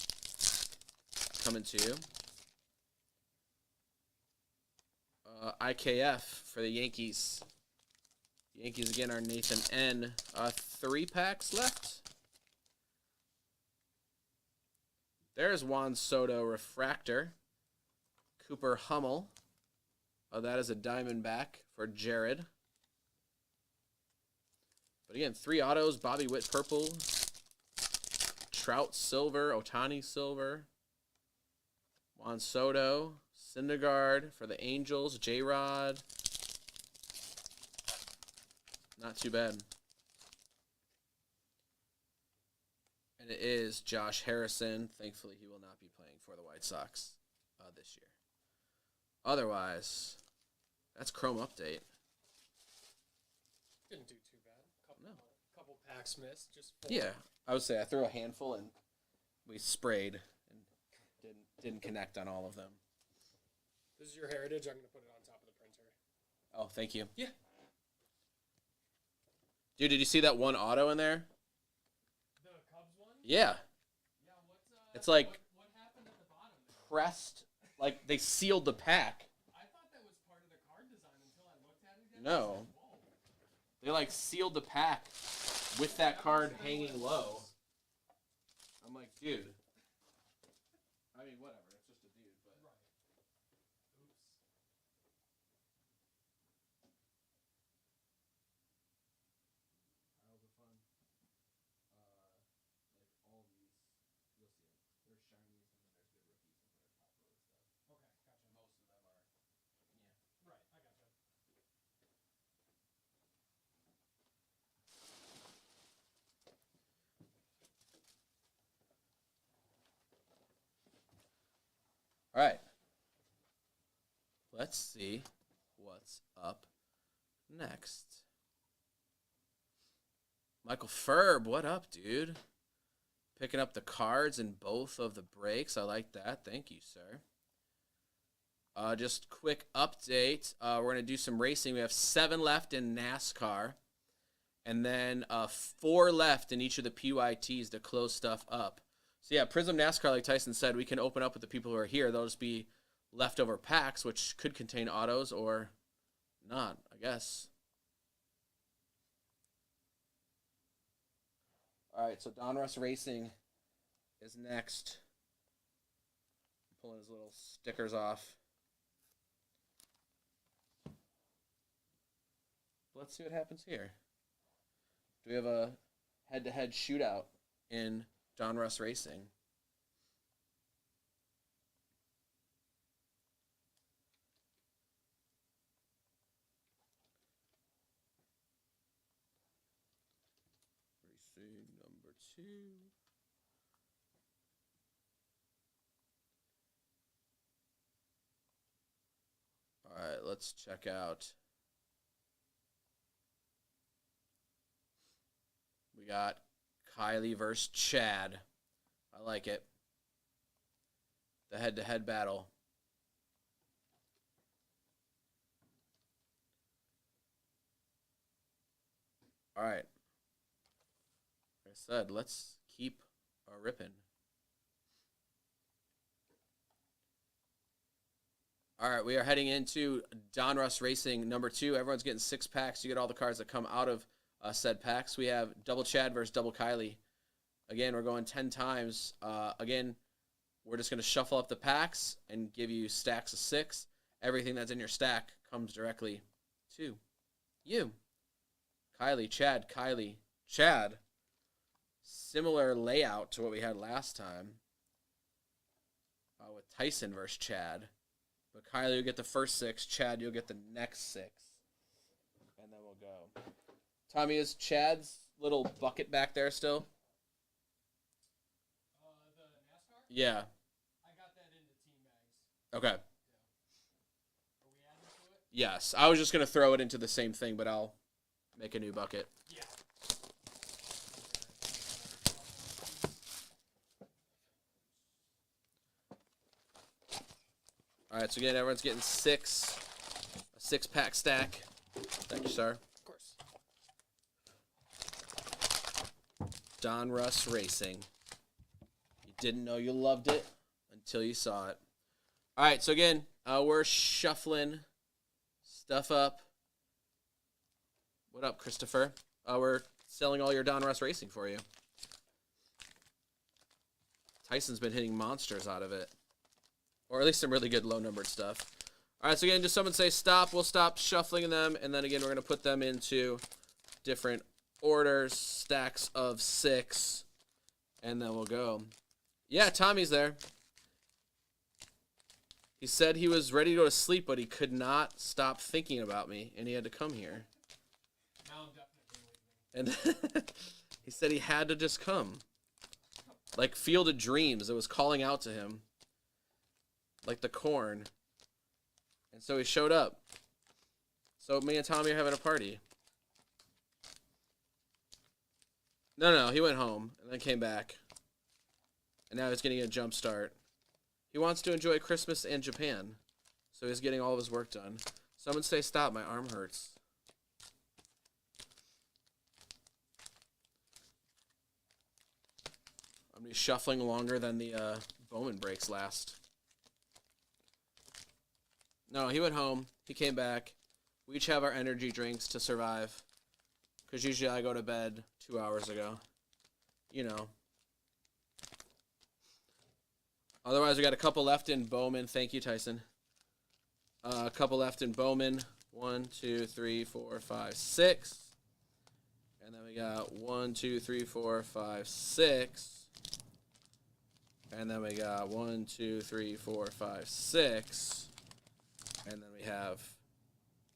coming to you. IKF for the Yankees. Yankees, again, are Nathan N. 3 packs left. There's Juan Soto Refractor. Cooper Hummel. That is a Diamondback for Jared. But again, 3 autos. Bobby Witt purple. Trout silver. Ohtani silver. Juan Soto. Syndergaard for the Angels. J-Rod. Not too bad. And it is Josh Harrison. Thankfully, he will not be playing for the White Sox this year. Otherwise, that's Chrome update. Didn't do too bad. Couple packs missed. Just 4. Yeah, I would say I threw a handful and we sprayed and didn't connect on all of them. This is your heritage. I'm going to put it on top of the printer. Oh, thank you. Yeah. Dude, did you see that one auto in there? The Cubs one? Yeah. Yeah, what's It's like what happened at the bottom there? pressed, like they sealed the pack. I thought that was part of the card design until I looked at it again. No. I said, whoa. They like sealed the pack with that card hanging low. I'm like, dude. I mean, whatever. It's just a dude, but. Right. Oops. Piles of fun. Like all these, you'll see them. There's shinies and then there's good rookies and then there's top load stuff. Okay, gotcha. Most of them are, yeah. Right, I gotcha. All right. Let's see what's up next. Michael Ferb, what up, dude? Picking up the cards in both of the breaks. I like that. Thank you, sir. Just quick update. We're going to do some racing. We have 7 left in NASCAR. and then 4 left in each of the PYTs to close stuff up. So yeah, Prism NASCAR, like Tyson said, we can open up with the people who are here. They'll just be leftover packs, which could contain autos or not, I guess. All right, so Donruss Racing is next. Pulling his little stickers off. Let's see what happens here. Do we have a head-to-head shootout in Donruss Racing? Racing number 2. All right, let's check out. We got Kylie versus Chad. I like it. The head-to-head battle. All right. Like I said, let's keep ripping. All right, we are heading into Donruss Racing number 2. Everyone's getting 6 packs. You get all the cards that come out of said packs. We have Double Chad versus Double Kylie. Again, we're going 10 times. Again, we're just going to shuffle up the packs and give you stacks of 6. Everything that's in your stack comes directly to you. Kylie, Chad, Kylie, Chad. Similar layout to what we had last time with Tyson versus Chad. But Kylie will get the first 6. Chad, you'll get the next 6. And then we'll go. Tommy, is Chad's little bucket back there still? The NASCAR? Yeah. I got that into team bags. Okay. Yeah. Are we adding to it? Yes. I was just going to throw it into the same thing, but I'll make a new bucket. Yeah. All right, so again, everyone's getting 6. A 6-pack stack. Thank you, sir. Of course. Donruss Racing. You didn't know you loved it until you saw it. All right, so again, we're shuffling stuff up. What up, Christopher? We're selling all your Donruss Racing for you. Tyson's been hitting monsters out of it. Or at least some really good low-numbered stuff. All right, so again, just someone say stop. We'll stop shuffling them, and then again, we're going to put them into different orders, stacks of 6, and then we'll go. Yeah, Tommy's there. He said he was ready to go to sleep, but he could not stop thinking about me, and he had to come here. Now I'm definitely leaving. And he said he had to just come. Like Field of Dreams, it was calling out to him. Like the corn. And so he showed up. So me and Tommy are having a party. No, he went home and then came back. And now he's getting a jump start. He wants to enjoy Christmas in Japan. So he's getting all of his work done. Someone say stop, my arm hurts. I'm going to be shuffling longer than the Bowman breaks last. No, he went home. He came back. We each have our energy drinks to survive. Because usually I go to bed 2 hours ago. You know. Otherwise, we got a couple left in Bowman. Thank you, Tyson. A couple left in Bowman. 1, 2, 3, 4, 5, 6. And then we got 1, 2, 3, 4, 5, 6. And then we got 1, 2, 3, 4, 5, 6. And then we have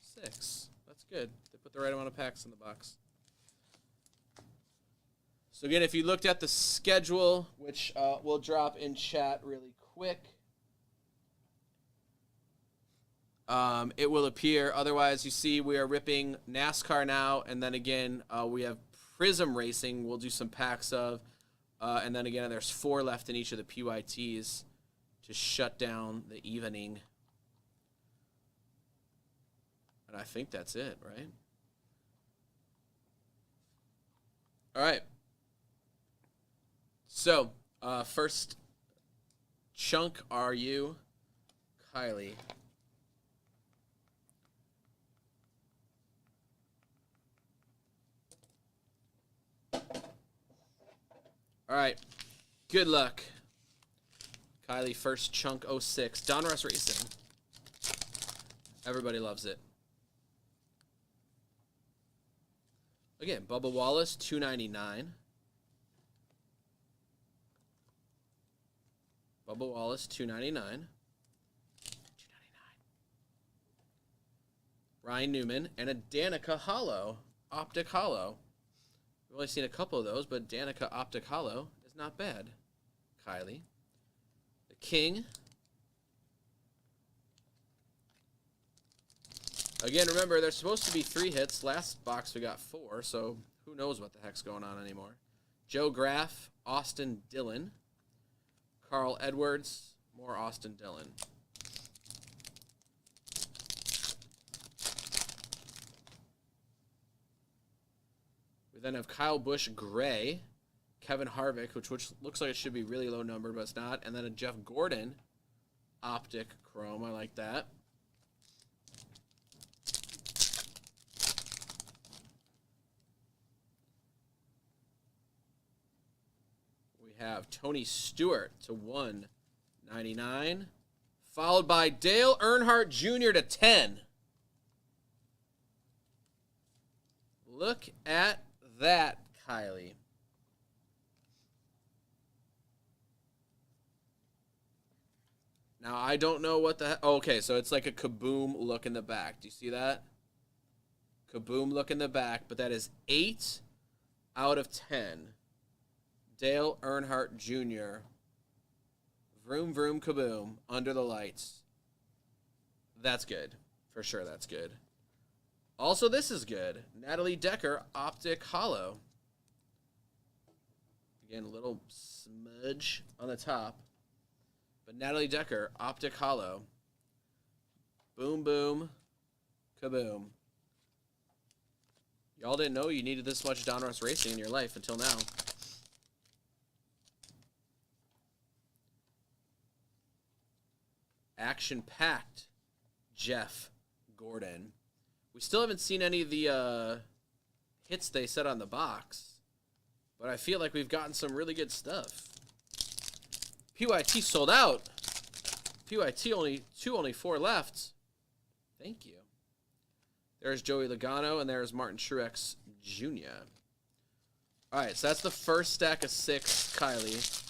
6. That's good. They put the right amount of packs in the box. So again, if you looked at the schedule, which we'll drop in chat really quick, it will appear. Otherwise, you see we are ripping NASCAR now, and then again, we have Prism Racing we'll do some packs of. And then again, there's 4 left in each of the PYTs to shut down the evening. And I think that's it, right? All right. So, first chunk are you, Kylie. All right. Good luck. Kylie, first chunk 06. Donruss Racing. Everybody loves it. Again, Bubba Wallace, $2.99. Bubba Wallace, $2.99. Ryan Newman, and a Danica Hollow, Optic Hollow. We've only seen a couple of those, but Danica Optic Hollow is not bad. Kylie. The King. Again, remember, there's supposed to be 3 hits. Last box we got 4, so who knows what the heck's going on anymore. Joe Graff, Austin Dillon. Carl Edwards, more Austin Dillon. We then have Kyle Busch Gray, Kevin Harvick, which looks like it should be really low number, but it's not. And then a Jeff Gordon Optic Chrome. I like that. We have Tony Stewart to 199, followed by Dale Earnhardt Jr. to 10. Look at that, Kylie. Now, I don't know what the... Oh, okay, so it's like a kaboom look in the back. Do you see that? Kaboom look in the back, but that is 8 out of 10. Dale Earnhardt Jr. Vroom, vroom, kaboom. Under the lights. That's good. For sure, that's good. Also, this is good. Natalie Decker, Optic Hollow. Again, a little smudge on the top. But Natalie Decker, Optic Hollow. Boom, boom, kaboom. Y'all didn't know you needed this much Donruss Racing in your life until now. Action-packed Jeff Gordon. We still haven't seen any of the hits they said on the box, but I feel like we've gotten some really good stuff. PYT sold out. PYT only 4 left. Thank you. There's Joey Logano, and there's Martin Truex Jr. All right, so that's the first stack of 6, Kylie.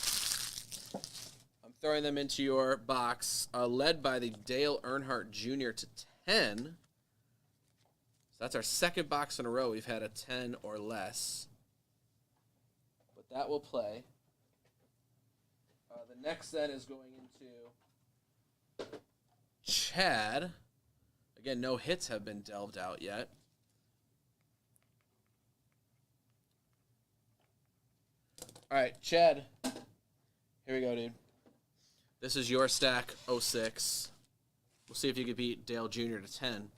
I'm throwing them into your box, led by the Dale Earnhardt Jr. to 10. So that's our second box in a row we've had a 10 or less. But that will play. The next then is going into Chad. Again, no hits have been delved out yet. All right, Chad. Here we go, dude. This is your stack, 06. We'll see if you can beat Dale Jr. to 10.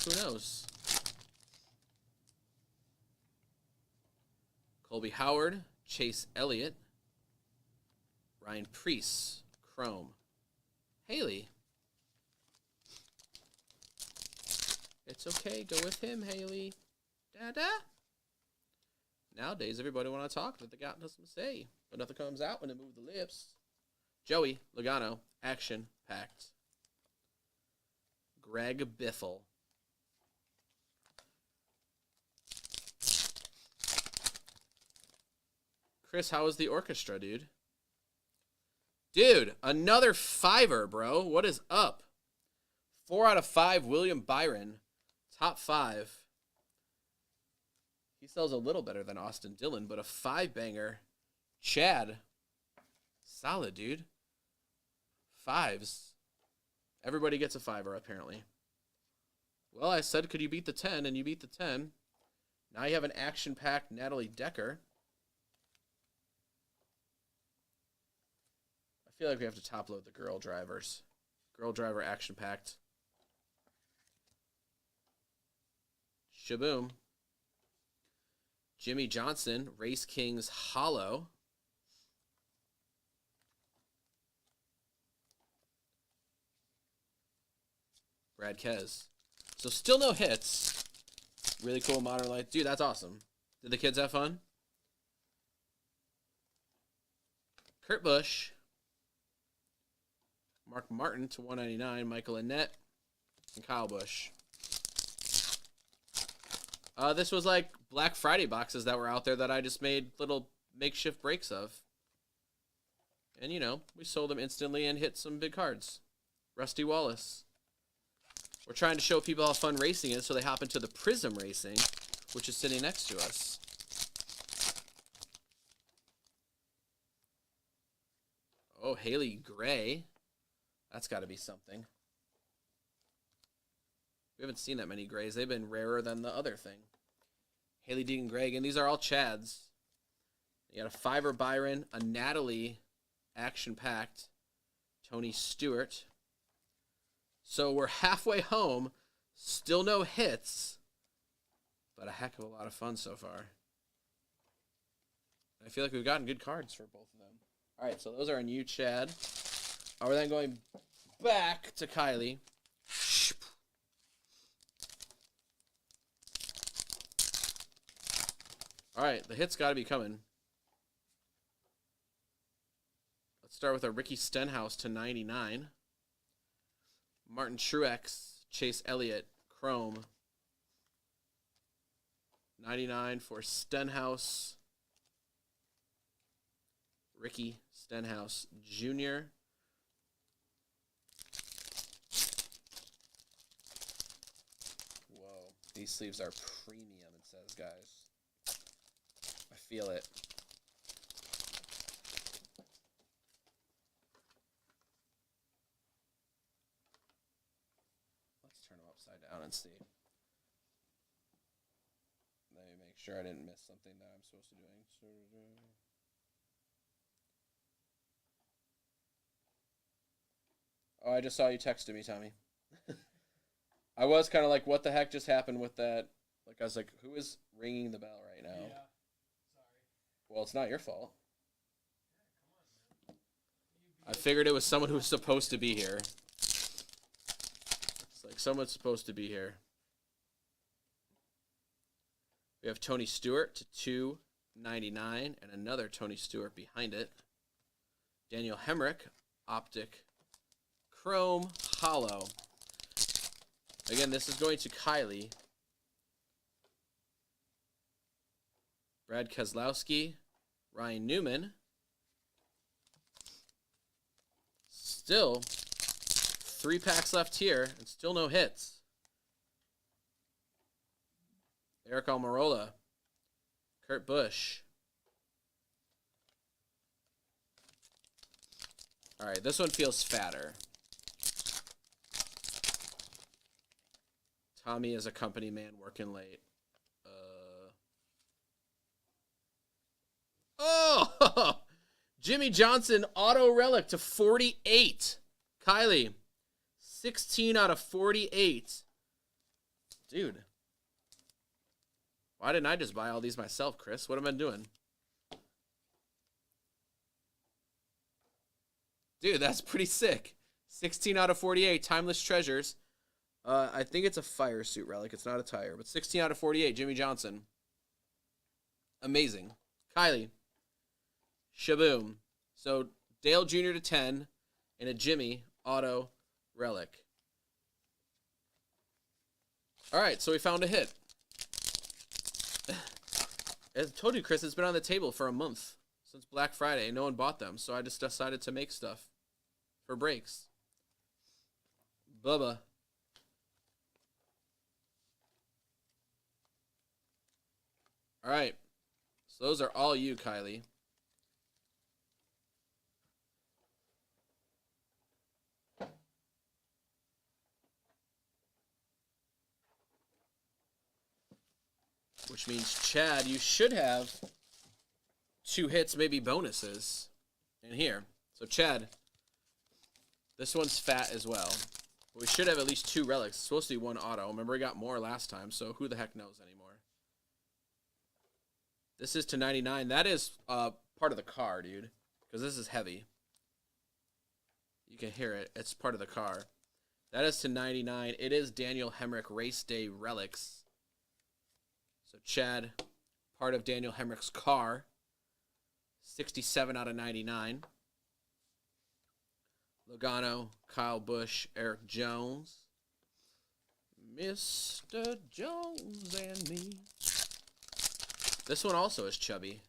Who knows? Colby Howard, Chase Elliott, Ryan Preece, Chrome, Haley. It's okay, go with him, Haley. Dada. Nowadays, everybody want to talk, but they got nothing to say. But nothing comes out when they move the lips. Joey Logano, action packed. Greg Biffle. Chris, how was the orchestra, dude? Dude, another 5er, bro. What is up? 4 out of 5, William Byron. Top 5. He sells a little better than Austin Dillon, but a 5-banger. Chad. Solid, dude. 5s. Everybody gets a 5er, apparently. Well, I said, could you beat the 10? And you beat the 10. Now you have an action-packed Natalie Decker. I feel like we have to top-load the girl drivers. Girl driver action-packed. Shaboom. Jimmy Johnson, Race Kings Hollow. Brad Kez. So still no hits. Really cool Modern Light. Dude, that's awesome. Did the kids have fun? Kurt Busch. Mark Martin to 199. Michael Annette. And Kyle Busch. This was like Black Friday boxes that were out there that I just made little makeshift breaks of. And, you know, we sold them instantly and hit some big cards. Rusty Wallace. We're trying to show people how fun racing is, so they hop into the Prism Racing, which is sitting next to us. Oh, Haley Gray. That's got to be something. We haven't seen that many Grays. They've been rarer than the other thing. Haley Deegan Gregg, and these are all Chads. You got a Fiverr Byron, a Natalie action-packed, Tony Stewart. So we're halfway home, still no hits, but a heck of a lot of fun so far. I feel like we've gotten good cards for both of them. All right, so those are on you, Chad. We're then going back to Kylie. All right, the hits got to be coming. Let's start with a Ricky Stenhouse to 99. Martin Truex, Chase Elliott, Chrome. 99 for Stenhouse. Ricky Stenhouse Jr. Whoa, these sleeves are premium, it says, guys. I feel it. Let's turn them upside down and see. Let me make sure I didn't miss something that I'm supposed to be doing. Oh, I just saw you texted me, Tommy. I was kind of like, what the heck just happened with that? Like, I was like, who is ringing the bell right now? Yeah. Sorry. Well, it's not your fault. I figured it was someone who was supposed to be here. It's like someone's supposed to be here. We have Tony Stewart to 299 and another Tony Stewart behind it. Daniel Hemrick, Optic Chrome Hollow. Again, this is going to Kylie. Brad Keselowski, Ryan Newman. Still 3 packs left here and still no hits. Eric Almirola, Kurt Busch. All right, this one feels fatter. Tommy is a company man working late. Oh! Jimmy Johnson, auto relic to 48. Kylie, 16 out of 48. Dude. Why didn't I just buy all these myself, Chris? What am I doing? Dude, that's pretty sick. 16 out of 48, Timeless Treasures. I think it's a fire suit relic. It's not a tire, but 16 out of 48, Jimmy Johnson. Amazing. Kylie. Shaboom. So Dale Jr. to 10 and a Jimmy auto relic. All right, so we found a hit. As I told you, Chris, it's been on the table for a month since Black Friday. No one bought them, so I just decided to make stuff for breaks. Bubba. All right. So those are all you, Kylie. Which means, Chad, you should have 2 hits, maybe bonuses in here. So, Chad, this one's fat as well. We should have at least 2 relics. It's supposed to be 1 auto. Remember, we got more last time, so who the heck knows anymore. This is to 99. That is part of the car, dude, because this is heavy. You can hear it. It's part of the car. That is to 99. It is Daniel Hemrick Race Day Relics. So, Chad, part of Daniel Hemrick's car. 67 out of 99. Logano, Kyle Busch, Eric Jones. Mr. Jones and me. This one also is chubby.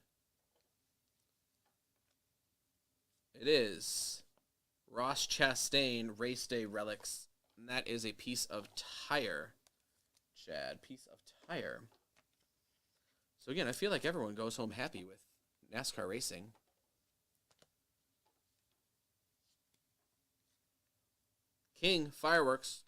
It is Ross Chastain Race Day Relics. And that is a piece of tire. Chad, piece of tire. So again, I feel like everyone goes home happy with NASCAR racing. King Fireworks.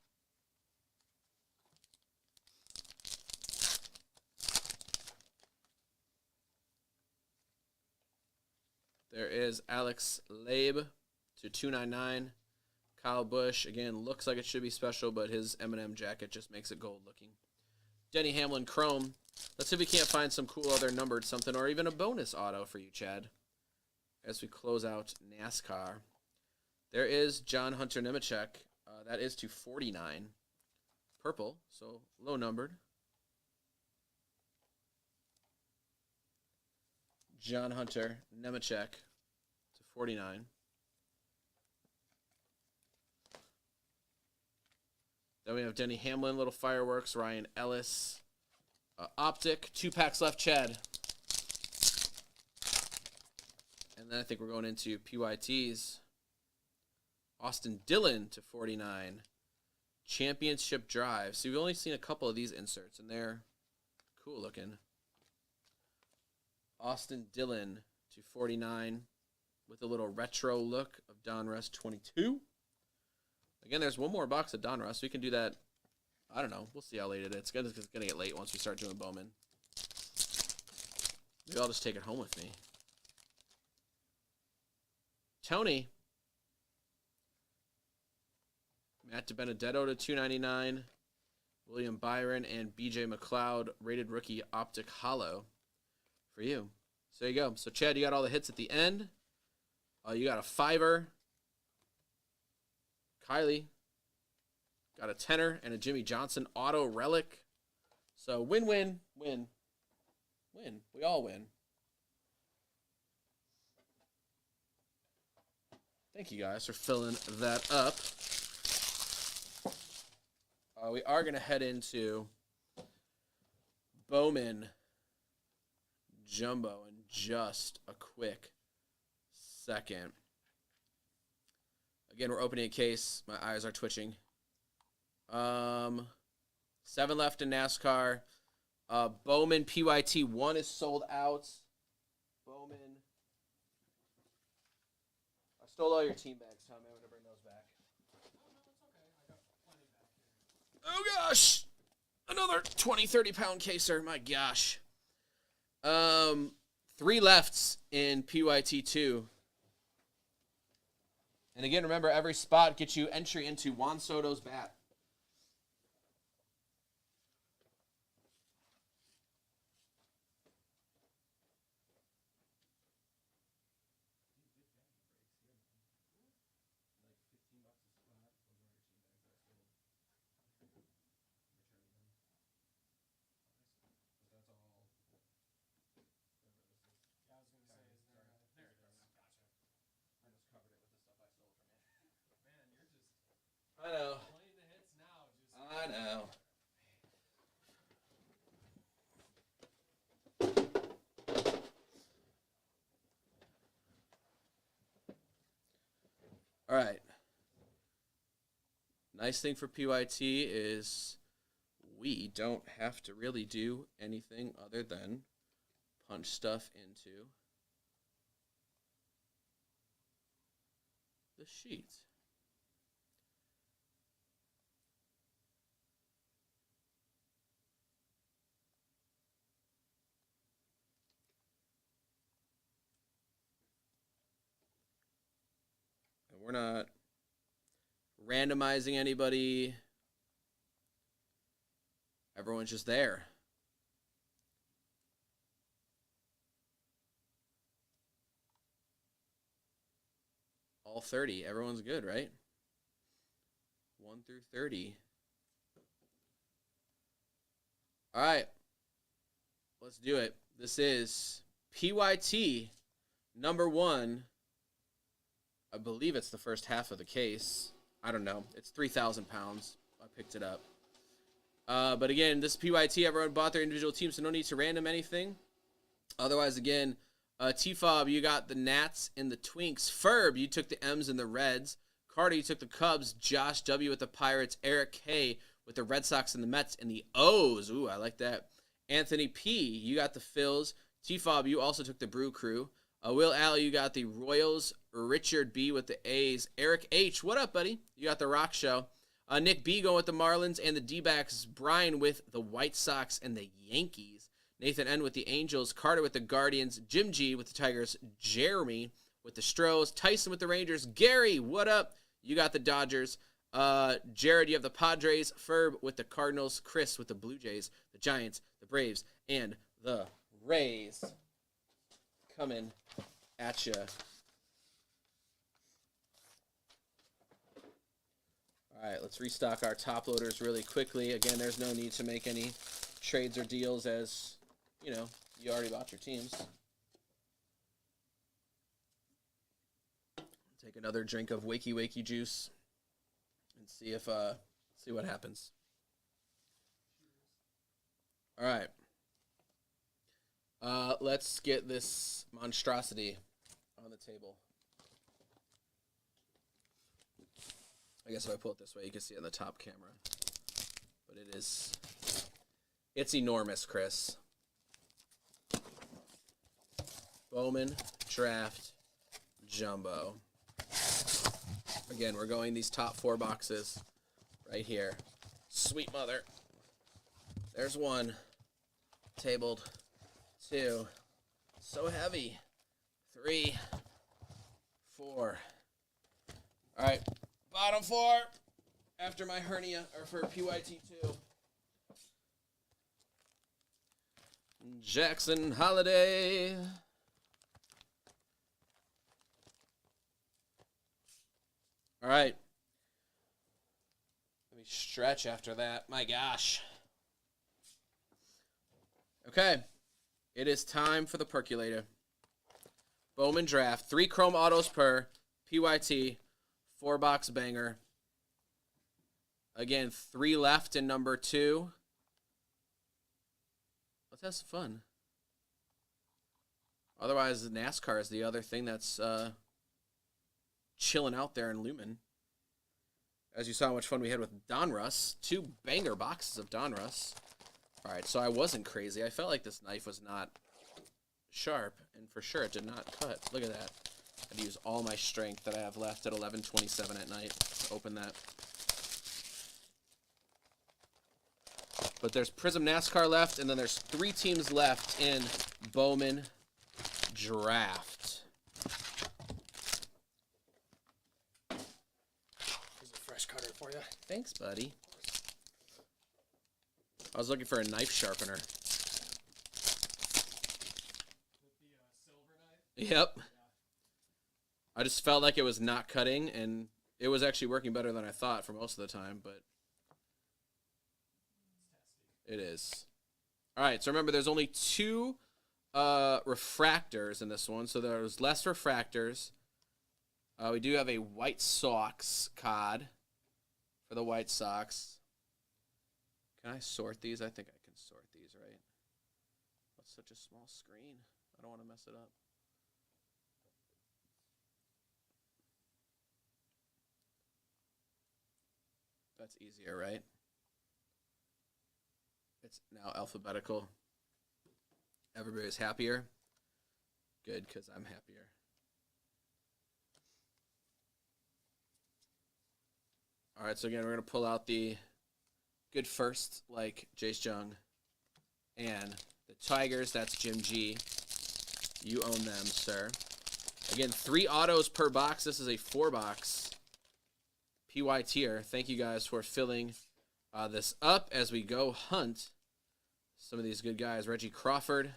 There is Alex Labe to 299. Kyle Busch, again, looks like it should be special, but his M&M jacket just makes it gold looking. Denny Hamlin Chrome. Let's see if we can't find some cool other numbered something or even a bonus auto for you, Chad, as we close out NASCAR. There is John Hunter Nemechek. That is to 49. Purple, so low numbered. John Hunter Nemechek to 49. Then we have Denny Hamlin, little fireworks. Ryan Ellis, Optic. 2 packs left, Chad. And then I think we're going into PYTs. Austin Dillon to 49. Championship Drive. So we've only seen a couple of these inserts, and they're cool looking. Austin Dillon to 49 with a little retro look of Donruss 22. Again, there's one more box of Donruss. We can do that. I don't know. We'll see how late it is. It's going to get late once we start doing Bowman. Maybe I'll just take it home with me. Tony. Matt DiBenedetto to 299. William Byron and BJ McLeod, rated rookie Optic Hollow for you. So there you go. So, Chad, you got all the hits at the end. You got a 5er. Kylie got a 10er and a Jimmy Johnson auto relic. So win. We all win. Thank you guys for filling that up. We are going to head into Bowman Jumbo in just a quick second. Again, we're opening a case. My eyes are twitching. 7 left in NASCAR. Bowman PYT 1 is sold out. Bowman. I stole all your team bags, Tom. I'm going to bring those back. Oh, no, it's okay. I got plenty back here. Oh, gosh. Another 20, 30-pound caser. My gosh. 3 lefts in PYT 2. And again, remember, every spot gets you entry into Juan Soto's bat. I know. Playing the hits now. I know. All right. Nice thing for PYT is we don't have to really do anything other than punch stuff into the sheet. And we're not randomizing anybody. Everyone's just there. All 30. Everyone's good, right? 1 through 30. All right. Let's do it. This is PYT number 1. I believe it's the first half of the case. I don't know. It's 3,000 pounds. I picked it up. But again, this is PYT. Everyone bought their individual teams, so no need to random anything. Otherwise, again, T-Fob, you got the Nats and the Twinks. Ferb, you took the M's and the Reds. Carter, you took the Cubs. Josh W. with the Pirates. Eric K. with the Red Sox and the Mets and the O's. Ooh, I like that. Anthony P., you got the Phils. T-Fob, you also took the Brew Crew. Will Alley, you got the Royals. Richard B. with the A's. Eric H., what up, buddy? You got the Rock Show. Nick B. going with the Marlins and the D-backs. Brian with the White Sox and the Yankees. Nathan N. with the Angels. Carter with the Guardians. Jim G. with the Tigers. Jeremy with the Stros. Tyson with the Rangers. Gary, what up? You got the Dodgers. Jared, you have the Padres. Ferb with the Cardinals. Chris with the Blue Jays, the Giants, the Braves, and the Rays. Coming at you. All right, let's restock our top loaders really quickly. Again, there's no need to make any trades or deals as, you know, you already bought your teams. Take another drink of Wakey Wakey juice and see if see what happens. All right. Let's get this monstrosity on the table. I guess if I pull it this way, you can see it on the top camera. But it's enormous, Chris. Bowman Draft Jumbo. Again, we're going these top 4 boxes right here. Sweet mother. There's 1. Tabled. 2. So heavy. 3. 4. All right. Bottom 4 after my hernia, or for PYT2. Jackson Holiday. All right. Let me stretch after that. My gosh. Okay. It is time for the percolator. Bowman Draft. 3 chrome autos per. PYT. 4-box banger. Again, 3 left in number 2. Let's have some fun. Otherwise, NASCAR is the other thing that's chilling out there in Lumen. As you saw how much fun we had with Donruss. 2 banger boxes of Donruss. All right, so I wasn't crazy. I felt like this knife was not sharp, and for sure it did not cut. Look at that. I had to use all my strength that I have left at 11:27 at night to open that. But there's Prism NASCAR left, and then there's 3 teams left in Bowman Draft. Here's a fresh cutter for you. Thanks, buddy. I was looking for a knife sharpener. With the silver knife? Yep. Yeah. I just felt like it was not cutting, and it was actually working better than I thought for most of the time, but it is. All right, so remember, there's only 2 refractors in this one, so there's less refractors. We do have a White Sox card for the White Sox. Can I sort these? I think I can sort these, right? That's such a small screen. I don't want to mess it up. That's easier, right? It's now alphabetical. Everybody's happier. Good, because I'm happier. All right, so again, we're going to pull out the good first, like Jace Jung. And the Tigers, that's Jim G. You own them, sir. Again, 3 autos per box. This is a 4-box PY tier. Thank you guys for filling this up as we go hunt some of these good guys. Reggie Crawford,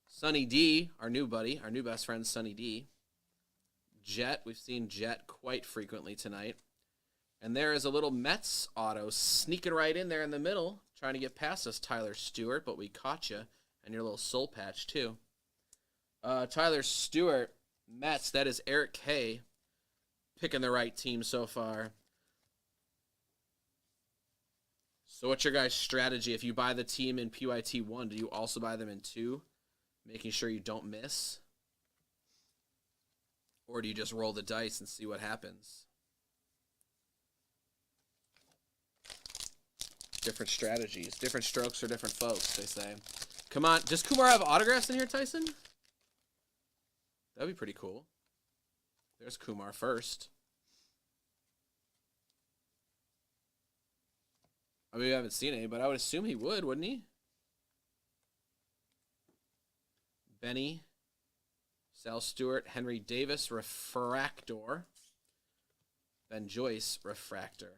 Sonny D, our new buddy, our new best friend, Sonny D. Jet. We've seen Jet quite frequently tonight. And there is a little Mets auto sneaking right in there in the middle, trying to get past us, Tyler Stewart, but we caught you, and your little soul patch, too. Tyler Stewart, Mets, that is Eric K. Picking the right team so far. So what's your guys' strategy? If you buy the team in PYT 1, do you also buy them in 2, making sure you don't miss? Or do you just roll the dice and see what happens? Different strategies. Different strokes for different folks, they say. Come on. Does Kumar have autographs in here, Tyson? That'd be pretty cool. There's Kumar first. I mean, we haven't seen any, but I would assume he would, wouldn't he? Benny. Sal Stewart. Henry Davis. Refractor. Ben Joyce. Refractor.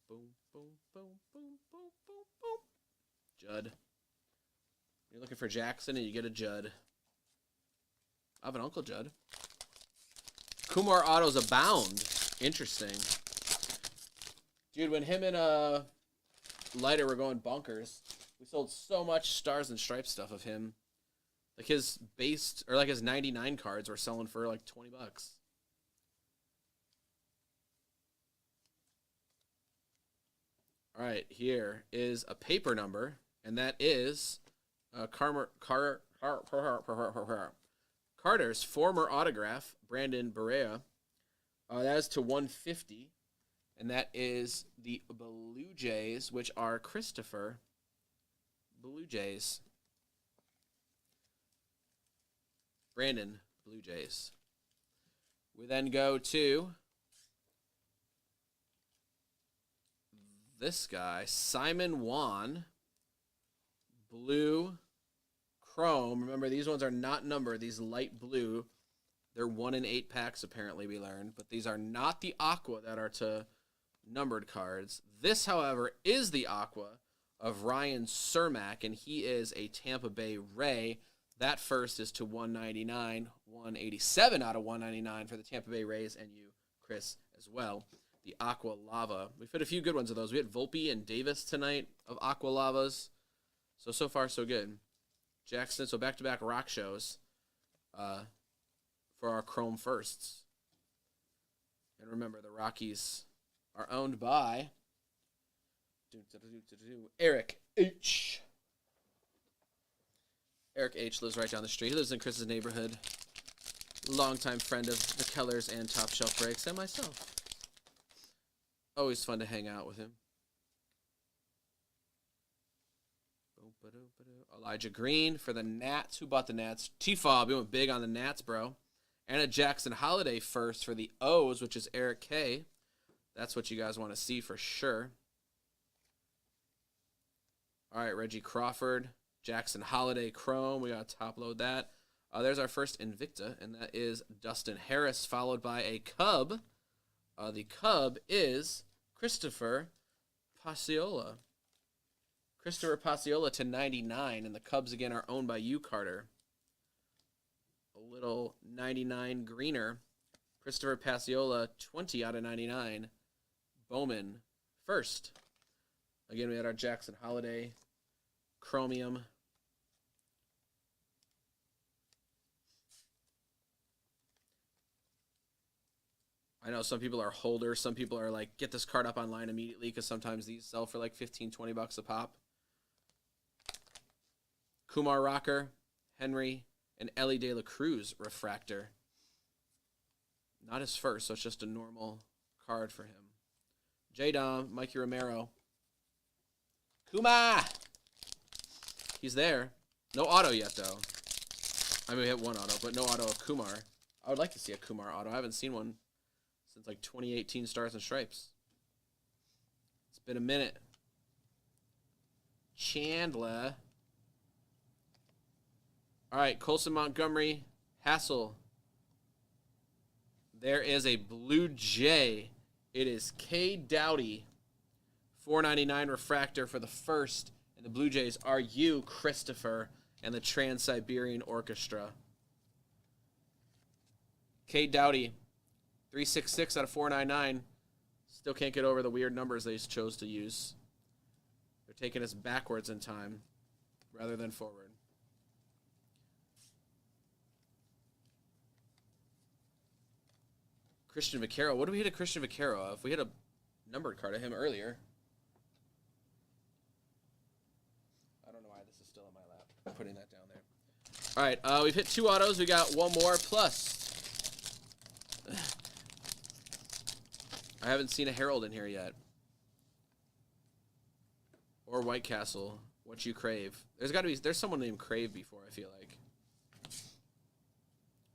Boom, boom, boom, boom, boom, boom, boom. Judd. You're looking for Jackson, and you get a Judd. I have an Uncle Judd. Kumar autos abound. Interesting. Dude, when him and Lighter were going bonkers, we sold so much Stars and Stripes stuff of him. Like his base, or like his 99 cards were selling for like $20. All right, here is a paper number, and that is Carter's former autograph, Brandon Barea. That is to 150, and that is the Blue Jays, which are Christopher Blue Jays. Brandon Blue Jays. We then go to this guy, Simon Wan, blue, chrome. Remember, these ones are not numbered. These light blue, they're 1 in 8 packs, apparently, we learned. But these are not the aqua that are to numbered cards. This, however, is the aqua of Ryan Cermak, and he is a Tampa Bay Ray. That first is to 199, 187 out of 199 for the Tampa Bay Rays, and you, Chris, as well. The Aqua Lava. We've had a few good ones of those. We had Volpe and Davis tonight of Aqua Lavas. So far, so good. Jackson, so back-to-back rock shows for our Chrome firsts. And remember, the Rockies are owned by Eric H. Eric H. lives right down the street. He lives in Chris's neighborhood. Longtime friend of the Kellers and Top Shelf Breaks and myself. Always fun to hang out with him. Elijah Green for the Nats. Who bought the Nats? T-Fob. We went big on the Nats, bro. And a Jackson Holiday first for the O's, which is Eric K. That's what you guys want to see for sure. All right, Reggie Crawford. Jackson Holiday Chrome. We got to top load that. There's our first Invicta, and that is Dustin Harris, followed by a Cub. The Cub is Christopher Pasiola. Christopher Pasiola to 99, and the Cubs again are owned by you, Carter. A little 99 greener. Christopher Pasiola, 20 out of 99. Bowman first. Again, we had our Jackson Holiday Chromium. I know some people are holders. Some people are like, get this card up online immediately because sometimes these sell for like $15-20 a pop. Kumar Rocker, Henry, and Ellie De La Cruz Refractor. Not his first, so it's just a normal card for him. J-Dom, Mikey Romero. Kuma! He's there. No auto yet, though. I mean, we hit one auto, but no auto of Kumar. I would like to see a Kumar auto. I haven't seen one since like 2018 Stars and Stripes. It's been a minute. Chandler. All right, Colson Montgomery, Hassel. There is a Blue Jay. It is K. Dowdy, $4.99 refractor for the first. And the Blue Jays are you, Christopher, and the Trans-Siberian Orchestra. Cade Doughty, 366 out of 499. Still can't get over the weird numbers they chose to use. They're taking us backwards in time rather than forward. Christian Vaccaro. What do we hit a Christian Vaccaro of? We hit a numbered card of him earlier. I don't know why this is still in my lap. I'm putting that down there. All right, we've hit 2 autos. We got 1 more plus. I haven't seen a Herald in here yet. Or White Castle. What you crave. There's someone named Crave before, I feel like.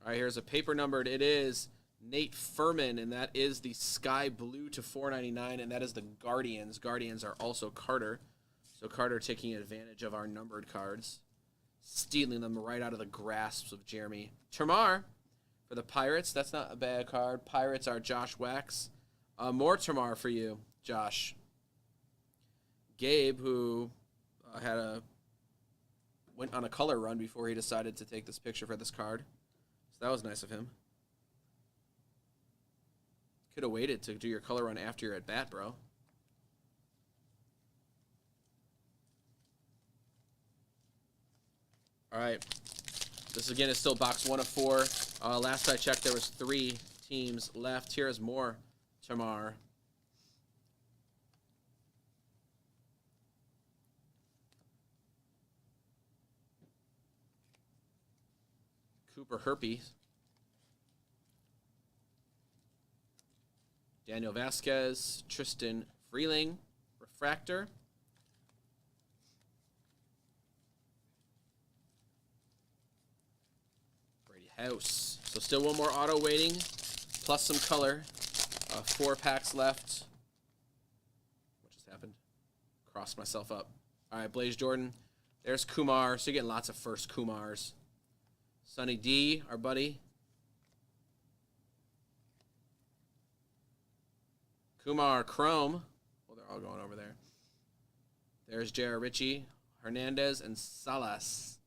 All right, here's a paper numbered. It is Nate Furman, and that is the Sky Blue to 499, and that is the Guardians. Guardians are also Carter. So Carter taking advantage of our numbered cards, stealing them right out of the grasps of Jeremy. Termar for the Pirates. That's not a bad card. Pirates are Josh Wax. More Termar for you, Josh. Gabe, who went on a color run before he decided to take this picture for this card. So that was nice of him. Could have waited to do your color run after you're at bat, bro. All right. This, again, is still box 1 of 4. Last I checked, there was 3 teams left. Here is more Tamar. Cooper Herpes. Daniel Vasquez. Tristan Freeling. Refractor. Brady House. So still 1 more auto waiting, plus some color. 4 packs left. What just happened? Crossed myself up. All right, Blaze Jordan. There's Kumar. So you're getting lots of first Kumars. Sonny D, our buddy. Kumar Chrome. Well, they're all going over there. There's J.R. Ritchie, Hernandez, and Salas.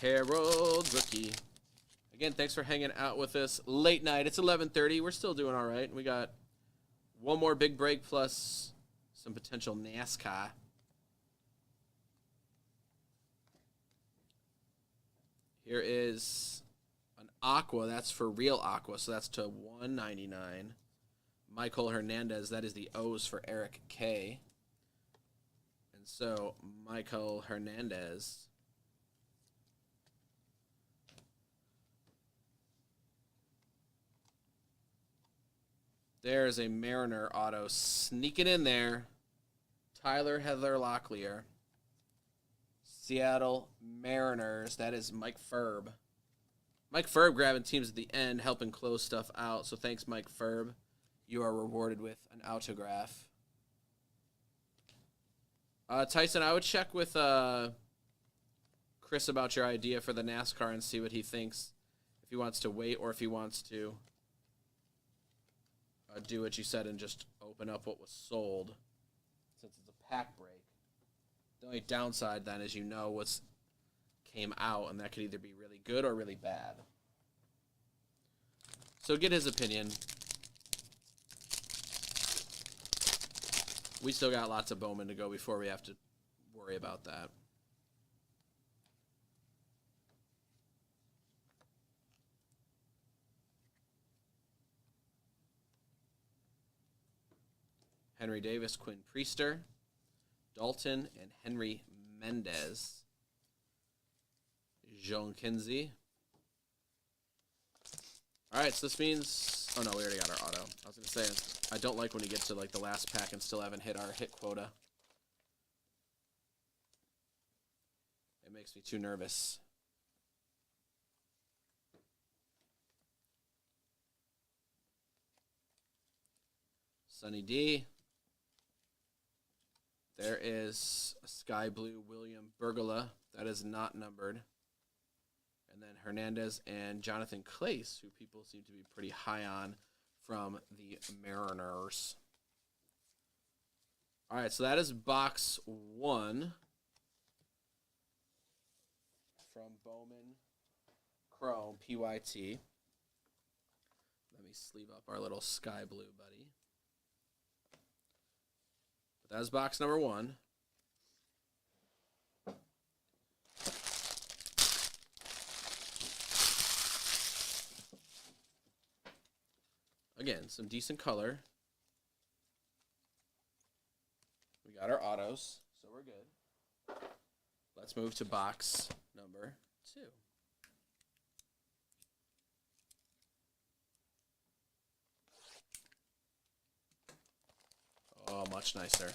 Harold Rookie. Again, thanks for hanging out with us late night. It's 11:30. We're still doing all right. We got 1 more big break plus some potential NASCAR. Here is an Aqua. That's for real Aqua, so that's to $199. Michael Hernandez. That is the O's for Eric K. And so Michael Hernandez. There's a Mariner auto sneaking in there. Tyler Heather Locklear. Seattle Mariners. That is Mike Ferb. Mike Ferb grabbing teams at the end, helping close stuff out. So thanks, Mike Ferb. You are rewarded with an autograph. Tyson, I would check with Chris about your idea for the NASCAR and see what he thinks. If he wants to wait or if he wants to do what you said and just open up what was sold, since it's a pack break. The only downside then is you know what's came out, and that could either be really good or really bad. So get his opinion. We still got lots of Bowman to go before we have to worry about that. Henry Davis, Quinn Priester, Dalton, and Henry Mendez. Jean Kinsey. All right, so this means... Oh, no, we already got our auto. I was going to say, I don't like when you get to like the last pack and still haven't hit our hit quota. It makes me too nervous. Sonny D. There is a Sky Blue William Bergola. That is not numbered. And then Hernandez and Jonathan Clace, who people seem to be pretty high on from the Mariners. All right, so that is box 1 from Bowman Chrome PYT. Let me sleeve up our little sky blue buddy. But that was box number 1. Again, some decent color. We got our autos, so we're good. Let's move to box number 2. Oh, much nicer.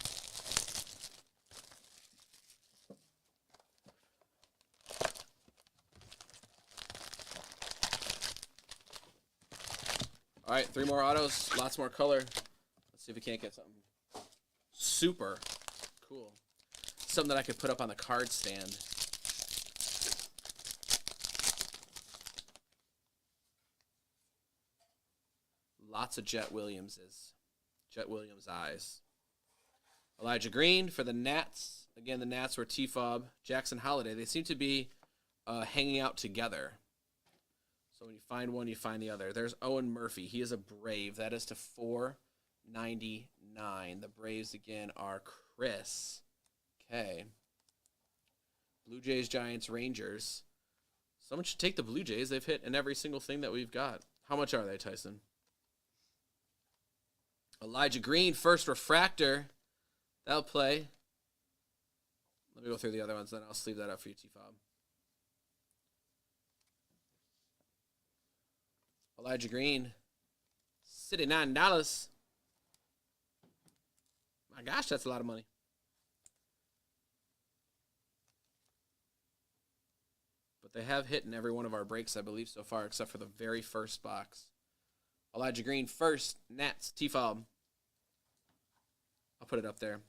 All right, 3 more autos, lots more color. Let's see if we can't get something super cool. Something that I could put up on the card stand. Lots of Jet Williamses. Jet Williams eyes. Elijah Green for the Nats. Again, the Nats were T-Fob, Jackson Holiday. They seem to be hanging out together. So when you find one, you find the other. There's Owen Murphy. He is a Brave. That is to 499. The Braves, again, are Chris. Okay. Blue Jays, Giants, Rangers. Someone should take the Blue Jays. They've hit in every single thing that we've got. How much are they, Tyson? Elijah Green, first refractor. That'll play. Let me go through the other ones, then I'll sleeve that up for you, T-Fob. Elijah Green, $69. My gosh, that's a lot of money. But they have hit in every one of our breaks, I believe, so far, except for the very first box. Elijah Green first, Nats, T-Fob. I'll put it up there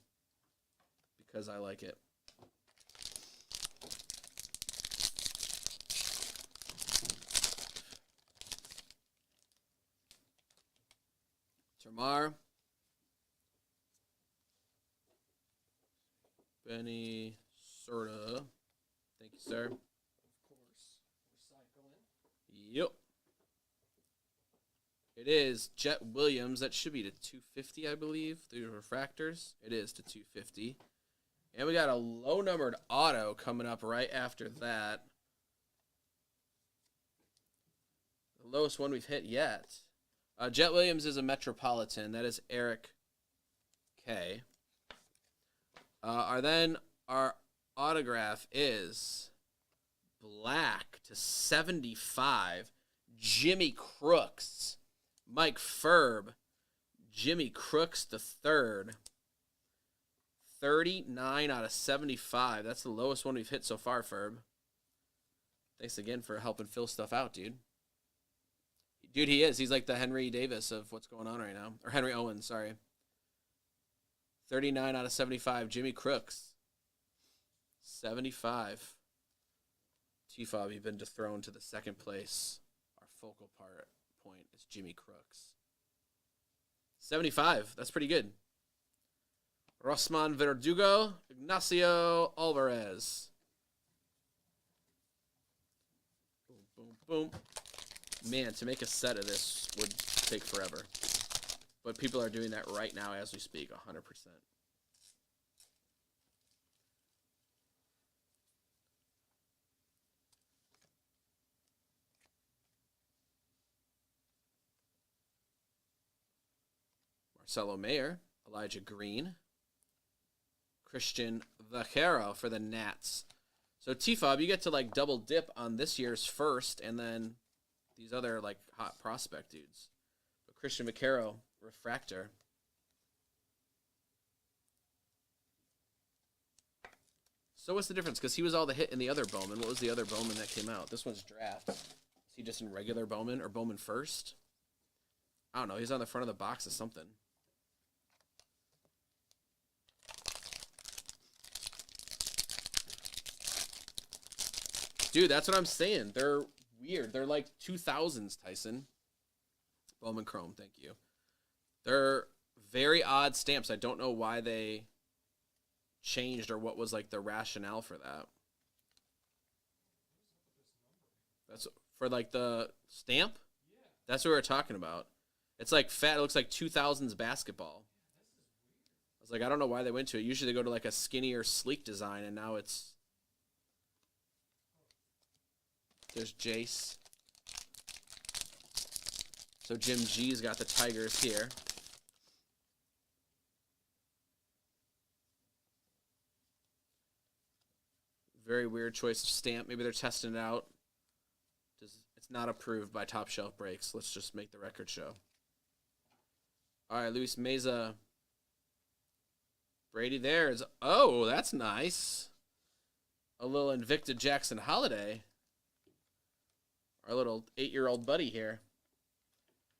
because I like it. Termar. Benny Serta. Thank you, sir. Of course. Recycling. Yep. It is Jet Williams. That should be to 250, I believe. The refractors. It is to 250. And we got a low-numbered auto coming up right after that. The lowest one we've hit yet. Jet Williams is a Metropolitan. That is Eric K. Our autograph is black to 75. Jimmy Crooks. Mike Ferb. Jimmy Crooks the third. 39 out of 75. That's the lowest one we've hit so far, Ferb. Thanks again for helping fill stuff out, dude. Dude, he is. He's like the Henry Davis of what's going on right now. Or Henry Owens, sorry. 39 out of 75. Jimmy Crooks. 75. T-Fob, you've been dethroned to the second place. Our focal point is Jimmy Crooks. 75. That's pretty good. Rosman Verdugo. Ignacio Alvarez. Boom, boom, boom. Man, to make a set of this would take forever. But people are doing that right now as we speak, 100%. Marcelo Mayer, Elijah Green, Christian Vaquero for the Nats. So T-Fob, you get to like double dip on this year's first and then these other like hot prospect dudes. But Christian Vaquero, refractor. So what's the difference? Because he was all the hit in the other Bowman. What was the other Bowman that came out? This one's draft. Is he just in regular Bowman or Bowman first? I don't know. He's on the front of the box of something. Dude, that's what I'm saying. They're weird. They're like 2000s, Tyson. Bowman Chrome, thank you. They're very odd stamps. I don't know why they changed or what was like the rationale for that. That's for like the stamp. That's what we were talking about. It's like fat. It looks like 2000s basketball. I was like, I don't know why they went to it. Usually they go to like a skinnier, sleek design, and now it's. There's Jace. So Jim G's got the Tigers here. Very weird choice of stamp. Maybe they're testing it out. It's not approved by Top Shelf Breaks. Let's just make the record show. All right, Luis Meza. Brady there is. Oh, that's nice. A little Invicta Jackson Holiday. Our little 8-year-old buddy here.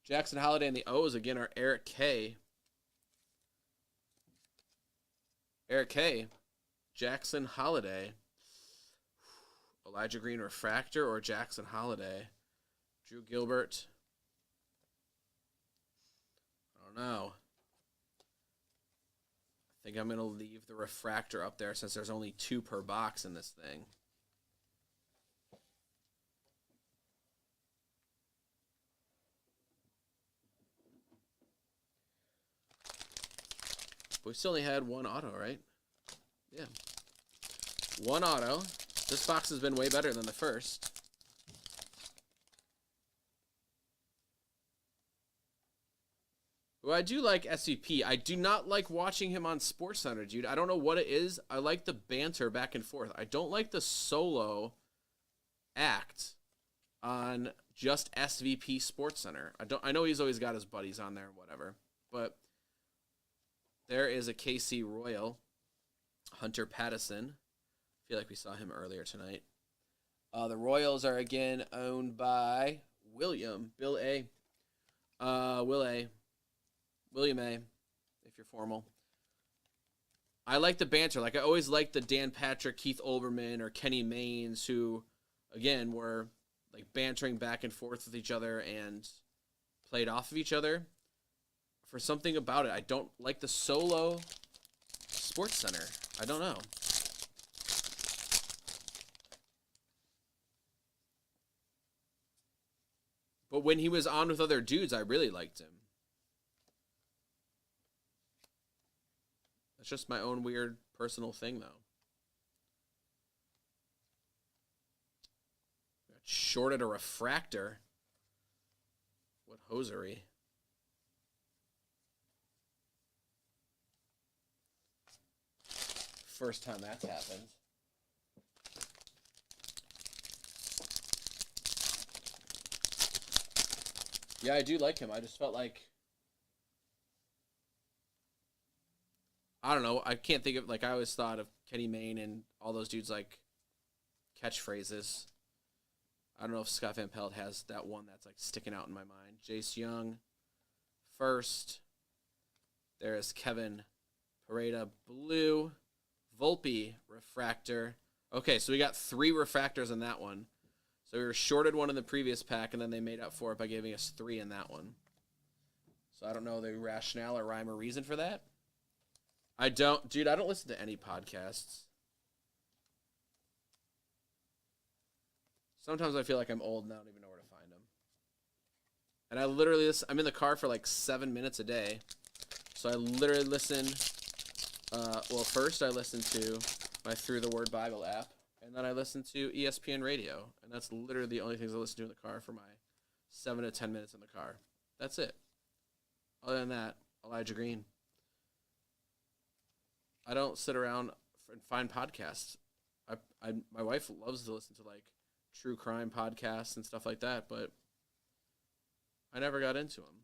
Jackson Holiday and the O's again are Eric K. Eric K. Jackson Holiday. Elijah Green Refractor or Jackson Holiday. Drew Gilbert. I don't know. I think I'm going to leave the Refractor up there since there's only 2 per box in this thing. We still only had 1 auto, right? Yeah. 1 auto. This box has been way better than the first. Well, I do like SVP. I do not like watching him on SportsCenter, dude. I don't know what it is. I like the banter back and forth. I don't like the solo act on just SVP SportsCenter. I know he's always got his buddies on there, whatever. But there is a KC Royal, Hunter Pattison. I feel like we saw him earlier tonight. The Royals are again owned by William A. William A, if you're formal. I like the banter. Like, I always liked the Dan Patrick, Keith Olbermann, or Kenny Maines, who, again, were, like, bantering back and forth with each other and played off of each other. For something about it, I don't like the solo SportsCenter. I don't know. But when he was on with other dudes, I really liked him. That's just my own weird personal thing, though. Got shorted a Refractor. What hosiery. First time that's happened. Yeah, I do like him. I just felt like... I don't know. I can't think of, like, I always thought of Kenny Mayne and all those dudes like catchphrases. I don't know if Scott Van Pelt has that one that's like sticking out in my mind. Jace Young, first. There is Kevin Pareda, blue. Volpe, Refractor. Okay, so we got 3 Refractors in that one. So we were shorted one in the previous pack, and then they made up for it by giving us 3 in that one. So I don't know the rationale or rhyme or reason for that. I don't listen to any podcasts. Sometimes I feel like I'm old and I don't even know where to find them. And I literally I'm in the car for like 7 minutes a day. So I literally listen. First I listen to my Through the Word Bible app. And then I listen to ESPN Radio. And that's literally the only things I listen to in the car for my 7 to 10 minutes in the car. That's it. Other than that, Elijah Green. I don't sit around and find podcasts. My wife loves to listen to like true crime podcasts and stuff like that, but I never got into them.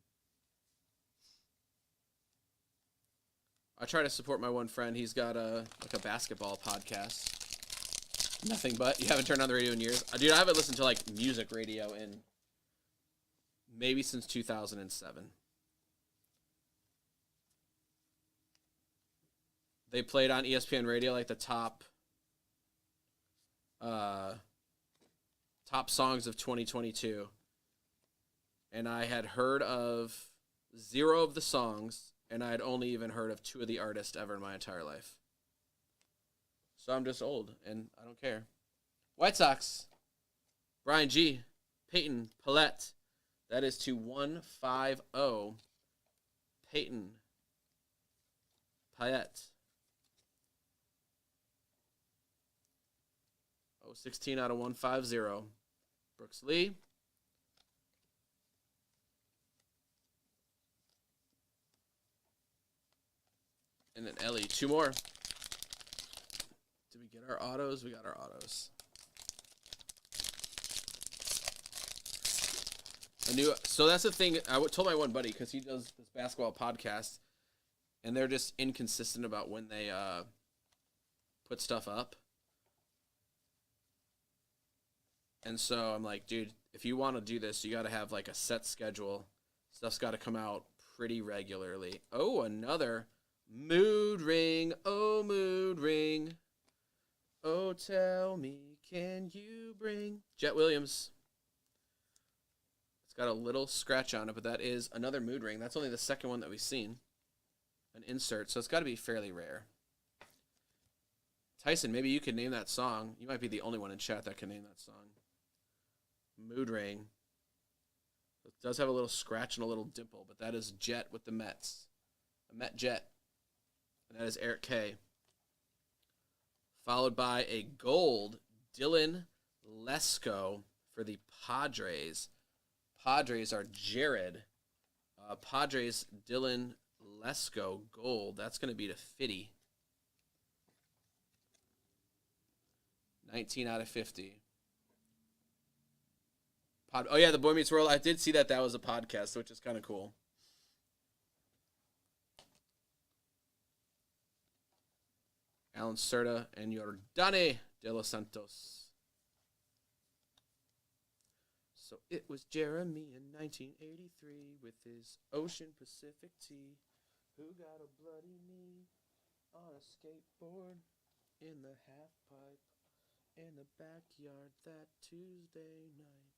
I try to support my one friend. He's got a basketball podcast. Nothing but. You haven't turned on the radio in years. Dude, I haven't listened to like music radio in maybe since 2007. They played on ESPN Radio like the top songs of 2022. And I had heard of 0 of the songs, and I had only even heard of 2 of the artists ever in my entire life. So I'm just old, and I don't care. White Sox. Brian G. Peyton Paulette. That is to 150. Peyton Paulette. 16 out of 150. Brooks Lee. And then Ellie. 2 more. Did we get our autos? We got our autos. So that's the thing. I told my one buddy, because he does this basketball podcast, and they're just inconsistent about when they put stuff up. And so I'm like, dude, if you want to do this, you got to have like a set schedule. Stuff's got to come out pretty regularly. Oh, another mood ring. Oh, mood ring. Oh, tell me, can you bring Jet Williams? It's got a little scratch on it, but that is another mood ring. That's only the second one that we've seen. An insert, so it's got to be fairly rare. Tyson, maybe you could name that song. You might be the only one in chat that can name that song. Mood ring. It does have a little scratch and a little dimple, but that is Jet with the Mets. A Met Jet. And that is Eric K. Followed by a gold Dylan Lesko for the Padres. Padres are Jared. Padres Dylan Lesko gold. That's going to be to Fitty. 19 out of 50. Oh, yeah, the Boy Meets World. I did see that was a podcast, which is kind of cool. Alan Serta and Yordane De Los Santos. So it was Jeremy in 1983 with his Ocean Pacific tea, who got a bloody knee on a skateboard in the half pipe in the backyard that Tuesday night.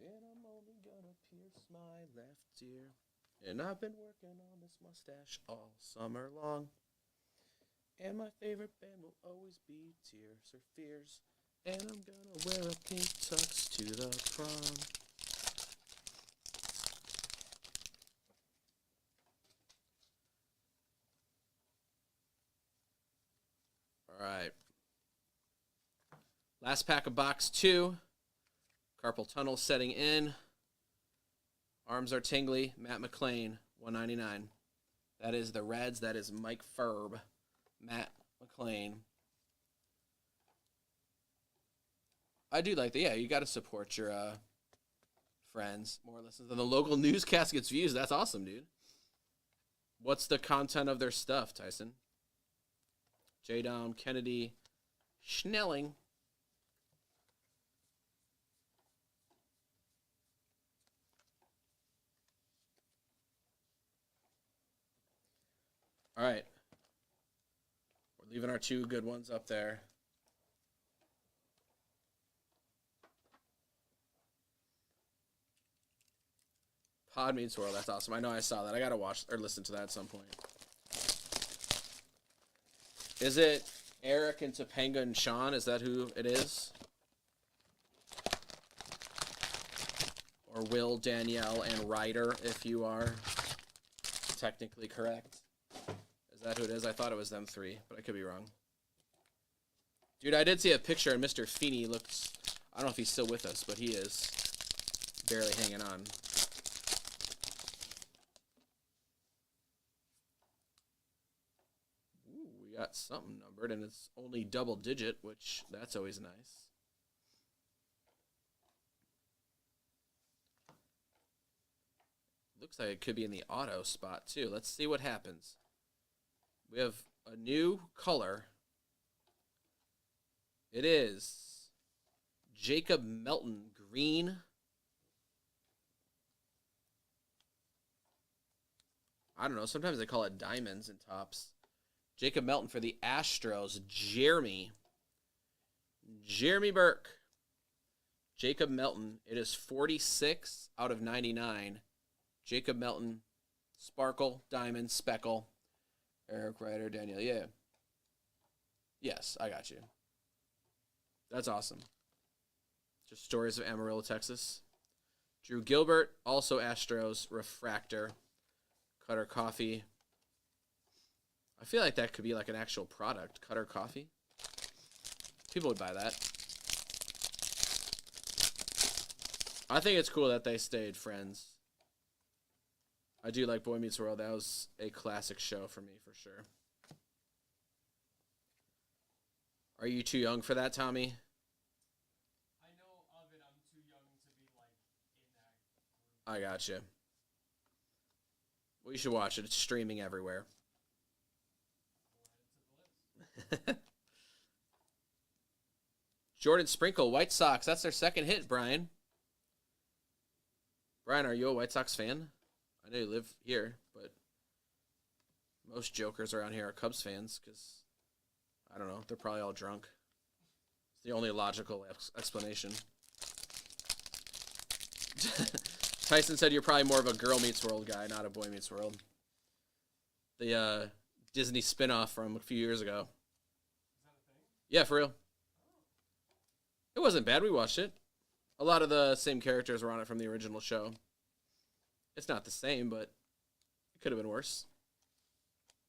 And I'm only gonna pierce my left ear. And I've been working on this mustache all summer long. And my favorite band will always be Tears or Fears. And I'm gonna wear a pink tux to the prom. Alright. Last pack of box 2. Carpal tunnel setting in. Arms are tingly. Matt McClain, $199. That is the Reds. That is Mike Ferb. Matt McClain. I do like that. Yeah, you got to support your friends. More listens than the local newscast gets views. That's awesome, dude. What's the content of their stuff, Tyson? J-Dom, Kennedy, Schnelling. All right. We're leaving our 2 good ones up there. Pod Meets World. That's awesome. I know I saw that. I got to watch or listen to that at some point. Is it Eric and Topanga and Sean? Is that who it is? Or Will, Danielle, and Ryder, if you are technically correct. Is that who it is? I thought it was them 3, but I could be wrong. Dude, I did see a picture, and Mr. Feeney looks... I don't know if he's still with us, but he is barely hanging on. Ooh, we got something numbered, and it's only double digit, which that's always nice. Looks like it could be in the auto spot, too. Let's see what happens. We have a new color. It is Jacob Melton green. I don't know. Sometimes they call it diamonds and tops. Jacob Melton for the Astros. Jeremy Burke. Jacob Melton. It is 46 out of 99. Jacob Melton. Sparkle, diamond, speckle. Eric Ryder, Daniel. Yeah. Yes, I got you. That's awesome. Just stories of Amarillo, Texas. Drew Gilbert, also Astros, Refractor, Cutter Coffee. I feel like that could be like an actual product, Cutter Coffee. People would buy that. I think it's cool that they stayed friends. I do like Boy Meets World. That was a classic show for me, for sure. Are you too young for that, Tommy? I know of it. I'm too young to be like in that group. I gotcha. Well, you should watch it. It's streaming everywhere. We'll add it to the list. Jordan Sprinkle, White Sox. That's their second hit, Brian. Brian, are you a White Sox fan? I know you live here, but most jokers around here are Cubs fans because, I don't know, they're probably all drunk. It's the only logical explanation. Tyson said you're probably more of a Girl Meets World guy, not a Boy Meets World. The Disney spinoff from a few years ago. Is that a thing? Yeah, for real. It wasn't bad. We watched it. A lot of the same characters were on it from the original show. It's not the same, but it could have been worse.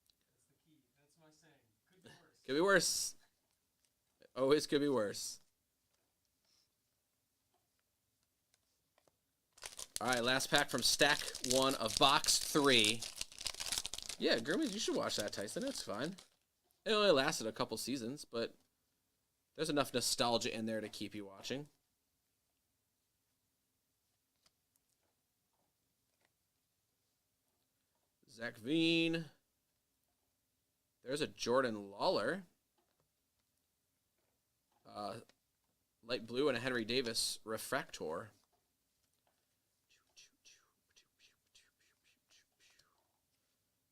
That's the key. That's my saying. Could be worse. Could be worse. It always could be worse. All right, last pack from stack 1 of box 3. Yeah, Gurmies, you should watch that, Tyson. It's fine. It only lasted a couple seasons, but there's enough nostalgia in there to keep you watching. Zach Veen. There's a Jordan Lawler. Light blue and a Henry Davis refractor.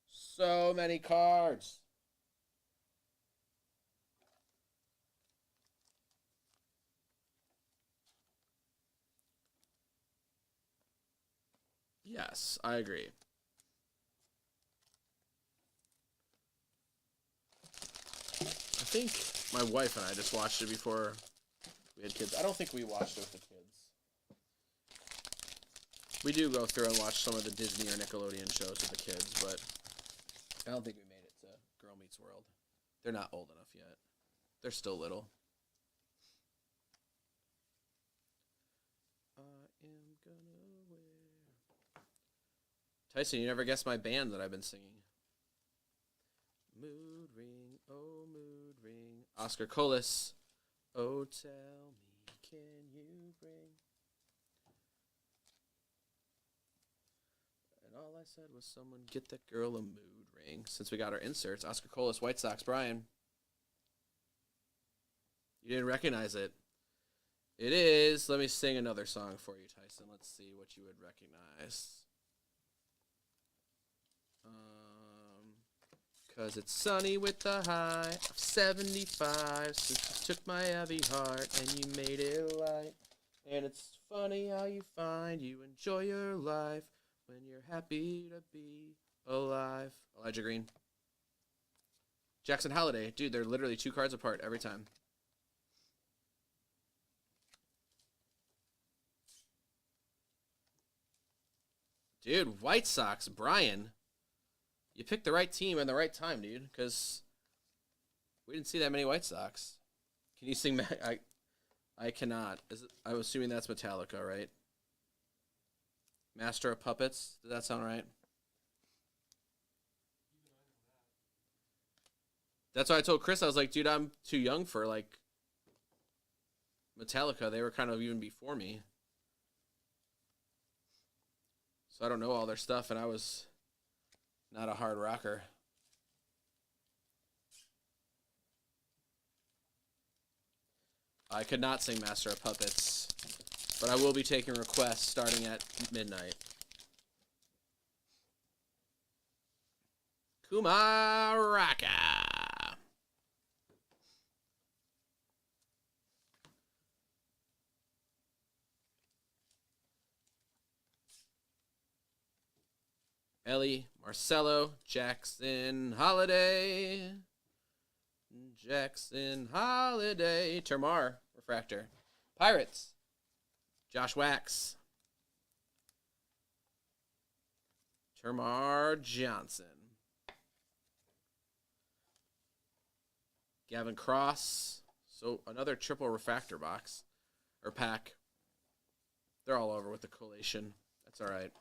So many cards. Yes, I agree. I think my wife and I just watched it before we had kids. I don't think we watched it with the kids. We do go through and watch some of the Disney or Nickelodeon shows with the kids, but I don't think we made it to Girl Meets World. They're not old enough yet. They're still little. I am gonna wear... Tyson, you never guessed my band that I've been singing. Mood ring, oh mood ring. Oscar Colas. Oh, tell me, can you bring... And all I said was someone get that girl a mood ring. Since we got our inserts, Oscar Colas, White Sox, Brian. You didn't recognize it. It is. Let me sing another song for you, Tyson. Let's see what you would recognize. 'Cause it's sunny with a high of 75. Since you took my heavy heart and you made it light. And it's funny how you find you enjoy your life when you're happy to be alive. Elijah Green. Jackson Holliday. Dude, they're literally 2 cards apart every time. Dude, White Sox, Brian. You picked the right team and the right time, dude, because we didn't see that many White Sox. Can you sing? I cannot. I'm assuming that's Metallica, right? Master of Puppets. Does that sound right? That's why I told Chris. I was like, dude, I'm too young for like Metallica. They were kind of even before me, so I don't know all their stuff, and I was not a hard rocker. I could not sing Master of Puppets, but I will be taking requests starting at midnight. Kumaraka. Ellie, Marcelo, Jackson, Holiday, Jackson Holiday. Termar refractor. Pirates. Josh Wax. Termar Johnson. Gavin Cross. So another triple refractor box. Or pack. They're all over with the collation. That's all right.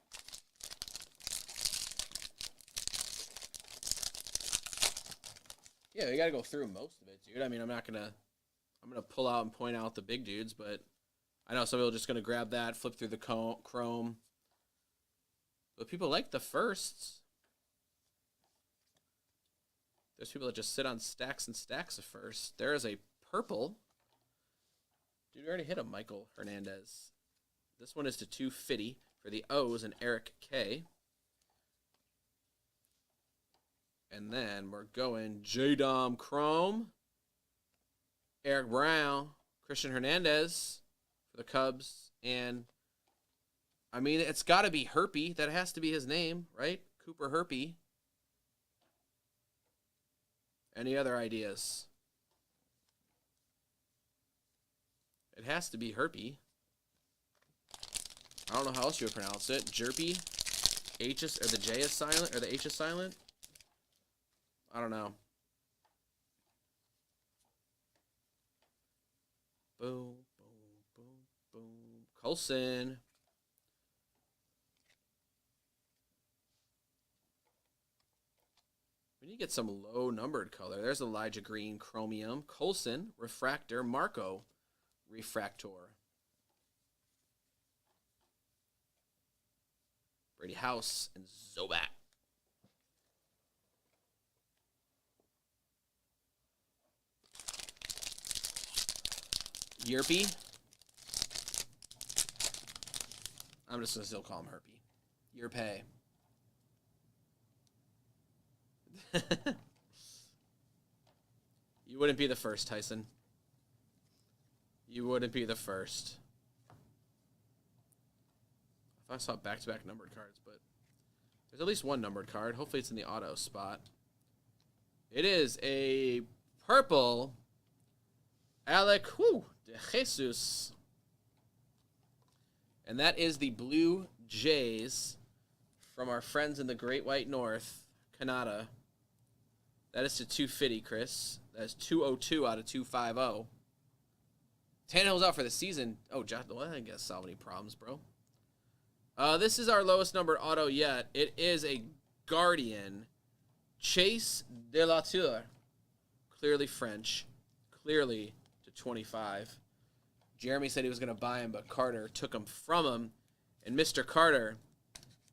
Yeah, you got to go through most of it, dude. I mean, I'm gonna pull out and point out the big dudes, but I know some people are just gonna grab that, flip through the chrome. But people like the firsts. There's people that just sit on stacks and stacks of firsts. There is a purple. Dude, we already hit a Michael Hernandez. This one is to 250 for the O's and Eric K. And then we're going J-Dom Chrome, Eric Brown, Christian Hernandez for the Cubs. And, I mean, it's got to be Herpy. That has to be his name, right? Cooper Herpy. Any other ideas? It has to be Herpy. I don't know how else you would pronounce it. Jerpy? H is, or the J is silent, or the H is silent? I don't know. Boom, boom, boom, boom. Coulson. We need to get some low-numbered color. There's Elijah Green, Chromium. Coulson, Refractor. Marco, Refractor. Brady House and Zobat. Yerpy. I'm just going to still call him Herpy. Yerpay. You wouldn't be the first, Tyson. You wouldn't be the first. I saw back-to-back numbered cards, but there's at least one numbered card. Hopefully it's in the auto spot. It is a purple Alec de Jesus. And that is the Blue Jays from our friends in the Great White North, Canada. That is to 250, Chris. That is 202 out of 250. Tannehill's out for the season. Oh, Josh, well, I guess solve any problems, bro. This is our lowest numbered auto yet. It is a Guardian. Chase de la Tour. Clearly French. Clearly to 25. Jeremy said he was going to buy him, but Carter took him from him. And Mr. Carter,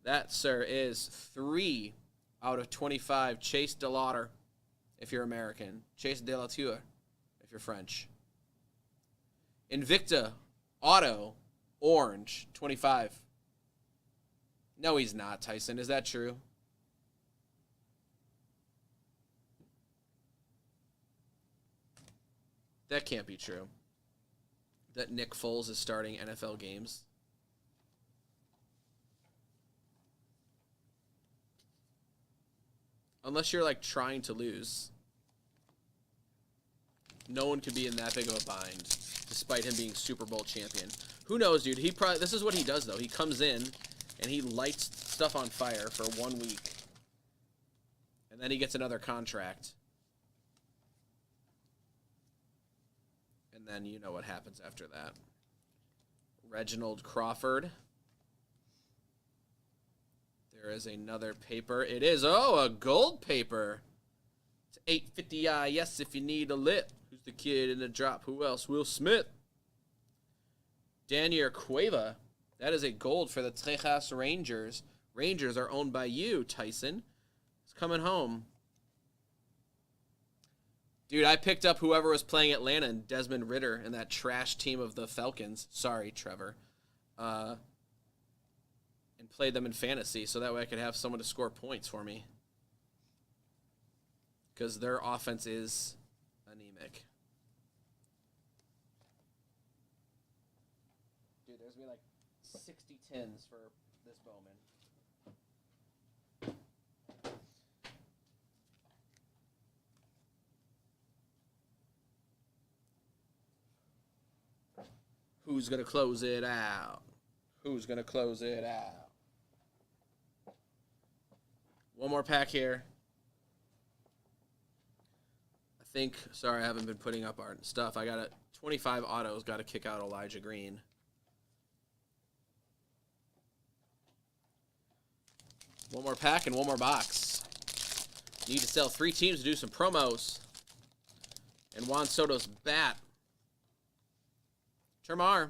that, sir, is 3 out of 25. Chase de Lauder, if you're American. Chase de la Tour, if you're French. Invicta, auto, orange, 25. No, he's not, Tyson. Is that true? That can't be true. That Nick Foles is starting NFL games. Unless you're, like, trying to lose. No one could be in that big of a bind, despite him being Super Bowl champion. Who knows, dude? He probably, this is what he does, though. He comes in, and he lights stuff on fire for 1 week. And then he gets another contract. And then you know what happens after that. Reginald Crawford. There is another paper. It is, oh, a gold paper. It's 850i, yes, if you need a lit. Who's the kid in the drop? Who else? Will Smith. Daniel Cueva. That is a gold for the Texas Rangers. Rangers are owned by you, Tyson. It's coming home. Dude, I picked up whoever was playing Atlanta and Desmond Ridder and that trash team of the Falcons. Sorry, Trevor. And played them in fantasy so that way I could have someone to score points for me. Because their offense is anemic. Dude, there's going to be like 60 tins for this Bowman. Who's going to close it out? Who's going to close it out? One more pack here. I think, sorry, I haven't been putting up art and stuff. I got 25 autos, got to kick out Elijah Green. One more pack and one more box. Need to sell 3 teams to do some promos. And Juan Soto's bat. Termar.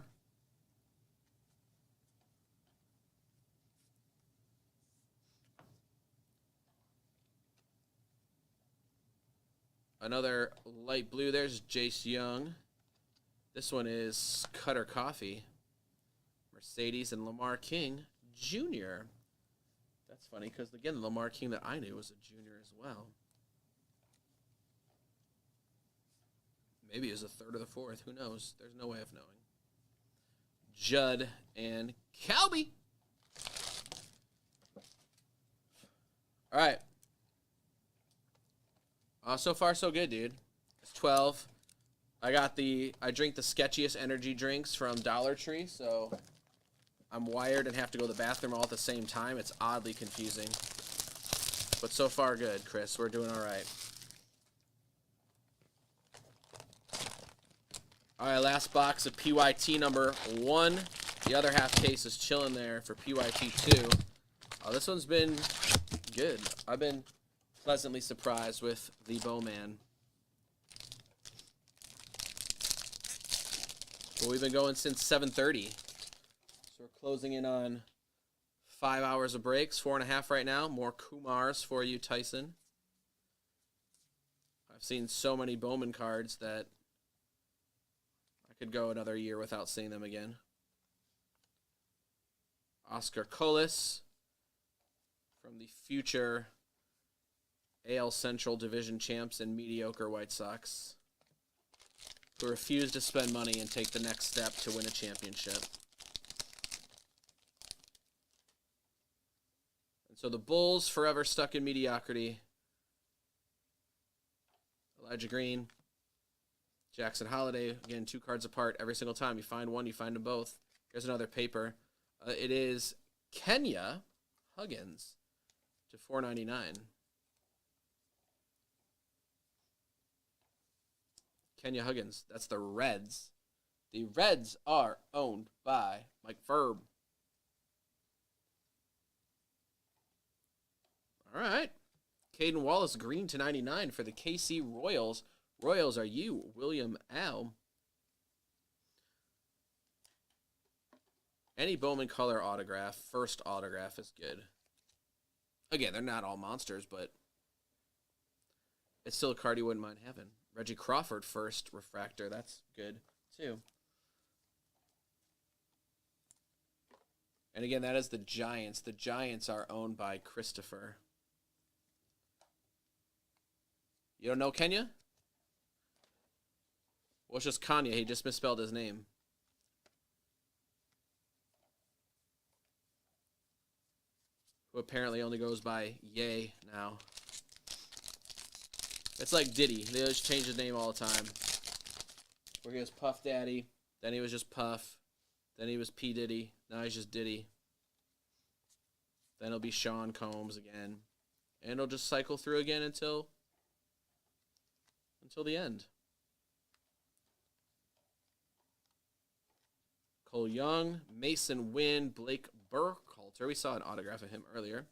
Another light blue. There's Jace Young. This one is Cutter Coffee. Mercedes and Lamar King Jr. That's funny because, again, Lamar King that I knew was a junior as well. Maybe he was the 3rd or the 4th. Who knows? There's no way of knowing. Judd and Calby. All right. So far, so good, dude. It's 12. I drink the sketchiest energy drinks from Dollar Tree, so I'm wired and have to go to the bathroom all at the same time. It's oddly confusing. But so far, good, Chris. We're doing all right. All right, last box of PYT number 1. The other half case is chilling there for PYT 2. This one's been good. I've been pleasantly surprised with the Bowman. Well, we've been going since 7:30. So we're closing in on 5 hours of breaks, 4.5 right now. More Kumars for you, Tyson. I've seen so many Bowman cards that I could go another year without seeing them again. Oscar Colas from the future AL Central Division champs and mediocre White Sox, who refuse to spend money and take the next step to win a championship. And so the Bulls, forever stuck in mediocrity. Elijah Green, Jackson Holiday, again, 2 cards apart every single time. You find one, you find them both. Here's another paper. It is Kenya Huggins to $4.99. Kenya Huggins. That's the Reds. The Reds are owned by Mike Verb. All right. Caden Wallace, green to 99 for the KC Royals. Royals are you, William Al. Any Bowman color autograph, first autograph is good. Again, they're not all monsters, but it's still a card you wouldn't mind having. Reggie Crawford, first refractor. That's good, too. And again, that is the Giants. The Giants are owned by Christopher. You don't know Kenya? Well, it's just Kanye. He just misspelled his name. Who apparently only goes by Ye now. It's like Diddy. They just change his name all the time. Where he was Puff Daddy, then he was just Puff, then he was P. Diddy, now he's just Diddy. Then it'll be Sean Combs again. And it'll just cycle through again until the end. Cole Young, Mason Wynn, Blake Burkhalter. We saw an autograph of him earlier.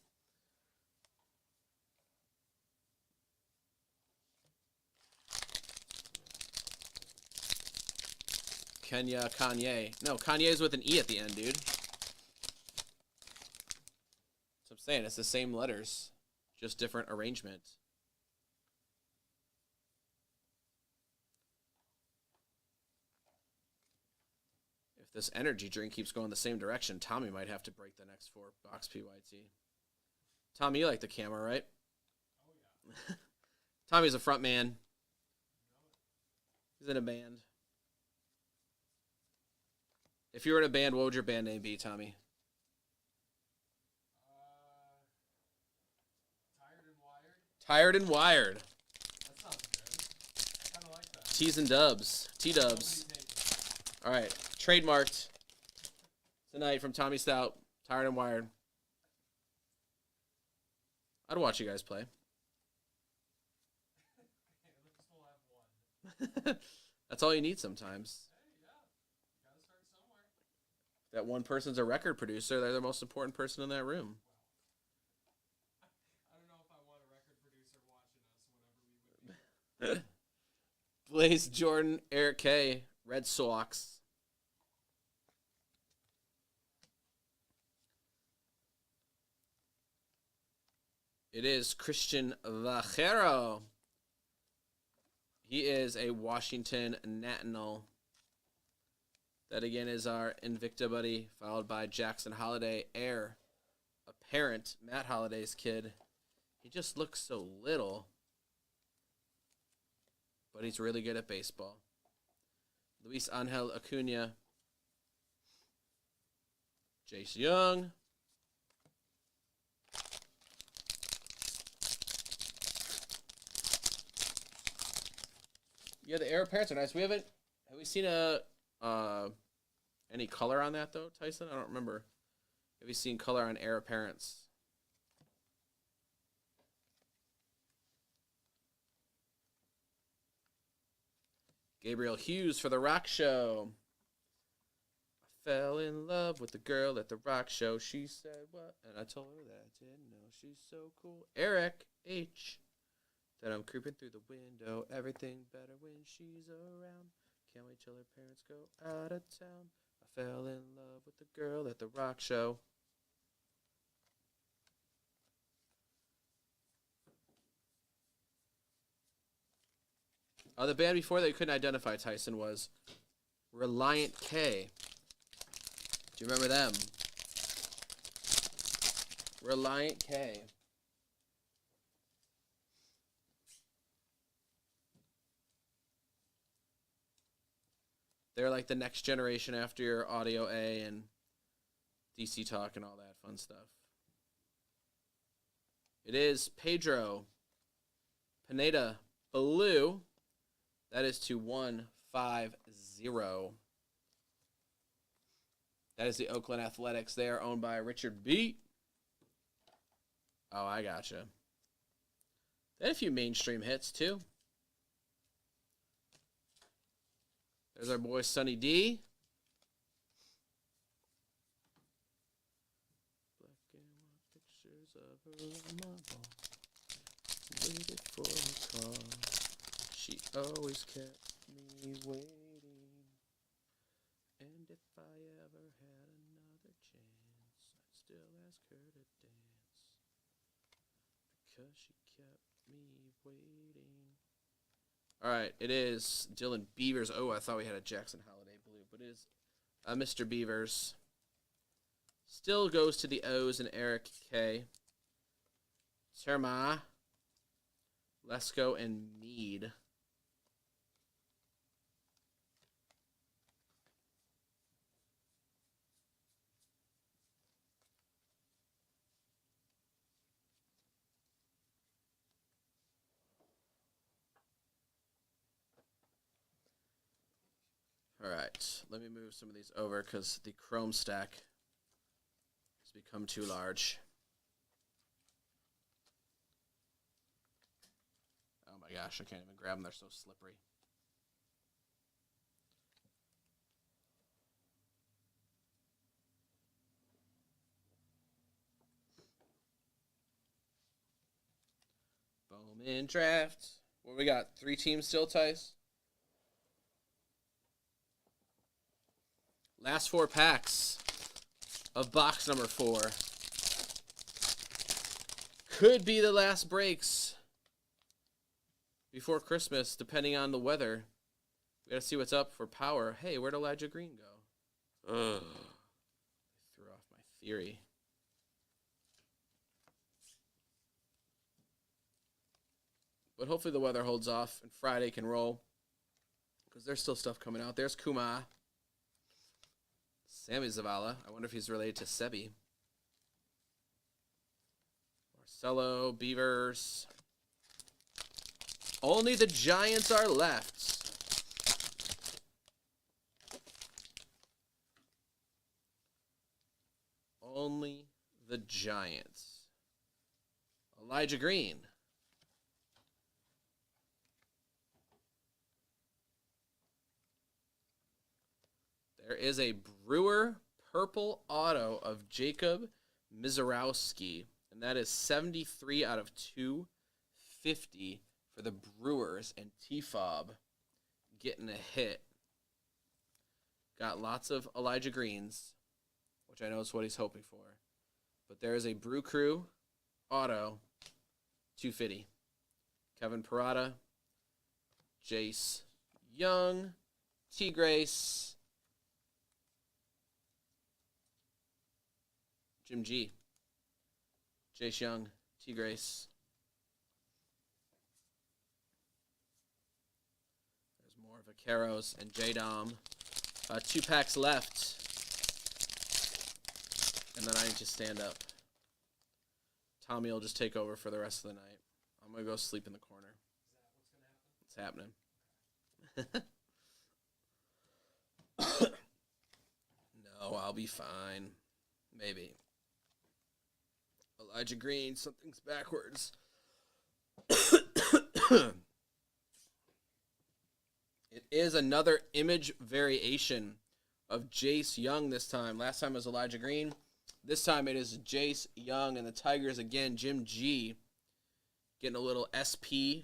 Kenya Kanye. No, Kanye's with an E at the end, dude. That's what I'm saying. It's the same letters, just different arrangement. If this energy drink keeps going the same direction, Tommy might have to break the next 4 box PYT. Tommy, you like the camera, right? Oh, yeah. Tommy's a front man. He's in a band. If you were in a band, what would your band name be, Tommy? Tired and Wired. Tired and Wired. That sounds good. I kind of like that. T's and Dubs. T-Dubs. All right. trademarked tonight from Tommy Stout, Tired and Wired. I'd watch you guys play. That's all you need sometimes. Hey, yeah. Gotta start somewhere. That one person's a record producer. They're the most important person in that room. I don't know if I want a record producer watching us whenever we would be. Blaze Jordan, Eric K, Red Sox. It is Christian Vajero. He is a Washington National. That again is our Invicta buddy, followed by Jackson Holiday, heir, apparent Matt Holiday's kid. He just looks so little, but he's really good at baseball. Luis Angel Acuna, Jace Young. Yeah, the heir apparents are nice. Have we seen any color on that though, Tyson? I don't remember. Have you seen color on heir apparents? Gabriel Hughes for the Rock Show. I fell in love with the girl at the Rock Show. She said what? And I told her that I didn't know. She's so cool. Eric H. That I'm creeping through the window. Everything better when she's around. Can't wait till her parents go out of town. I fell in love with the girl at the Rock Show. The band before that you couldn't identify, Tyson, was Reliant K. Do you remember them? Reliant K. They're like the next generation after your Audio A and DC Talk and all that fun stuff. It is Pedro Pineda Blue. That is to 150. That is the Oakland Athletics. They are owned by Richard B. Oh, I gotcha. They had a few mainstream hits, too. There's our boy Sonny D. Black and white pictures of her on my wall. Waited for her call. She always kept me waiting. And if I ever had another chance, I'd still ask her to dance. Because she kept me waiting. All right, it is Dylan Beavers. Oh, I thought we had a Jackson Holiday blue, but it is Mr. Beavers. Still goes to the O's and Eric K. Terma, Lesko, and Mead. All right, let me move some of these over because the chrome stack has become too large. Oh my gosh, I can't even grab them. They're so slippery. Bowman draft. What we got? 3 teams still, Tice? Last 4 packs of box number 4. Could be the last breaks before Christmas, depending on the weather. We gotta see what's up for power. Hey, where'd Elijah Green go? Ugh. Threw off my theory. But hopefully the weather holds off and Friday can roll. Because there's still stuff coming out. There's Kuma. Sammy Zavala. I wonder if he's related to Sebi. Marcelo, Beavers. Only the Giants are left. only the Giants. Elijah Green. There is a Brewer purple auto of Jacob Mizorowski, and that is 73 out of 250 for the Brewers, and T-Fob getting a hit. Got lots of Elijah Greens, which I know is what he's hoping for. But there is a Brew Crew auto, 250. Kevin Parada, Jace Young, T. Grace, Jim G, Jace Young, T. Grace. There's more Vaqueros and J-Dom. 2 packs left. And then I need to stand up. Tommy will just take over for the rest of the night. I'm going to go sleep in the corner. Is that what's going to happen? It's happening. No, I'll be fine. Maybe. Elijah Green, something's backwards. It is another image variation of Jace Young this time. Last time it was Elijah Green. This time it is Jace Young, and the Tigers again, Jim G, getting a little SP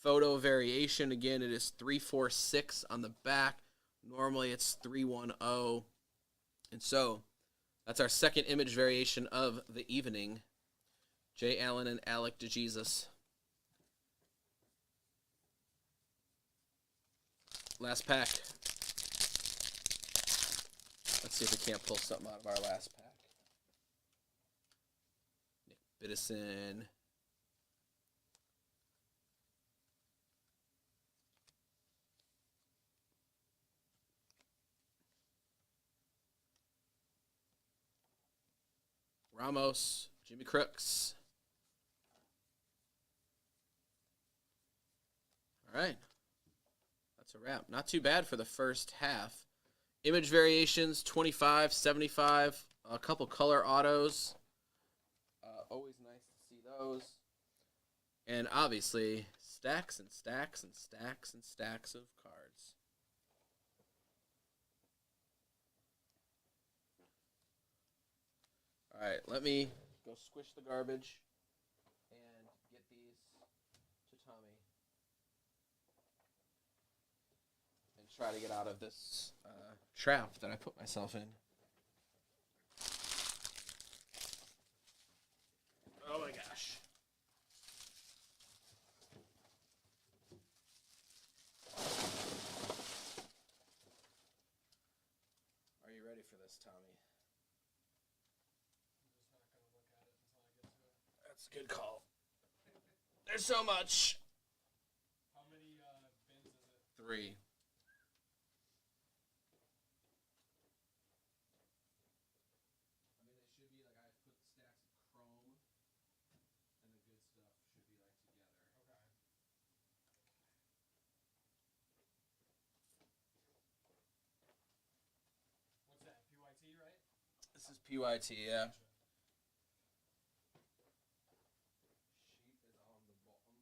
photo variation. Again, it is 346 on the back. Normally it's 310. And so that's our second image variation of the evening. Jay Allen and Alec DeJesus. Last pack. Let's see if we can't pull something out of our last pack. Nick Biddison. Ramos. Jimmy Crooks. All right. That's a wrap. Not too bad for the first half. Image variations, 25, 75, a couple color autos. Always nice to see those. And obviously, stacks and stacks and stacks and stacks of cards. All right, let me go squish the garbage and get these to Tommy. And try to get out of this trap that I put myself in. Oh my gosh. Are you ready for this, Tommy? I'm just not going to look at it until I get to it. That's a good call. There's so much. How many bins is it? 3. What's that? PYT, right? This is PYT, yeah. Gotcha. Sheet is on the bottom.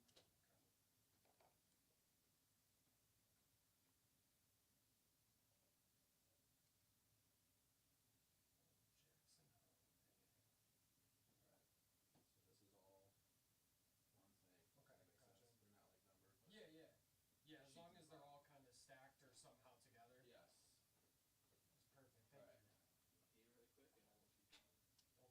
Yeah, yeah. Yeah, as long as they're all kind of stacked or somehow together. Yes. That's perfect. Thank you. Here really quick, and I will keep going.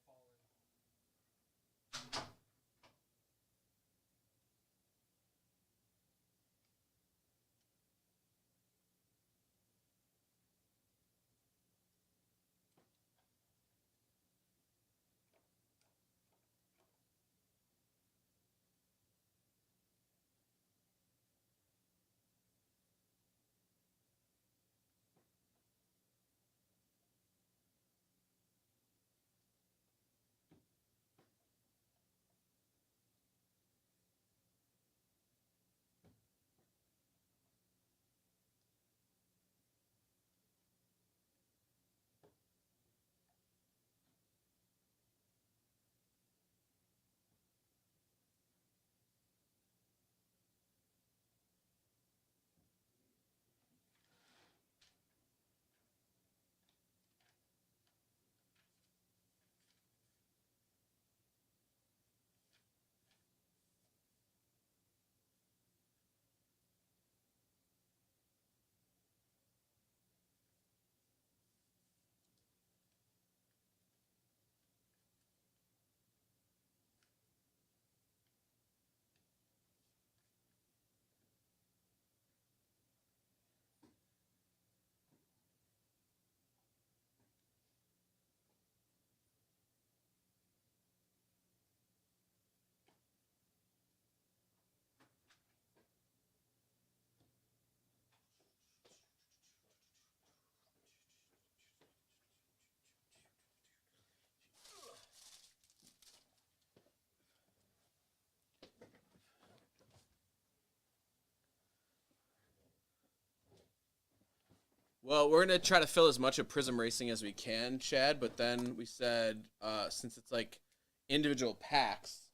Well, we're gonna try to fill as much of Prism Racing as we can, Chad. But then we said, since it's like individual packs,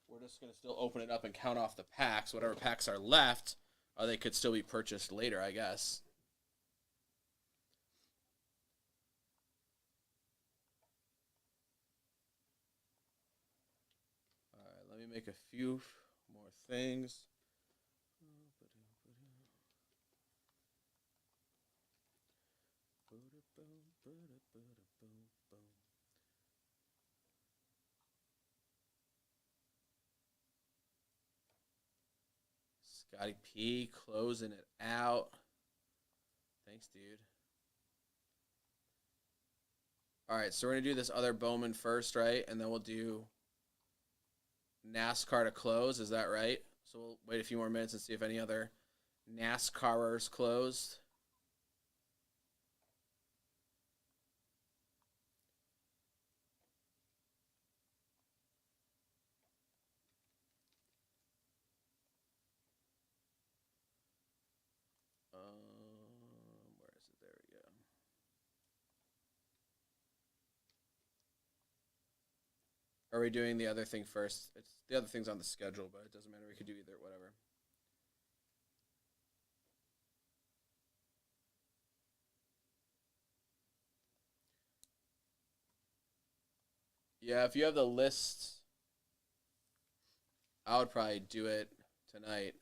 we're just gonna still open it up and count off the packs. Whatever packs are left, they could still be purchased later, I guess. All right, let me make a few more things. Scotty P closing it out. Thanks, dude. All right, so we're going to do this other Bowman first, right? And then we'll do NASCAR to close. Is that right? So we'll wait a few more minutes and see if any other NASCARers closed. Where is it? There we go. Are we doing the other thing first? The other thing's on the schedule, but it doesn't matter. We could do either, whatever. Yeah, if you have the list, I would probably do it tonight.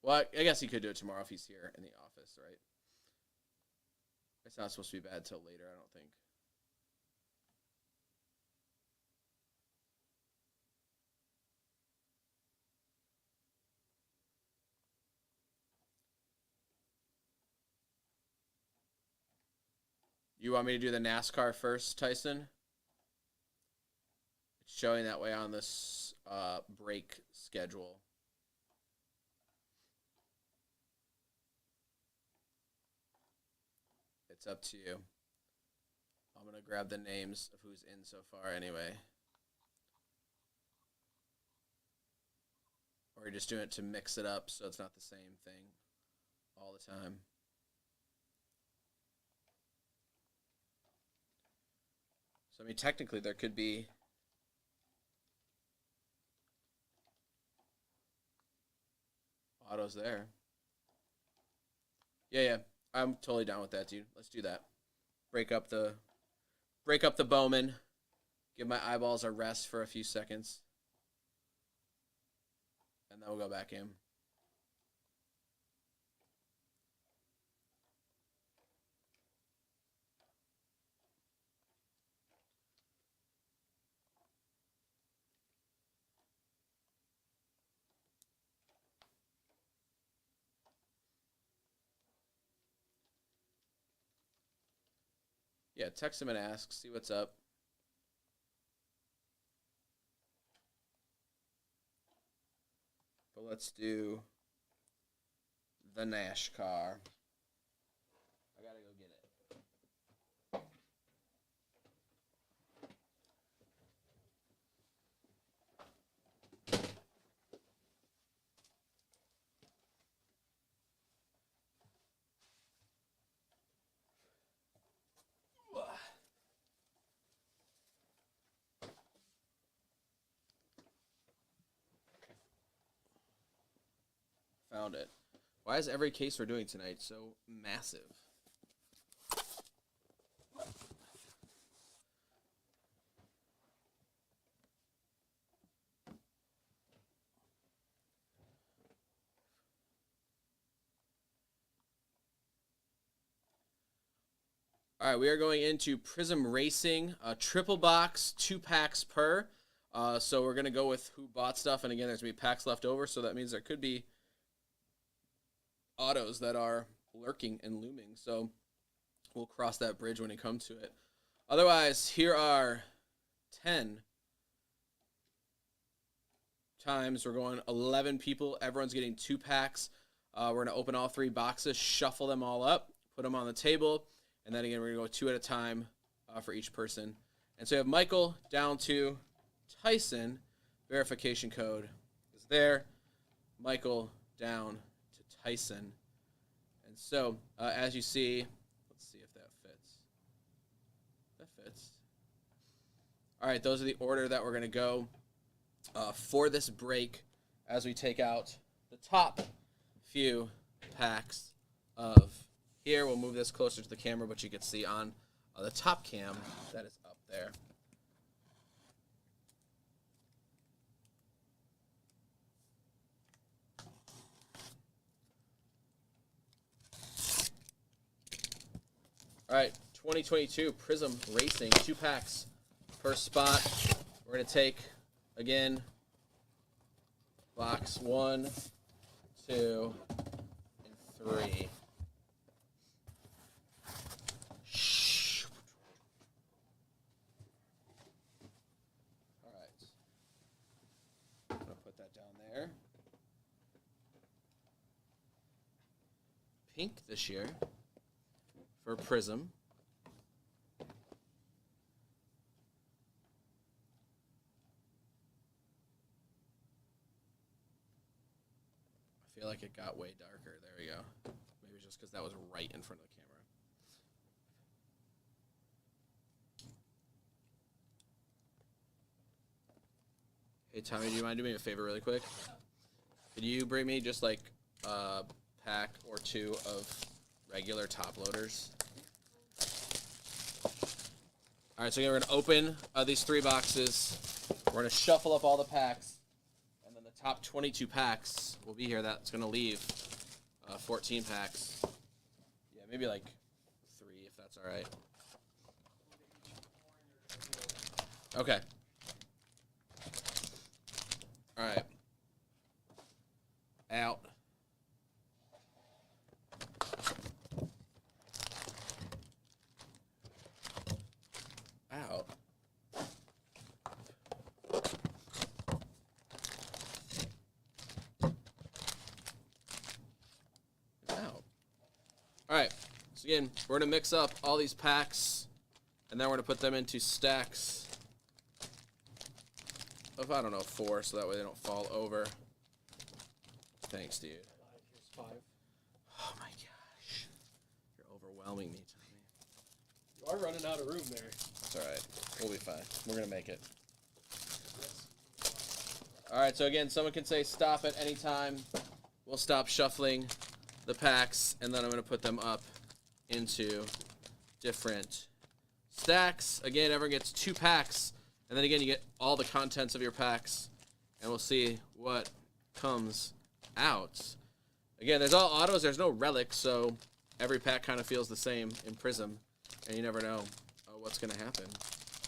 Well, I guess he could do it tomorrow if he's here in the office, right? It's not supposed to be bad till later, I don't think. You want me to do the NASCAR first, Tyson? It's showing that way on this break schedule. It's up to you. I'm going to grab the names of who's in so far anyway. Or you're just doing it to mix it up so it's not the same thing all the time. So, I mean, technically there could be autos there. Yeah. I'm totally down with that, dude. Let's do that. Break up the Bowman. Give my eyeballs a rest for a few seconds. And then we'll go back in. Yeah, text him and ask, see what's up. But let's do the NASCAR. I gotta go get it. Found it. Why is every case we're doing tonight so massive? All right, we are going into Prism Racing, triple box, 2 packs per. So we're going to go with who bought stuff. And again, there's going to be packs left over. So that means there could be autos that are lurking and looming. So we'll cross that bridge when we come to it. Otherwise, here are 10 times. We're going 11 people. Everyone's getting 2 packs. We're going to open all 3 boxes, shuffle them all up, put them on the table. And then again, we're going to go 2 at a time for each person. And so you have Michael down to Tyson. Verification code is there. Michael down to Tyson. And so, as you see, let's see if that fits. That fits. All right, those are the order that we're going to go for this break as we take out the top few packs of here. We'll move this closer to the camera, but you can see on the top cam that is up there. All right, 2022 Prism Racing, 2 packs per spot. We're going to take, again, box 1, 2, and 3. All right. I'm going to put that down there. Pink this year for Prism. I feel like it got way darker. There we go. Maybe just because that was right in front of the camera. Hey, Tommy, do you mind doing me a favor really quick? Could you bring me just like a pack or 2 of regular top loaders? All right, so we're going to open these 3 boxes. We're going to shuffle up all the packs. And then the top 22 packs will be here. That's going to leave 14 packs. Yeah, maybe like 3 if that's all right. Okay. All right. Out. Out. Out. All right. So again, we're going to mix up all these packs, and then we're going to put them into stacks of, I don't know, 4, so that way they don't fall over. Thanks, dude. Here's 5. Oh my gosh. You're overwhelming me, Tommy. You are running out of room there. It's all right. We'll be fine. We're going to make it. All right, so again, someone can say stop at any time. We'll stop shuffling the packs, and then I'm going to put them up into different stacks. Again, everyone gets 2 packs, and then again, you get all the contents of your packs, and we'll see what comes out. Again, there's all autos. There's no relics, so every pack kind of feels the same in Prism, and you never know what's going to happen.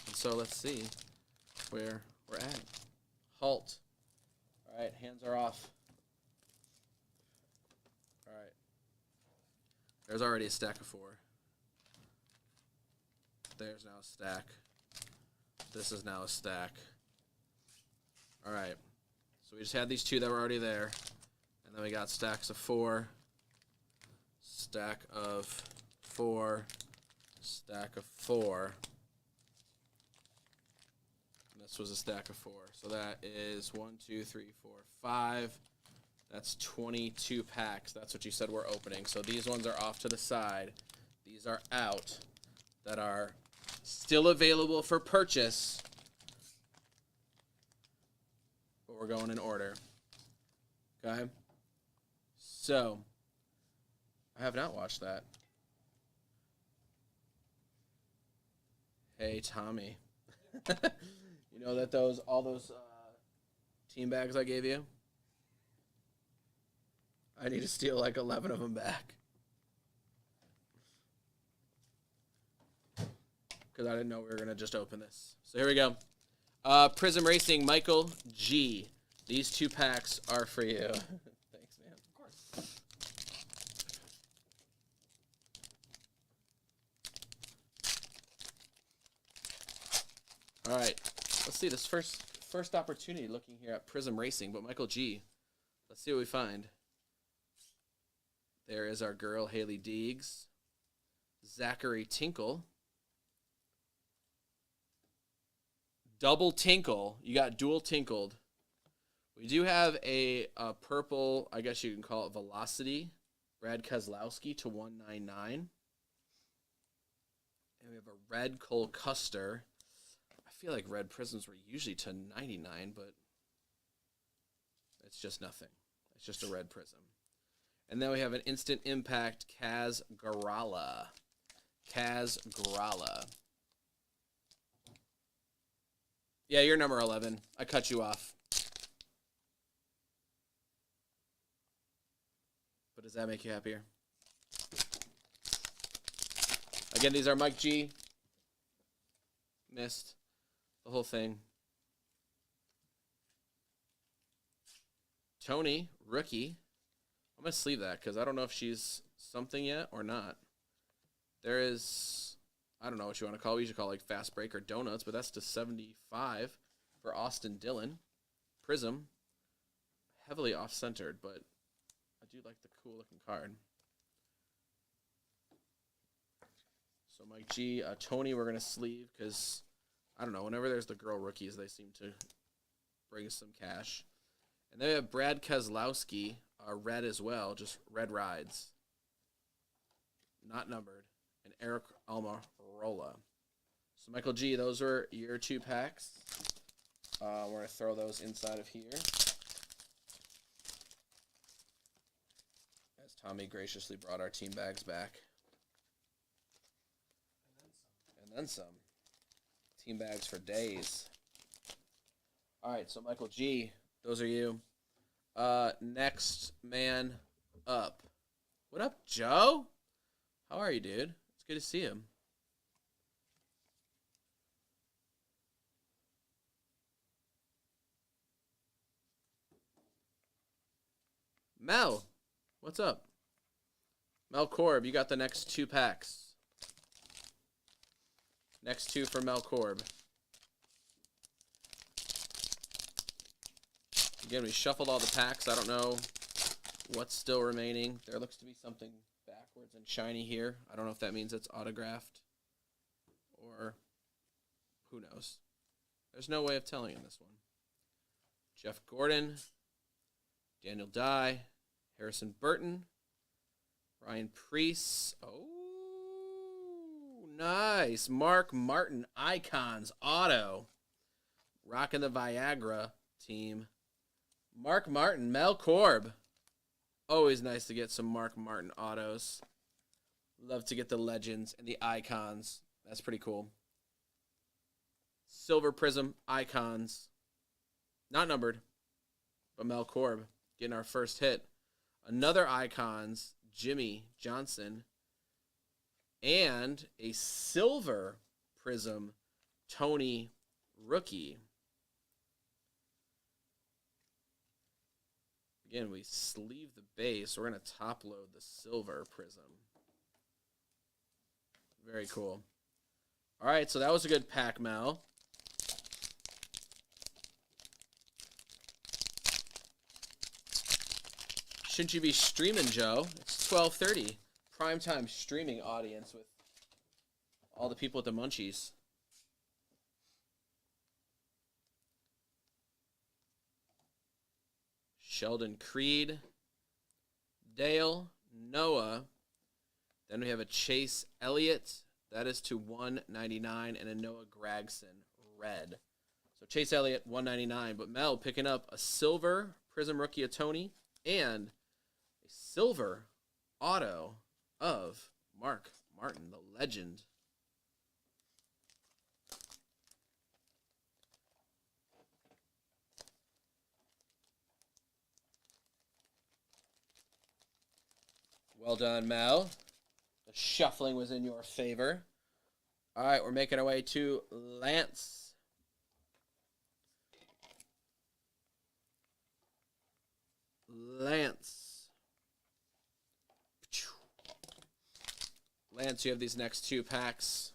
And so let's see where we're at. Halt. All right, hands are off. All right. There's already a stack of 4. There's now a stack. This is now a stack. All right. So we just had these 2 that were already there. And then we got stacks of 4. Stack of 4. Stack of 4. And this was a stack of 4. So that is 1, 2, 3, 4, 5. That's 22 packs. That's what you said we're opening. So these ones are off to the side. These are out that are still available for purchase. But we're going in order. Okay? So, I have not watched that. Hey, Tommy. You know that all those team bags I gave you? I need to steal like 11 of them back. Because I didn't know we were going to just open this. So here we go. Prism Racing, Michael G. These 2 packs are for you. Thanks, man. Of course. All right. Let's see this first opportunity looking here at Prism Racing, but Michael G. Let's see what we find. There is our girl, Haley Deegs. Zachary Tinkle. Double Tinkle. You got dual Tinkled. We do have a purple, I guess you can call it Velocity Brad Keselowski to 199. And we have a red Cole Custer. I feel like red prisms were usually to 99, but it's just nothing. It's just a red prism. And then we have an instant impact Kaz Grala. Kaz Grala. Yeah, you're number 11. I cut you off. But does that make you happier? Again, these are Mike G. Missed the whole thing. Tony, rookie. I'm going to sleeve that because I don't know if she's something yet or not. There is, I don't know what you want to call it. We usually call it like fast break or donuts, but that's to 75 for Austin Dillon. Prism. Heavily off-centered, but I do like the cool-looking card. So Mike G, Tony, we're going to sleeve because, I don't know, whenever there's the girl rookies, they seem to bring some cash. And then we have Brad Keselowski, red as well, just red rides. Not numbered. And Eric Almirola. So Michael G, those are your 2 packs. We're going to throw those inside of here. As Tommy graciously brought our team bags back. And then some. Team bags for days. All right, so Michael G, those are you. Next man up. What up, Joe? How are you, dude? It's good to see him. Mel, what's up? Mel Korb, you got the next 2 packs. Next 2 for Mel Korb. Again, we shuffled all the packs. I don't know what's still remaining. There looks to be something backwards and shiny here. I don't know if that means it's autographed or who knows. There's no way of telling in this one. Jeff Gordon, Daniel Dye, Harrison Burton, Ryan Preece. Oh, nice. Mark Martin, Icons, Auto. Rocking the Viagra team. Mark Martin, Mel Korb. Always nice to get some Mark Martin autos. Love to get the legends and the icons. That's pretty cool. Silver Prism, icons. Not numbered, but Mel Korb getting our first hit. Another icons, Jimmy Johnson. And a silver prism, Tony rookie. Again, we sleeve the base. We're going to top load the silver prism. Very cool. All right, so that was a good pack, Mel. Shouldn't you be streaming, Joe? It's 12:30. Primetime streaming audience with all the people at the Munchies. Sheldon Creed, Dale, Noah. Then we have a Chase Elliott. That is to 199, and a Noah Gragson, red. So Chase Elliott, 199. But Mel picking up a silver Prism rookie of Tony and a silver auto of Mark Martin, the legend. Well done, Mel. The shuffling was in your favor. All right, we're making our way to Lance. Lance, you have these next 2 packs.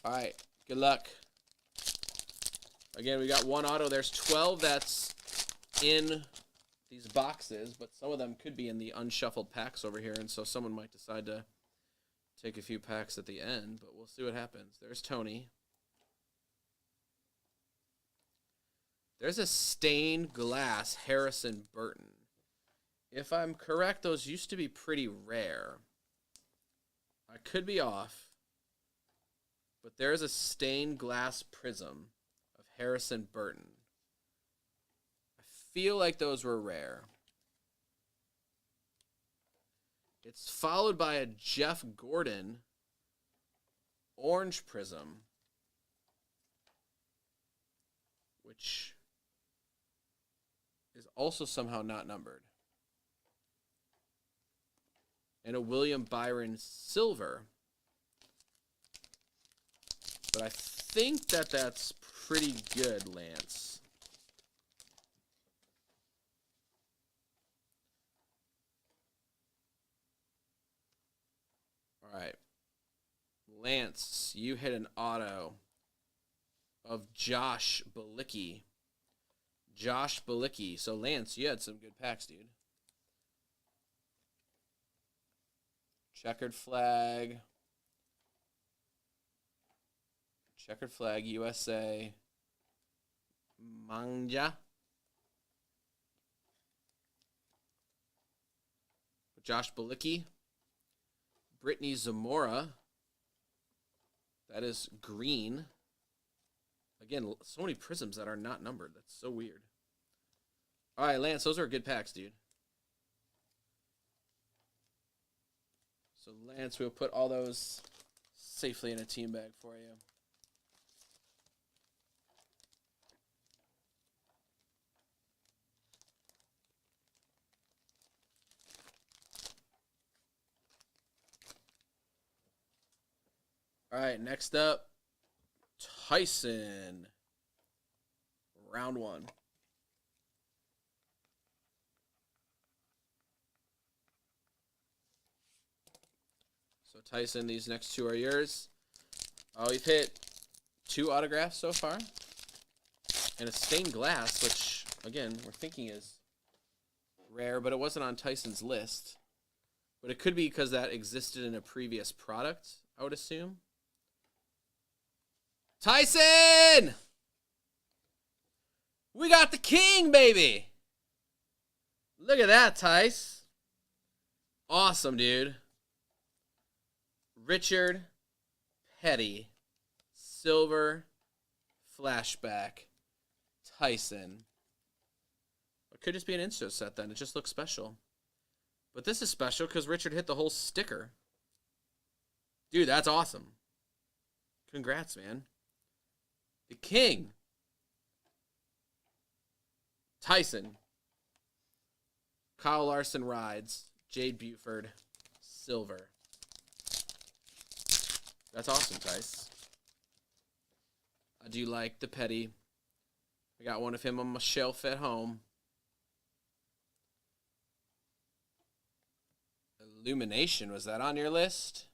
All right, good luck. Again, we got 1 auto. There's 12 that's in these boxes, but some of them could be in the unshuffled packs over here, and so someone might decide to take a few packs at the end, but we'll see what happens. There's Tony. There's a stained glass Harrison Burton. If I'm correct, those used to be pretty rare. I could be off. But there is a stained glass prism of Harrison Burton. I feel like those were rare. It's followed by a Jeff Gordon orange prism, which is also somehow not numbered. And a William Byron silver. But I think that that's pretty good, Lance. All right. Lance, you hit an auto of Josh Balicki. Josh Balicki. So, Lance, you had some good packs, dude. Checkered flag. Checkered flag, USA. Manja. Josh Balicki. Brittany Zamora. That is green. Again, so many prisms that are not numbered. That's so weird. All right, Lance, those are good packs, dude. So, Lance, we'll put all those safely in a team bag for you. All right, next up, Tyson. Round one. So, Tyson, these next two are yours. We've hit 2 autographs so far. And a stained glass, which, again, we're thinking is rare, but it wasn't on Tyson's list. But it could be because that existed in a previous product, I would assume. Tyson! We got the king, baby! Look at that, Tice. Awesome, dude. Richard Petty. Silver. Flashback. Tyson. It could just be an insto set then. It just looks special. But this is special because Richard hit the whole sticker. Dude, that's awesome. Congrats, man. The king. Tyson. Kyle Larson rides. Jade Buford. Silver. That's awesome, Tice. I do like the Petty. I got one of him on my shelf at home. Illumination, was that on your list?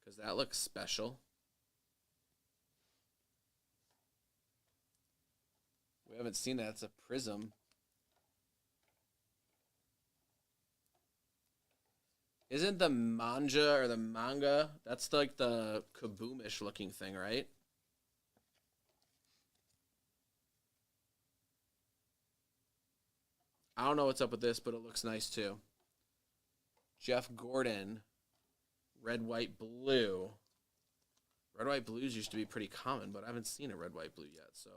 Because that looks special. We haven't seen that. It's a prism. Isn't the manga or the manga, that's like the kaboomish looking thing, right? I don't know what's up with this, but it looks nice too. Jeff Gordon. Red, white, blue. Red, white, blues used to be pretty common, but I haven't seen a red, white, blue yet, so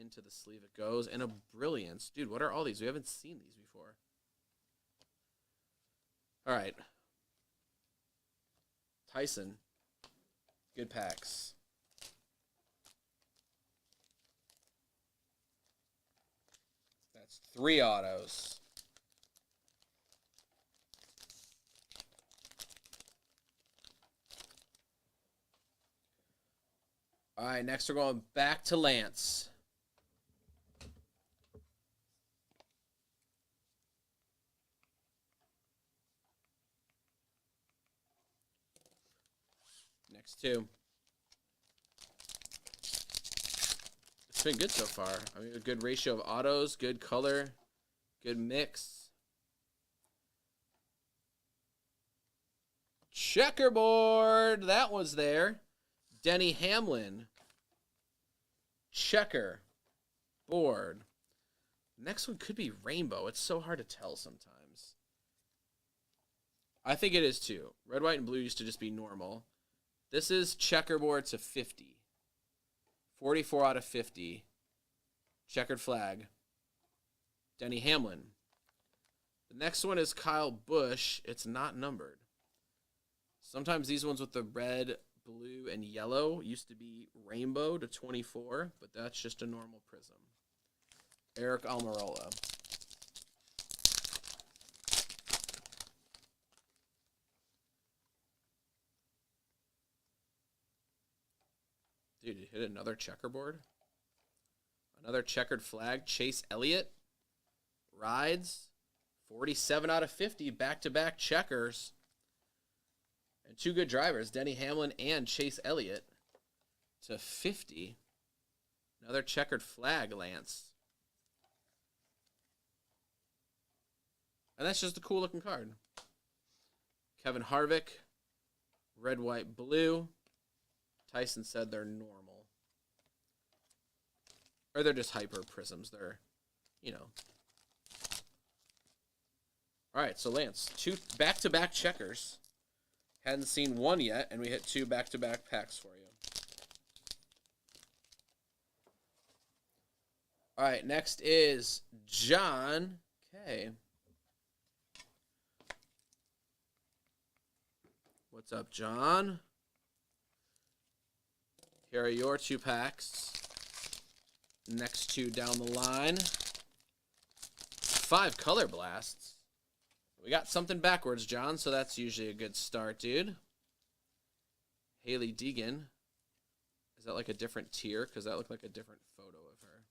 into the sleeve it goes. And a Brilliance. Dude, what are all these? We haven't seen these before. All right. Tyson. Good packs. That's 3 autos. All right, next we're going back to Lance. Next 2. It's been good so far. I mean, a good ratio of autos, good color, good mix. Checkerboard. That was there. Denny Hamlin. Checker. Board. Next one could be rainbow. It's so hard to tell sometimes. I think it is too. Red, white, and blue used to just be normal. This is checkerboard to 50. 44 out of 50. Checkered flag. Denny Hamlin. The next one is Kyle Busch. It's not numbered. Sometimes these ones with the red, blue, and yellow used to be rainbow to 24, but that's just a normal prism. Eric Almirola. Dude, you hit another checkerboard? Another checkered flag. Chase Elliott. Rides. 47 out of 50. Back-to-back checkers. And two good drivers. Denny Hamlin and Chase Elliott. To 50. Another checkered flag, Lance. And that's just a cool-looking card. Kevin Harvick. Red, white, blue. Tyson said they're normal. Or they're just hyper prisms. They're, you know. All right, so Lance, two back-to-back checkers. Hadn't seen one yet, and we hit two back-to-back packs for you. All right, next is John K. What's up, John? Here are your two packs. Next two down the line. 5 color blasts. We got something backwards, John, so that's usually a good start, dude. Haley Deegan. Is that like a different tier? Because that looked like a different photo of her.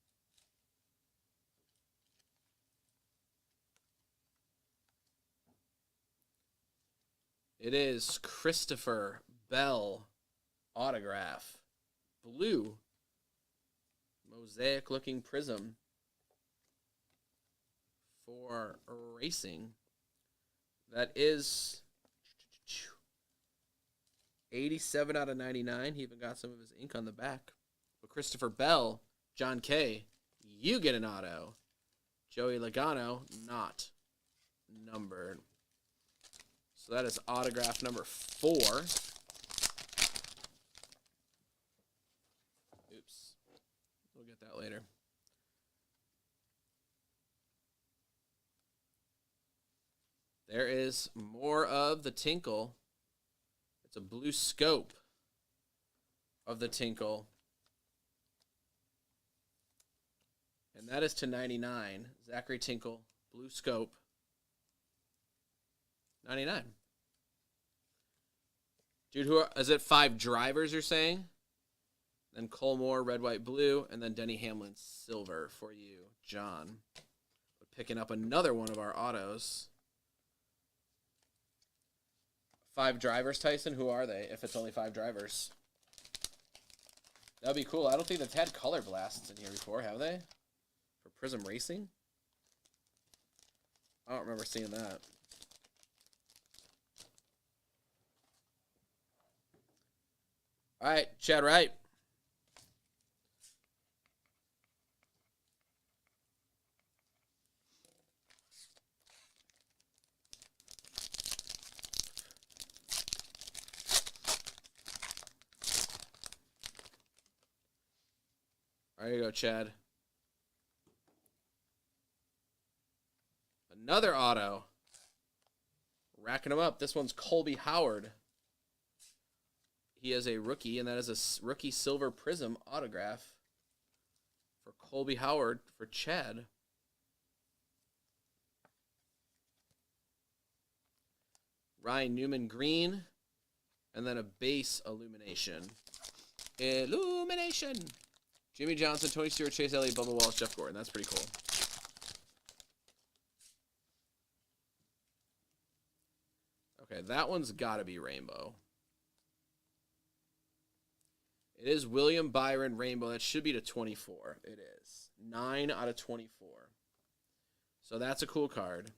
It is Christopher Bell autograph. Blue. Mosaic looking prism. For racing. That is 87 out of 99. He even got some of his ink on the back. But Christopher Bell, John K., you get an auto. Joey Logano, not numbered. So that is autograph number 4. Oops. We'll get that later. There is more of the Tinkle. It's a blue scope of the Tinkle. And that is to 99. Zachary Tinkle, blue scope. 99. Dude, is it 5 drivers you're saying? Then Cole Moore, red, white, blue. And then Denny Hamlin, silver for you, John. We're picking up another one of our autos. 5 drivers, Tyson? Who are they, if it's only 5 drivers? That'd be cool. I don't think they've had color blasts in here before, have they? For Prism Racing? I don't remember seeing that. All right, Chad Wright. There you go, Chad. Another auto. Racking them up. This one's Colby Howard. He is a rookie, and that is a rookie silver prism autograph for Colby Howard for Chad. Ryan Newman green, and then a base illumination. Illumination! Jimmy Johnson, Tony Stewart, Chase Elliott, Bubba Wallace, Jeff Gordon. That's pretty cool. Okay, that one's got to be rainbow. It is William Byron Rainbow. That should be to 24. It is. 9 out of 24. So that's a cool card.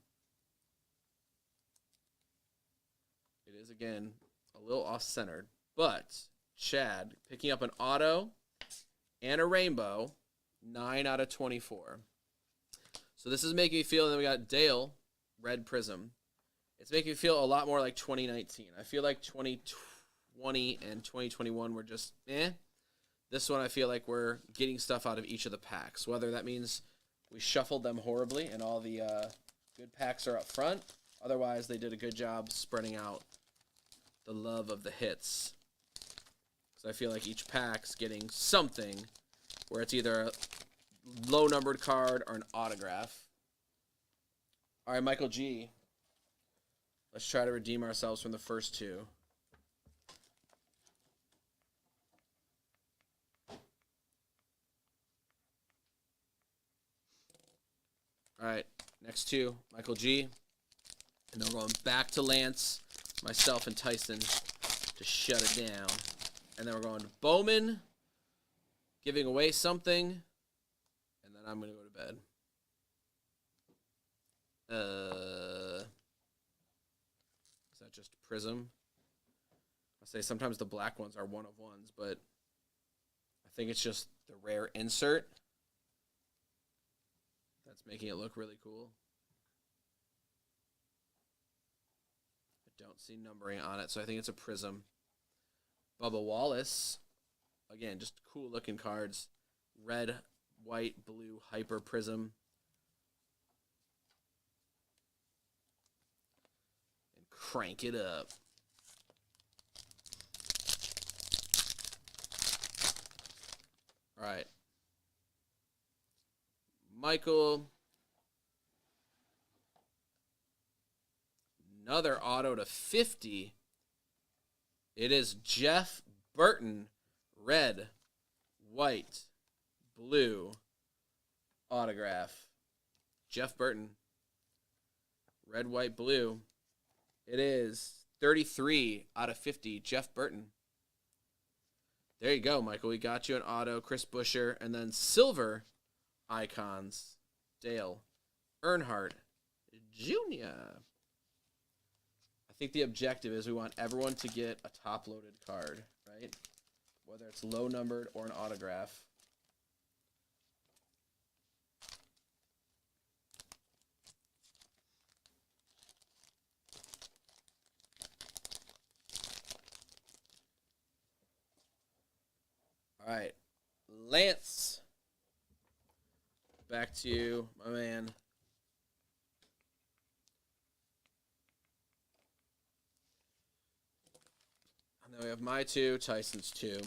It is, again, a little off-centered. But Chad picking up an auto and a rainbow. 9 out of 24. So this is making me feel, and then we got Dale, red prism. It's making me feel a lot more like 2019. I feel like 2020 and 2021 were just eh. This one I feel like we're getting stuff out of each of the packs. Whether that means we shuffled them horribly and all the good packs are up front. Otherwise, they did a good job spreading out the love of the hits. So I feel like each pack's getting something where it's either a low-numbered card or an autograph. All right, Michael G. Let's try to redeem ourselves from the first two. All right, next two, Michael G. And then we're going back to Lance, myself, and Tyson to shut it down. And then we're going to Bowman, giving away something. And then I'm going to go to bed. Is that just Prism? I say sometimes the black ones are one of ones, but I think it's just the rare insert that's making it look really cool. I don't see numbering on it, so I think it's a Prism. Bubba Wallace, again, just cool looking cards. Red, white, blue, hyper Prism. And crank it up. All right. Michael. Another auto to 50. It is Jeff Burton. Red, white, blue autograph. Jeff Burton. Red, white, blue. It is 33 out of 50. Jeff Burton. There you go, Michael. We got you an auto. Chris Buescher. And then silver icons. Dale Earnhardt Jr. I think the objective is we want everyone to get a top-loaded card, right? Whether it's low-numbered or an autograph. All right, Lance. Back to you, my man. And then we have my two, Tyson's two.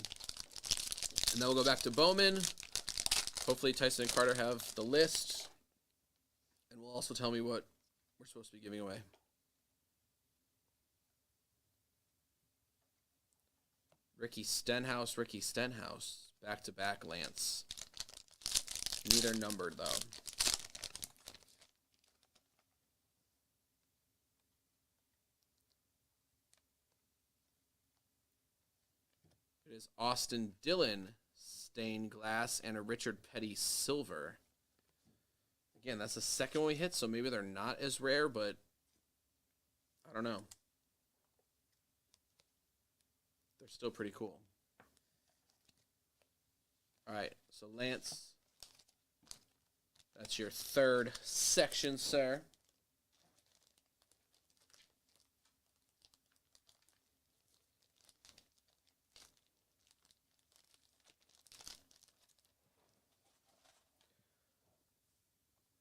And then we'll go back to Bowman. Hopefully Tyson and Carter have the list. And will also tell me what we're supposed to be giving away. Ricky Stenhouse. Back-to-back Lance. Neither numbered, though. It is Austin Dillon, stained glass, and a Richard Petty silver. Again, that's the second one we hit, so maybe they're not as rare, but I don't know. They're still pretty cool. All right, so Lance, that's your third section, sir.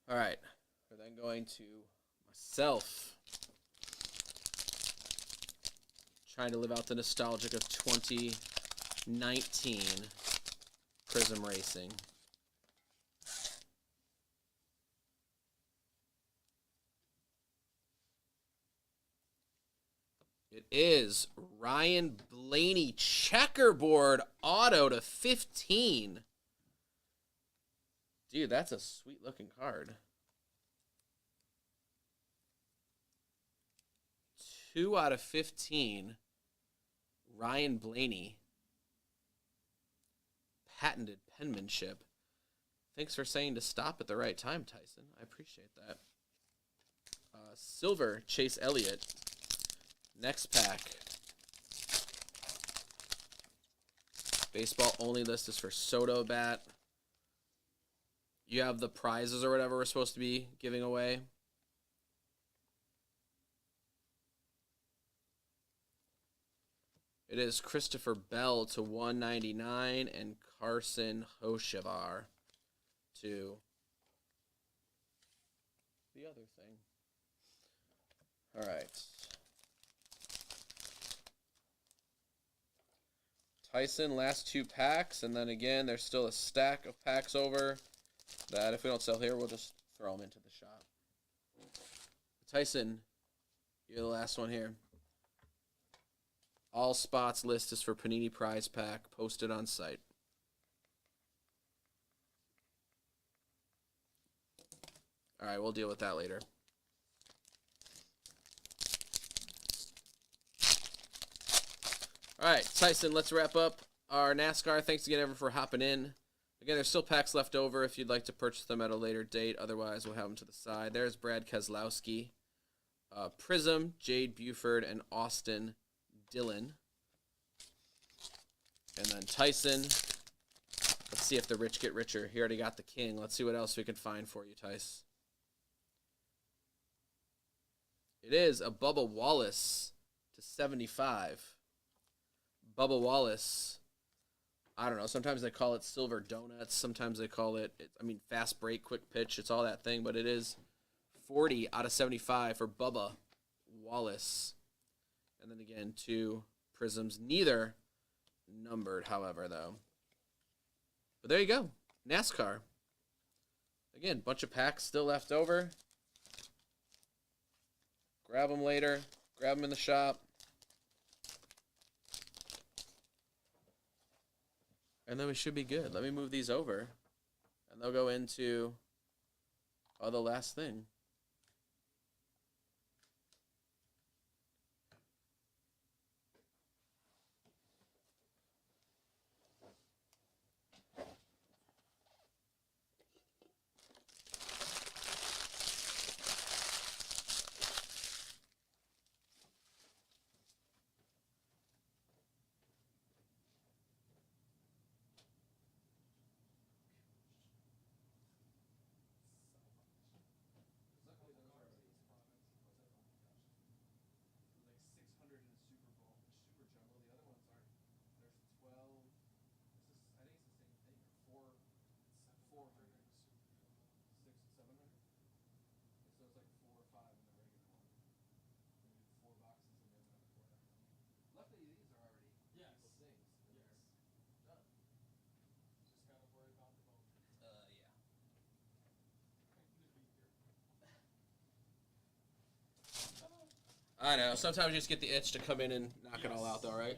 All right, we're then going to myself. Trying to live out the nostalgic of 2019 Prism Racing. It is Ryan Blaney checkerboard auto to 15. Dude, that's a sweet looking card. 2 out of 15. Ryan Blaney. Patented penmanship. Thanks for saying to stop at the right time, Tyson. I appreciate that. Silver, Chase Elliott. Next pack. Baseball only list is for Soto bat. You have the prizes or whatever we're supposed to be giving away. It is Christopher Bell to 199 and Carson Hochevar to the other thing. All right. Tyson, last 2 packs, and then again, there's still a stack of packs over that if we don't sell here, we'll just throw them into the shop. Tyson, you're the last one here. All spots list is for Panini Prize Pack posted on site. All right, we'll deal with that later. All right, Tyson, let's wrap up our NASCAR. Thanks again, everyone, for hopping in. Again, there's still packs left over if you'd like to purchase them at a later date. Otherwise, we'll have them to the side. There's Brad Keselowski, Prism, Jade Buford, and Austin Dillon. And then Tyson. Let's see if the rich get richer. He already got the king. Let's see what else we can find for you, Tice. It is a Bubba Wallace to 75. Bubba Wallace, I don't know. Sometimes they call it Silver Donuts. Sometimes they call it, fast break, quick pitch. It's all that thing, but it is 40 out of 75 for Bubba Wallace. And then again, 2 Prisms. Neither numbered, however, though. But there you go. NASCAR. Again, bunch of packs still left over. Grab them later. Grab them in the shop. And then we should be good. Let me move these over. And they'll go into the last thing. I know. Sometimes you just get the itch to come in and knock it all out, though, right?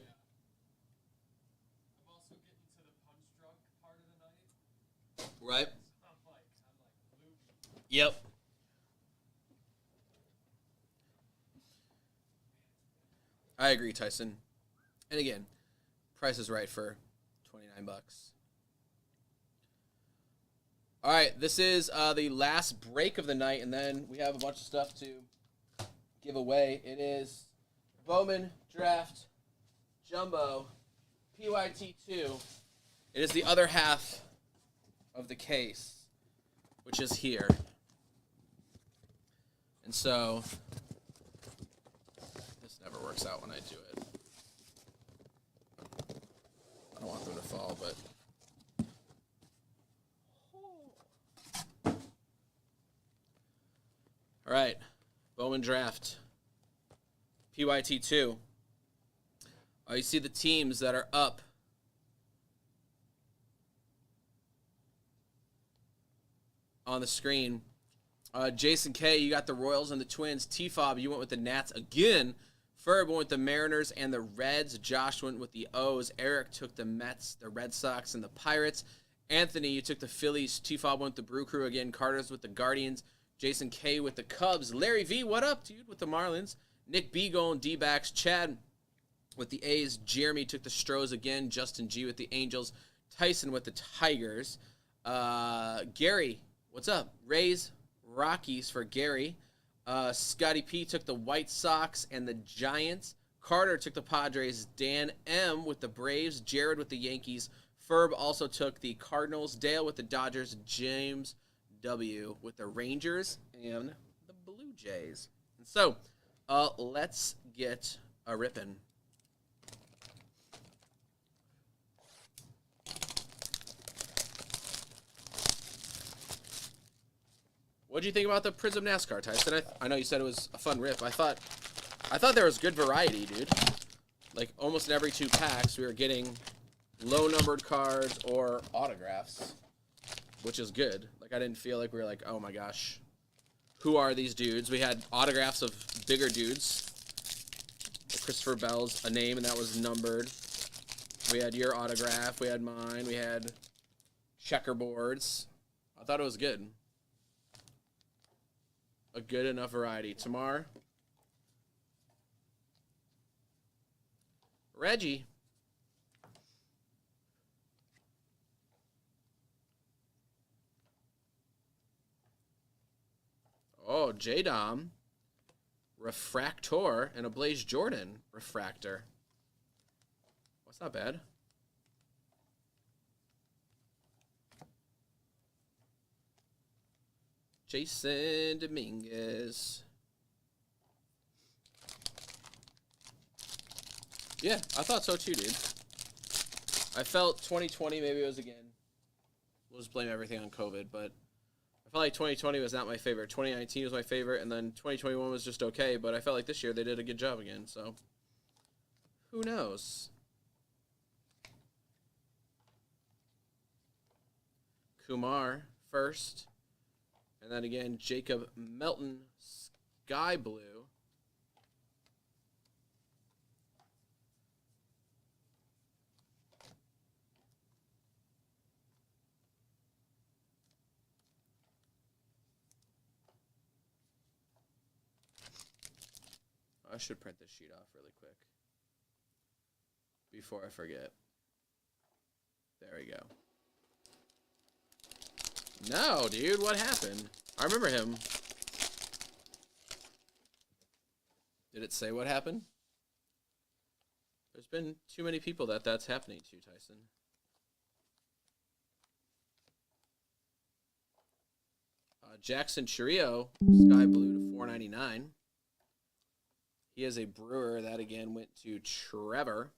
I'm also getting to the punch drunk part of the night. Right. I'm like loopy. Yep. I agree, Tyson. And again, price is right for $29. All right, this is the last break of the night, and then we have a bunch of stuff to give away. It is Bowman Draft Jumbo PYT2. It is the other half of the case, which is here. And so this never works out when I do it. I don't want them to fall, but all right. Bowman Draft, PYT2. You see the teams that are up. On the screen. Jason K, you got the Royals and the Twins. T-Fob, you went with the Nats again. Ferb went with the Mariners and the Reds. Josh went with the O's. Eric took the Mets, the Red Sox, and the Pirates. Anthony, you took the Phillies. T-Fob went with the Brew Crew again. Carter's with the Guardians. Jason K with the Cubs. Larry V, what up, dude, with the Marlins. Nick B going D-backs. Chad with the A's. Jeremy took the Stros again. Justin G with the Angels. Tyson with the Tigers. Gary, what's up? Rays, Rockies for Gary. Scotty P took the White Sox and the Giants. Carter took the Padres. Dan M with the Braves. Jared with the Yankees. Ferb also took the Cardinals. Dale with the Dodgers. James W. with the Rangers and the Blue Jays. And so, let's get a rippin'. What did you think about the Prism NASCAR, Tyson? I know you said it was a fun rip. I thought there was good variety, dude. Like almost in every 2 packs, we were getting low-numbered cards or autographs, which is good. Like I didn't feel like we were like, oh my gosh, who are these dudes? We had autographs of bigger dudes. Christopher Bell's a name, and that was numbered. We had your autograph. We had mine. We had checkerboards. I thought it was good. A good enough variety. Tamar. Reggie. Oh, J-Dom. Refractor and a Blaze Jordan refractor. That's not bad. Jason Dominguez. Yeah, I thought so too, dude. I felt 2020 maybe it was again. We'll just blame everything on COVID, but I felt like 2020 was not my favorite. 2019 was my favorite, and then 2021 was just okay, but I felt like this year they did a good job again, so who knows? Kumar first. And then again, Jacob Melton, Sky Blue. I should print this sheet off really quick before I forget. There we go. No, dude, what happened? I remember him. Did it say what happened? There's been too many people that's happening to, Tyson. Jackson Churio, Sky Blue to $4.99. He is a Brewer. That again went to Trevor.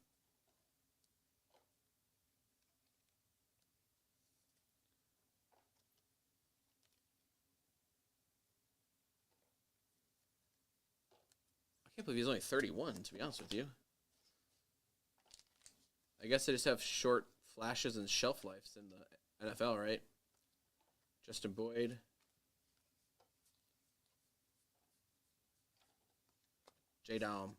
I can't believe he's only 31, to be honest with you. I guess they just have short flashes and shelf lives in the NFL, right? Justin Boyd. J-Dom.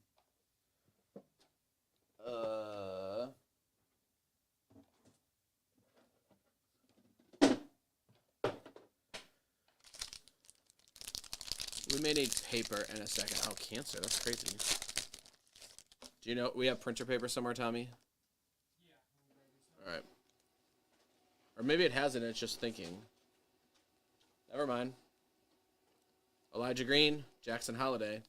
We may need paper in a second. Oh, cancer. That's crazy. Do you know we have printer paper somewhere, Tommy? Yeah. All right. Or maybe it hasn't. It's just thinking. Never mind. Elijah Green, Jackson Holiday.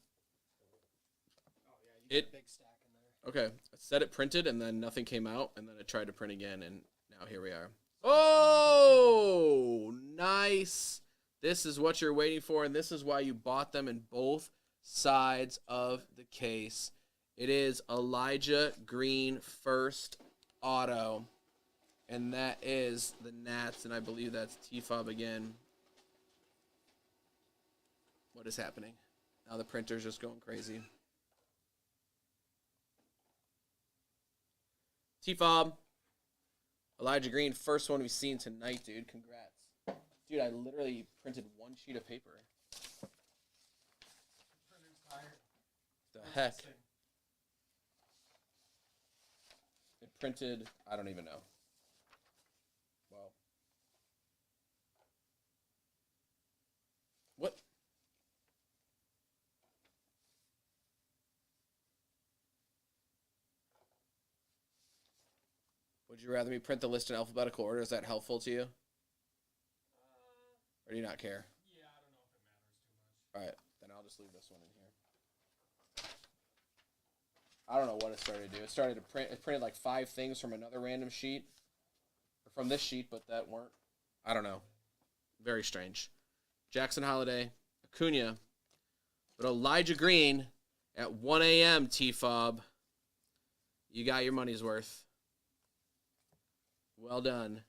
Oh, yeah, you got a big stack in there. Okay. I said it printed, and then nothing came out, and then it tried to print again, and now here we are. Oh, nice. This is what you're waiting for, and this is why you bought them in both sides of the case. It is Elijah Green first auto, and that is the Nats, and I believe that's T-Fob again. What is happening? Now the printer's just going crazy. T-Fob, Elijah Green, first one we've seen tonight, dude. Congrats. Dude, I literally printed one sheet of paper. Printer's tired. The heck? It printed, I don't even know. Wow. What? Would you rather me print the list in alphabetical order? Is that helpful to you? Or do you not care? Yeah, I don't know if it matters too much. All right, then I'll just leave this one in here. I don't know what it started to do. It started to print. It printed like 5 things from another random sheet. from this sheet, but that weren't. I don't know. Very strange. Jackson Holiday, Acuna, but Elijah Green at 1 a.m. T-Fob. You got your money's worth. Well done.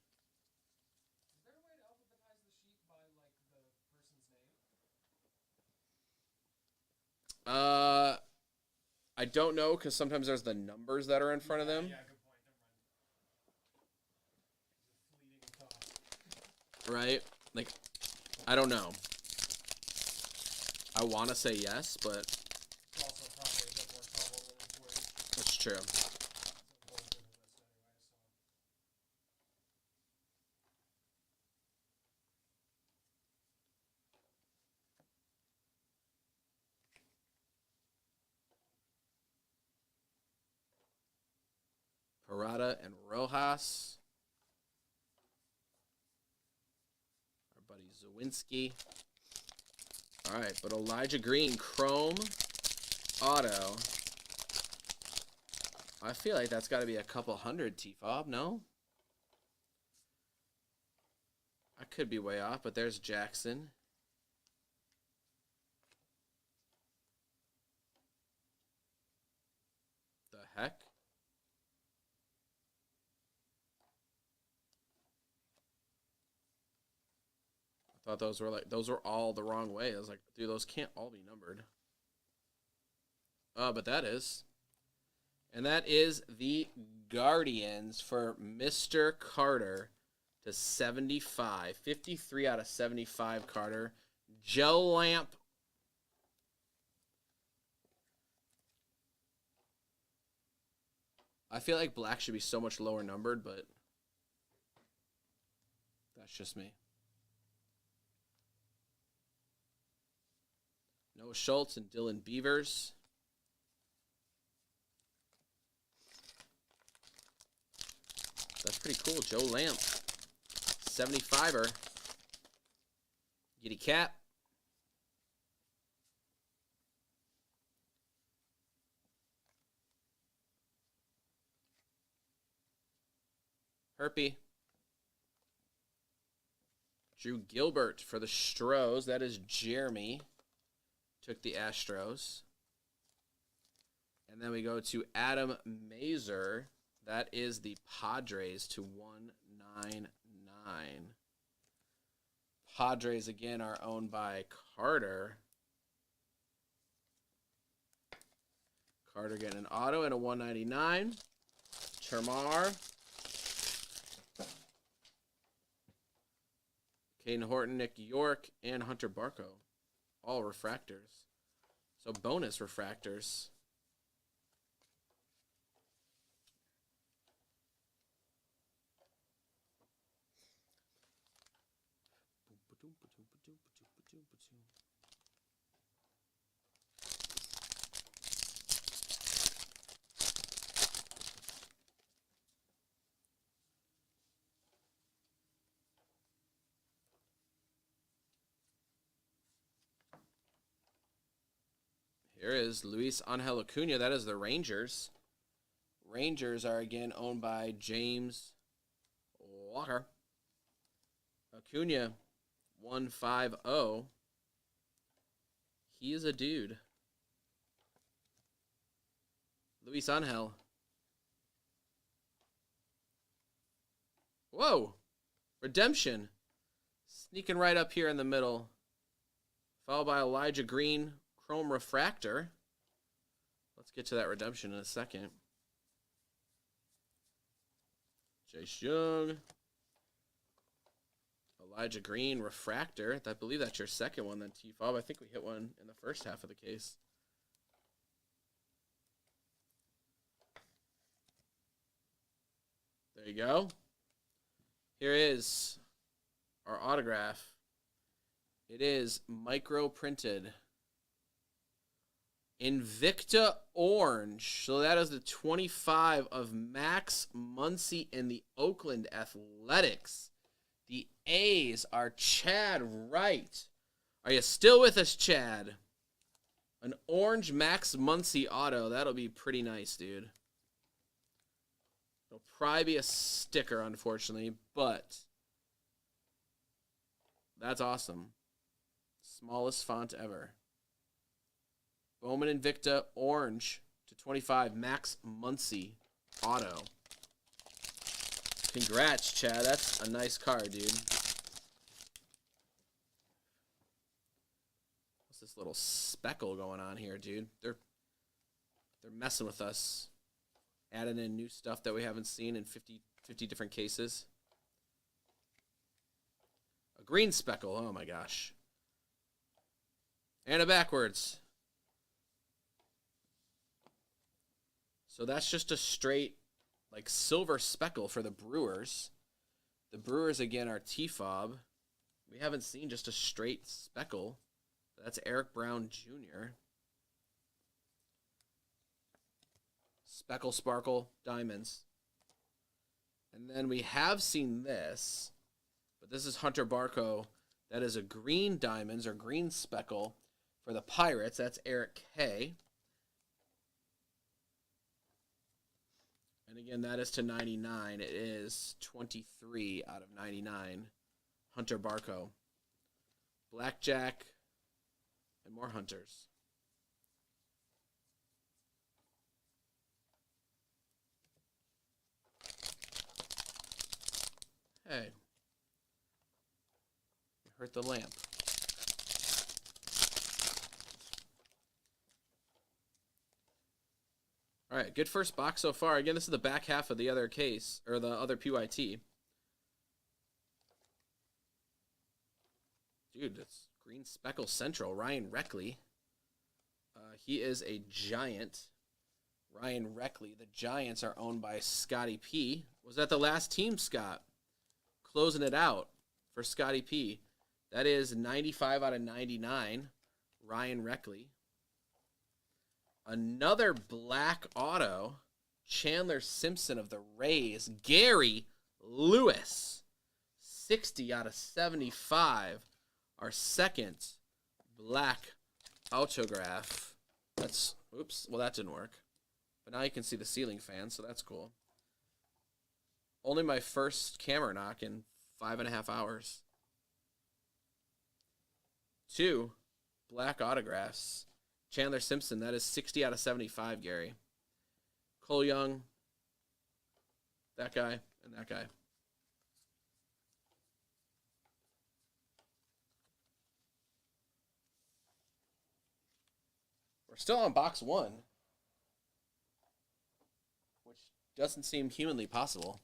Is there a way to alphabetize the sheet by like the person's name? I don't know because sometimes there's the numbers that are in front of them. Yeah, good point. Never mind. Fleeting thought. Right? Like, I don't know. I want to say yes, but It's also probably a bit more trouble than it's worth. it's true. It's involved in the list anyway, so. Parada and Rojas. Our buddy Zawinski. All right, but Elijah Green, Chrome, Auto. I feel like that's got to be a couple hundred T-Fob, no? I could be way off, but there's Jackson. The heck? I thought those were all the wrong way. I was like, dude, those can't all be numbered. But that is. And that is the Guardians for Mr. Carter to 75. 53 out of 75, Carter. Joe Lamp. I feel like black should be so much lower numbered, but that's just me. Noah Schultz and Dylan Beavers. That's pretty cool. Joe Lamp. 75er. Giddy Cap. Herpy. Drew Gilbert for the Stros. That is Jeremy. Took the Astros. And then we go to Adam Mazer. That is the Padres to 199. Padres, again, are owned by Carter. Carter getting an auto and a 199. Termar. Caden Horton, Nick York, and Hunter Barco. All refractors. So bonus refractors. Here is Luis Angel Acuna. That is the Rangers. Rangers are again owned by James Walker. Acuna, 150. He is a dude. Luis Angel. Whoa. Redemption. Sneaking right up here in the middle. Followed by Elijah Green. Chrome Refractor. Let's get to that redemption in a second. Chase Young. Elijah Green Refractor. I believe that's your second one then, T-Fob. I think we hit one in the first half of the case. There you go. Here is our autograph. It is micro printed. Invicta Orange. So that is the 25 of Max Muncy in the Oakland Athletics. The A's are Chad Wright. Are you still with us, Chad? An orange Max Muncy auto. That'll be pretty nice, dude. It'll probably be a sticker, unfortunately, but that's awesome. Smallest font ever. Bowman Invicta orange /25 Max Muncy auto. Congrats, Chad. That's a nice card, dude. What's this little speckle going on here, dude? They're messing with us. Adding in new stuff that we haven't seen in 50 different cases. A green speckle. Oh, my gosh. And a backwards. So that's just a straight, like, silver speckle for the Brewers. The Brewers, again, are T-Fob. We haven't seen just a straight speckle. That's Eric Brown Jr. Speckle Sparkle Diamonds. And then we have seen this, but this is Hunter Barco. That is a green diamonds or green speckle for the Pirates. That's Eric K. And again, that is /99. It is 23 out of 99. Hunter Barco. Blackjack and more Hunters. Hey. You hurt the lamp. All right, good first box so far. Again, this is the back half of the other case, or the other PYT. Dude, that's Green Speckle Central. Ryan Reckley. He is a Giant. Ryan Reckley. The Giants are owned by Scotty P. Was that the last team, Scott? Closing it out for Scotty P. That is 95 out of 99. Ryan Reckley. Another black auto. Chandler Simpson of the Rays. Gary Lewis. 60 out of 75. Our second black autograph. That's, oops, well that didn't work. But now you can see the ceiling fan, so that's cool. Only my first camera knock in 5.5 hours. 2 black autographs. Chandler Simpson, that is 60 out of 75, Gary. Cole Young, that guy, and that guy. We're still on box 1, which doesn't seem humanly possible.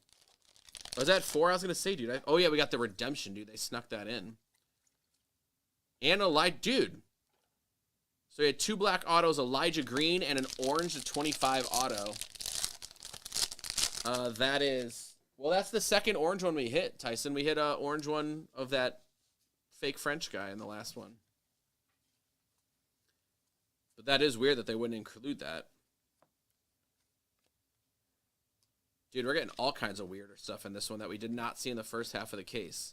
Was that 4? I was going to say, dude. Oh, yeah, we got the redemption, dude. They snuck that in. And a light, dude. So we had 2 black autos, Elijah Green, and an orange /25 auto. That is, well, that's the second orange one we hit, Tyson. We hit an orange one of that fake French guy in the last one. But that is weird that they wouldn't include that. Dude, we're getting all kinds of weirder stuff in this one that we did not see in the first half of the case.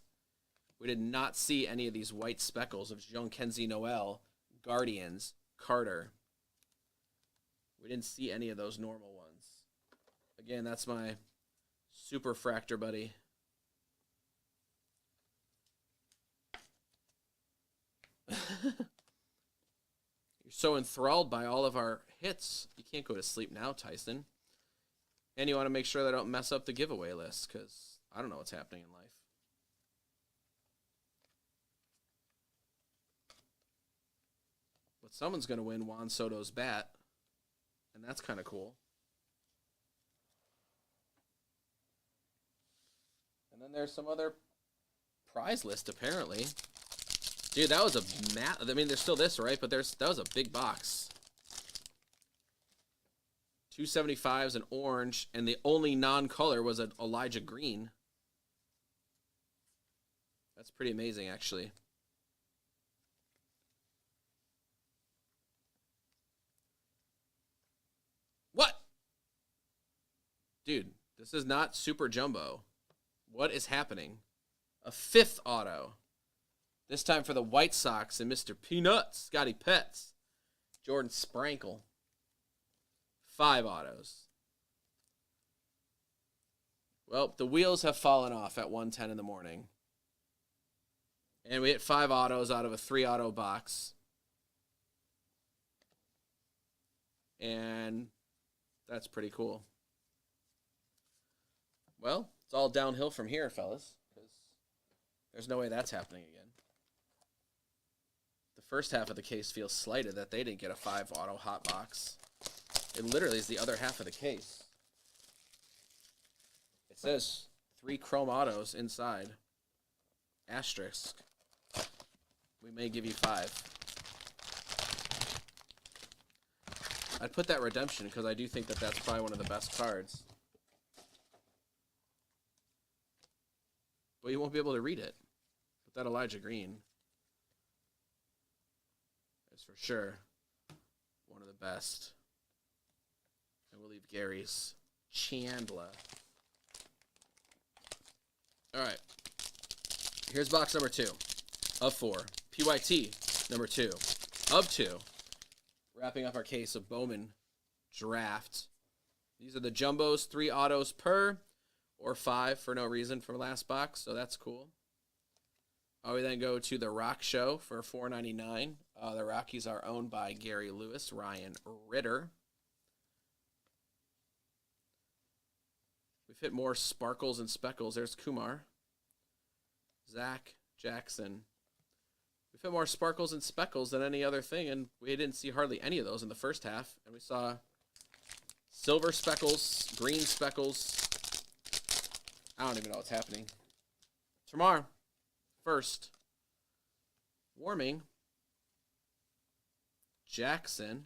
We did not see any of these white speckles of Jean-Kenzie Noel, Guardians, Carter. We didn't see any of those normal ones. Again, that's my super fractor buddy. You're so enthralled by all of our hits. You can't go to sleep now, Tyson. And you want to make sure that I don't mess up the giveaway list, because I don't know what's happening in life. But someone's going to win Juan Soto's bat, and that's kind of cool. And then there's some other prize list, apparently. Dude, that was a I mean, there's still this, right? But that was a big box. 275s, an orange, and the only non-color was an Elijah Green. That's pretty amazing, actually. What? Dude, this is not super jumbo. What is happening? A 5th auto. This time for the White Sox and Mr. Peanuts, Scotty Petts, Jordan Sprankle. 5 autos. Well, the wheels have fallen off at 1:10 in the morning. And we hit 5 autos out of a 3 auto box. And that's pretty cool. Well, it's all downhill from here, fellas, because there's no way that's happening again. The first half of the case feels slighted that they didn't get a 5 auto hot box. It literally is the other half of the case. It says 3 chrome autos inside. Asterisk. We may give you 5. I'd put that redemption because I do think that that's probably one of the best cards. But you won't be able to read it. But that Elijah Green is for sure one of the best. And we'll leave Gary's Chandler. All right. Here's box number 2 of 4. PYT number 2 of 2. Wrapping up our case of Bowman draft. These are the jumbos, 3 autos per, or 5 for no reason for last box, so that's cool. We then go to the Rock Show for $4.99. The Rockies are owned by Gary Lewis, Ryan Ritter. We've hit more sparkles and speckles. There's Kumar. Zach Jackson. We've hit more sparkles and speckles than any other thing, and we didn't see hardly any of those in the first half. And we saw silver speckles, green speckles. I don't even know what's happening. Tomorrow, first, Warming, Jackson,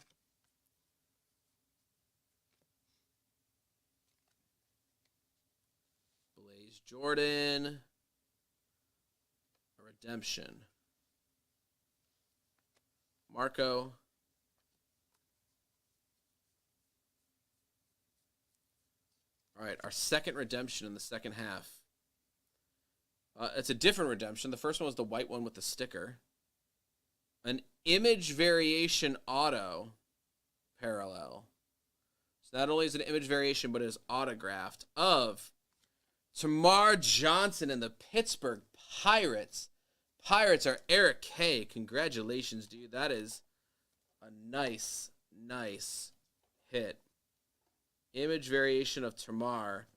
Blaze Jordan, a redemption, Marco, all right, our second redemption in the second half. It's a different redemption. The first one was the white one with the sticker. An image variation auto parallel. So not only is it an image variation, but it is autographed of Tamar Johnson and the Pittsburgh Pirates. Pirates are Eric K. Congratulations, dude. That is a nice, nice hit. Image variation of Tamar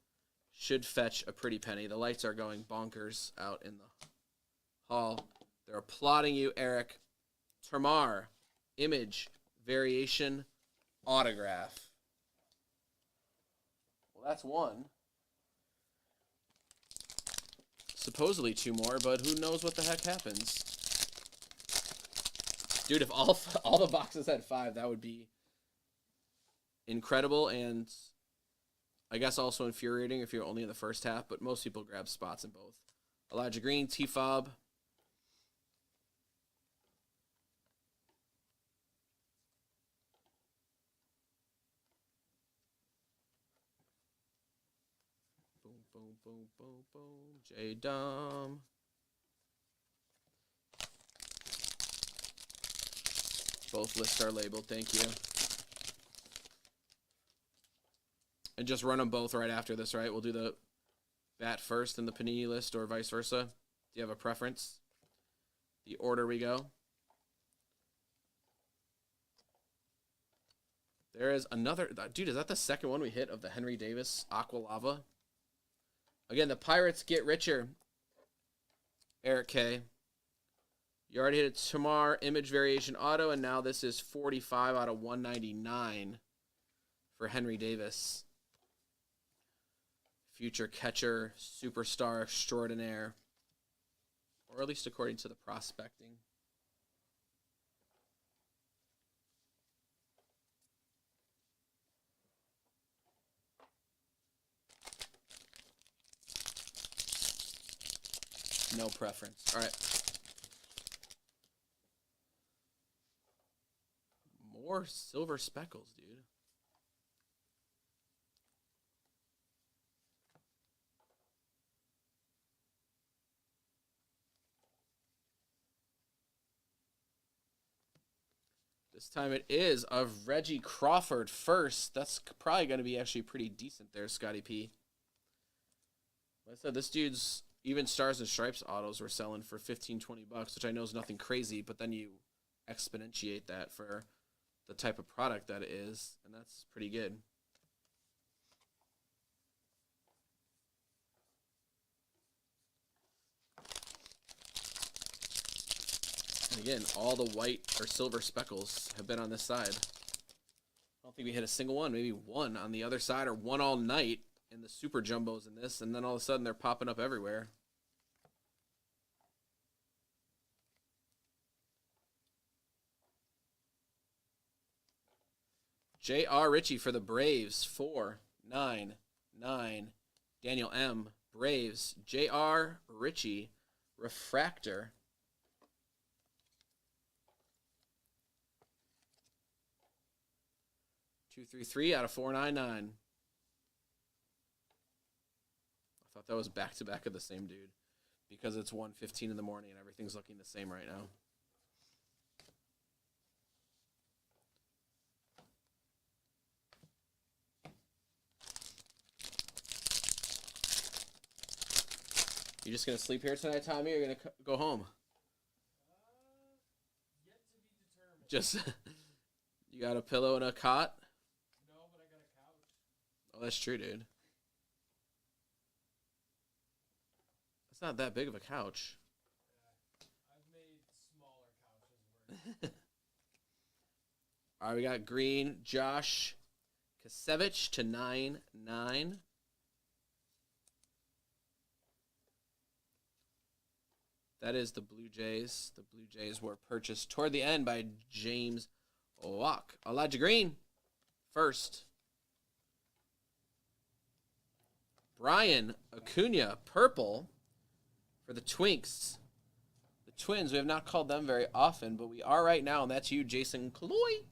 should fetch a pretty penny. The lights are going bonkers out in the hall. They're applauding you, Eric. Tamar, image variation autograph. Well, that's one. Supposedly 2 more, but who knows what the heck happens. Dude, if all the boxes had 5, that would be incredible and I guess also infuriating if you're only in the first half, but most people grab spots in both. Elijah Green, T-Fob. Boom, boom, boom, boom, boom. J-Dom. Both lists are labeled, thank you. And just run them both right after this, right? We'll do the bat first and the Panini list or vice versa. Do you have a preference? The order we go. There is another... Dude, is that the second one we hit of the Henry Davis Aqua Lava? Again, the Pirates get richer. Eric K. You already hit a Tamar image variation auto, and now this is 45 out of 199 for Henry Davis. Future catcher, superstar extraordinaire. Or at least according to the prospecting. No preference. All right. More silver speckles, dude. This time it is of Reggie Crawford first. That's probably going to be actually pretty decent there, Scotty P. Like I said, this dude's even Stars and Stripes autos were selling for 15-20 bucks, which I know is nothing crazy, but then you exponentiate that for the type of product that it is, and that's pretty good. And again, all the white or silver speckles have been on this side. I don't think we hit a single one, maybe one on the other side or one all night in the super jumbos in this, and then all of a sudden they're popping up everywhere. J.R. Ritchie for the Braves, 499. Daniel M. Braves, J.R. Ritchie, refractor. $233 out of 499. I thought that was back-to-back of the same dude because it's 1:15 in the morning and everything's looking the same right now. You just gonna sleep here tonight, Tommy, or you're gonna go home? Yet to be determined. Just, you got a pillow and a cot? No, but I got a couch. Oh, that's true, dude. That's not that big of a couch. Yeah, I've made smaller couches work. All right, we got green, Josh Kasevich to 99. That is the Blue Jays. The Blue Jays were purchased toward the end by James Walk. Elijah Green, first. Brian Acuna, purple, for the Twinks. The Twins, we have not called them very often, but we are right now, and that's you, Jason Cloy.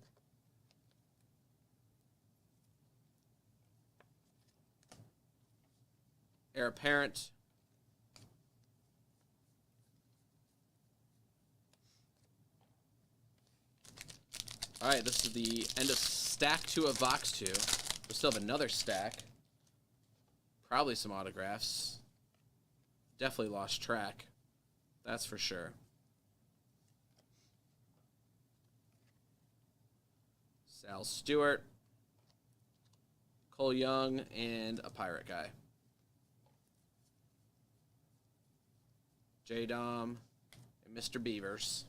Heir apparent. All right, this is the end of stack 2 of box 2. We still have another stack. Probably some autographs. Definitely lost track. That's for sure. Sal Stewart, Cole Young, and a Pirate guy. J-Dom and Mr. Beavers.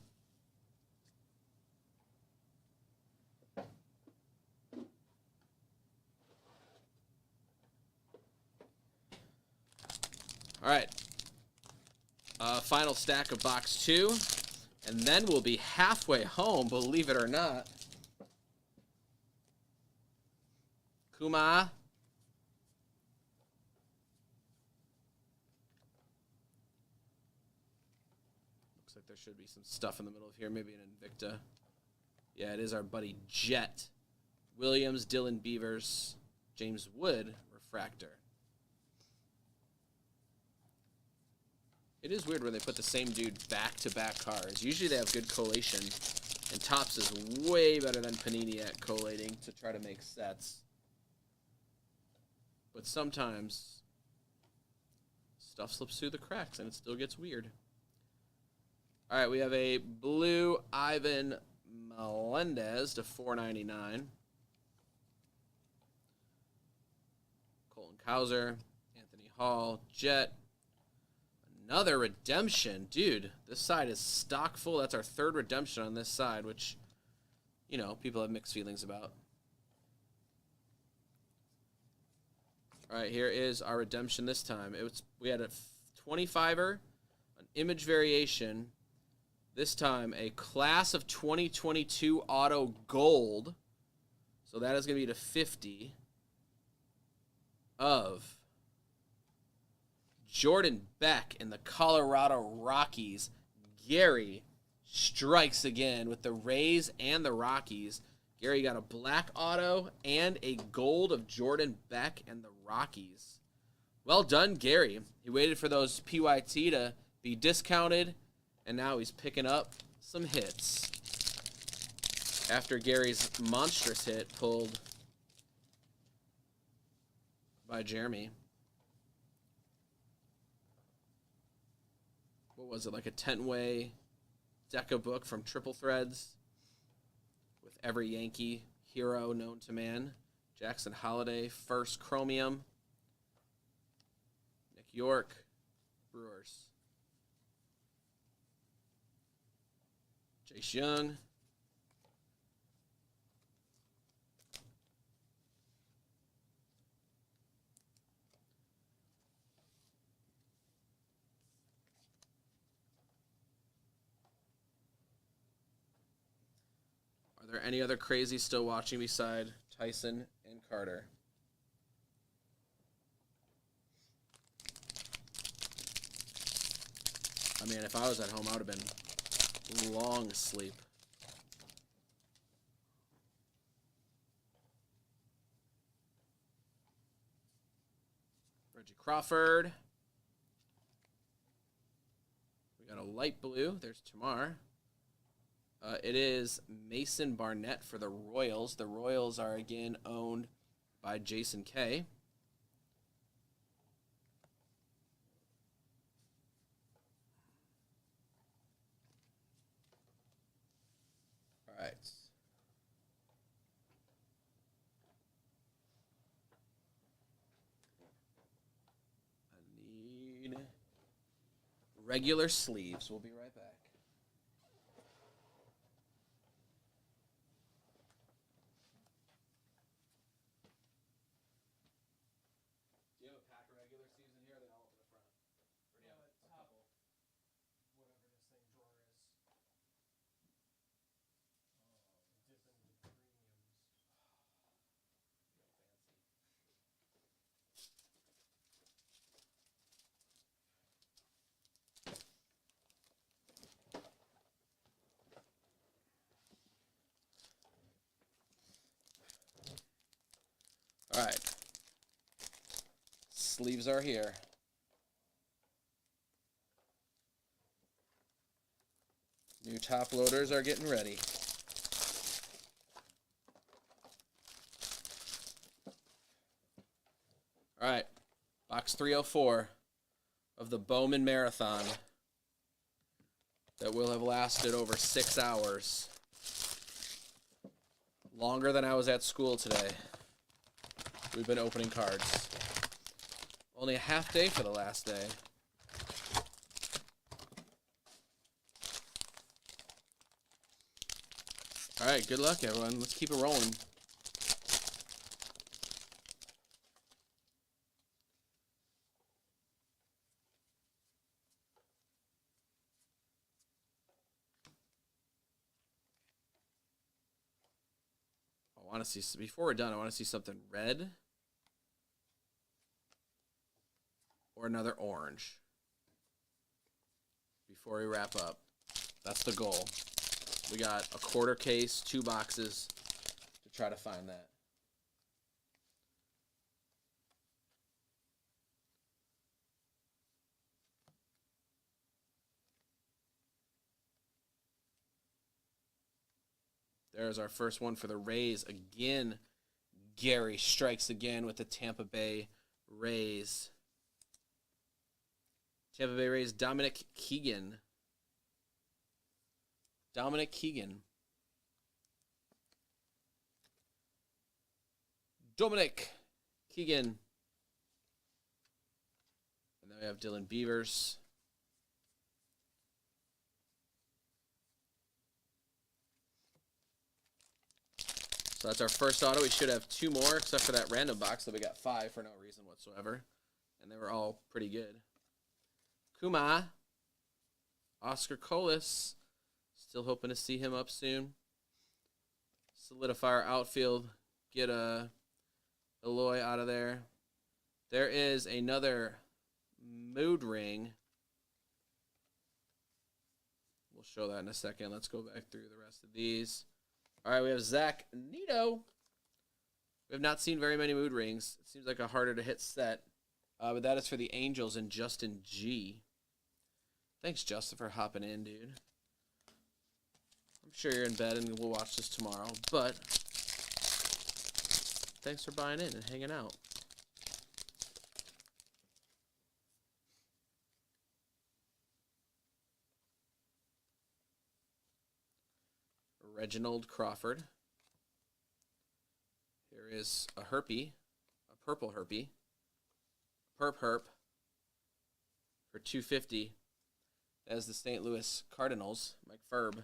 All right. Final stack of box 2. And then we'll be halfway home, believe it or not. Kuma. Looks like there should be some stuff in the middle of here. Maybe an Invicta. Yeah, it is our buddy Jet. Williams, Dylan Beavers, James Wood, refractor. It is weird when they put the same dude back-to-back cards. Usually they have good collation, and Topps is way better than Panini at collating to try to make sets. But sometimes stuff slips through the cracks, and it still gets weird. All right, we have a blue Ivan Melendez to 499. Colin Cowser, Anthony Hall, Jet. Another redemption. Dude, this side is stock full. That's our third redemption on this side, which, you know, people have mixed feelings about. All right, here is our redemption this time. We had a 25er, an image variation. This time, a class of 2022 auto gold. So that is going to be to 50 of Jordan Beck in the Colorado Rockies. Gary strikes again with the Rays and the Rockies. Gary got a black auto and a gold of Jordan Beck and the Rockies. Well done, Gary. He waited for those PYT to be discounted, and now he's picking up some hits. After Gary's monstrous hit pulled by Jeremy. what was it, like a 10-way Deca book from Triple Threads with every Yankee hero known to man. Jackson Holiday, first Chromium. Nick York, Brewers. Jace Young. Are there any other crazies still watching beside Tyson and Carter? I mean, if I was at home, I would have been long asleep. Reggie Crawford. We got a light blue. There's Tamar. It is Mason Barnett for the Royals. The Royals are again owned by Jason K. All right. I need regular sleeves. We'll be right back. Do you have a pack of regular sleeves in here? Or are they all up in the front? Or do you have a couple? Whatever this thing drawer is. Dip into the premiums. All right. Sleeves are here. New top loaders are getting ready. All right. Box 304 of the Bowman Marathon that will have lasted over 6 hours. Longer than I was at school today. We've been opening cards. Only a half day for the last day. All right, good luck, everyone. Let's keep it rolling. I want to see, before we're done, I want to see something red or another orange before we wrap up. That's the goal. We got a quarter case, 2 boxes to try to find that. There's our first one for the Rays. Again, Gary strikes again with the Tampa Bay Rays. Tampa Bay Rays, Dominic Keegan. Dominic Keegan. Dominic Keegan. And then we have Dylan Beavers. So that's our first auto. We should have 2 more, except for that random box that we got 5 for no reason whatsoever. And they were all pretty good. Kuma. Oscar Colas. Still hoping to see him up soon. Solidify our outfield. Get a Eloy out of there. There is another mood ring. We'll show that in a second. Let's go back through the rest of these. All right, we have Zach Nito. We have not seen very many mood rings. It seems like a harder to hit set. But that is for the Angels and Justin G. Thanks, Justin, for hopping in, dude. I'm sure you're in bed and we'll watch this tomorrow. But thanks for buying in and hanging out. Reginald Crawford. Here is a Herpy, a purple Herpy. Herp for 250. As the St. Louis Cardinals, Mike Ferb.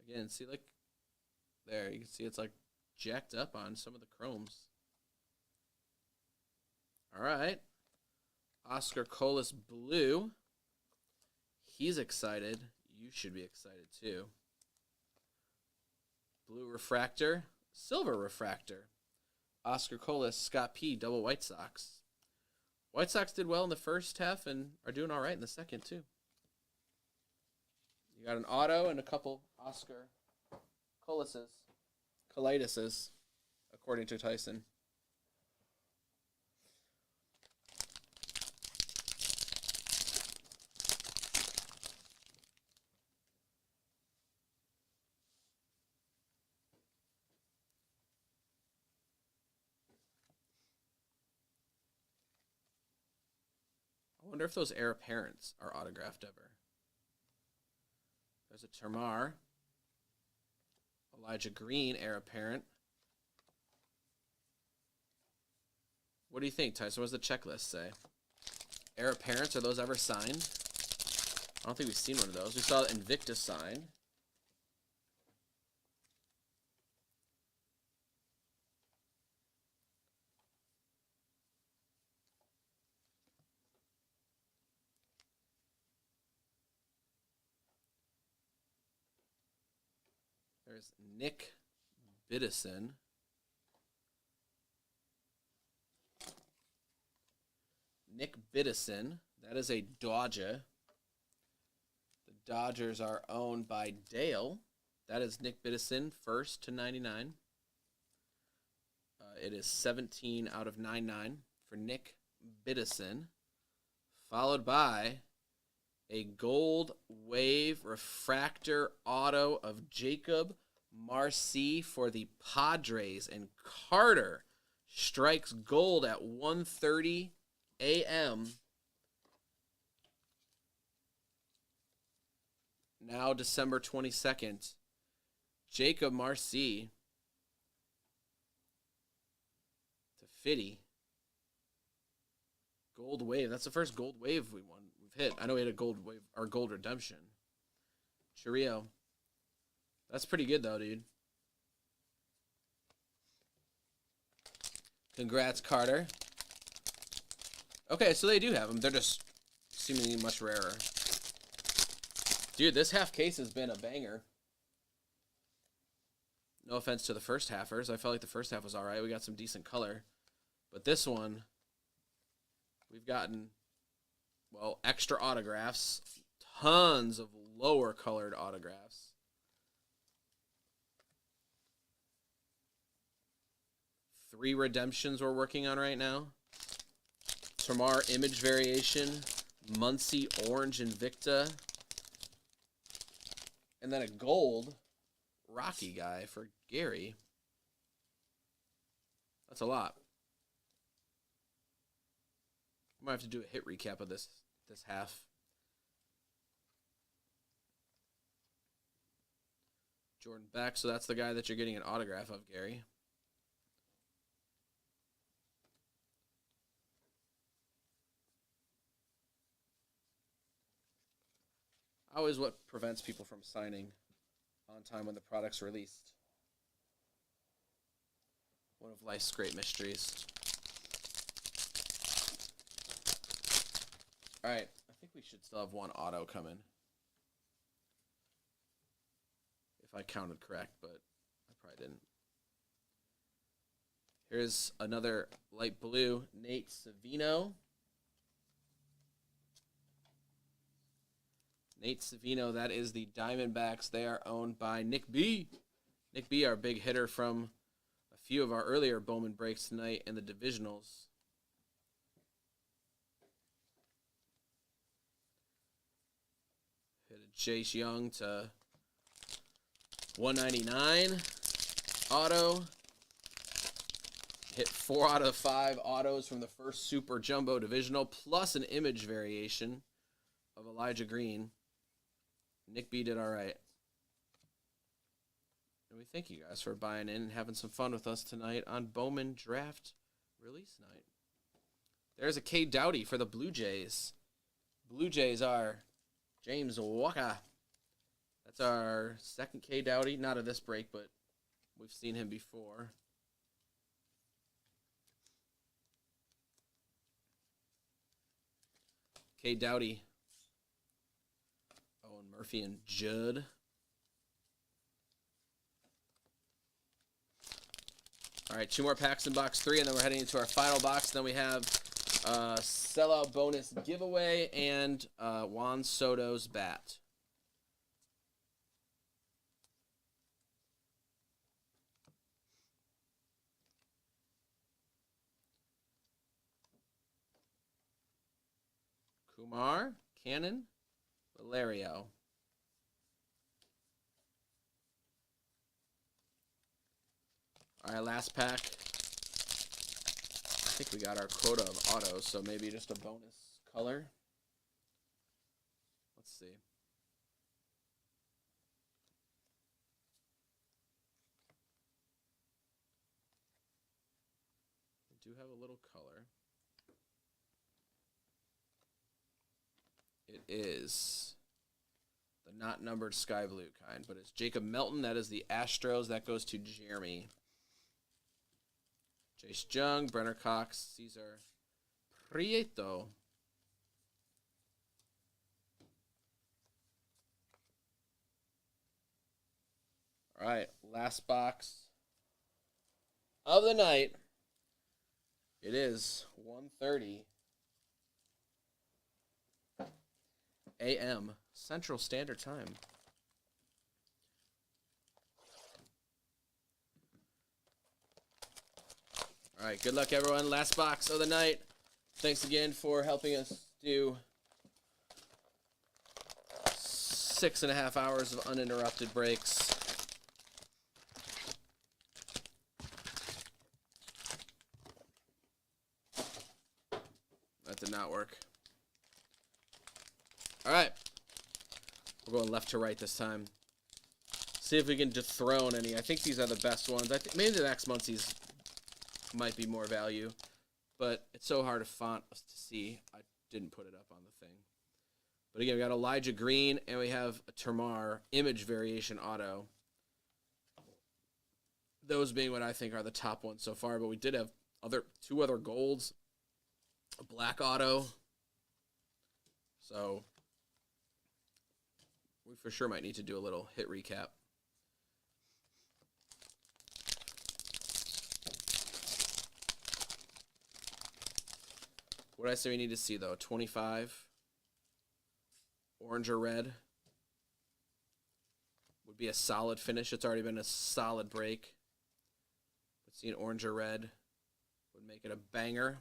Again, see, like, there, you can see it's like jacked up on some of the chromes. All right. Oscar Colas Blue. He's excited. You should be excited too. Blue Refractor, Silver Refractor. Oscar Colas, Scott P., double White Sox. White Sox did well in the first half and are doing all right in the second too. You got an auto and a couple Oscar Colitis, according to Tyson. I wonder if those heir apparents are autographed ever. There's a Termar. Elijah Green, heir apparent. What do you think, Tyson? What does the checklist say? Heir apparents, are those ever signed? I don't think we've seen one of those. We saw Invictus sign. There's Nick Biddison. Nick Biddison. That is a Dodger. The Dodgers are owned by Dale. That is Nick Biddison, first to 99. It is 17 out of 99 for Nick Biddison. Followed by a gold wave refractor auto of Jacob Marcy for the Padres. And Carter strikes gold at 1:30 a.m. Now December 22nd. Jacob Marcy to Fitty. Gold wave. That's the first gold wave we've hit. I know we had a gold wave or gold redemption. Chirrio. That's pretty good though, dude. Congrats, Carter. Okay, so they do have them. They're just seemingly much rarer. Dude, this half case has been a banger. No offense to the first halfers. I felt like the first half was all right. We got some decent color. But this one, we've gotten, well, extra autographs. Tons of lower colored autographs. Three redemptions we're working on right now. Termar image variation. Muncie orange Invicta. And then a gold Rocky guy for Gary. That's a lot. I might have to do a hit recap of this half. Jordan Beck, so that's the guy that you're getting an autograph of, Gary. Always what prevents people from signing on time when the product's released. One of life's great mysteries. All right, I think we should still have one auto coming. If I counted correct, but I probably didn't. Here's another light blue, Nate Savino. Nate Savino, that is the Diamondbacks. They are owned by Nick B. Nick B, our big hitter from a few of our earlier Bowman breaks tonight in the divisionals. Hit a Chase Young to 199 auto. Hit 4 out of 5 autos from the first Super Jumbo Divisional, plus an image variation of Elijah Green. Nick B did all right. And we thank you guys for buying in and having some fun with us tonight on Bowman Draft Release Night. There's a K. Doughty for the Blue Jays. Blue Jays are James Walker. That's our second K. Doughty. Not of this break, but we've seen him before. K. Doughty. Owen Murphy and Judd. All right, 2 more packs in box 3, and then we're heading into our final box. Then we have sellout bonus giveaway and Juan Soto's bat. Kumar, Cannon, Valerio. All right, last pack. I think we got our quota of autos, so maybe just a bonus color. Let's see. We do have a little color. It is the not numbered sky blue kind, but it's Jacob Melton. That is the Astros. That goes to Jeremy. Chase Jung, Brenner Cox, Cesar Prieto. All right, last box of the night. It is 1:30 a.m. Central Standard Time. All right, good luck, everyone. Last box of the night. Thanks again for helping us do 6.5 hours of uninterrupted breaks. That did not work. All right. We're going left to right this time. See if we can dethrone any. I think these are the best ones. I think maybe the next Muncie's might be more value, but it's so hard to font to see. I didn't put it up on the thing. But again, we got Elijah Green, and we have a Termar image variation auto. Those being what I think are the top ones so far, but we did have two other golds, a black auto. So we for sure might need to do a little hit recap. What did I say we need to see, though? 25. Orange or red would be a solid finish. It's already been a solid break. But seeing orange or red would make it a banger.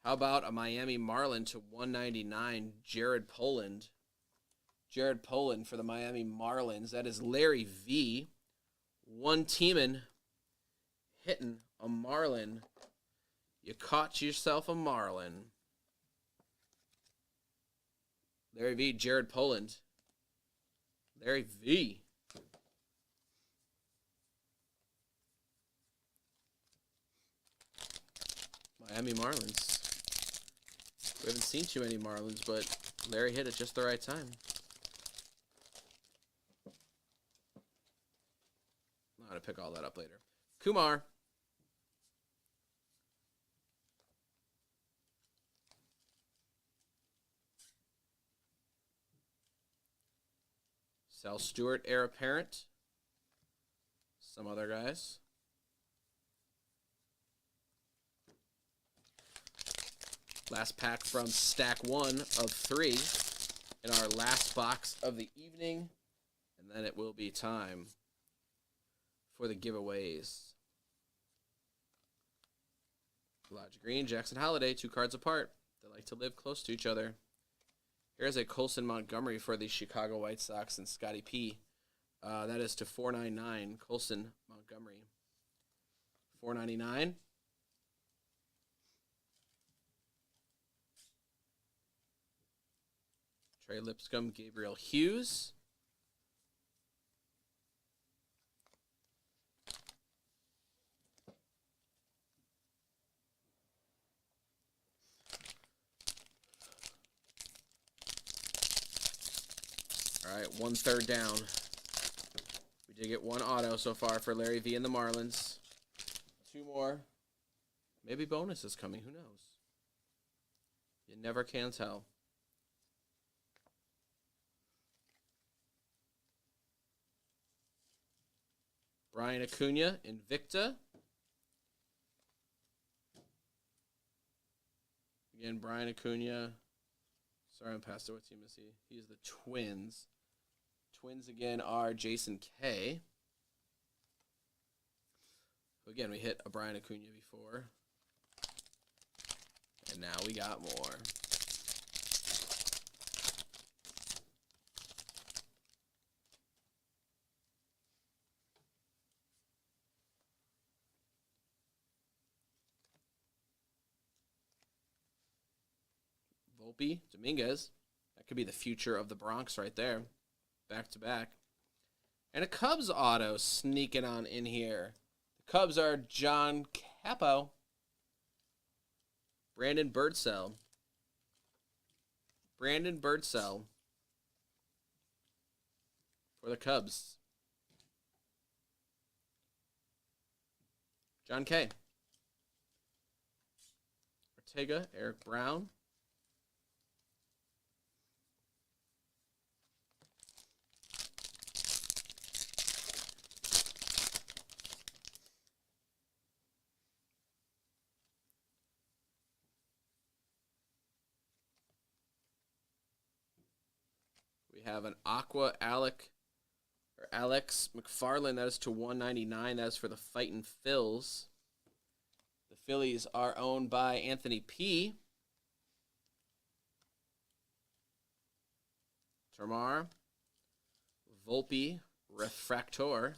How about a Miami Marlin to 199, Jared Poland. Jared Poland for the Miami Marlins. That is Larry V. One teamin' hitting a Marlin. You caught yourself a Marlin. Larry V, Jared Poland. Larry V. Miami Marlins. We haven't seen too many Marlins, but Larry hit at just the right time. I'm going to pick all that up later. Kumar. Sal Stewart, heir apparent. Some other guys. Last pack from stack 1 of 3 in our last box of the evening. And then it will be time for the giveaways. Elijah Green, Jackson Holliday, 2 cards apart. They like to live close to each other. Here's a Colson Montgomery for the Chicago White Sox and Scotty P. That is to 499. Colson Montgomery. 499. Trey Lipscomb, Gabriel Hughes. All right, 1/3 down. We did get one auto so far for Larry V and the Marlins. 2 more. Maybe bonus is coming. Who knows? You never can tell. Brian Acuna, Invicta. Again, Brian Acuna. Sorry, I'm past it. What team is he? He's the Twins. Twins again are Jason K. Again, we hit a Brian Acuna before. And now we got more. Volpe, Dominguez. That could be the future of the Bronx right there. Back to back. And a Cubs auto sneaking on in here. The Cubs are John Capo. Brandon Birdsell. Brandon Birdsell for the Cubs. John K. Ortega, Eric Brown. We have an Aqua Alex McFarland. That is to 199. That is for the Fightin' Phils. The Phillies are owned by Anthony P. Termar. Volpe Refractor.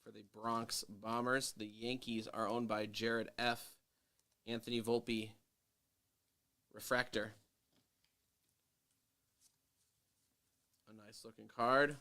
For the Bronx Bombers. The Yankees are owned by Jared F. Anthony Volpe Refractor. A nice looking card.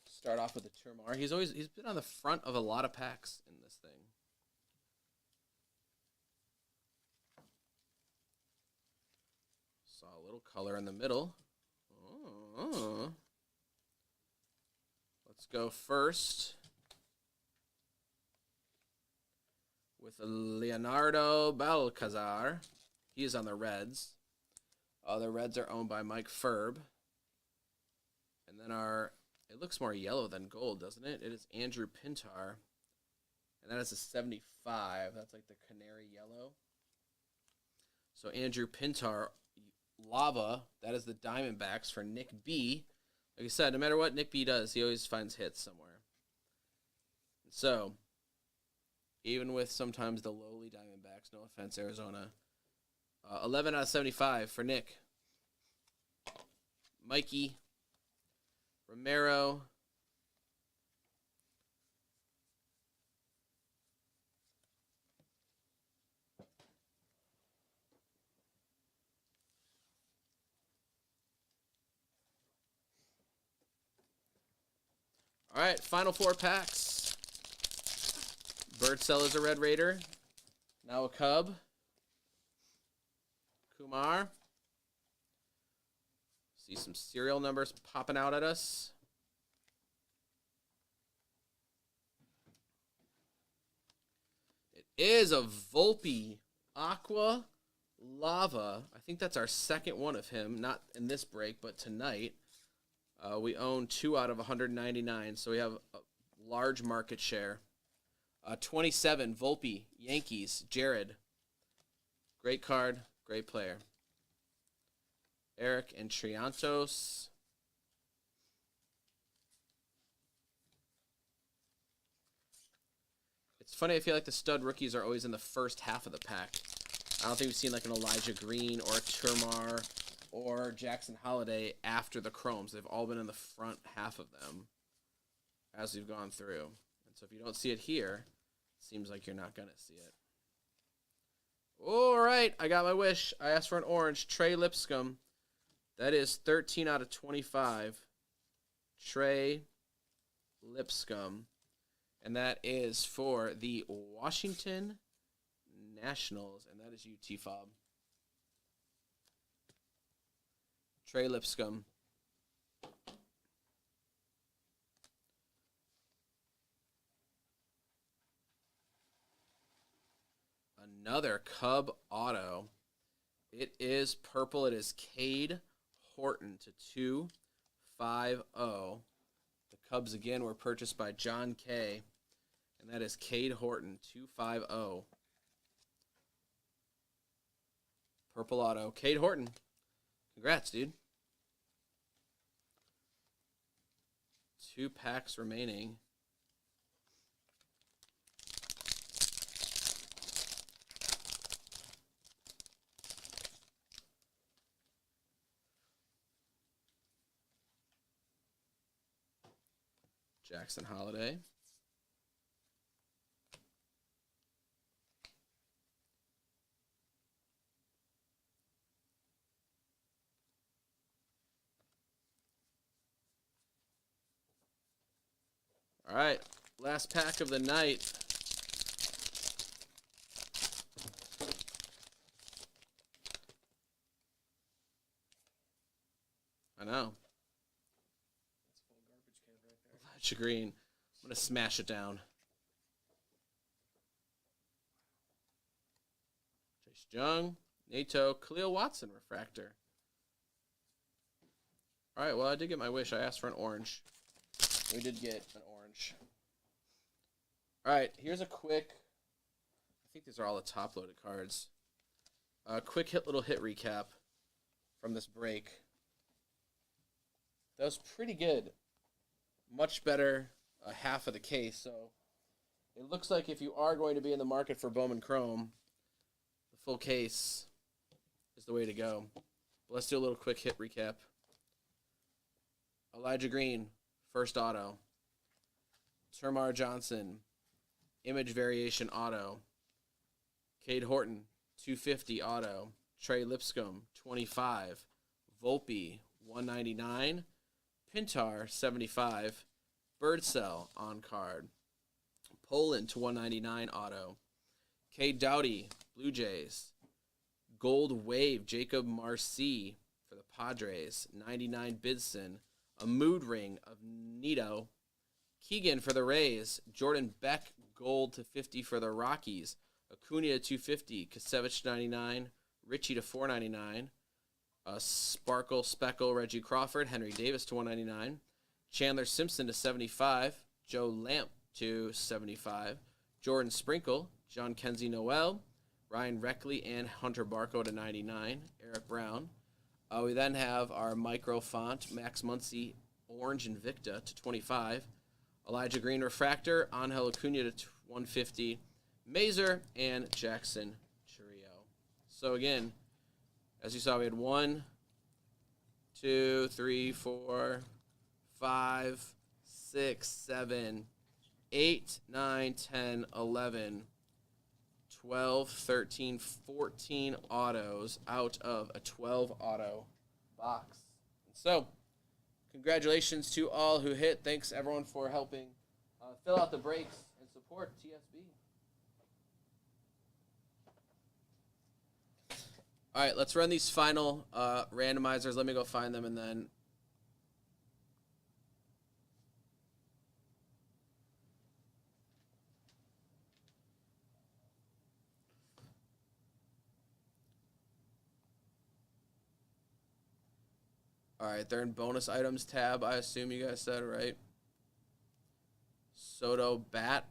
Start off with the Termar. He's been on the front of a lot of packs in this thing. Saw a little color in the middle. Oh. Let's go first with Leonardo Balcazar. He is on the Reds. The Reds are owned by Mike Ferb. And then it looks more yellow than gold, doesn't it? It is Andrew Pintar. And that is a 75. That's like the canary yellow. So Andrew Pintar, Lava, that is the Diamondbacks for Nick B. Like I said, no matter what Nick B does, he always finds hits somewhere. So, even with sometimes the lowly Diamondbacks, no offense, Arizona, 11 out of 75 for Nick. Mikey, Romero, all right, final 4 packs. Birdsell is a Red Raider. Now a Cub. Kumar. See some serial numbers popping out at us. It is a Volpe Aqua Lava. I think that's our second one of him. Not in this break, but tonight. We own 2 out of 199, so we have a large market share. 27, Volpe, Yankees, Jared. Great card, great player. Eric and Triantos. It's funny, I feel like the stud rookies are always in the first half of the pack. I don't think we've seen like an Elijah Green or a Termar or Jackson Holiday after the Chromes. They've all been in the front half of them as we've gone through. And so if you don't see it here, it seems like you're not going to see it. All right, I got my wish. I asked for an orange. Trey Lipscomb. That is 13 out of 25. Trey Lipscomb. And that is for the Washington Nationals. And that is you, T-Fob. Trey Lipscomb. Another Cub auto. It is purple. It is Cade Horton to 250. The Cubs again were purchased by John K. And that is Cade Horton 250. Purple auto. Cade Horton. Congrats, dude. 2 packs remaining. Jackson Holiday. All right, last pack of the night. I know. That's a full garbage can right there. Elijah Green. I'm going to smash it down. Chase Young, Nato, Khalil Watson refractor. All right, well, I did get my wish. I asked for an orange. We did get an orange. All right, here's a quick, I think these are all the top-loaded cards. A quick little hit recap from this break. That was pretty good. Much better half of the case. So it looks like if you are going to be in the market for Bowman Chrome, the full case is the way to go. But let's do a little quick hit recap. Elijah Green, first auto. Termar Johnson, image variation auto. Cade Horton, 250 auto. Trey Lipscomb, 25. Volpe, 199. Pintar, 75. Birdsell on card. Poland to 199 auto. Cade Doughty, Blue Jays. Gold Wave, Jacob Marcy for the Padres. 99 Bidson. A mood ring of Nito. Keegan for the Rays. Jordan Beck, gold to 50 for the Rockies. Acuna to 250. Kasevich 99. Richie to 499. Sparkle Speckle Reggie Crawford. Henry Davis to 199. Chandler Simpson to 75. Joe Lamp to 75. Jordan Sprinkle. John Kenzie Noel. Ryan Reckley and Hunter Barco to 99. Eric Brown. We then have our micro font, Max Muncy, Orange Invicta to 25. Elijah Green Refractor, Angel Acuna to 150. Mazer and Jackson Churio. So again, as you saw, we had 1, 2, 3, 4, 5, 6, 7, 8, 9, 10, 11, 12, 13, 14 autos out of a 12 auto box. So, congratulations to all who hit. Thanks everyone for helping fill out the breaks and support TSB. All right, let's run these final randomizers. Let me go find them and then. All right, they're in bonus items tab, I assume you guys said, right? Soto Bat.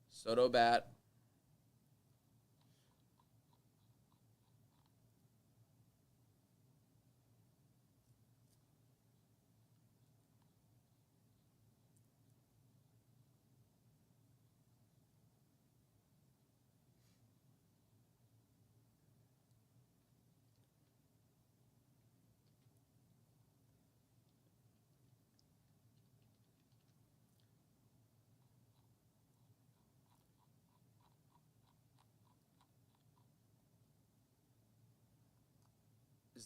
Soto Bat.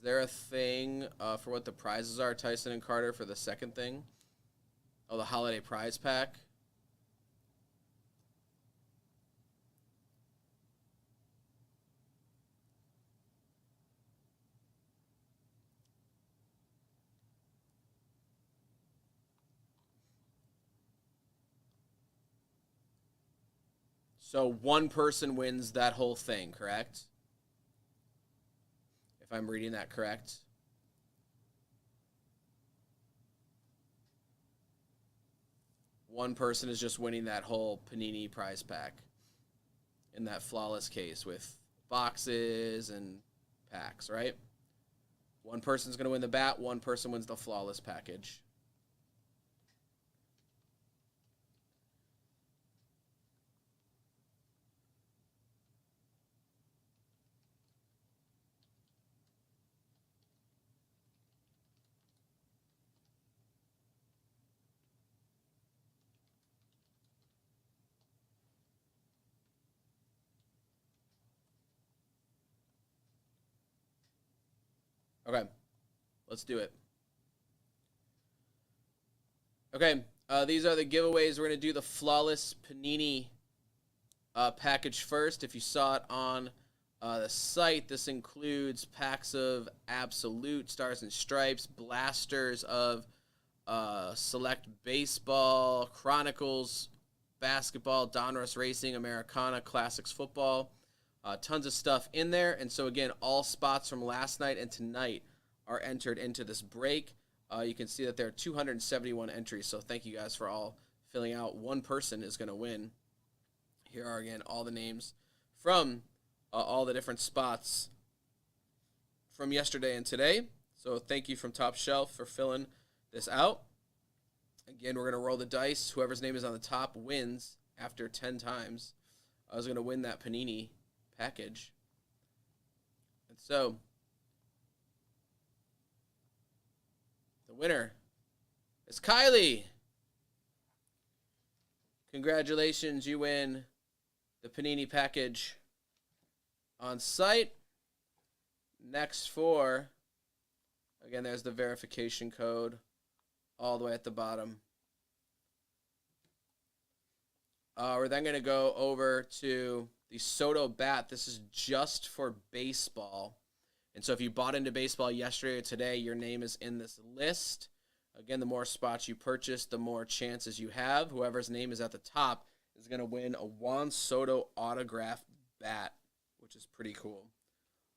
there a thing for what the prizes are, Tyson and Carter, for the second thing? Oh, the holiday prize pack. So one person wins that whole thing, correct? If I'm reading that correct. One person is just winning that whole Panini prize pack in that flawless case with boxes and packs, right? One person's going to win the bat, one person wins the flawless package. Okay, let's do it. Okay, these are the giveaways. We're going to do the flawless Panini package first. If you saw it on the site, this includes packs of Absolute, Stars and Stripes, blasters of Select Baseball, Chronicles, Basketball, Donruss Racing, Americana, Classics Football. Tons of stuff in there. And so, again, all spots from last night and tonight are entered into this break. You can see that there are 271 entries. So thank you guys for all filling out. One person is going to win. Here are, again, all the names from all the different spots from yesterday and today. So thank you from Top Shelf for filling this out. Again, we're going to roll the dice. Whoever's name is on the top wins after 10 times. I was going to win that Panini package. And so, the winner is Kylie. Congratulations, you win the Panini package on site. Next for, again, there's the verification code all the way at the bottom. We're then going to go over to the Soto bat. This is just for baseball. And so if you bought into baseball yesterday or today, your name is in this list. Again, the more spots you purchase, the more chances you have. Whoever's name is at the top is going to win a Juan Soto autographed bat, which is pretty cool.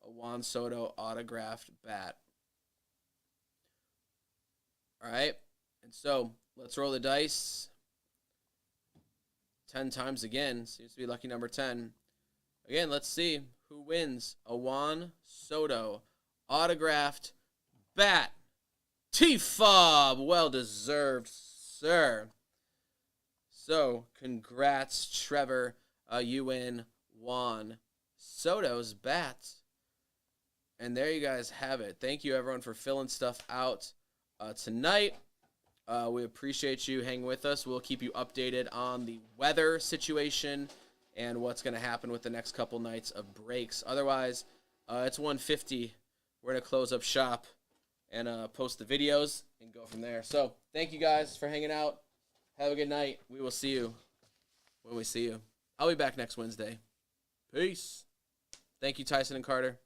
A Juan Soto autographed bat. All right. And so let's roll the dice. 10 times again. Seems to be lucky number 10. Again, let's see who wins a Juan Soto autographed bat. T-Fob, well deserved, sir. So, congrats, Trevor. You win Juan Soto's bat. And there you guys have it. Thank you, everyone, for filling stuff out tonight. We appreciate you hanging with us. We'll keep you updated on the weather situation and what's going to happen with the next couple nights of breaks. Otherwise, it's 1:50. We're going to close up shop and post the videos and go from there. So thank you guys for hanging out. Have a good night. We will see you when we see you. I'll be back next Wednesday. Peace. Thank you, Tyson and Carter.